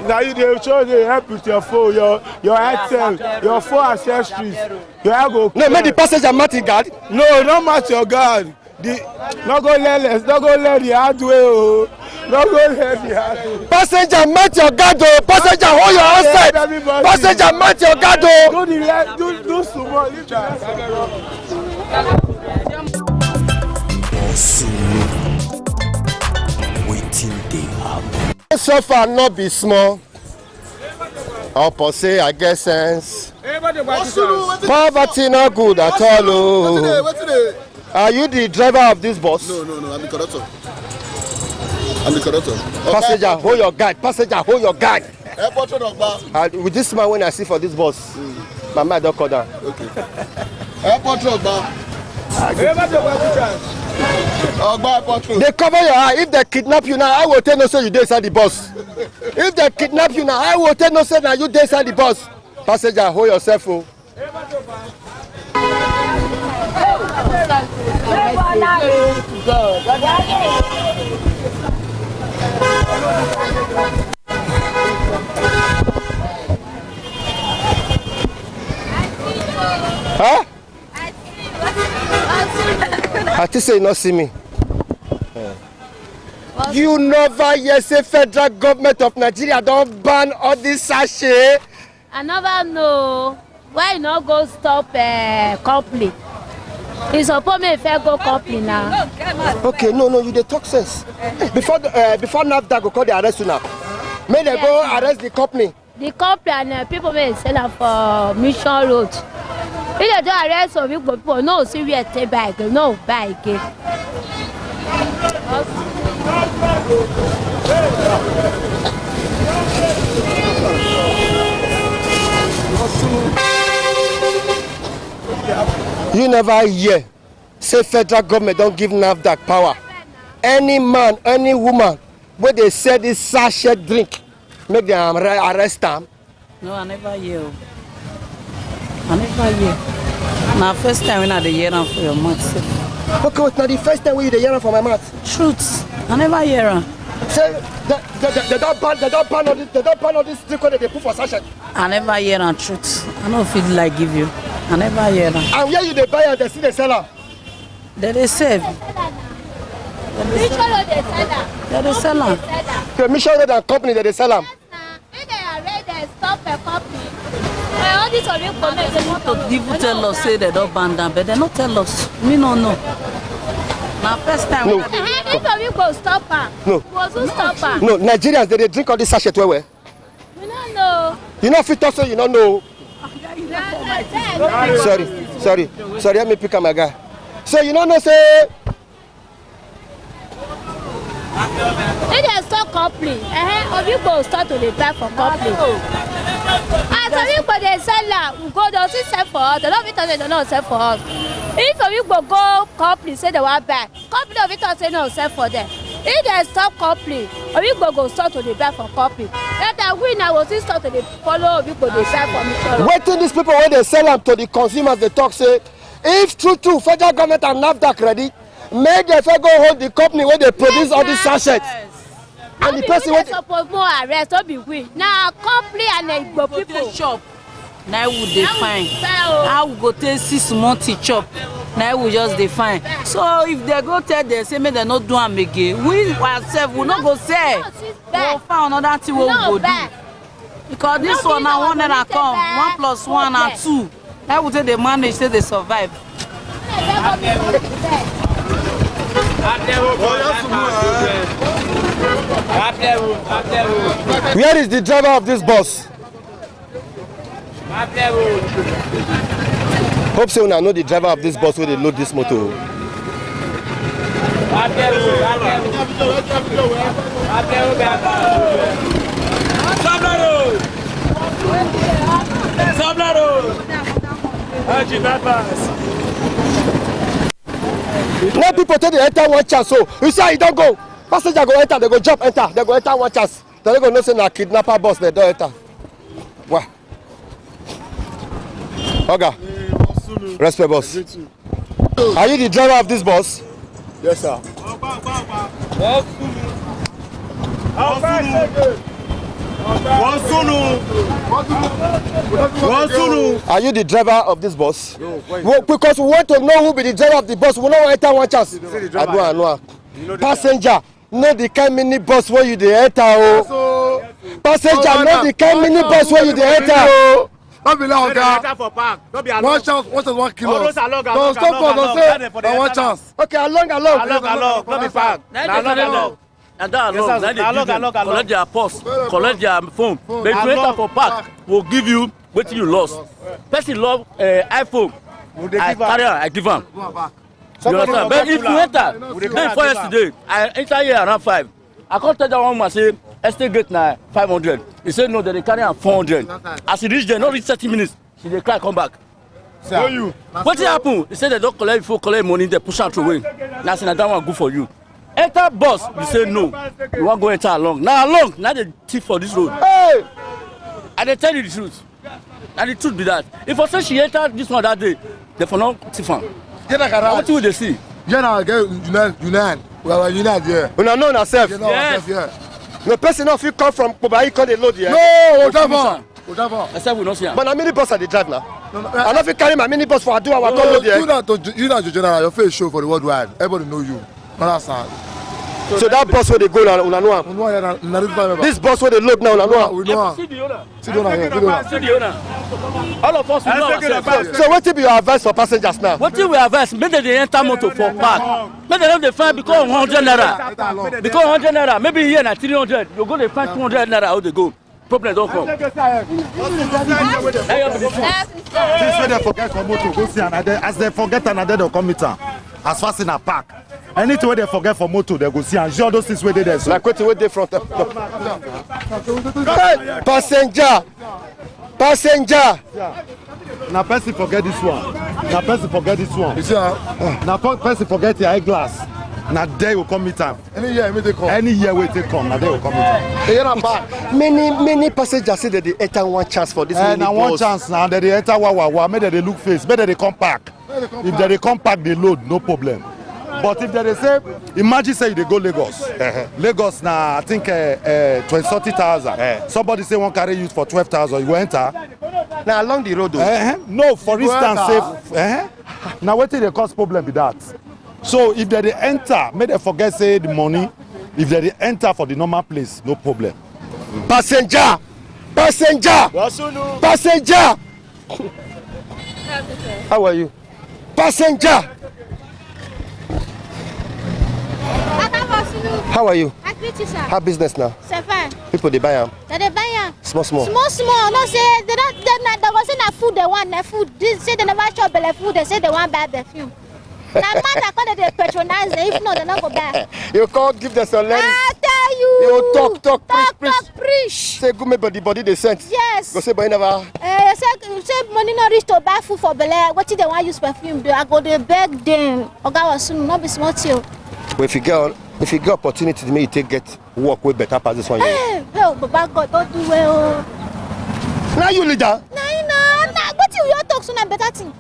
Now you dey show dey help with your phone, your Airtel, your phone accessories. No, make the passenger mark the guard. No, don't match your guard. No go let the hard way. Oh. No go let the hard way. Passenger match your guard. Oh. Passenger hold your outside. Passenger match your guard. Oh. Do small. Waiting they happen. So far not be small. Or per se, I guess sense. Poverty not good at all. Oh. Are you the driver of this bus? No, I'm the conductor. Passenger, hold your guard. Passenger, hold your guard. With this man when I see for this bus, my mind don't call down. Okay. They cover your eye. If they kidnap you now, I will tell no say you dey inside the bus. If they kidnap you now, I will tell no say now you dey inside the bus. Passenger, hold yourself. Oh. Huh? I think say you not see me. You never hear say federal government of Nigeria don't ban all this sachet. I never know why you not go stop company. It's supposed me if I go company now. Okay, no, you dey talk sense. Before NAFDAC go call the arrest you now. May they go arrest the company. the company and people may sell am for Mission Road. If they don't arrest some people, no see where they buy again, no buy again. You never hear say federal government don't give NAFDAC power. Any man, any woman, where they sell this sachet drink, make them arrest them. No, I never hear. I never hear. Now first time when I hear them for your mouth. Okay, it's not the first time when you hear them for my mouth. Truth, I never hear them. Say they don't ban all this drink that they put for sachet. I never hear them. Truth, I don't feel like give you. I never hear them. And where you they buy and they see they sell them? They sell. Mission Road they sell am. They sell am. The Mission Road and company they sell them. If they arrest, they stop a company. All these are real People tell us say they don't ban them, but they don't tell us. Me no know. Now first time. No. If we go stop her, No. we go stop her. No, Nigerians they drink all this sachet where? We don't know. You know fit also you don't know. Sorry, let me pick up my guy. So you don't know say If they stop company, or you go start to the buy for company. And some people they sell am, we go they still sell for us. They don't fit they don't sell for us. If some people go company say they want buy, company of it say no sell for them. If they stop company, or you go start to the buy for company. That we now will still start to the follow people they sell for me. waiting these people when they sell them to the consumers they talk say if true federal government and NAFDAC ready, make the federal hold the company where they produce all these sachets. And the person wey suppose more arrest don't be we. Now company and the people shop. Now we define. How we go take 6 months to chop. Now we just define. So if they go tell them say make they not do am again, we ourselves will not go say. We'll find another thing we go do. Because this one now one that come 1 + 1 and 2. Now we say they manage, say they survive. Where is the driver of this bus? Hope so now know the driver of this bus where they load this motor. Now people tell they enter one chance, so you say you don't go. Passenger go enter, they go jump enter, they go enter one chance. They don't go no say na kidnapper bus, they don't enter. Why? Oga, respect boss. Are you the driver of this bus? Yes, sir. Are you the driver of this bus? No, well, because we want to know who be the driver of the bus. We don't enter one chance. I know. Passenger, know the kind mini bus where you dey enter. Oh. Passenger, know the kind mini bus where you dey enter. Don't be loud, Oga. One chance, 1 kilo. Don't stop for don't say one chance. Okay, along. Not be park. And that along, then they give them, collect their purse, collect their phone. But if you enter for park, we'll give you what you lost. Person love iPhone, I carry I give them. You understand? But if you enter, then for yesterday, I enter here around 5. I can't tell that one man say, estate gate now 500. He said no, they carry am 400. As he reach there, not reach 30 minutes, she dey cry come back. What happen? He said they don't collect before collect money, they push out away. Now say that one good for you. Enter bus, you say no. You want go enter along. Now they thief for this road. Hey! And they tell you the truth. And the truth be that. If I say she entered this one that day, they for no thief am. What will they see? Yeah, now get unite. We are united here. We are known ourselves. Yes. The person of you come from Kobai, come they load here. No, whatever. Except we not see am. But a mini bus at the drive now. I don't feel carry my mini bus for a 2 hour come load here. You not your general, your face show for the worldwide. Everybody know you. Understand? So that bus where they go now, una know am. This bus where they load now, una know am. We know am. See the owner. All of us we know ourselves. So what be your advice for passengers now? What we advise? Make them they enter motor for park. Make them they find because 100 naira. Because 100 naira, maybe here na 300. You go they find 200 naira how they go. problem don't come. This way they forget for motor, go see another. As they forget another, they'll come meet her. As fast in a park. Anything where they forget for motor, they go see and sure those things where they there. Like what they front. Hey, passenger. Now person forget this one. Now person forget this one. Now person forget your eyeglass. Now they will come meet time. Any year we come. Now they will come meet time. Many passengers say that they enter one chance for this. Now one chance now that they enter wow. Maybe they look face. Better they come back. If they come back, they load, no problem. But if they say, imagine say they go Lagos. Lagos now I think 20,000. Somebody say one carry you for 12,000. You enter. Now along the road. No, for instance, say now what they cause problem with that. So if they enter, may they forget say the money. If they enter for the normal place, no problem. Passenger. How are you? Passenger. How are you? I greet you, sir. How business now? Fine. People they buy them. They buy them. Small. No say they wasn't a food they want. The food. They say they never chop the food. They say they want buy perfume. Now man, I call they patronize. If not, they not go buy. You can't give them some ladies. I tell you. You talk, preach. Say good me body they sent. Yes. Go say but never. Say money not reach to buy food for Bele. What they want use perfume? Do I go they beg them? Oga was soon not be smart you. But if you get opportunity to make you take get work way better pass this one. Well, Baba God don't do well. Now you leader. Nah. What you talk so na better thing?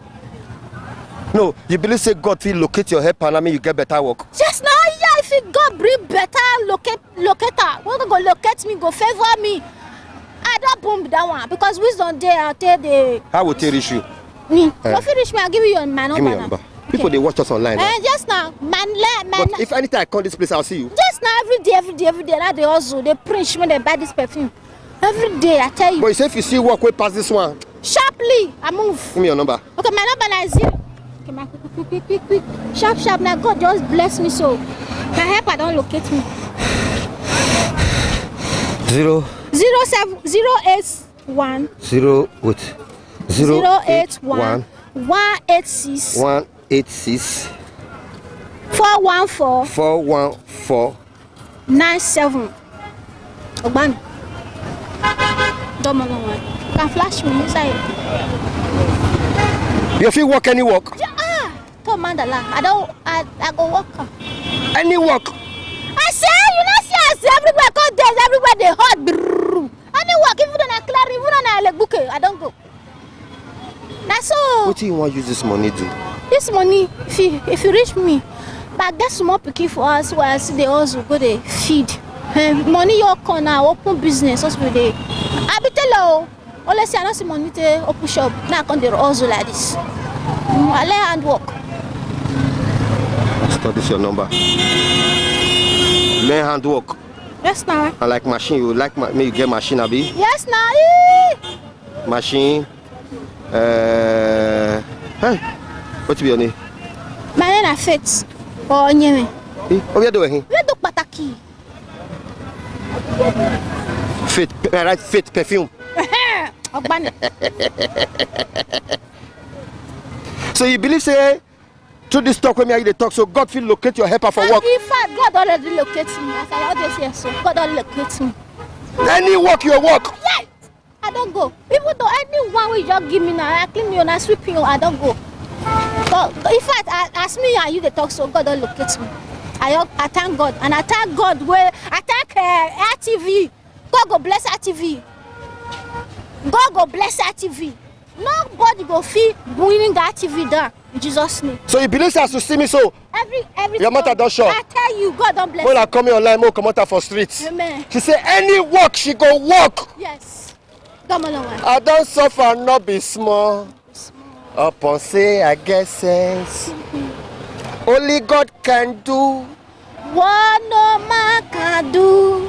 No, you believe say God will locate your help and I mean you get better work. Just now, yeah. If God bring better locator, who go locate me, go favor me. I don't boom that one because wisdom there. I tell the. How will they reach you? Me. If you reach me, I'll give you your man number. Give me your number. People they watch us online. Just now, man. But if anytime I come this place, I'll see you. Just now, every day. Now they also they preach when they buy this perfume. Every day, I tell you. But you say if you see walk way past this one. Sharply, I move. Give me your number. Okay, my number is 0. Okay, my quick. Sharp. Now God just bless me so. My helper don't locate me. 081 186 414 97. Ogban. Don't know one. Can flash me inside. You feel work any work? Poor Mandala. I go work. Any work? I say you know see us everywhere. God there's everywhere they hot. Any work even on a clear, even on a like bouquet, I don't go. That's all. What do you want to use this money to do? This money, if you reach me, but get small picking for us where I see they also go they feed. Money your corner, open business, also they. I be tell you, only say I don't see money to open shop. Now I come there also like this. I learn and work. Start this your number. Learn hand work. Yes now. I like machine. You like me? You get machine, Abi? Yes now. Machine. Hey, what be your name? My name is Faith. Oh, Nyeme. What you doing? We do pataki. Faith, right? Faith perfume. So you believe say through this talk when me talk, so God will locate your helper for work. In fact, God already locates me. As I always say, so God already locates me. Any work you work. Yes. I don't go. Even though anyone will just give me now, I clean you and I sweep you, I don't go. But in fact, as me and you they talk, so God don't locate me. I thank God, and I thank God where I thank RTV. God go bless RTV. God go bless RTV. Nobody go feel bringing that TV down in Jesus' name. So you believe as you see me so? Every your mother don't show. I tell you, God don't bless. When I come here online, more come out for streets. Amen. She say any work she go work. Yes. Come on. I don't suffer, not be small. Upon say I get sense. Only God can do what no man can do.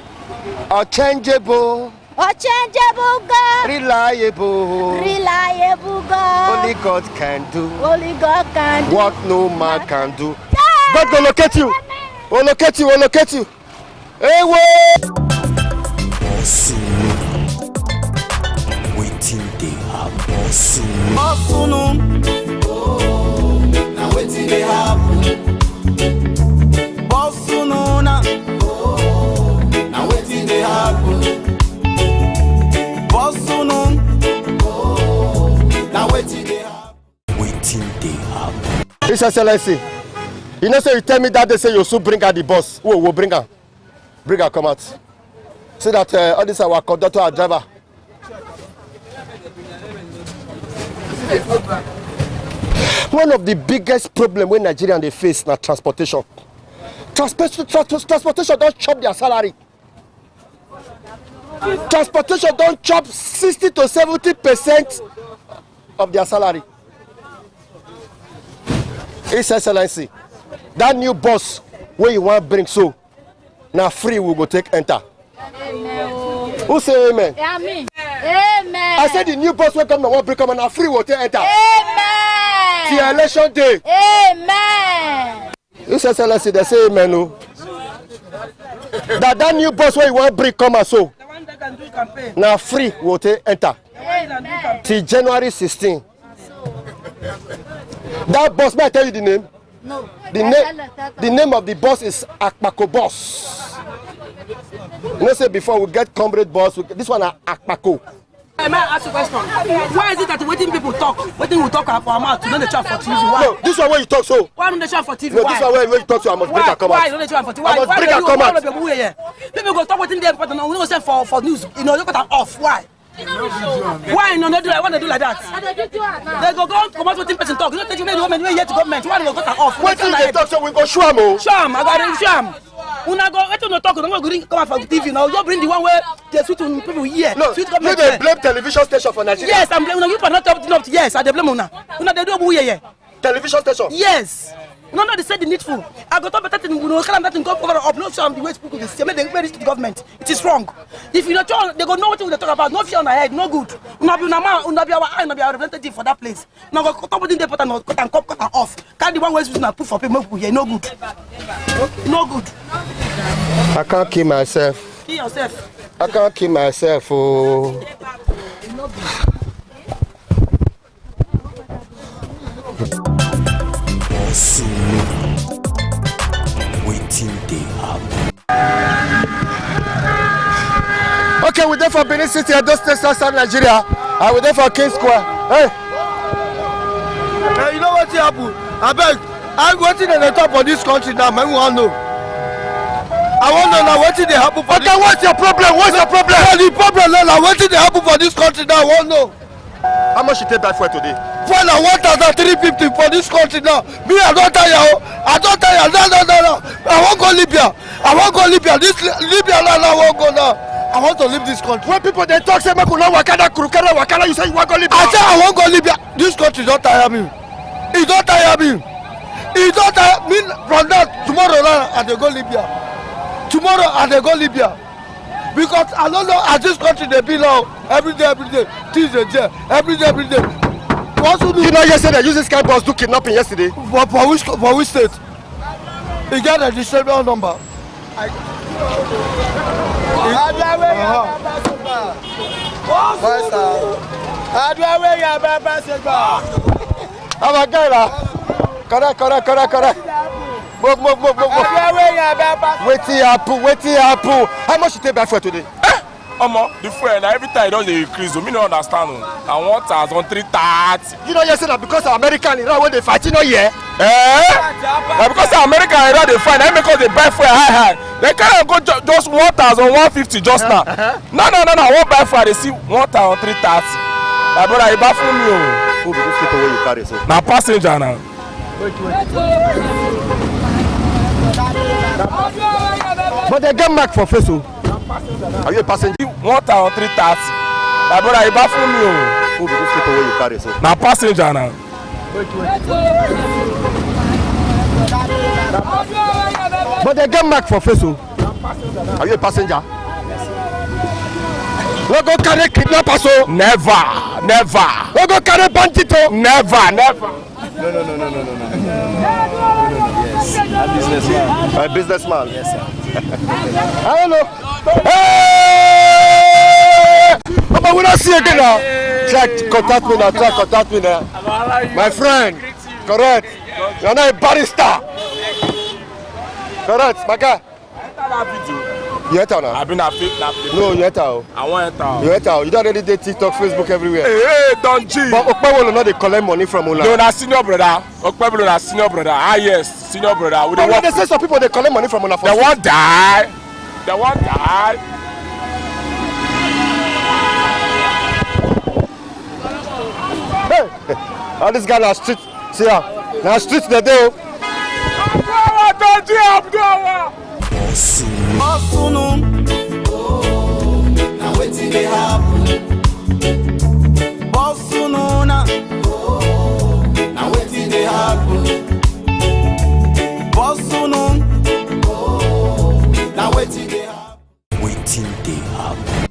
Unchangeable. Unchangeable God. Reliable God. Only God can do. Only God can do what no man can do. God will locate you. Will locate you. Hey, wait. happen soon. Oh, now wetin dey happen? Bosununa. Oh, now wetin dey happen? Bosunun. Oh, now wetin dey happen? Waiting they happen. His Excellency, you know, say you tell me that they say you soon bring out the boss. Who will bring her? Bring her, come out. See that all this our conductor, our driver. One of the biggest problems when Nigerians they face na transportation. Transportation don't chop their salary. Transportation don't chop 60 to 70% of their salary. His Excellency, that new bus where you want bring so now free we go take enter. Amen. Who say amen? Amen. Amen. I said the new bus will come now bring come and now free we go take enter. Amen. Till election day. Amen. His Excellency, they say amen. No. That new bus where you want bring come and so now free we go take enter. Amen. Till January 16. That bus, may I tell you the name? No. The name of the bus is Akpako bus. You know, say before we get comrade bus, this one is Akpako. May I ask you a question? Why is it that waiting people talk, waiting we talk for our mouth, you don't they chat for TV? Why? No, this one where you talk so. Why don't they chat for TV? No, why? this one where you talk so, I must bring her come out. Why don't they chat for TV? I must bring her come out. People go talk waiting there, but no, we don't say for news. You know, look at her off. Why? Why no do like why they do like that? They go come out with person talk. You don't think you made the woman here to government. Why they go cut her off? Wait till they talk so we go show am o. Show am, I got it, show am. Una go wait till no talk, don't go come out for TV now. You bring the one where they sweet to people here. No, sweet you government. dey blame television station for Nigeria. Yes, I'm blaming you for not up. Yes, I dey blame una. Una dey do here. Television station. Yes. No, they said the needful. I got up that thing, you know, that thing go over up. No, show the way people can see. Make this to the government. It is wrong. If you not try, they go know what they talk about. No fear on their head. No good. Una be our eye, be our representative for that place. Now go talk about the important, cut and off. Can't the one way we put for people here. No good. No good. I can't kill myself. Kill yourself. I can't kill myself. Oh. Waiting they happen. Okay, we're there for Benin City, Edo State, South Nigeria. And we're there for King Square. Hey, you know what happen? I beg, I'm waiting at the top of this country now, man. We all know. I want to know what did they happen for okay, what's your problem? What's your problem? Yeah, the problem now, what did they happen for this country now? I want to know. How much you take that for today? For now, 1,350 for this country now. Me, I don't tell you. I don't tell you. No. I won't go Libya. This Libya now, I won't go now. I want to leave this country. When people they talk, say, Makuna Wakana, you say you want to go Libya. I say I won't go Libya. This country don't tire me. It don't tire me. From that, tomorrow now, I go Libya. Tomorrow, I go Libya. Because I don't know as this country they be now. Every day, things are there. Every day. You know, yesterday, use this kind of bus do kidnapping yesterday. For which state? You get a distributor number. Correct. Move. Wetin happen? How much you take back for today? The fuel na every time it does increase. Me no understand. I 1,000, 3,000. You know, you say that because American Iran when they fight, you know, yeah. Na because American Iran they fight, that make us they buy fuel high. They can't go just 1,150 just now. No. I won't buy fuel. They see 1,000, 3,000. My brother, you buy for me. Who be this people where you carry so? Na passenger now. But they get mark for face. Are you a passenger? 1,000, 3,000. My brother, you buy for me. Who be this people where you carry so? Na passenger now. But they get mark for face. Are you a passenger? We go carry kidnapper so? Never. We go carry bandit oh? Never. No. Yes. A businessman. Yes, sir. I don't know. Hey! but we don't see again now. Try to contact me now. My friend, correct. You're not a barrister. Correct, my guy. You enter now? I've been a fit. No, you enter. I want enter. You enter. You don't already did TikTok, Facebook, everywhere. Hey, don't G. But Okpebolo not they collect money from Una. No, na senior brother. Okpebolo na senior brother. Ah yes, senior brother. We they say some people they collect money from Una. They won't die. They won't die. Hey, all this guy na street. See ya. Na street they do. Don't G, Abdullah. Osunu, now wetin dey happen? Osunu na, now wetin dey happen? Osunu, now wetin dey happen? Waiting dey happen.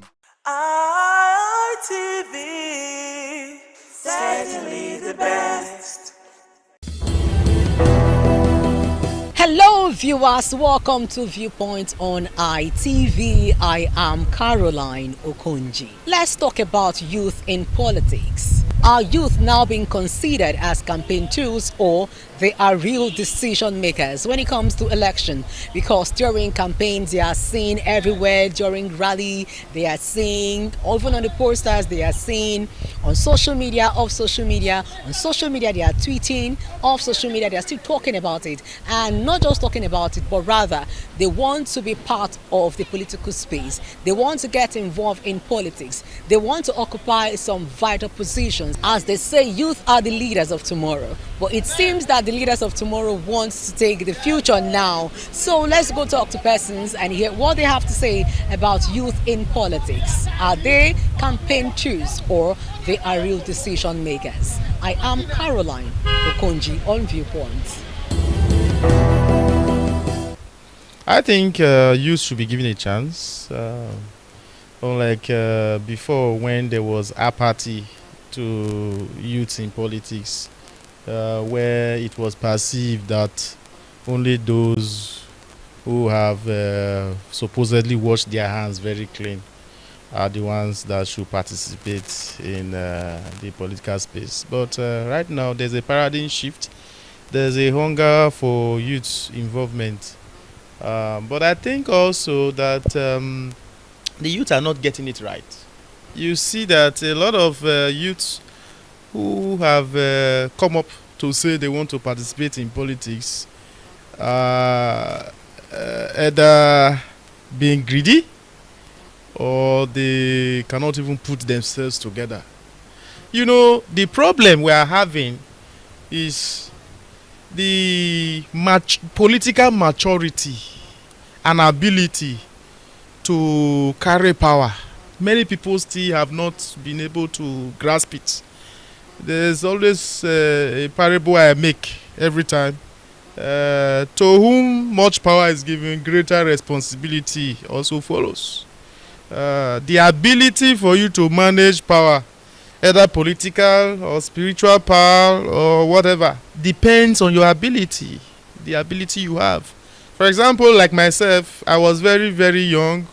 ITV, certainly the best. Hello viewers, welcome to Viewpoint on ITV. I am Caroline Okonji. Let's talk about youth in politics. Are youth now being considered as campaign tools, or they are real decision makers when it comes to election? Because during campaigns they are seen everywhere, during rally they are seen, even on the posters they are seen, on social media, off social media, on social media they are tweeting, off social media they are still talking about it, and not just talking about it, but rather they want to be part of the political space. They want to get involved in politics. They want to occupy some vital positions. As they say, youth are the leaders of tomorrow. But it seems that the leaders of tomorrow want to take the future now. So let's go talk to persons and hear what they have to say about youth in politics. Are they campaign tools, or they are real decision makers? I am Caroline Okonji on Viewpoint. I think youth should be given a chance. Unlike before, when there was apathy to youth in politics, where it was perceived that only those who have supposedly washed their hands very clean are the ones that should participate in the political space. But right now, there's a paradigm shift. There's a hunger for youth involvement. But I think also that the youth are not getting it right. You see that a lot of youths who have come up to say they want to participate in politics either being greedy, or they cannot even put themselves together. You know, the problem we are having is the political maturity and ability to carry power. Many people still have not been able to grasp it. There's always a parable I make every time. To whom much power is given, greater responsibility also follows. The ability for you to manage power, either political or spiritual power or whatever, depends on your ability, the ability you have. For example, like myself, I was very, very young.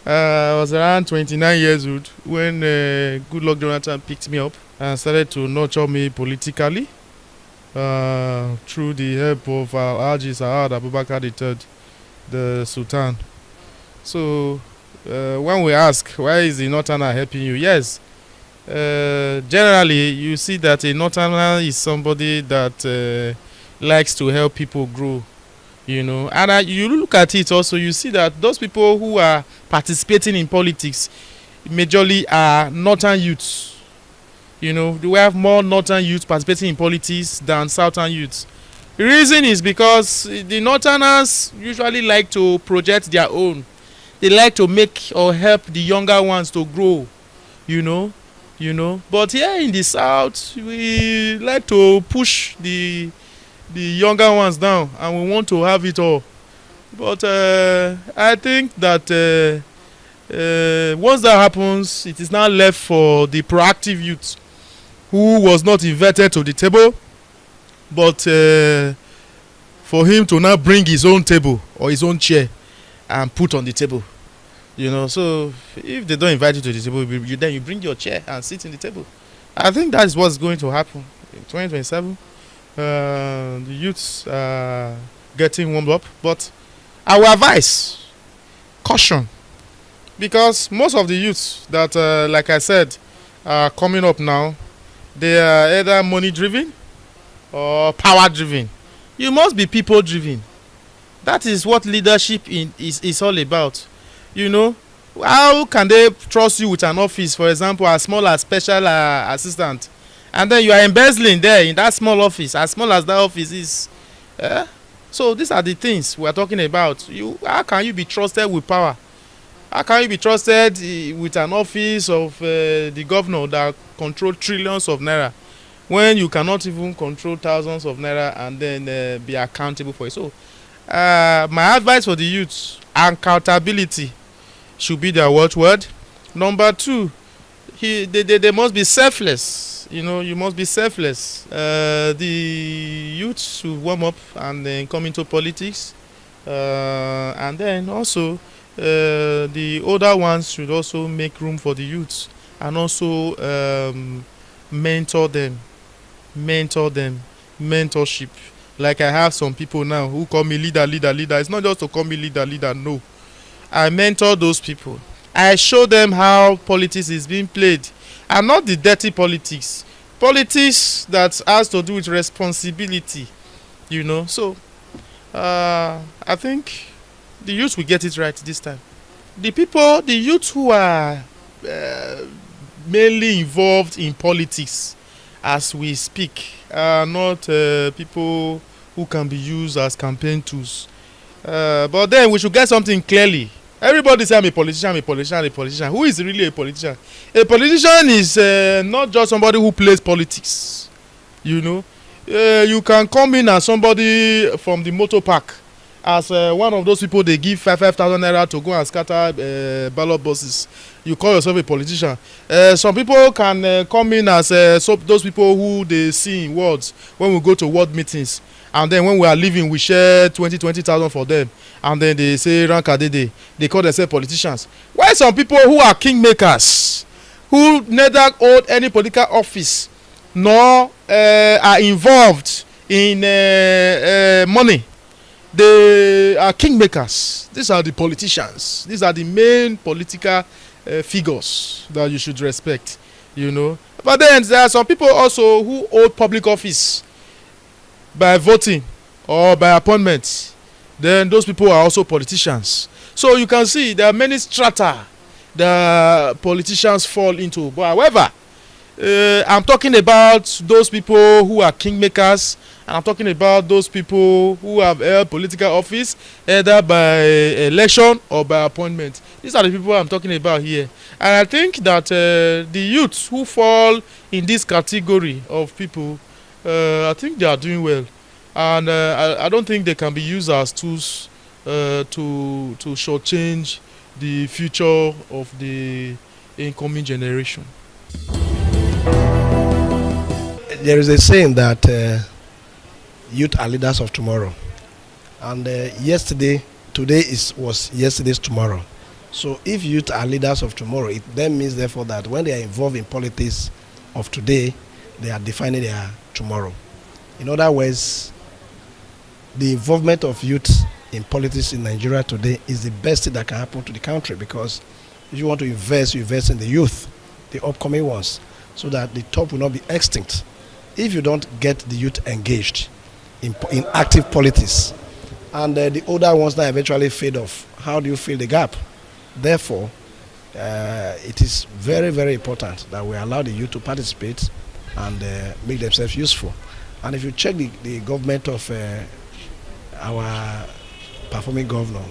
I was around 29 years old when Goodluck Jonathan picked me up and started to nurture me politically through the help of Alhaji Sa'ad Abubakar III, the Sultan. So when we ask, why is the Northerner helping you? Yes, generally you see that a Northerner is somebody that likes to help people grow. You know, and you look at it also, you see that those people who are participating in politics majorly are northern youths. You know, we have more northern youths participating in politics than southern youths. The reason is because the northerners usually like to project their own. They like to make or help the younger ones to grow, you know. But here in the south, we like to push the younger ones down, and we want to have it all. But I think that once that happens, it is now left for the proactive youth who was not invited to the table, but for him to now bring his own table or his own chair and put on the table. You know, so if they don't invite you to the table, then you bring your chair and sit in the table. I think that is what's going to happen in 2027. The youths are getting warmed up, but I will advise caution, because most of the youths that, like I said, are coming up now, they are either money driven or power driven. You must be people driven. That is what leadership is all about. You know, how can they trust you with an office, for example, as small as special assistant, and then you are embezzling there in that small office, as small as that office is? So these are the things we are talking about. How can you be trusted with power? How can you be trusted with an office of the governor that control trillions of naira, when you cannot even control thousands of naira and then be accountable for it? So my advice for the youth: accountability should be their watchword. Number two, they must be selfless. You know, you must be selfless. The youth should warm up and then come into politics, and then also the older ones should also make room for the youths, and also mentor them. Mentorship. Like I have some people now who call me leader. It's not just to call me leader. No, I mentor those people. I show them how politics is being played, and not the dirty politics that has to do with responsibility, you know. So I think the youth will get it right this time. The youth who are mainly involved in politics as we speak are not people who can be used as campaign tools. But then we should get something clearly. Everybody say I'm a politician. Who is really a politician? A politician is not just somebody who plays politics. You know, you can come in as somebody from the motor park, as one of those people they give 5,000 naira to go and scatter ballot boxes. You call yourself a politician. Some people can come in as those people who they see in wards when we go to ward meetings. And then when we are leaving, we share 20,000 for them. And then they say, Rankadede. They call themselves politicians. Why some people who are kingmakers, who neither hold any political office, nor are involved in money, they are kingmakers. These are the politicians. These are the main political figures that you should respect, you know. But then there are some people also who hold public office by voting or by appointment. Then those people are also politicians. So you can see there are many strata that politicians fall into. But however, I'm talking about those people who are kingmakers, and I'm talking about those people who have held political office either by election or by appointment. These are the people I'm talking about here. And I think that the youths who fall in this category of people, I think they are doing well. And I don't think they can be used as tools to shortchange the future of the incoming generation. There is a saying that youth are leaders of tomorrow, and today was yesterday's tomorrow. So if youth are leaders of tomorrow, it then means therefore that when they are involved in politics of today, they are defining their tomorrow. In other words, the involvement of youth in politics in Nigeria today is the best thing that can happen to the country, because if you want to invest, you invest in the youth, the upcoming ones, so that the top will not be extinct. If you don't get the youth engaged in active politics, and the older ones that eventually fade off, how do you fill the gap? Therefore, it is very, very important that we allow the youth to participate and make themselves useful. And if you check the government of our performing governor,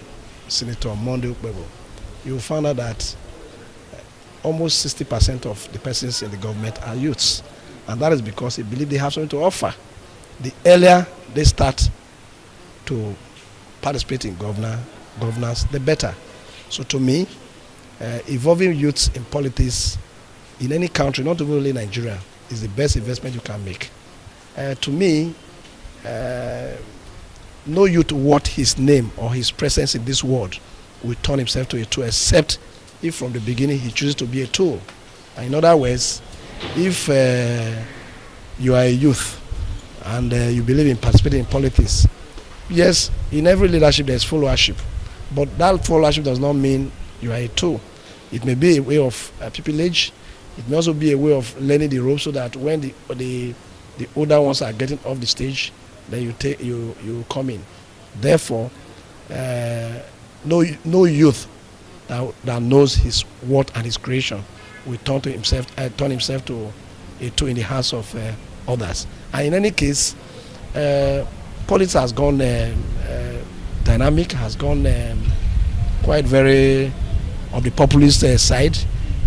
Senator Monday Ukpebo, you will find out that almost 60% of the persons in the government are youths. And that is because they believe they have something to offer. The earlier they start to participate in governance, the better. So to me, involving youths in politics in any country, not only Nigeria, is the best investment you can make. To me, no youth worth his name or his presence in this world will turn himself to a tool, except if from the beginning he chooses to be a tool. And in other words, if you are a youth and you believe in participating in politics, yes, in every leadership there is followership, but that followership does not mean you are a tool. It may be a way of pupillage. It may also be a way of learning the ropes, so that when the older ones are getting off the stage, then you come in. Therefore, no youth that knows his worth and his creation will turn himself to a tool in the hands of others. And in any case, politics has gone dynamic, has gone quite very on the populist side,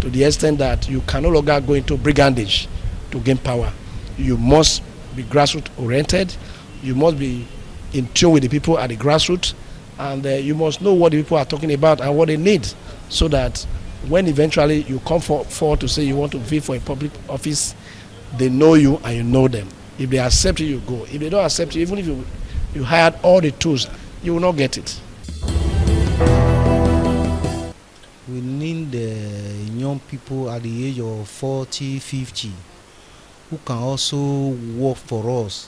to the extent that you can no longer go into brigandage to gain power. You must be grassroots oriented. You must be in tune with the people at the grassroots, and you must know what the people are talking about and what they need, so that when eventually you come forward to say you want to vie for a public office, they know you and you know them. If they accept you, you go. If they don't accept you, even if you hired all the tools, you will not get it. We need young people at the age of 40, 50 who can also work for us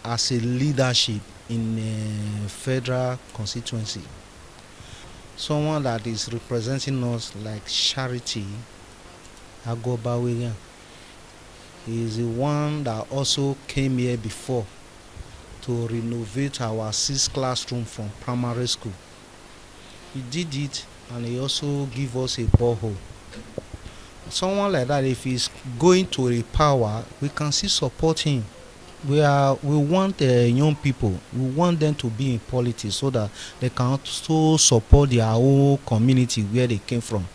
as a leadership in a federal constituency. Someone that is representing us like Charity Agoba William. He is the one that also came here before to renovate our 6 classroom from primary school. He did it, and he also gave us a borehole. Someone like that, if he's going to a power, we can still support him. We want young people, we want them to be in politics so that they can also support their own community where they came from.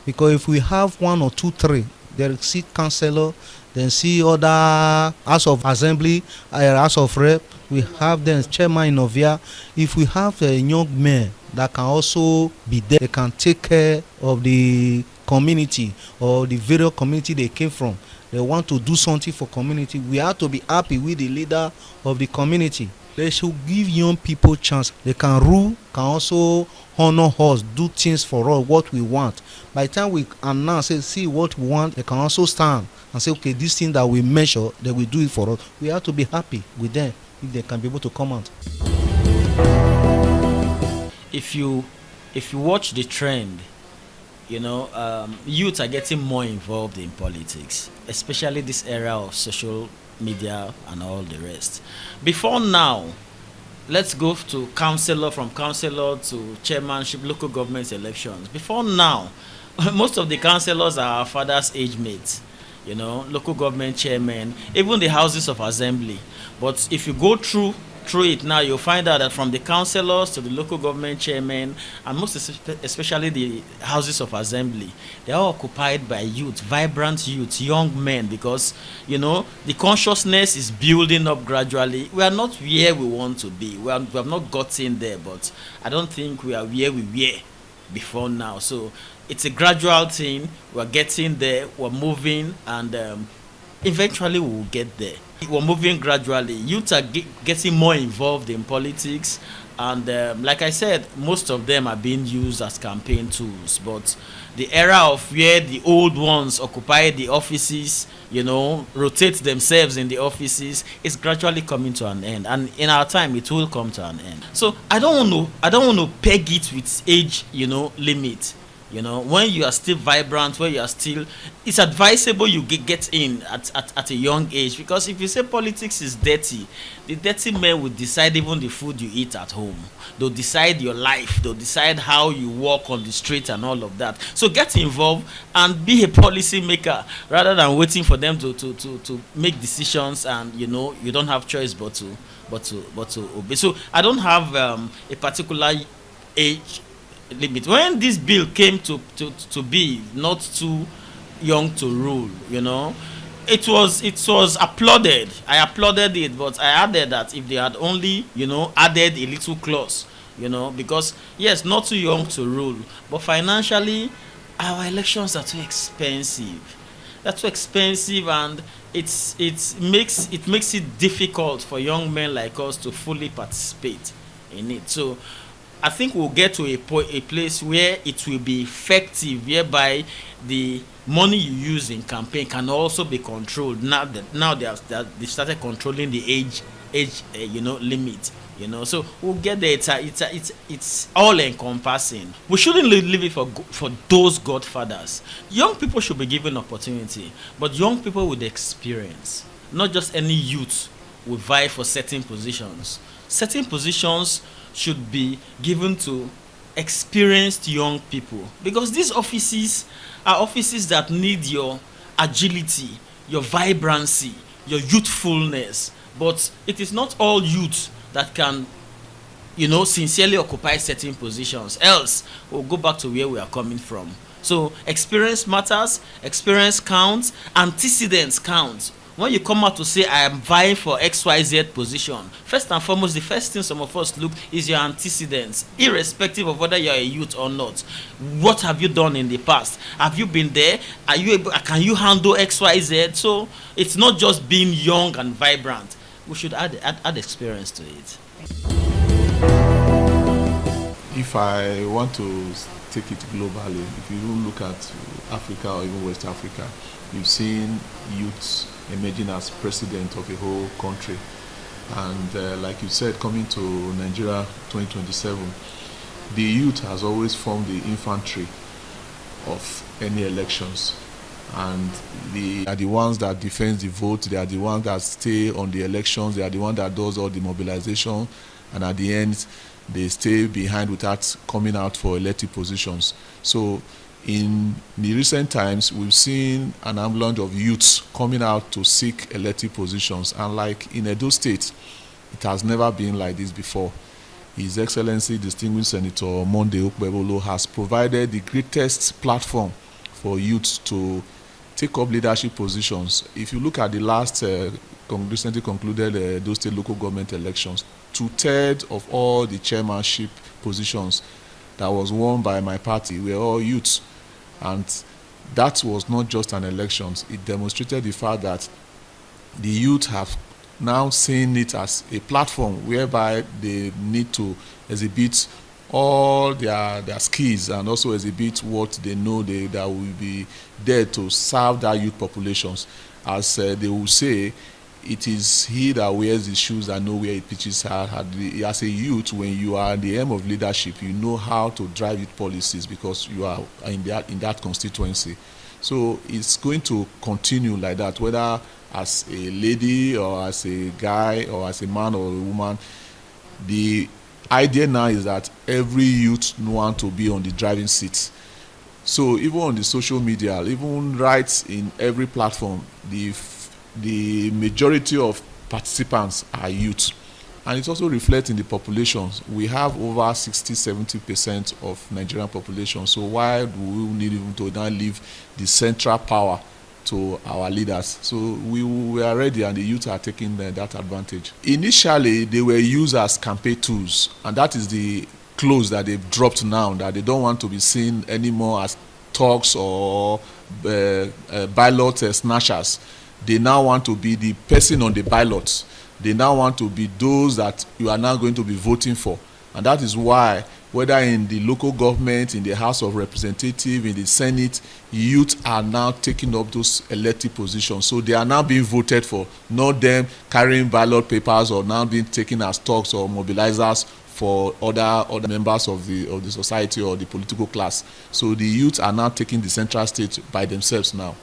Because if we have 1 or 2, 3, they see councillor, then see other House of Assembly, House of Rep, we have them chairman in Ovia. If we have a young man that can also be there, they can take care of the community or the various community they came from. They want to do something for community. We have to be happy with the leader of the community. They should give young people chance. They can rule, can also honor us, do things for us, what we want. By the time we announce, see what we want, they can also stand and say, okay, this thing that we measure, they will do it for us. We have to be happy with them if they can be able to come out. If you watch the trend, youth are getting more involved in politics, especially this era of social media and all the rest. Before now, let's go to councillor, from councillor to chairmanship, local government elections. Before now, most of the councillors are our father's age mates, local government chairmen, even the houses of assembly. But if you go through it now, you'll find out that from the councillors to the local government chairmen, and most especially the houses of assembly, they are occupied by youth, vibrant youth, young men, because the consciousness is building up gradually. We are not where we want to be. We have not gotten there, but I don't think we are where we were before now. So it's a gradual thing. We're getting there, we're moving, and eventually we'll get there. We're moving gradually. Youth are getting more involved in politics, and like I said, most of them are being used as campaign tools. But the era of where the old ones occupy the offices, rotate themselves in the offices, is gradually coming to an end. And in our time, it will come to an end. So I don't want to peg it with age, limit. When you are still vibrant, when you are still, it's advisable you get in at a young age, because if you say politics is dirty, the dirty men will decide even the food you eat at home. They'll decide your life. They'll decide how you walk on the street and all of that. So get involved and be a policy maker rather than waiting for them to make decisions, and you don't have choice but to obey. So I don't have a particular age limit. When this bill came to be not too young to rule, it was applauded. I applauded it, but I added that if they had only added a little clause, because yes, not too young to rule, but financially our elections are too expensive. They're too expensive, and it makes it difficult for young men like us to fully participate in it. So I think we'll get to a place where it will be effective, whereby the money you use in campaign can also be controlled. Now they started controlling the age limit. So we'll get there. It's all encompassing. We shouldn't leave it for those godfathers. Young people should be given opportunity, but young people with experience, not just any youth will vie for certain positions. Certain positions should be given to experienced young people, because these offices are offices that need your agility, your vibrancy, your youthfulness. But it is not all youth that can, sincerely occupy certain positions. Else, we'll go back to where we are coming from. So experience matters, experience counts, antecedents count. When you come out to say, I am vying for XYZ position, first and foremost, the first thing some of us look is your antecedents, irrespective of whether you're a youth or not. What have you done in the past? Have you been there? Are you able? Can you handle XYZ? So it's not just being young and vibrant. We should add experience to it. If I want to take it globally, if you look at Africa or even West Africa, you've seen youths emerging as president of a whole country. And like you said, coming to Nigeria 2027, the youth has always formed the infantry of any elections. And they are the ones that defend the vote, they are the ones that stay on the elections, they are the ones that does all the mobilization, and at the end, they stay behind without coming out for elected positions. So in the recent times, we've seen an avalanche of youths coming out to seek elected positions. And like in Edo State, it has never been like this before. His Excellency, Distinguished Senator Monday Okpebholo, has provided the greatest platform for youths to take up leadership positions. If you look at the last recently concluded Edo State local government elections, 2/3 of all the chairmanship positions that was won by my party were all youths. And that was not just an election. It demonstrated the fact that the youth have now seen it as a platform whereby they need to exhibit all their skills and also exhibit what they know that will be there to serve that youth populations. As they will say, it is he that wears the shoes that know where it pitches hard. As a youth, when you are at the aim of leadership, you know how to drive youth policies because you are in that constituency. So it's going to continue like that, whether as a lady or as a guy or as a man or a woman. The idea now is that every youth wants to be on the driving seat. So even on the social media, even right in every platform, the majority of participants are youth. And it also reflects in the populations. We have over 60-70% of Nigerian population. So why do we need even to now leave the central power to our leaders? So we are ready, and the youth are taking that advantage. Initially, they were used as campaign tools, and that is the clothes that they've dropped now, that they don't want to be seen anymore as thugs or ballot snatchers. They now want to be the person on the ballot. They now want to be those that you are now going to be voting for. And that is why, whether in the local government, in the House of Representatives, in the Senate, youth are now taking up those elected positions. So they are now being voted for, not them carrying ballot papers or now being taken as thugs or mobilizers for other members of the society or the political class. So the youth are now taking the central stage by themselves now.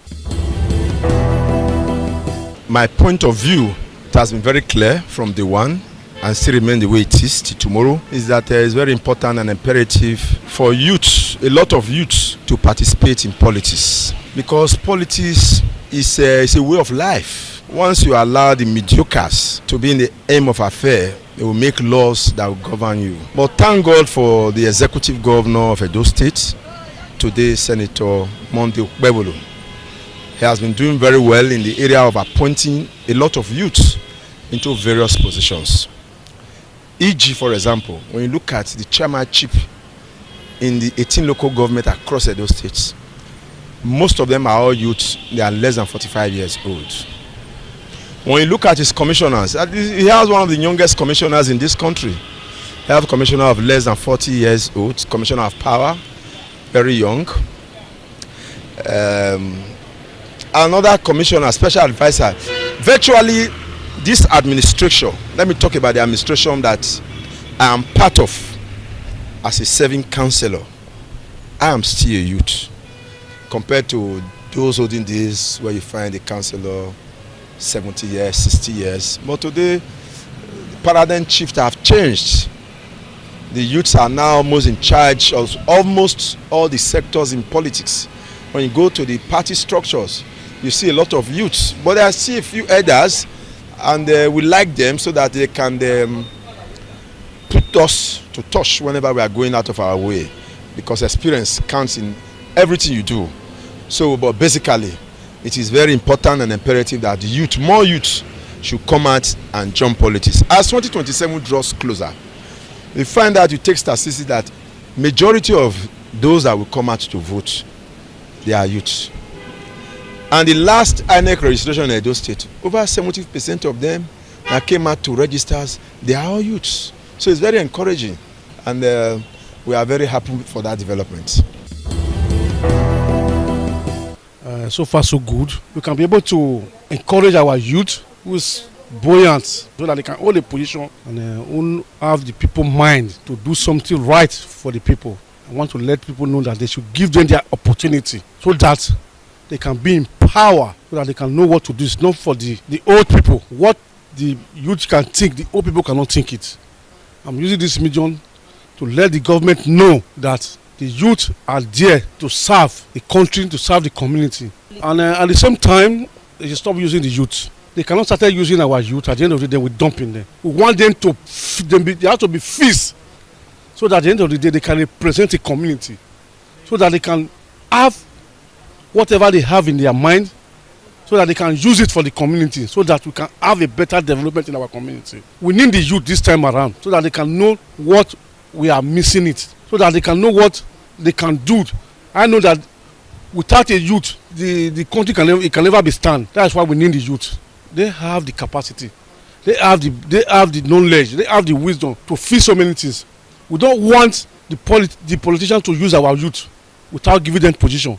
My point of view, it has been very clear from day one and still remain the way it is till tomorrow, is that it is very important and imperative for youth, a lot of youth, to participate in politics. Because politics is a way of life. Once you allow the mediocres to be in the aim of affair, they will make laws that will govern you. But thank God for the executive governor of Edo State, today Senator Monday Okpebholo. He has been doing very well in the area of appointing a lot of youth into various positions. E.g., for example, when you look at the chairmanship in the 18 local government across Edo State, most of them are all youths. They are less than 45 years old. When you look at his commissioners, he has one of the youngest commissioners in this country. We have a commissioner of less than 40 years old, commissioner of power, very young. Another commissioner, special advisor. Virtually, this administration, let me talk about the administration that I am part of as a serving councillor. I am still a youth compared to those olden days where you find a councillor 70 years, 60 years. But today, the paradigm shift have changed. The youths are now almost in charge of almost all the sectors in politics. When you go to the party structures, you see a lot of youths, but I see a few elders, and we like them so that they can put us to touch whenever we are going out of our way, because experience counts in everything you do. So, but basically, it is very important and imperative that the youth, more youth, should come out and join politics. As 2027 draws closer, we find that you take statistics that majority of those that will come out to vote, they are youths. And the last INEC registration in Edo State, over 70% of them that came out to registers, they are all youths. So it's very encouraging, and we are very happy for that development. So far so good. We can be able to encourage our youth who is buoyant so that they can hold a position and have the people mind to do something right for the people. I want to let people know that they should give them their opportunity so that they can be in power, so that they can know what to do. It's not for the old people. What the youth can think, the old people cannot think it. I'm using this medium to let the government know that the youth are there to serve the country, to serve the community. And at the same time, they should stop using the youth. They cannot start using our youth. At the end of the day, we dump in them. We want them to, they have to be fixed, so that at the end of the day, they can represent the community, so that they can have whatever they have in their mind, so that they can use it for the community, so that we can have a better development in our community. We need the youth this time around, so that they can know what we are missing it, so that they can know what they can do. I know that without a youth, the country can never be stand. That's why we need the youth. They have the capacity, they have the knowledge, they have the wisdom to fix so many things. We don't want the politicians to use our youth without giving them position.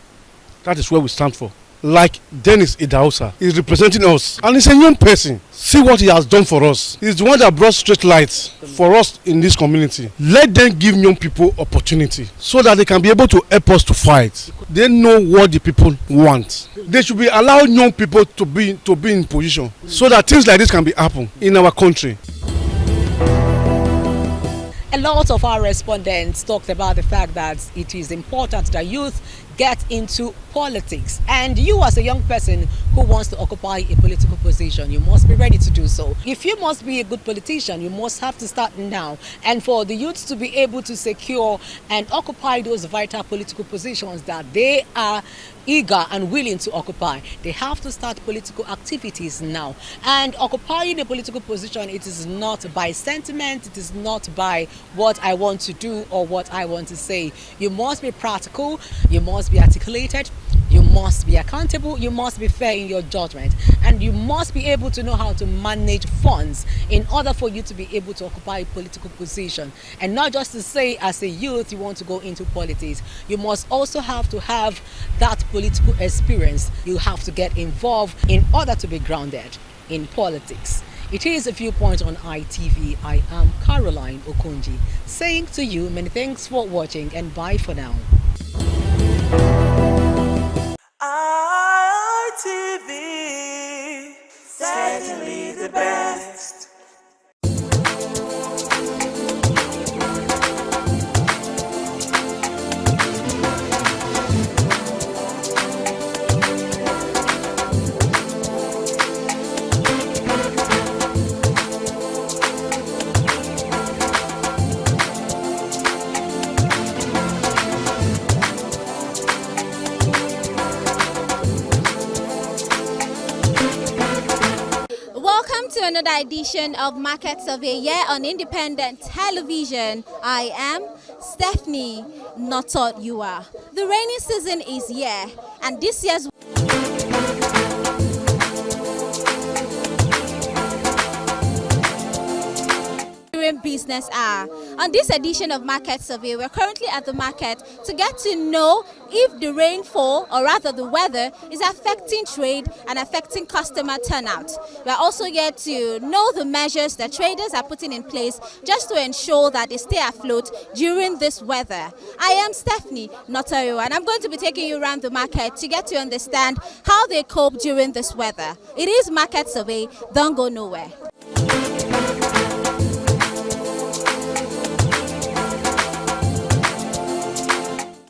That is where we stand for. Like Dennis Idahosa is representing us, and he's a young person. See what he has done for us. He's the one that brought street lights for us in this community. Let them give young people opportunity so that they can be able to help us to fight. They know what the people want. They should be allowing young people to be in position so that things like this can be happen in our country. A lot of our respondents talked about the fact that it is important that youth get into politics, and you as a young person who wants to occupy a political position, you must be ready to do so. If you must be a good politician, you must have to start now, and for the youths to be able to secure and occupy those vital political positions that they are eager and willing to occupy, they have to start political activities now. And occupying a political position, it is not by sentiment, it is not by what I want to do or what I want to say. You must be practical, you must be articulated, you must be accountable, you must be fair in your judgment, and you must be able to know how to manage funds in order for you to be able to occupy a political position. And not just to say as a youth you want to go into politics, you must also have to have that political experience. You have to get involved in order to be grounded in politics. It is a Viewpoint on ITV. I am Caroline Okonji, saying to you many thanks for watching and bye for now. ITV, certainly the best. To another edition of Market Survey here on Independent Television. I am Stephanie Notot-Yua. The rainy season is here, and this year's business business are. On this edition of Market Survey, we're currently at the market to get to know if the rainfall, or rather the weather, is affecting trade and affecting customer turnout. We're also here to know the measures that traders are putting in place just to ensure that they stay afloat during this weather. I am Stephanie Notario, and I'm going to be taking you around the market to get to understand how they cope during this weather. It is Market Survey. Don't go nowhere.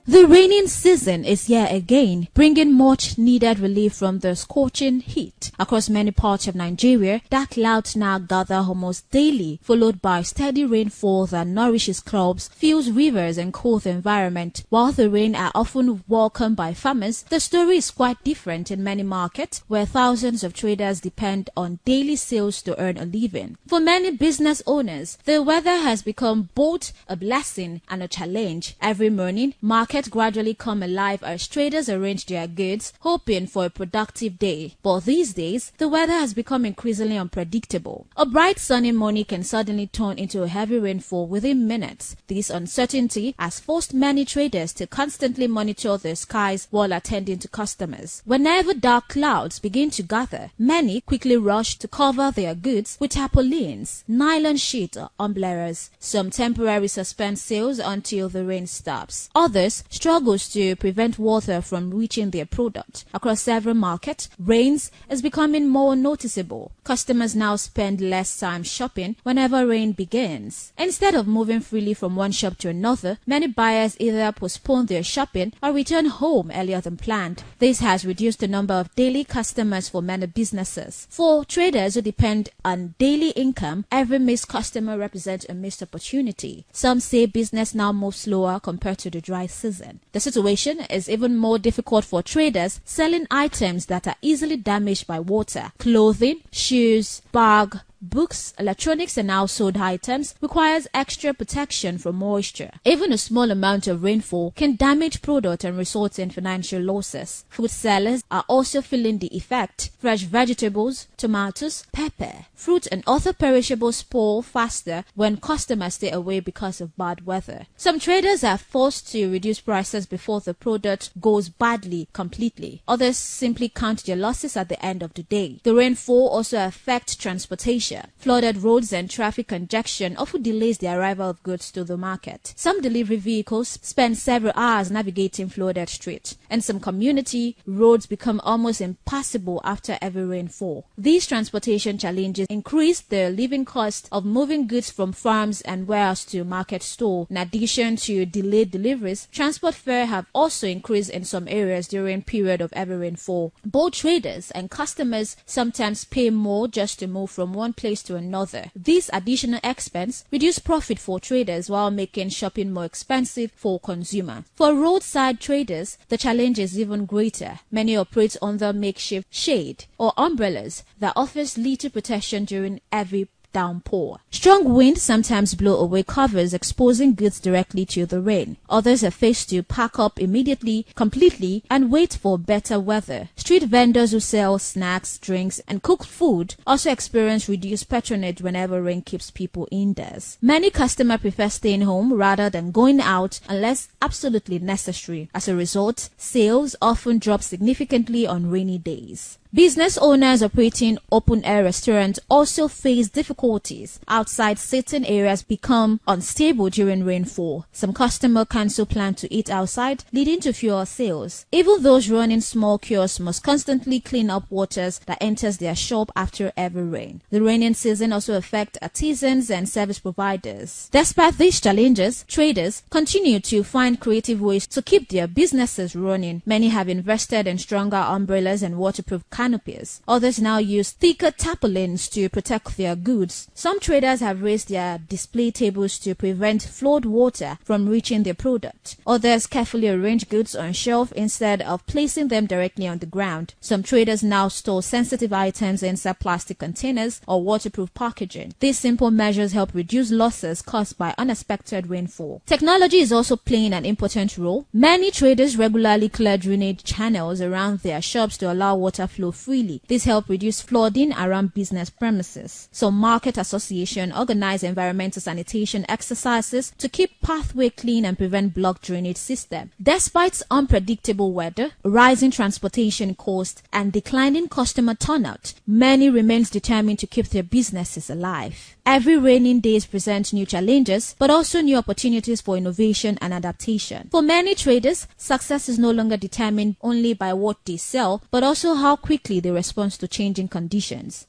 The rainy season is here again, bringing much needed relief from the scorching heat. Across many parts of Nigeria, dark clouds now gather almost daily, followed by steady rainfall that nourishes crops, fills rivers and cools the environment. While the rain are often welcomed by farmers, the story is quite different in many markets where thousands of traders depend on daily sales to earn a living. For many business owners, the weather has become both a blessing and a challenge. Every morning, markets gradually come alive as traders arrange their goods, hoping for a productive day. But these days, the weather has become increasingly unpredictable. A bright sunny morning can suddenly turn into a heavy rainfall within minutes. This uncertainty has forced many traders to constantly monitor the skies while attending to customers. Whenever dark clouds begin to gather, many quickly rush to cover their goods with tarpaulins, nylon sheets or umbrellas. Some temporarily suspend sales until the rain stops. Others struggles to prevent water from reaching their product. Across several markets, rains is becoming more noticeable. Customers now spend less time shopping whenever rain begins. Instead of moving freely from one shop to another, many buyers either postpone their shopping or return home earlier than planned. This has reduced the number of daily customers for many businesses. For traders who depend on daily income, every missed customer represents a missed opportunity. Some say business now moves slower compared to the dry season. The situation is even more difficult for traders selling items that are easily damaged by water. Clothing, shoes, bag, books, electronics and household items requires extra protection from moisture. Even a small amount of rainfall can damage product and result in financial losses. Food sellers are also feeling the effect. Fresh vegetables, tomatoes, pepper, fruit and other perishables spoil faster when customers stay away because of bad weather. Some traders are forced to reduce prices before the product goes badly completely. Others simply count their losses at the end of the day. The rainfall also affects transportation. Flooded roads and traffic congestion often delays the arrival of goods to the market. Some delivery vehicles spend several hours navigating flooded streets. In some community, roads become almost impassable after every rainfall. These transportation challenges increase the living cost of moving goods from farms and warehouse to market store. In addition to delayed deliveries, transport fares have also increased in some areas during period of heavy rainfall. Both traders and customers sometimes pay more just to move from one place to another. This additional expense reduces profit for traders while making shopping more expensive for consumers. For roadside traders, the challenge is even greater. Many operate under makeshift shade or umbrellas that offers little protection during heavy downpour. Strong winds sometimes blow away covers, exposing goods directly to the rain. Others are faced to pack up immediately, completely, and wait for better weather. Street vendors who sell snacks, drinks, and cooked food also experience reduced patronage whenever rain keeps people indoors. Many customers prefer staying home rather than going out unless absolutely necessary. As a result, sales often drop significantly on rainy days. Business owners operating open-air restaurants also face difficulties. Outside seating areas become unstable during rainfall. Some customers cancel plans to eat outside, leading to fewer sales. Even those running small kiosks must constantly clean up waters that enters their shop after every rain. The rainy season also affects artisans and service providers. Despite these challenges, traders continue to find creative ways to keep their businesses running. Many have invested in stronger umbrellas and waterproof canopies. Others now use thicker tarpaulins to protect their goods. Some traders have raised their display tables to prevent flood water from reaching their product. Others carefully arrange goods on shelf instead of placing them directly on the ground. Some traders now store sensitive items inside plastic containers or waterproof packaging. These simple measures help reduce losses caused by unexpected rainfall. Technology is also playing an important role. Many traders regularly clear drainage channels around their shops to allow water flow freely. This helped reduce flooding around business premises. Some market association organize environmental sanitation exercises to keep pathway clean and prevent blocked drainage system. Despite unpredictable weather, rising transportation costs, and declining customer turnout, many remains determined to keep their businesses alive. Every raining days present new challenges, but also new opportunities for innovation and adaptation. For many traders, success is no longer determined only by what they sell, but also how quickly they respond to changing conditions.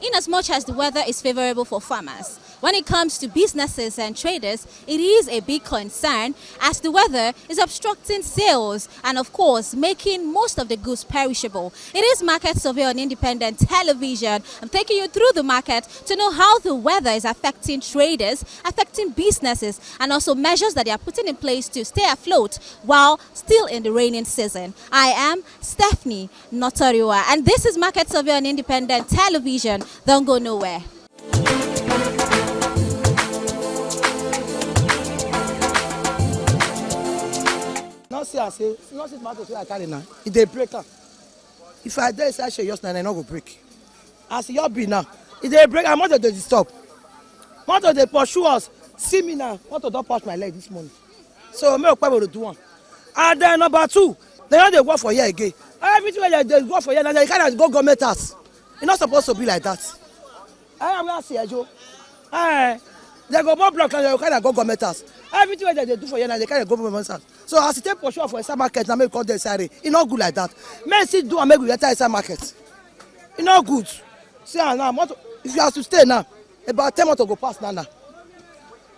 In as much as the weather is favorable for farmers, when it comes to businesses and traders, it is a big concern as the weather is obstructing sales and, of course, making most of the goods perishable. It is Market Survey on Independent Television. I'm taking you through the market to know how the weather is affecting traders, affecting businesses, and also measures that they are putting in place to stay afloat while still in the raining season. I am Stephanie Notoriua, and this is Market Survey on Independent Television. Don't go nowhere. Not see, I say, not see tomatoes I carry now. If they break up, if I dare say I show just now, I not go break. As you be now, if they break, I want to stop. Want to pursue us. See me now. Want to don't touch my leg this morning. So me okay to do one. And then number two, they don't they work for here again. Everything they work for here now, they can't go government house. It's not supposed to be like that. I am not see Joe. They go more block and they can't go government house. Everything they do for here now, they can't go government house. So as you take for sure for a market, now make call them sorry. It's not good like that. Men still do and make we enter inside market. It's not good. See now, if you have to stay now, about 10 months to go past now.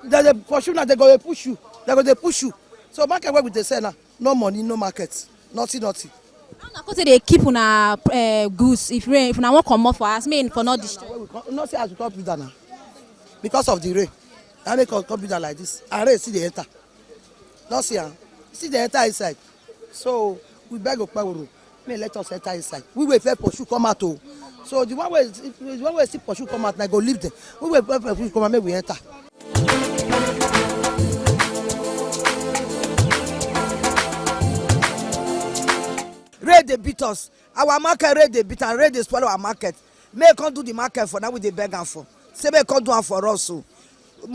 They pursue now, they go push you. They go they push you. So market where we they say now, no money, no market, nothing. How na they keep una goods if rain, if una want come off for us, mean for not destroy. Not say as we talk with that now, because of the rain. I make a computer like this. And rain see the enter. Not see see the enter inside. So we beg of power. May let us enter inside. We will fair pursue come out. So the one way see pursue come out, I go leave them. We will fair pursue come out, make we enter. Rain they beat us. Our market rain they beat and rain they swallow our market. May can't do the market for now we they beg and for. Say may can't do it for us so. We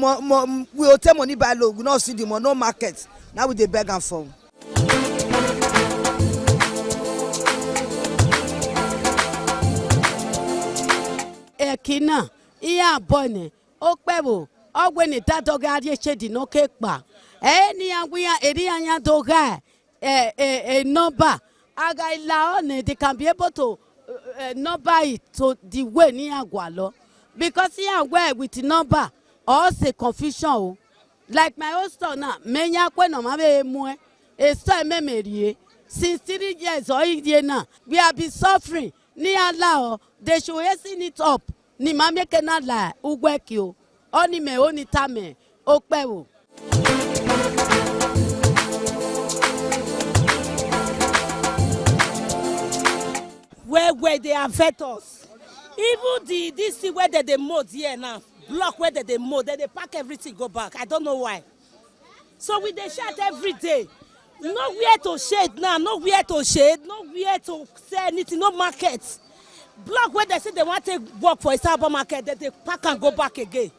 will take money by low. We not see the money, no market. Now we they beg and for. Ekina, iya bone, okpebo, ogwene dadoga adie chedi no kekpa. Ni angwia eri anya doga number. Aga ilaone they can be able to number it to the way ni agwalo. Because here where with the number or say confusion. Like my own store now, menya kwe no mabe mwe. A store memory. Since 3 years or 8 years now, we have been suffering. Ni allow they should hasten it up. Ni mame cannot lie. Ugwekyo. Oni me oni tame. Okpewo. Where they affect us. Even this thing where they mold here now, block where they mold, they pack everything go back. I don't know why. So we they shout every day. Nowhere to shade now, nowhere to shade, nowhere to say anything, no market. Block where they say they want to work for a cyber market, they pack and go back again.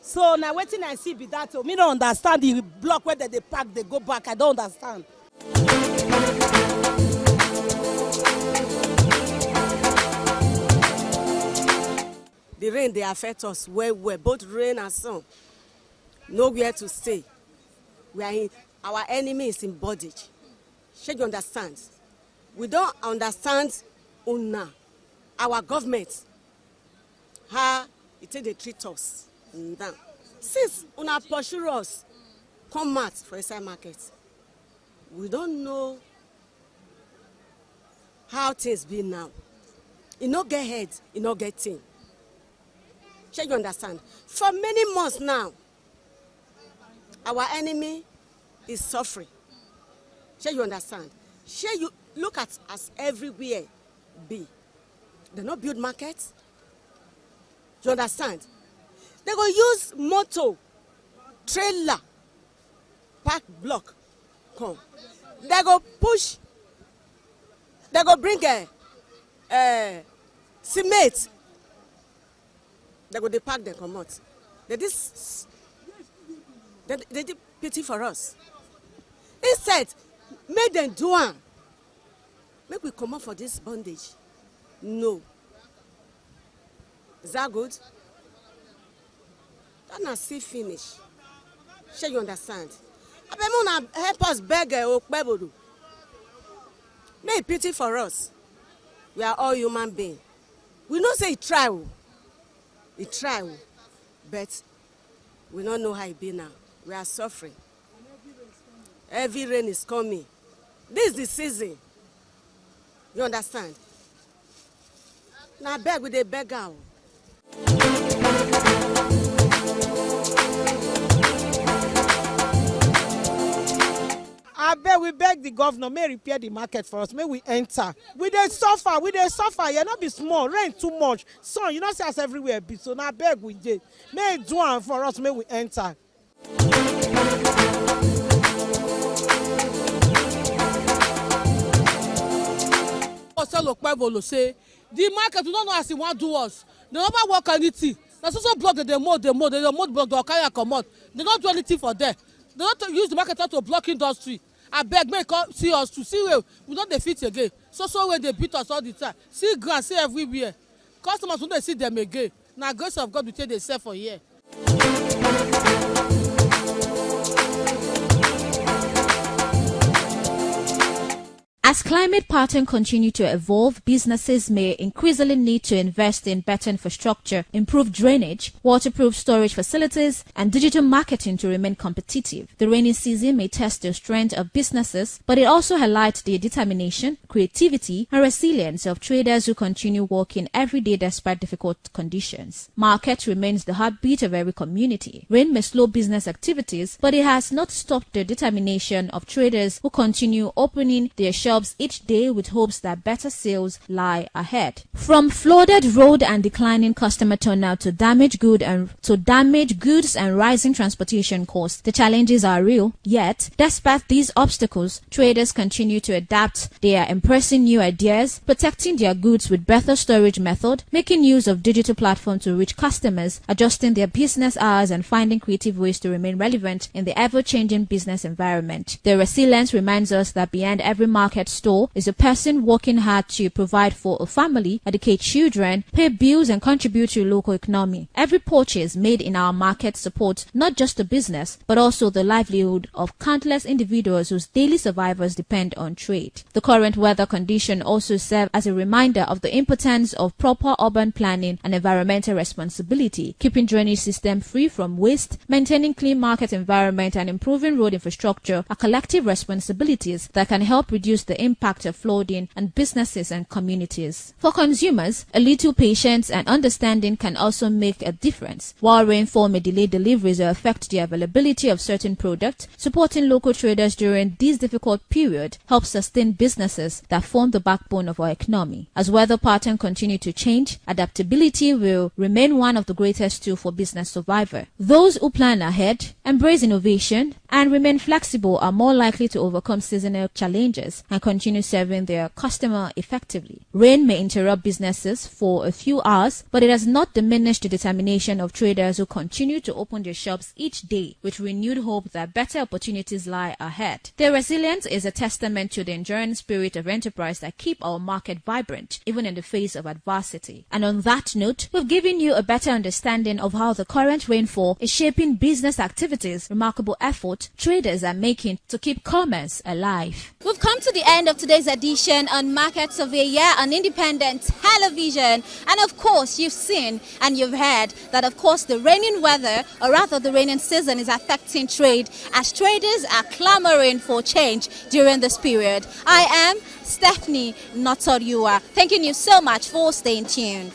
So now waiting I see be that. So me don't understand the block where they pack, they go back. I don't understand. The rain they affect us well, both rain and sun. Nowhere to stay. We are in, our enemy is in bondage. Should you understand? We don't understand UNA, our government, how they treat us. Now, since UNA pursue us, come out for inside market. We don't know how things be now. You no get head, you no get thing. Shall you understand? For many months now, our enemy is suffering. Shall you understand? Shall you look at us everywhere be? They not build markets. You understand? They go use motor, trailer pack block come. They go push. They go bring cement. They go dey pack them comot. They did pity for us. Instead, make them do am. Make we comot for this bondage. No. Is that good? That na see finish. Shall you understand? Abemuna help us beg Okpebodo. Make pity for us. We are all human beings. We know say he try. He try. But we don't know how it be now. We are suffering. Heavy rain is coming. This is the season. You understand? Now beg with a beggar. I bet we beg the governor may repair the market for us. May we enter. We dey suffer. You not be small. Rain too much. Sun, you know see us everywhere. Be so now beg we dey. May do am for us. May we enter. Say the market we don't know as he want do us. They never work anything. That's also block the mold block the carry come out. They don't do anything for them. They don't use the market to block industry. I beg me come see us to see where we don't defeat again. So where they beat us all the time. See grass, see everywhere. Customers when they see them again. Now grace of God we take they sell for here. As climate patterns continue to evolve, businesses may increasingly need to invest in better infrastructure, improved drainage, waterproof storage facilities, and digital marketing to remain competitive. The rainy season may test the strength of businesses, but it also highlights the determination, creativity, and resilience of traders who continue working every day despite difficult conditions. Market remains the heartbeat of every community. Rain may slow business activities, but it has not stopped the determination of traders who continue opening their shops each day with hopes that better sales lie ahead. From flooded road and declining customer turnout to damaged goods and rising transportation costs, the challenges are real. Yet, despite these obstacles, traders continue to adapt. They are embracing new ideas, protecting their goods with better storage method, making use of digital platforms to reach customers, adjusting their business hours, and finding creative ways to remain relevant in the ever-changing business environment. Their resilience reminds us that behind every market store is a person working hard to provide for a family, educate children, pay bills, and contribute to the local economy. Every purchase made in our market supports not just the business, but also the livelihood of countless individuals whose daily survivors depend on trade. The current weather condition also serve as a reminder of the importance of proper urban planning and environmental responsibility, keeping drainage system free from waste, maintaining clean market environment, and improving road infrastructure are collective responsibilities that can help reduce the impact of flooding on businesses and communities. For consumers, a little patience and understanding can also make a difference. While rainfall may delay deliveries or affect the availability of certain products, supporting local traders during this difficult period helps sustain businesses that form the backbone of our economy. As weather patterns continue to change, adaptability will remain one of the greatest tools for business survival. Those who plan ahead, embrace innovation, and remain flexible are more likely to overcome seasonal challenges and continue serving their customer effectively. Rain may interrupt businesses for a few hours, but it has not diminished the determination of traders who continue to open their shops each day with renewed hope that better opportunities lie ahead. Their resilience is a testament to the enduring spirit of enterprise that keep our market vibrant even in the face of adversity. And on that note, we've given you a better understanding of how the current rainfall is shaping business activities, remarkable effort traders are making to keep commerce alive. We've come to the end of today's edition on Market Surveyor on Independent Television. And of course, you've seen and you've heard that of course the raining weather, or rather the raining season, is affecting trade as traders are clamoring for change during this period. I am Stephanie Notoriua. Thanking you so much for staying tuned.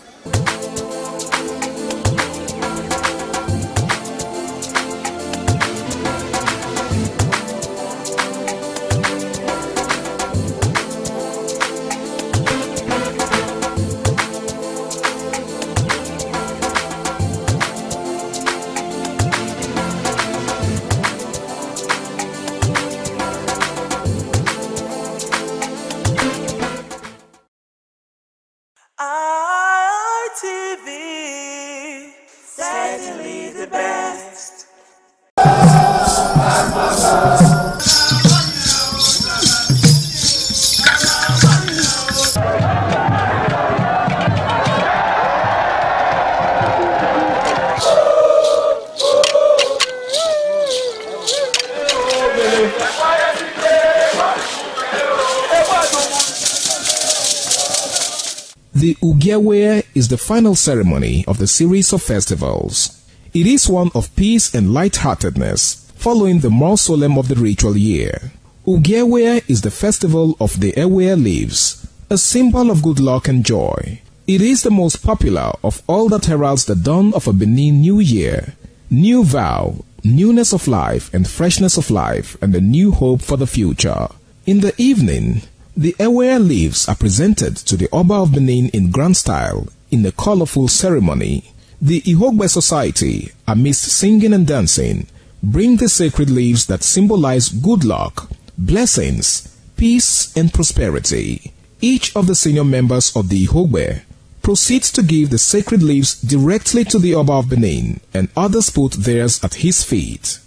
The Ugiawe is the final ceremony of the series of festivals. It is one of peace and lightheartedness, following the more solemn of the ritual year. Ugiawe is the festival of the Ewe leaves, a symbol of good luck and joy. It is the most popular of all that heralds the dawn of a Benin New Year, new vow, newness of life and freshness of life, and a new hope for the future. In the evening, the Ewe leaves are presented to the Oba of Benin in grand style in a colorful ceremony. The Ihogbe Society, amidst singing and dancing, bring the sacred leaves that symbolize good luck, blessings, peace, and prosperity. Each of the senior members of the Ihogbe proceeds to give the sacred leaves directly to the Oba of Benin, and others put theirs at his feet.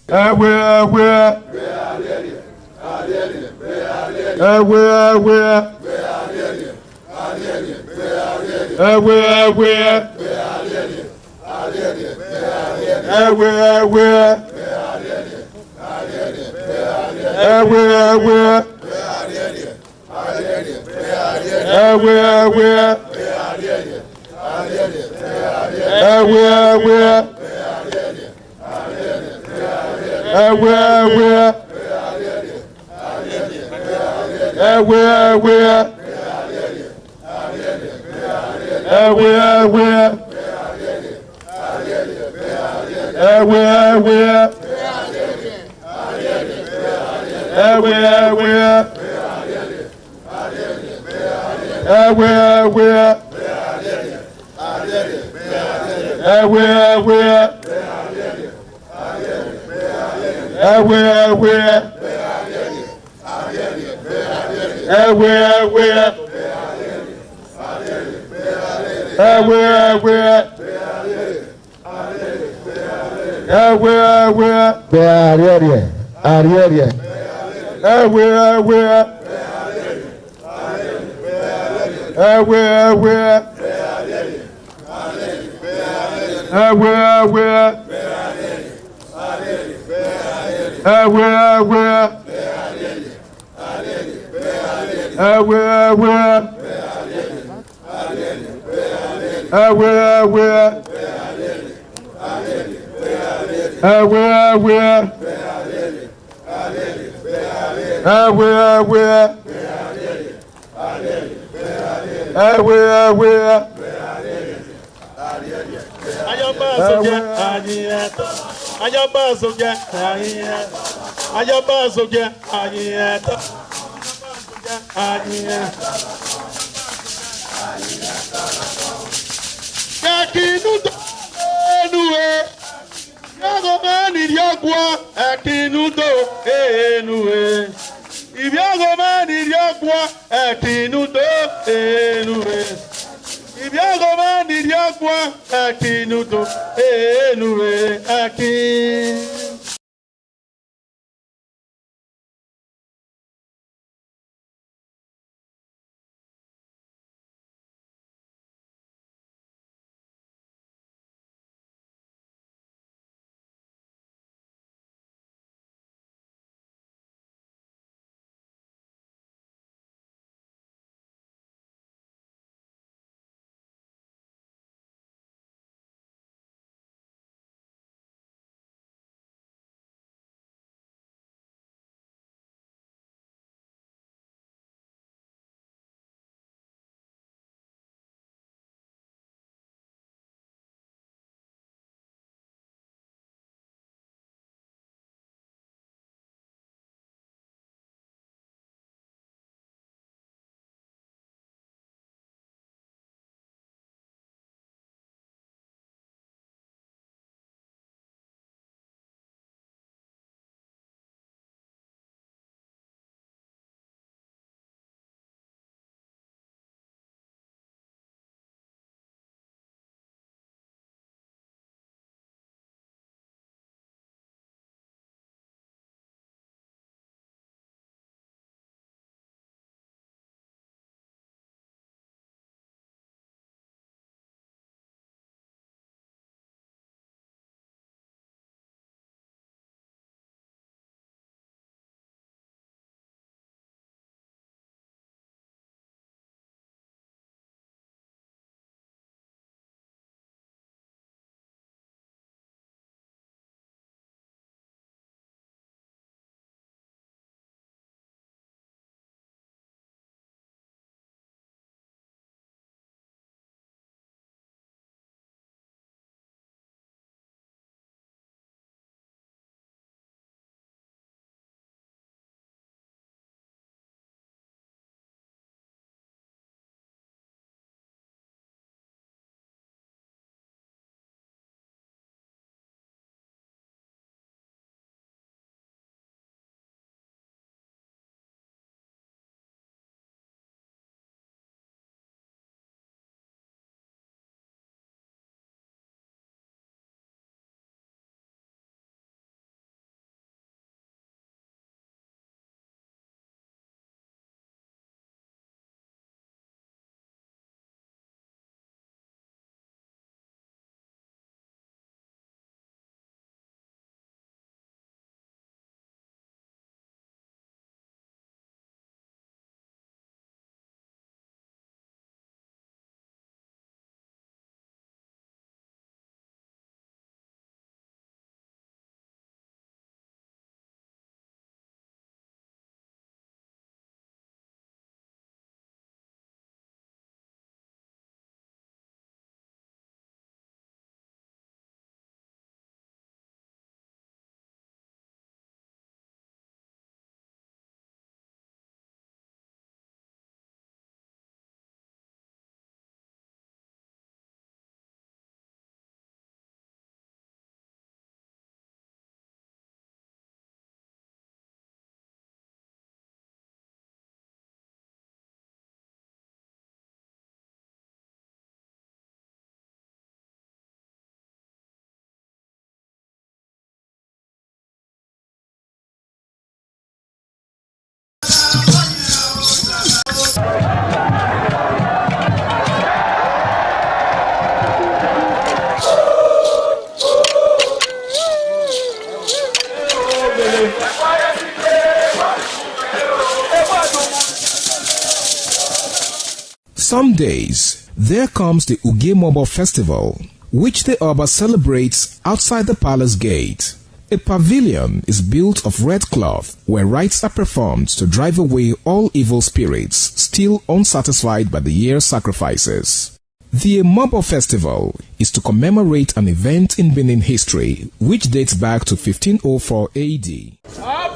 some days, there comes the Ugemobo Festival, which the Oba celebrates outside the palace gate. A pavilion is built of red cloth where rites are performed to drive away all evil spirits still unsatisfied by the year's sacrifices. The Emobo Festival is to commemorate an event in Benin history which dates back to 1504 AD.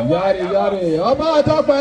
Yari yari, Ọba Tope.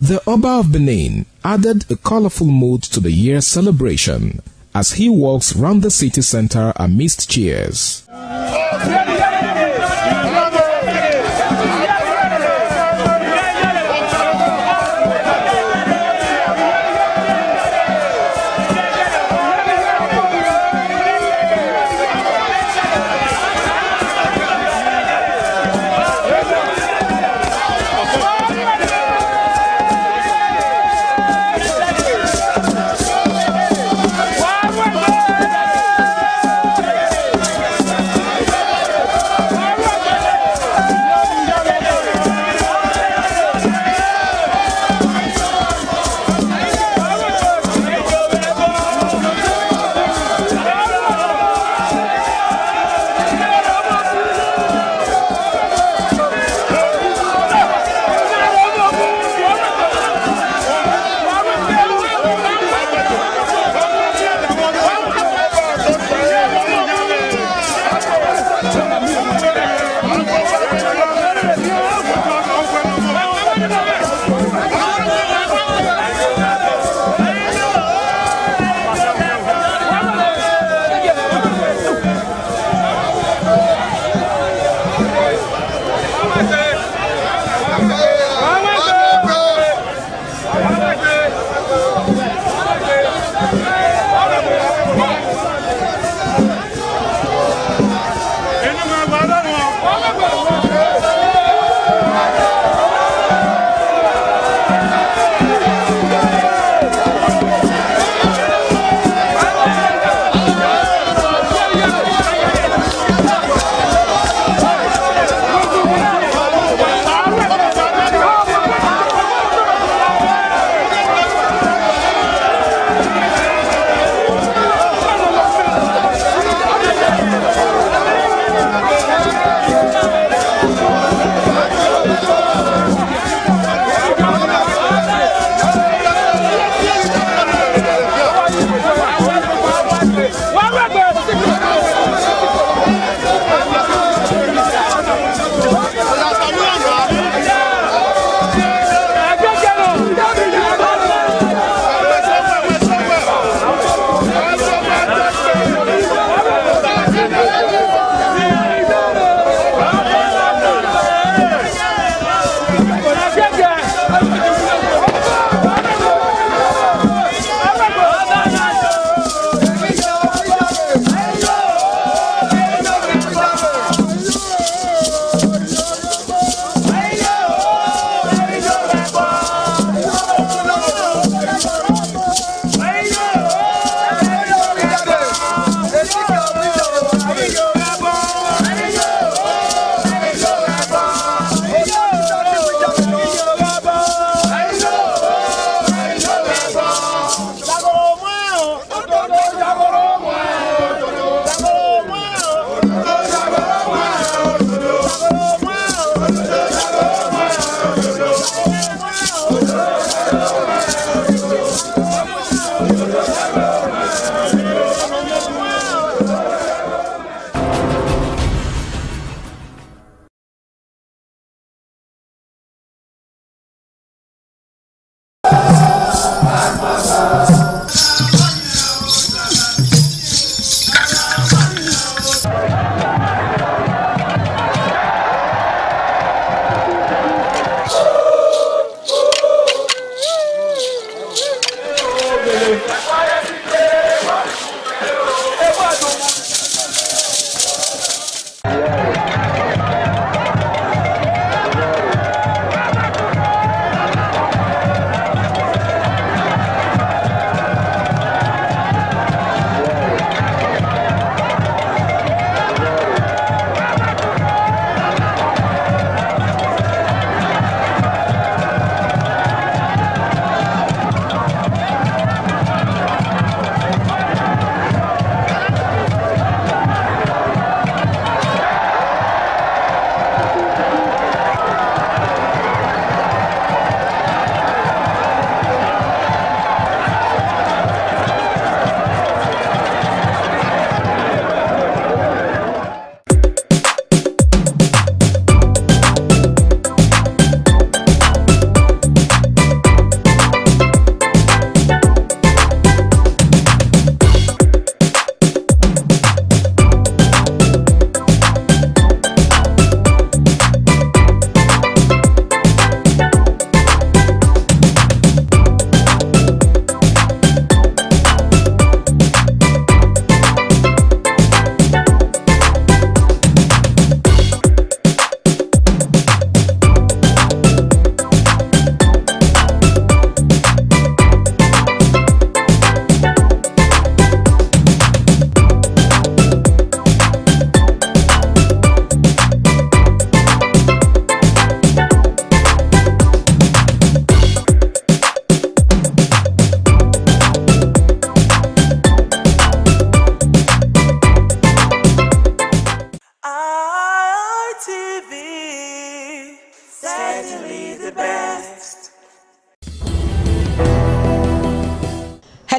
The Oba of Benin added a colorful mood to the year's celebration as he walks round the city center amidst cheers.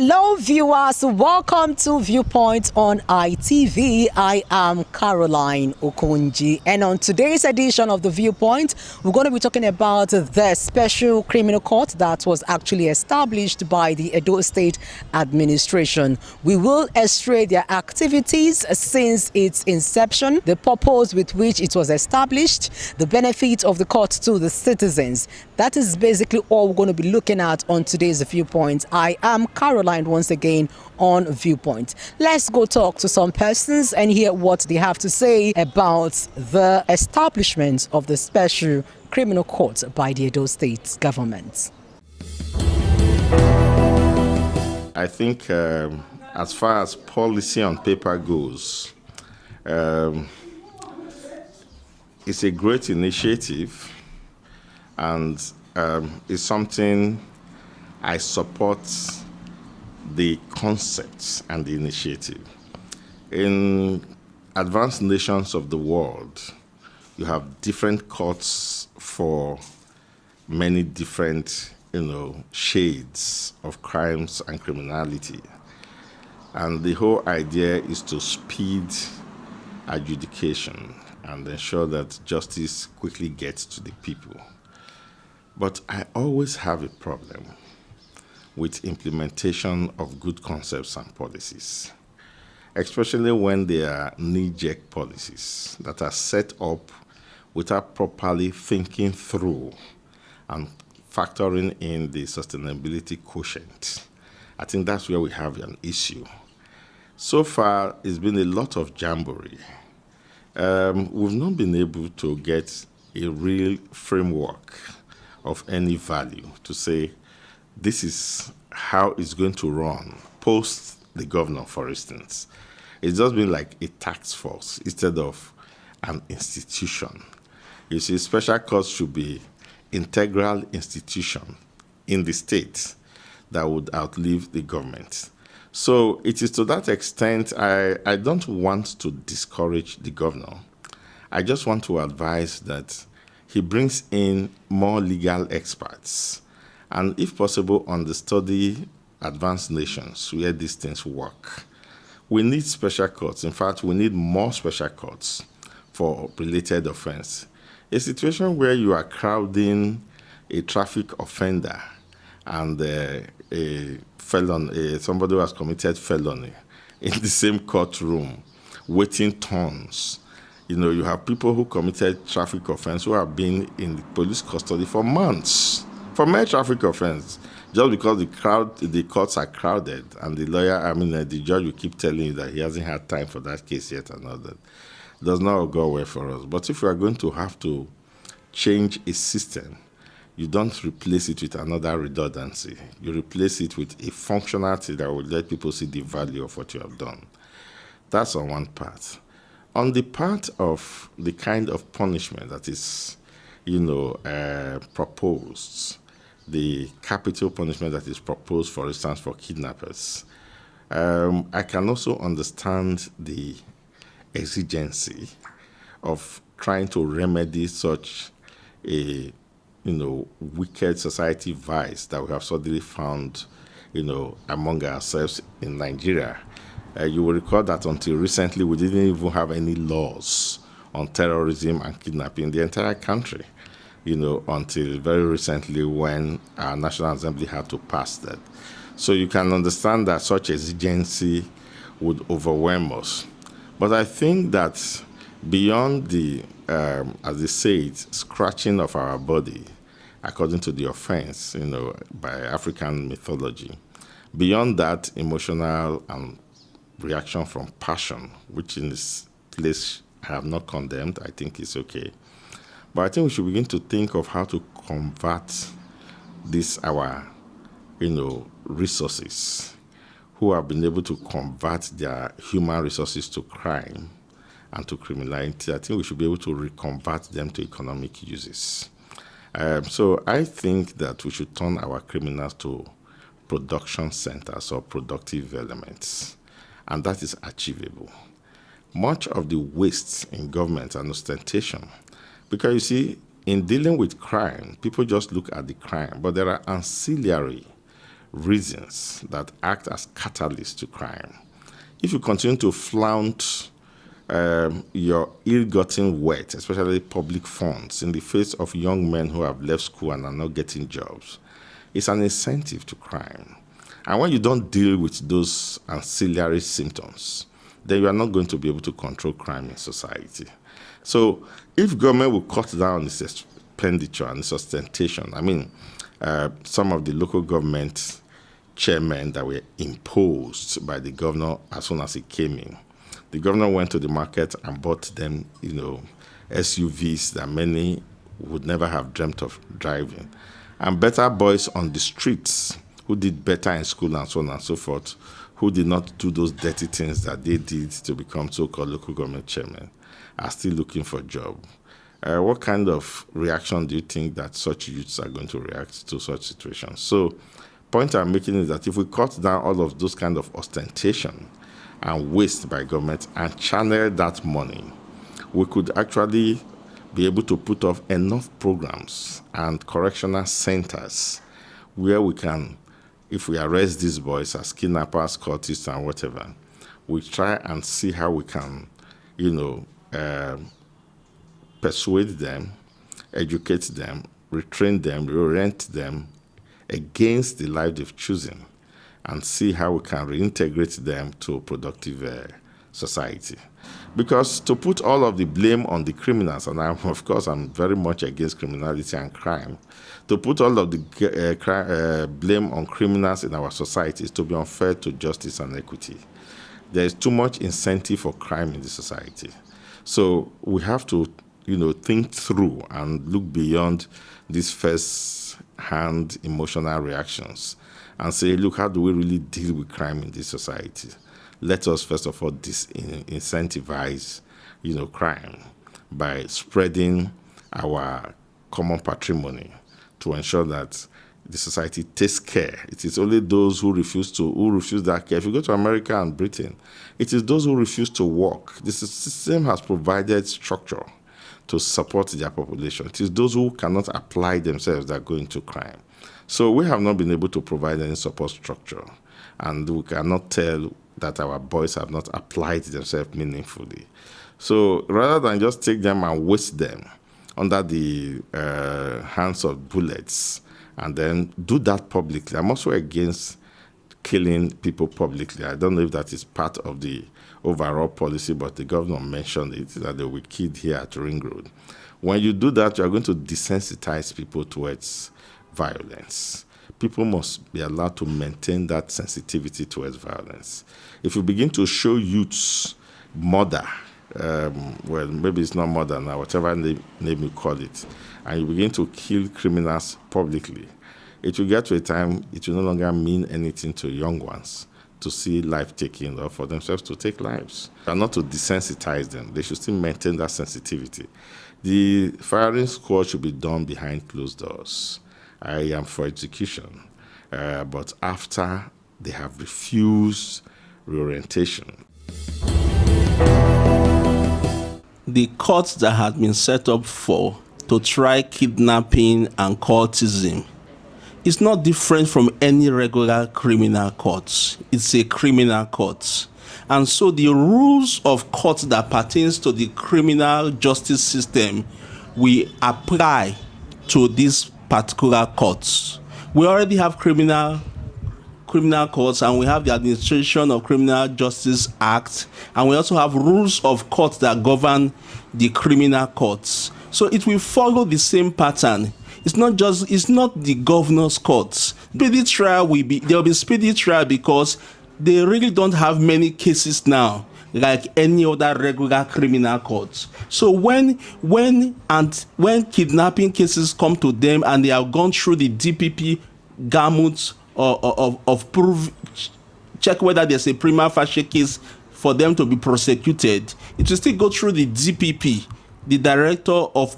Hello viewers, welcome to Viewpoint on ITV. I am Caroline Okonji, and on today's edition of the Viewpoint, we're going to be talking about the special criminal court that was actually established by the Edo State administration. We will illustrate their activities since its inception, the purpose with which it was established, the benefit of the court to the citizens. That is basically all we're going to be looking at on today's Viewpoint. I am Caroline once again on Viewpoint. Let's go talk to some persons and hear what they have to say about the establishment of the special criminal court by the Edo State government. I think as far as policy on paper goes, it's a great initiative, and it's something I support the concepts and the initiative. In advanced nations of the world, you have different courts for many different, shades of crimes and criminality. And the whole idea is to speed adjudication and ensure that justice quickly gets to the people. But I always have a problem with implementation of good concepts and policies, especially when they are knee-jerk policies that are set up without properly thinking through and factoring in the sustainability quotient. I think that's where we have an issue. So far, it's been a lot of jamboree. We've not been able to get a real framework of any value to say, this is how it's going to run post the governor, for instance. It's just been like a task force instead of an institution. You see, special courts should be integral institution in the state that would outlive the government. So it is to that extent, I don't want to discourage the governor. I just want to advise that he brings in more legal experts, and if possible, understudy advanced nations where these things work. We need special courts. In fact, we need more special courts for related offense. A situation where you are crowding a traffic offender and a felon, somebody who has committed felony, in the same courtroom, waiting turns. You have people who committed traffic offense who have been in police custody for months for mere traffic offense, just because the courts are crowded, and the judge will keep telling you that he hasn't had time for that case yet and all that. Does not go well for us. But if you are going to have to change a system, you don't replace it with another redundancy. You replace it with a functionality that will let people see the value of what you have done. That's on one part. On the part of the kind of punishment that is, proposed, the capital punishment that is proposed, for instance, for kidnappers, I can also understand the exigency of trying to remedy such a, wicked society vice that we have suddenly found, among ourselves in Nigeria. You will recall that until recently, we didn't even have any laws on terrorism and kidnapping in the entire country. Until very recently when our National Assembly had to pass that. So you can understand that such exigency would overwhelm us. But I think that beyond the, as they say it, scratching of our body, according to the offense, by African mythology, beyond that emotional and reaction from passion, which in this place I have not condemned, I think it's okay. But I think we should begin to think of how to convert our, resources, who have been able to convert their human resources to crime and to criminality. I think we should be able to reconvert them to economic uses. So I think that we should turn our criminals to production centers or productive elements, and that is achievable. Much of the waste in government and ostentation, because you see, in dealing with crime, people just look at the crime, but there are ancillary reasons that act as catalysts to crime. If you continue to flaunt your ill-gotten wealth, especially public funds, in the face of young men who have left school and are not getting jobs, it's an incentive to crime. And when you don't deal with those ancillary symptoms, then you are not going to be able to control crime in society. So if government will cut down its expenditure and its ostentation, I mean, some of the local government chairmen that were imposed by the governor as soon as he came in, the governor went to the market and bought them, SUVs that many would never have dreamt of driving. And better boys on the streets who did better in school and so on and so forth, who did not do those dirty things that they did to become so-called local government chairmen, are still looking for a job. What kind of reaction do you think that such youths are going to react to such situations? So, point I'm making is that if we cut down all of those kind of ostentation and waste by government and channel that money, we could actually be able to put off enough programs and correctional centers where we can, if we arrest these boys as kidnappers, cultists, and whatever, we try and see how we can, persuade them, educate them, retrain them, reorient them against the life they've chosen, and see how we can reintegrate them to a productive society. Because to put all of the blame on the criminals, and I'm very much against criminality and crime, to put all of the blame on criminals in our society is to be unfair to justice and equity. There is too much incentive for crime in the society. So we have to, think through and look beyond these first-hand emotional reactions and say, look, how do we really deal with crime in this society? Let us, first of all, incentivize, crime by spreading our common patrimony to ensure that the society takes care. It is only those who refuse that care. If you go to America and Britain, it is those who refuse to work. The system has provided structure to support their population. It is those who cannot apply themselves that go into crime. So we have not been able to provide any support structure, and we cannot tell that our boys have not applied themselves meaningfully. So rather than just take them and waste them under the hands of bullets and then do that publicly, I'm also against killing people publicly. I don't know if that is part of the overall policy, but the governor mentioned it, that they will be killed here at Ring Road. When you do that, you are going to desensitize people towards violence. People must be allowed to maintain that sensitivity towards violence. If you begin to show youths murder, well, maybe it's not murder now, whatever name you call it, and you begin to kill criminals publicly, it will get to a time it will no longer mean anything to young ones to see life taken or for themselves to take lives. And not to desensitize them. They should still maintain that sensitivity. The firing squad should be done behind closed doors. I am for execution, but after they have refused reorientation. The courts that had been set up to try kidnapping and cultism is not different from any regular criminal court. It's a criminal court. And so the rules of court that pertains to the criminal justice system we apply to these particular courts. We already have criminal courts, and we have the Administration of Criminal Justice Act, and we also have rules of courts that govern the criminal courts. So it will follow the same pattern. It's not the governor's courts. Speedy trial there will be speedy trial because they really don't have many cases now like any other regular criminal courts. So when kidnapping cases come to them and they have gone through the DPP gamut of proof, check whether there's a prima facie case for them to be prosecuted, it will still go through the DPP, the Director of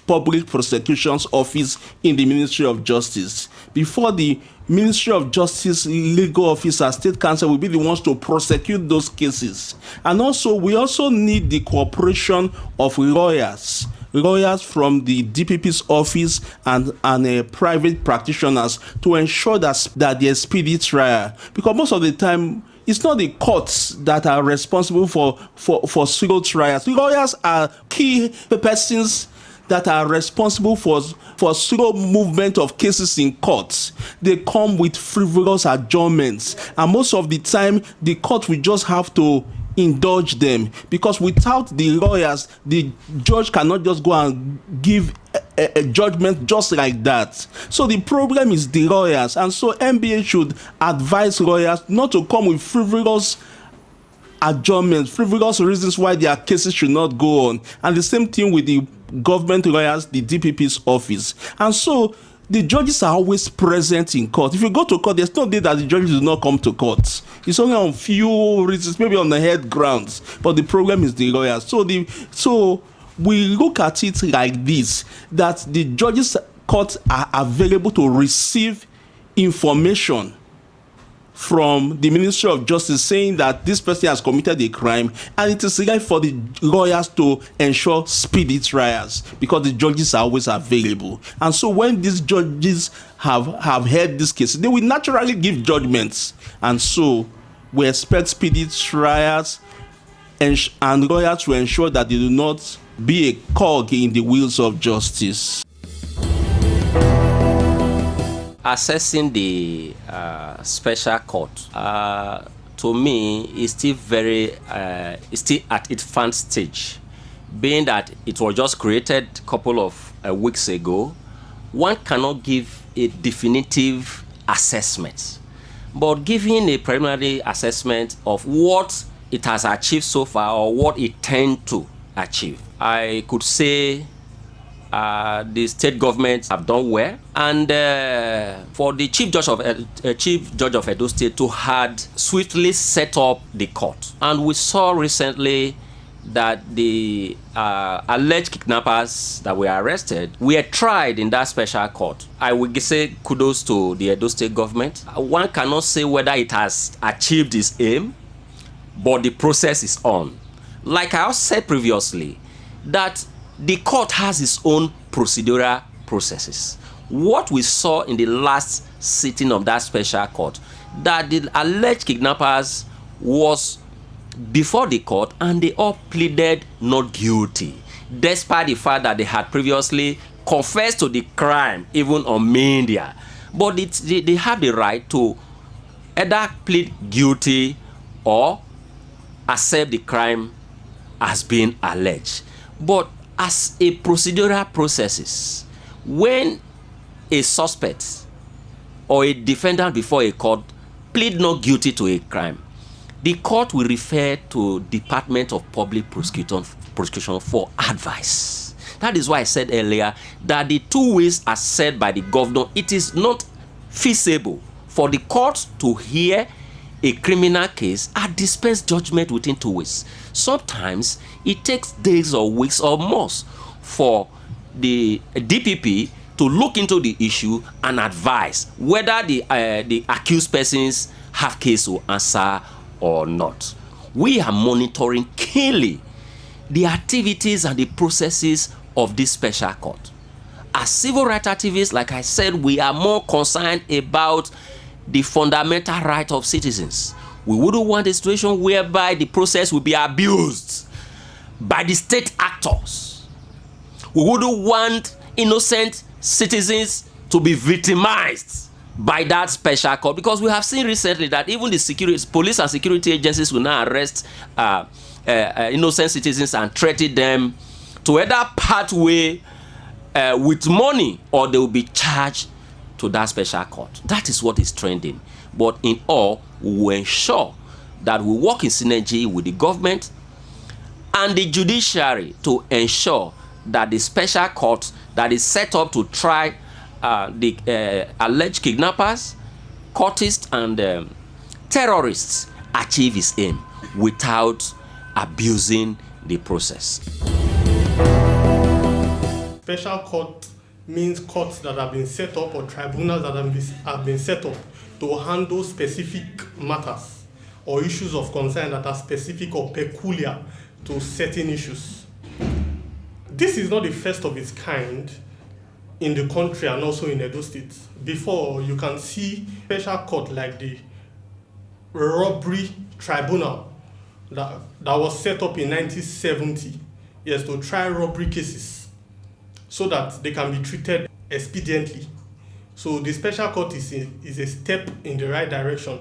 Public Prosecution's Office in the Ministry of Justice, before the Ministry of Justice legal officer, State Council will be the ones to prosecute those cases. And also, we also need the cooperation of lawyers lawyers from the DPP's office and private practitioners to ensure that there's speedy trial. Because most of the time, it's not the courts that are responsible for civil trials. Lawyers are key persons that are responsible for slow movement of cases in courts. They come with frivolous adjournments, and most of the time the court will just have to indulge them, because without the lawyers, the judge cannot just go and give a judgment just like that. So the problem is the lawyers, and so NBA should advise lawyers not to come with frivolous adjournments, frivolous reasons why their cases should not go on. And the same thing with the government lawyers, the DPP's office. And so the judges are always present in court. If you go to court, there's no day that the judges do not come to court. It's only on few reasons, maybe on the head grounds. But the problem is the lawyers. So we look at it like this, that the judges' courts are available to receive information from the Ministry of Justice saying that this person has committed a crime, and it is right for the lawyers to ensure speedy trials because the judges are always available. And so when these judges have heard this case, they will naturally give judgments. And so we expect speedy trials and lawyers to ensure that they do not be a cog in the wheels of justice. Assessing the special court, to me, is still is still at its fan stage, being that it was just created a couple of weeks ago. One cannot give a definitive assessment, but giving a preliminary assessment of what it has achieved so far or what it tends to achieve, I could say the state governments have done well, and for the chief judge of Edo State to had swiftly set up the court. And we saw recently that the alleged kidnappers that were arrested were tried in that special court. I would say kudos to the Edo State government. One cannot say whether it has achieved its aim, but the process is on. Like I said previously, that the court has its own procedural processes. What we saw in the last sitting of that special court, that the alleged kidnappers was before the court and they all pleaded not guilty, despite the fact that they had previously confessed to the crime, even on media. But they have the right to either plead guilty or accept the crime as being alleged. But as a procedural processes, when a suspect or a defendant before a court plead not guilty to a crime, the court will refer to Department of Public Prosecution for advice. That is why I said earlier that the 2 ways as said by the governor, it is not feasible for the court to hear a criminal case and dispense judgment within 2 weeks. Sometimes it takes days or weeks or months for the DPP to look into the issue and advise whether the accused persons have case to answer or not. We are monitoring keenly the activities and the processes of this special court. As civil rights activists, like I said, we are more concerned about the fundamental right of citizens. We wouldn't want a situation whereby the process will be abused by the state actors. We wouldn't want innocent citizens to be victimized by that special court, because we have seen recently that even the police and security agencies will now arrest innocent citizens and threaten them to either part way with money or they will be charged to that special court. That is what is trending. But in all, we will ensure that we work in synergy with the government and the judiciary to ensure that the special court that is set up to try the alleged kidnappers, cultists, and terrorists achieve its aim without abusing the process. Special court means courts that have been set up or tribunals that have been set up to handle specific matters or issues of concern that are specific or peculiar to certain issues. this is not the first of its kind in the country and also in Edo State. Before, you can see special court like the robbery tribunal that was set up in 1970, yes, to try robbery cases so that they can be treated expediently. So the special court is a step in the right direction.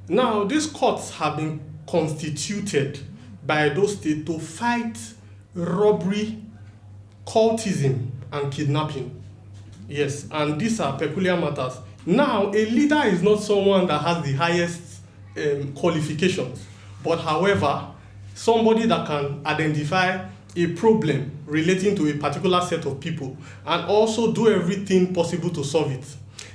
Now, these courts have been constituted by Edo State to fight robbery, cultism, and kidnapping. Yes, and these are peculiar matters. Now, a leader is not someone that has the highest qualifications, but however, somebody that can identify a problem relating to a particular set of people and also do everything possible to solve it.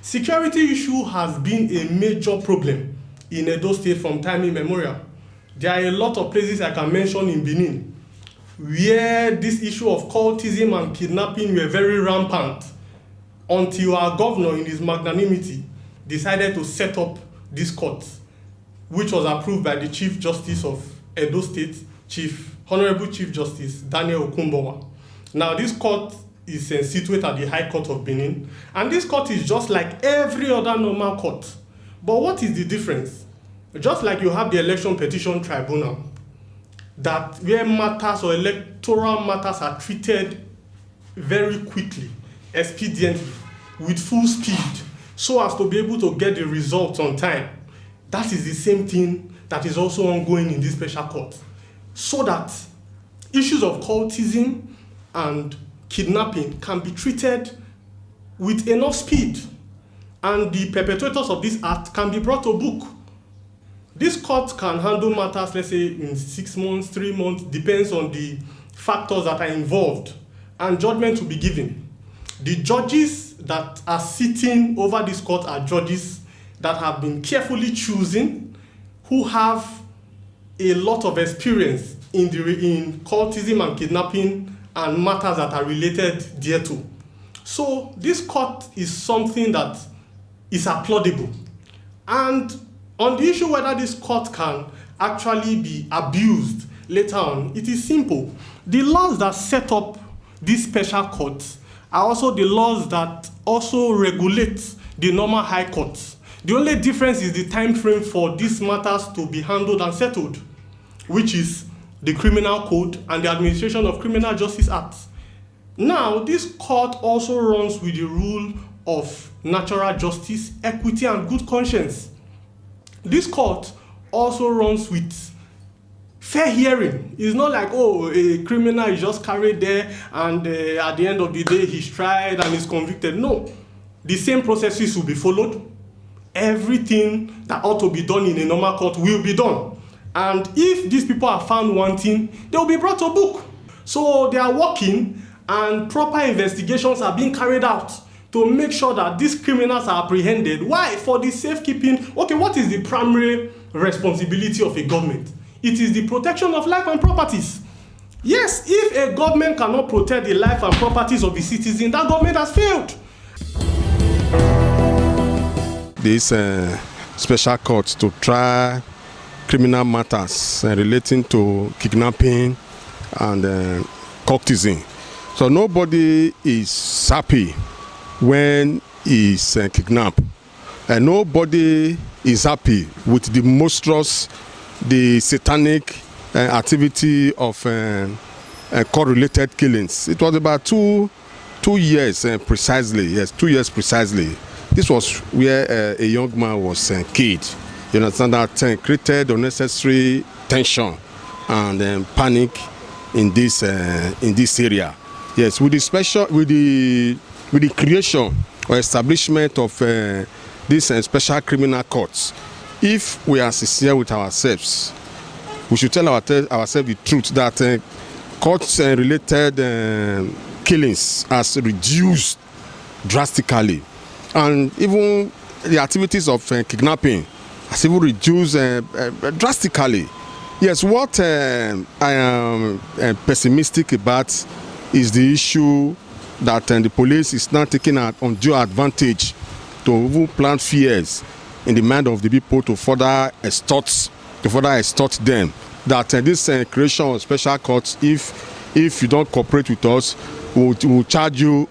Security issue has been a major problem in Edo State from time immemorial. There are a lot of places I can mention in Benin where this issue of cultism and kidnapping were very rampant until our governor in his magnanimity decided to set up this court, which was approved by the Chief Justice of Edo State, Honorable Chief Justice Daniel Okumbowa. Now, this court is situated at the High Court of Benin, and this court is just like every other normal court. But what is the difference? Just like you have the Election Petition Tribunal, that where matters or electoral matters are treated very quickly, expediently, with full speed, so as to be able to get the results on time. That is the same thing that is also ongoing in this special court, so that issues of cultism and kidnapping can be treated with enough speed, and the perpetrators of this act can be brought to book. This court can handle matters, let's say, in 6 months, 3 months, depends on the factors that are involved, and judgment will be given. The judges that are sitting over this court are judges that have been carefully chosen, who have a lot of experience in cultism and kidnapping and matters that are related thereto. So this court is something that is applaudable. And on the issue whether this court can actually be abused later on, it is simple. The laws that set up these special courts are also the laws that also regulate the normal high courts. The only difference is the time frame for these matters to be handled and settled, which is the Criminal Code and the Administration of Criminal Justice Act. Now, this court also runs with the rule of natural justice, equity, and good conscience. This court also runs with fair hearing. It's not like, oh, a criminal is just carried there and at the end of the day he's tried and is convicted. No, the same processes will be followed. Everything that ought to be done in a normal court will be done. And if these people are found wanting, they will be brought to book. So they are working and proper investigations are being carried out to make sure that these criminals are apprehended. Why? For the safekeeping. Okay, what is the primary responsibility of a government? It is the protection of life and properties. Yes, if a government cannot protect the life and properties of the citizen, that government has failed. This special court to try criminal matters relating to kidnapping and cultism. So nobody is happy when he's kidnapped, and nobody is happy with the monstrous, the satanic activity of court-related killings. It was about two years precisely. Yes, 2 years precisely. This was where a young man was killed. You understand that created unnecessary tension and panic in this area. Yes, with the creation or establishment of these special criminal courts, if we are sincere with ourselves, we should tell ourselves the truth that court-related killings has reduced drastically, and even the activities of kidnapping has even reduced drastically. Yes, what I am pessimistic about is the issue that the police is now taking undue advantage to even plant fears in the mind of the people to further extort them. That this creation of special courts, if if you don't cooperate with us, we'll charge you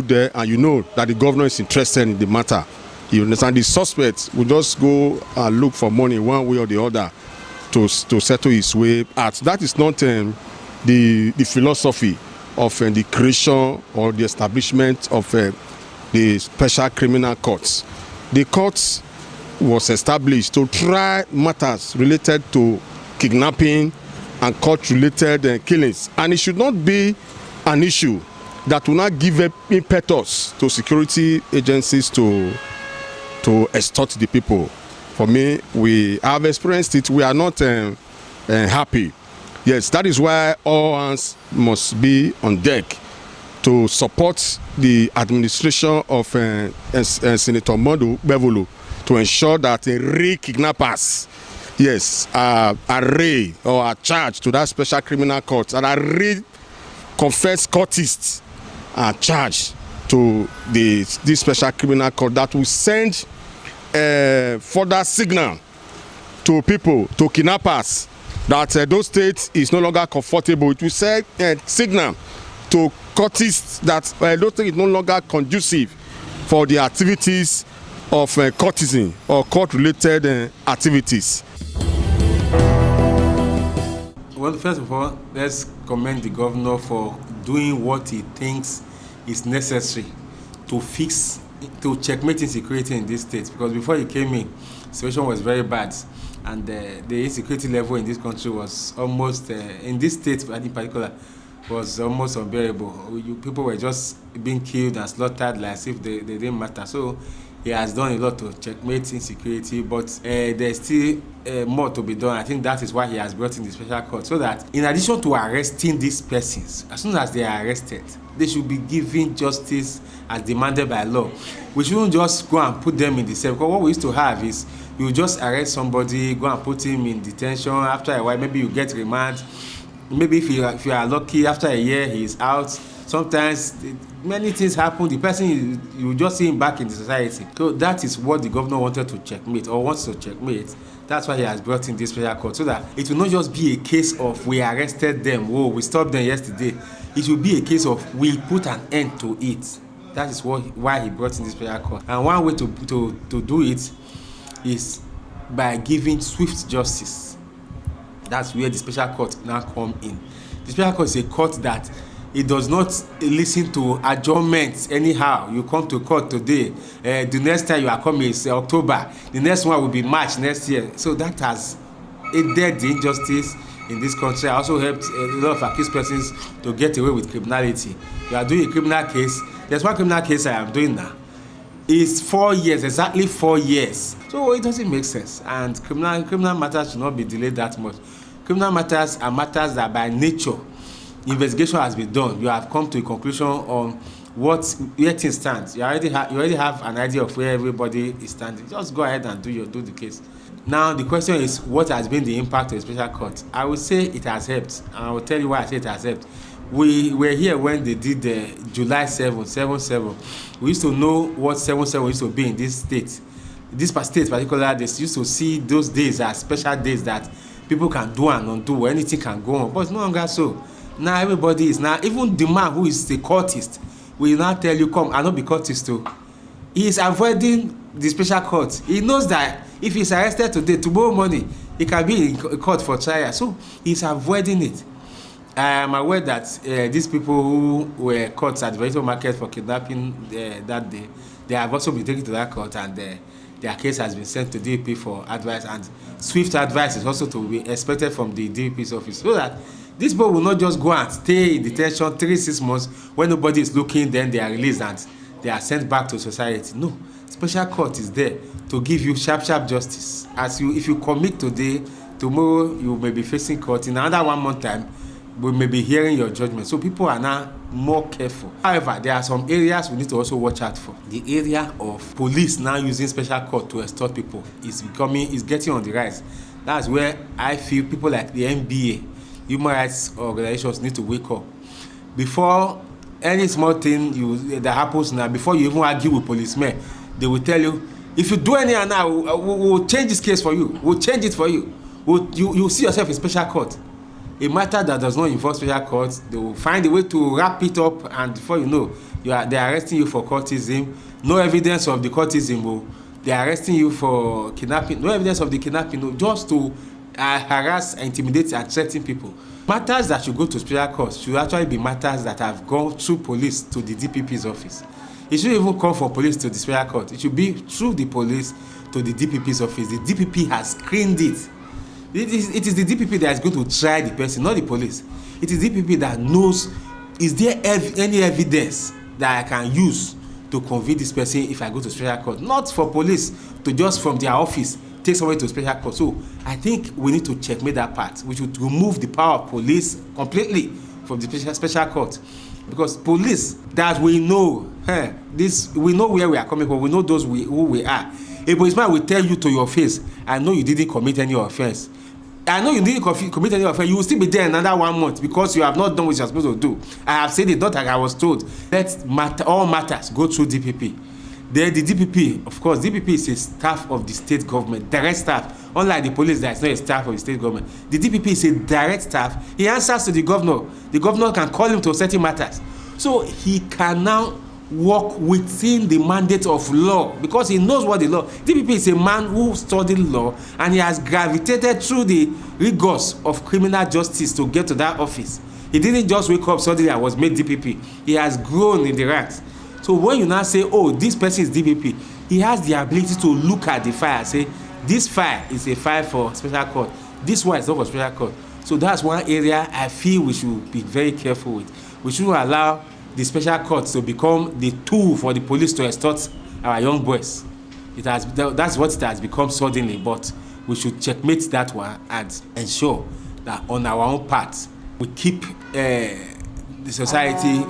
there, and you know that the governor is interested in the matter. You understand? The suspect will just go and look for money one way or the other to settle his way out. That is not the philosophy of the creation or the establishment of the special criminal courts. The courts was established to try matters related to kidnapping and court-related killings, and it should not be an issue that will not give impetus to security agencies to extort the people. For me, we have experienced it. We are not happy. Yes, that is why all hands must be on deck to support the administration of Senator Modu Bevolo to ensure that real kidnappers, yes, are arraigned or are charged to that special criminal court, and are real confessed courtists are charged to this special criminal court that will send further signal to people, to kidnappers, that those states is no longer comfortable. It will send signal to courtists that those states is no longer conducive for the activities of courtesan or court-related activities. Well, first of all, let's commend the governor for doing what he thinks is necessary to checkmate insecurity in this state. Because before he came in, the situation was very bad, and the insecurity level in this country was almost, in this state in particular, was almost unbearable. People were just being killed and slaughtered like as if they didn't matter. So he has done a lot to checkmate insecurity, but there's still more to be done. I think that is why he has brought in the special court, so that in addition to arresting these persons, as soon as they are arrested, they should be given justice as demanded by law. We shouldn't just go and put them in the cell, because what we used to have is you just arrest somebody, go and put him in detention. After a while, maybe you get remand. Maybe if you are lucky, after a year he is out. Sometimes many things happen. The person, you just see him back in the society. So that is what the governor wanted to checkmate, or wants to checkmate. That's why he has brought in this special court, so that it will not just be a case of we arrested them, whoa, we stopped them yesterday. It will be a case of we put an end to it. That is why he brought in this special court. And one way to do it is by giving swift justice. That's where the special court now come in. The special court is a court that it does not listen to adjournments anyhow. You come to court today, the next time you are coming is October, the next one will be March next year. So that has aided the injustice in this country. I also helped a lot of accused persons to get away with criminality. You are doing a criminal case. There's one criminal case I am doing now. It's 4 years, exactly 4 years. So it doesn't make sense. And criminal matters should not be delayed that much. Criminal matters are matters that by nature, investigation has been done. You have come to a conclusion on where things stand. You already have an idea of where everybody is standing. Just go ahead and do the case. Now the question is, what has been the impact of the special court? I would say it has helped, and I will tell you why I say it has helped. We were here when they did the July 7/7. We used to know what 7/7 used to be in this state. This state particularly, they used to see those days as special days that people can do and undo, anything can go on. But it's no longer so. Now everybody is now, even the man who is the courtist will now tell you, come, I'll not be courtist too. He is avoiding the special court. He knows that if he's arrested today, tomorrow morning, he can be in court for trial. So he's avoiding it. I am aware that these people who were caught at the vegetable market for kidnapping that day, they have also been taken to that court, and their case has been sent to DP for advice, and swift advice is also to be expected from the DP's office, so that these people will not just go and stay in detention 3-6 months when nobody is looking, then they are released and they are sent back to society. No, special court is there to give you sharp justice. If you commit today, tomorrow you may be facing court. In another 1 month time, we may be hearing your judgment. So people are now more careful. However, there are some areas we need to also watch out for. The area of police now using special court to extort people is getting on the rise. That's where I feel people like the NBA, human rights organizations, need to wake up. Before any small thing that happens now, before you even argue with policemen, they will tell you, if you do anything now, we'll change this case for you. We'll change it for you. You'll see yourself in special court. A matter that does not involve special courts, they will find a way to wrap it up, and before you know, they are arresting you for courtism. No evidence of the courtism. They are arresting you for kidnapping. No evidence of the kidnapping. Just to harass, intimidate, and threaten people. Matters that should go to special courts should actually be matters that have gone through police to the DPP's office. It shouldn't even come from police to the special court. It should be through the police to the DPP's office. The DPP has screened it. It is the DPP that is going to try the person, not the police. It is the DPP that knows, is there any evidence that I can use to convict this person if I go to special court? Not for police to just from their office take somebody to special court. So I think we need to checkmate that part. We should remove the power of police completely from the special court. Because police, that we know, we know where we are coming from, we know those who we are. A policeman will tell you to your face, I know you didn't commit any offense. I know you didn't commit any offense. You will still be there another 1 month because you have not done what you're supposed to do. I have said it, not like I was told. All matters go through DPP. Then the DPP, of course, DPP is a staff of the state government, direct staff. Unlike the police, that is not a staff of the state government. The DPP is a direct staff. He answers to the governor. The governor can call him to certain matters. So he can now work within the mandate of law because he knows what the law. DPP is a man who studied law and he has gravitated through the rigors of criminal justice to get to that office. He didn't just wake up suddenly and was made DPP. He has grown in the ranks. So when you now say, oh, this person is DPP, he has the ability to look at the file and say, this file is a file for special court. This one is not for special court. So that's one area I feel we should be very careful with. We shouldn't allow the special courts to become the tool for the police to extort our young boys. That's what it has become suddenly, but we should checkmate that one and ensure that on our own part, we keep the society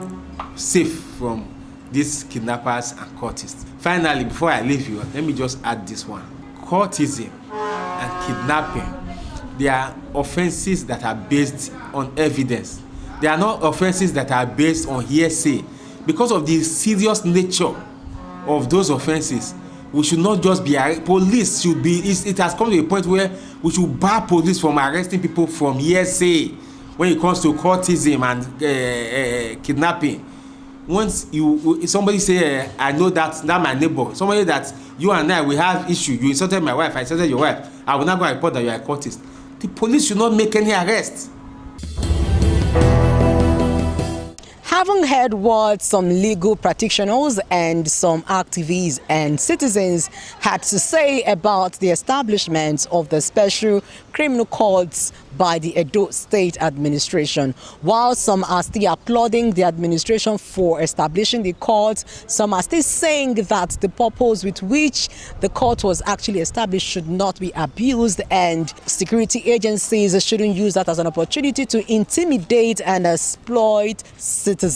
safe from these kidnappers and courtists. Finally, before I leave you, let me just add this one. Courtism and kidnapping, they are offenses that are based on evidence. They are not offenses that are based on hearsay. Because of the serious nature of those offenses, we should not just be, police should be, it has come to a point where we should bar police from arresting people from hearsay when it comes to courtism and kidnapping. Once somebody say, I know that my neighbor, somebody that you and I, we have issue, you insulted my wife, I insulted your wife, I will not go and report that you are a courtist. The police should not make any arrest. Having heard what some legal practitioners and some activists and citizens had to say about the establishment of the special criminal courts by the Edo State Administration, while some are still applauding the administration for establishing the court, some are still saying that the purpose with which the court was actually established should not be abused and security agencies shouldn't use that as an opportunity to intimidate and exploit citizens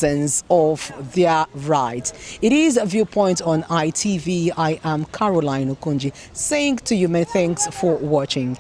of their rights. It is a Viewpoint on ITV. I am Caroline Okonji saying to you many thanks for watching.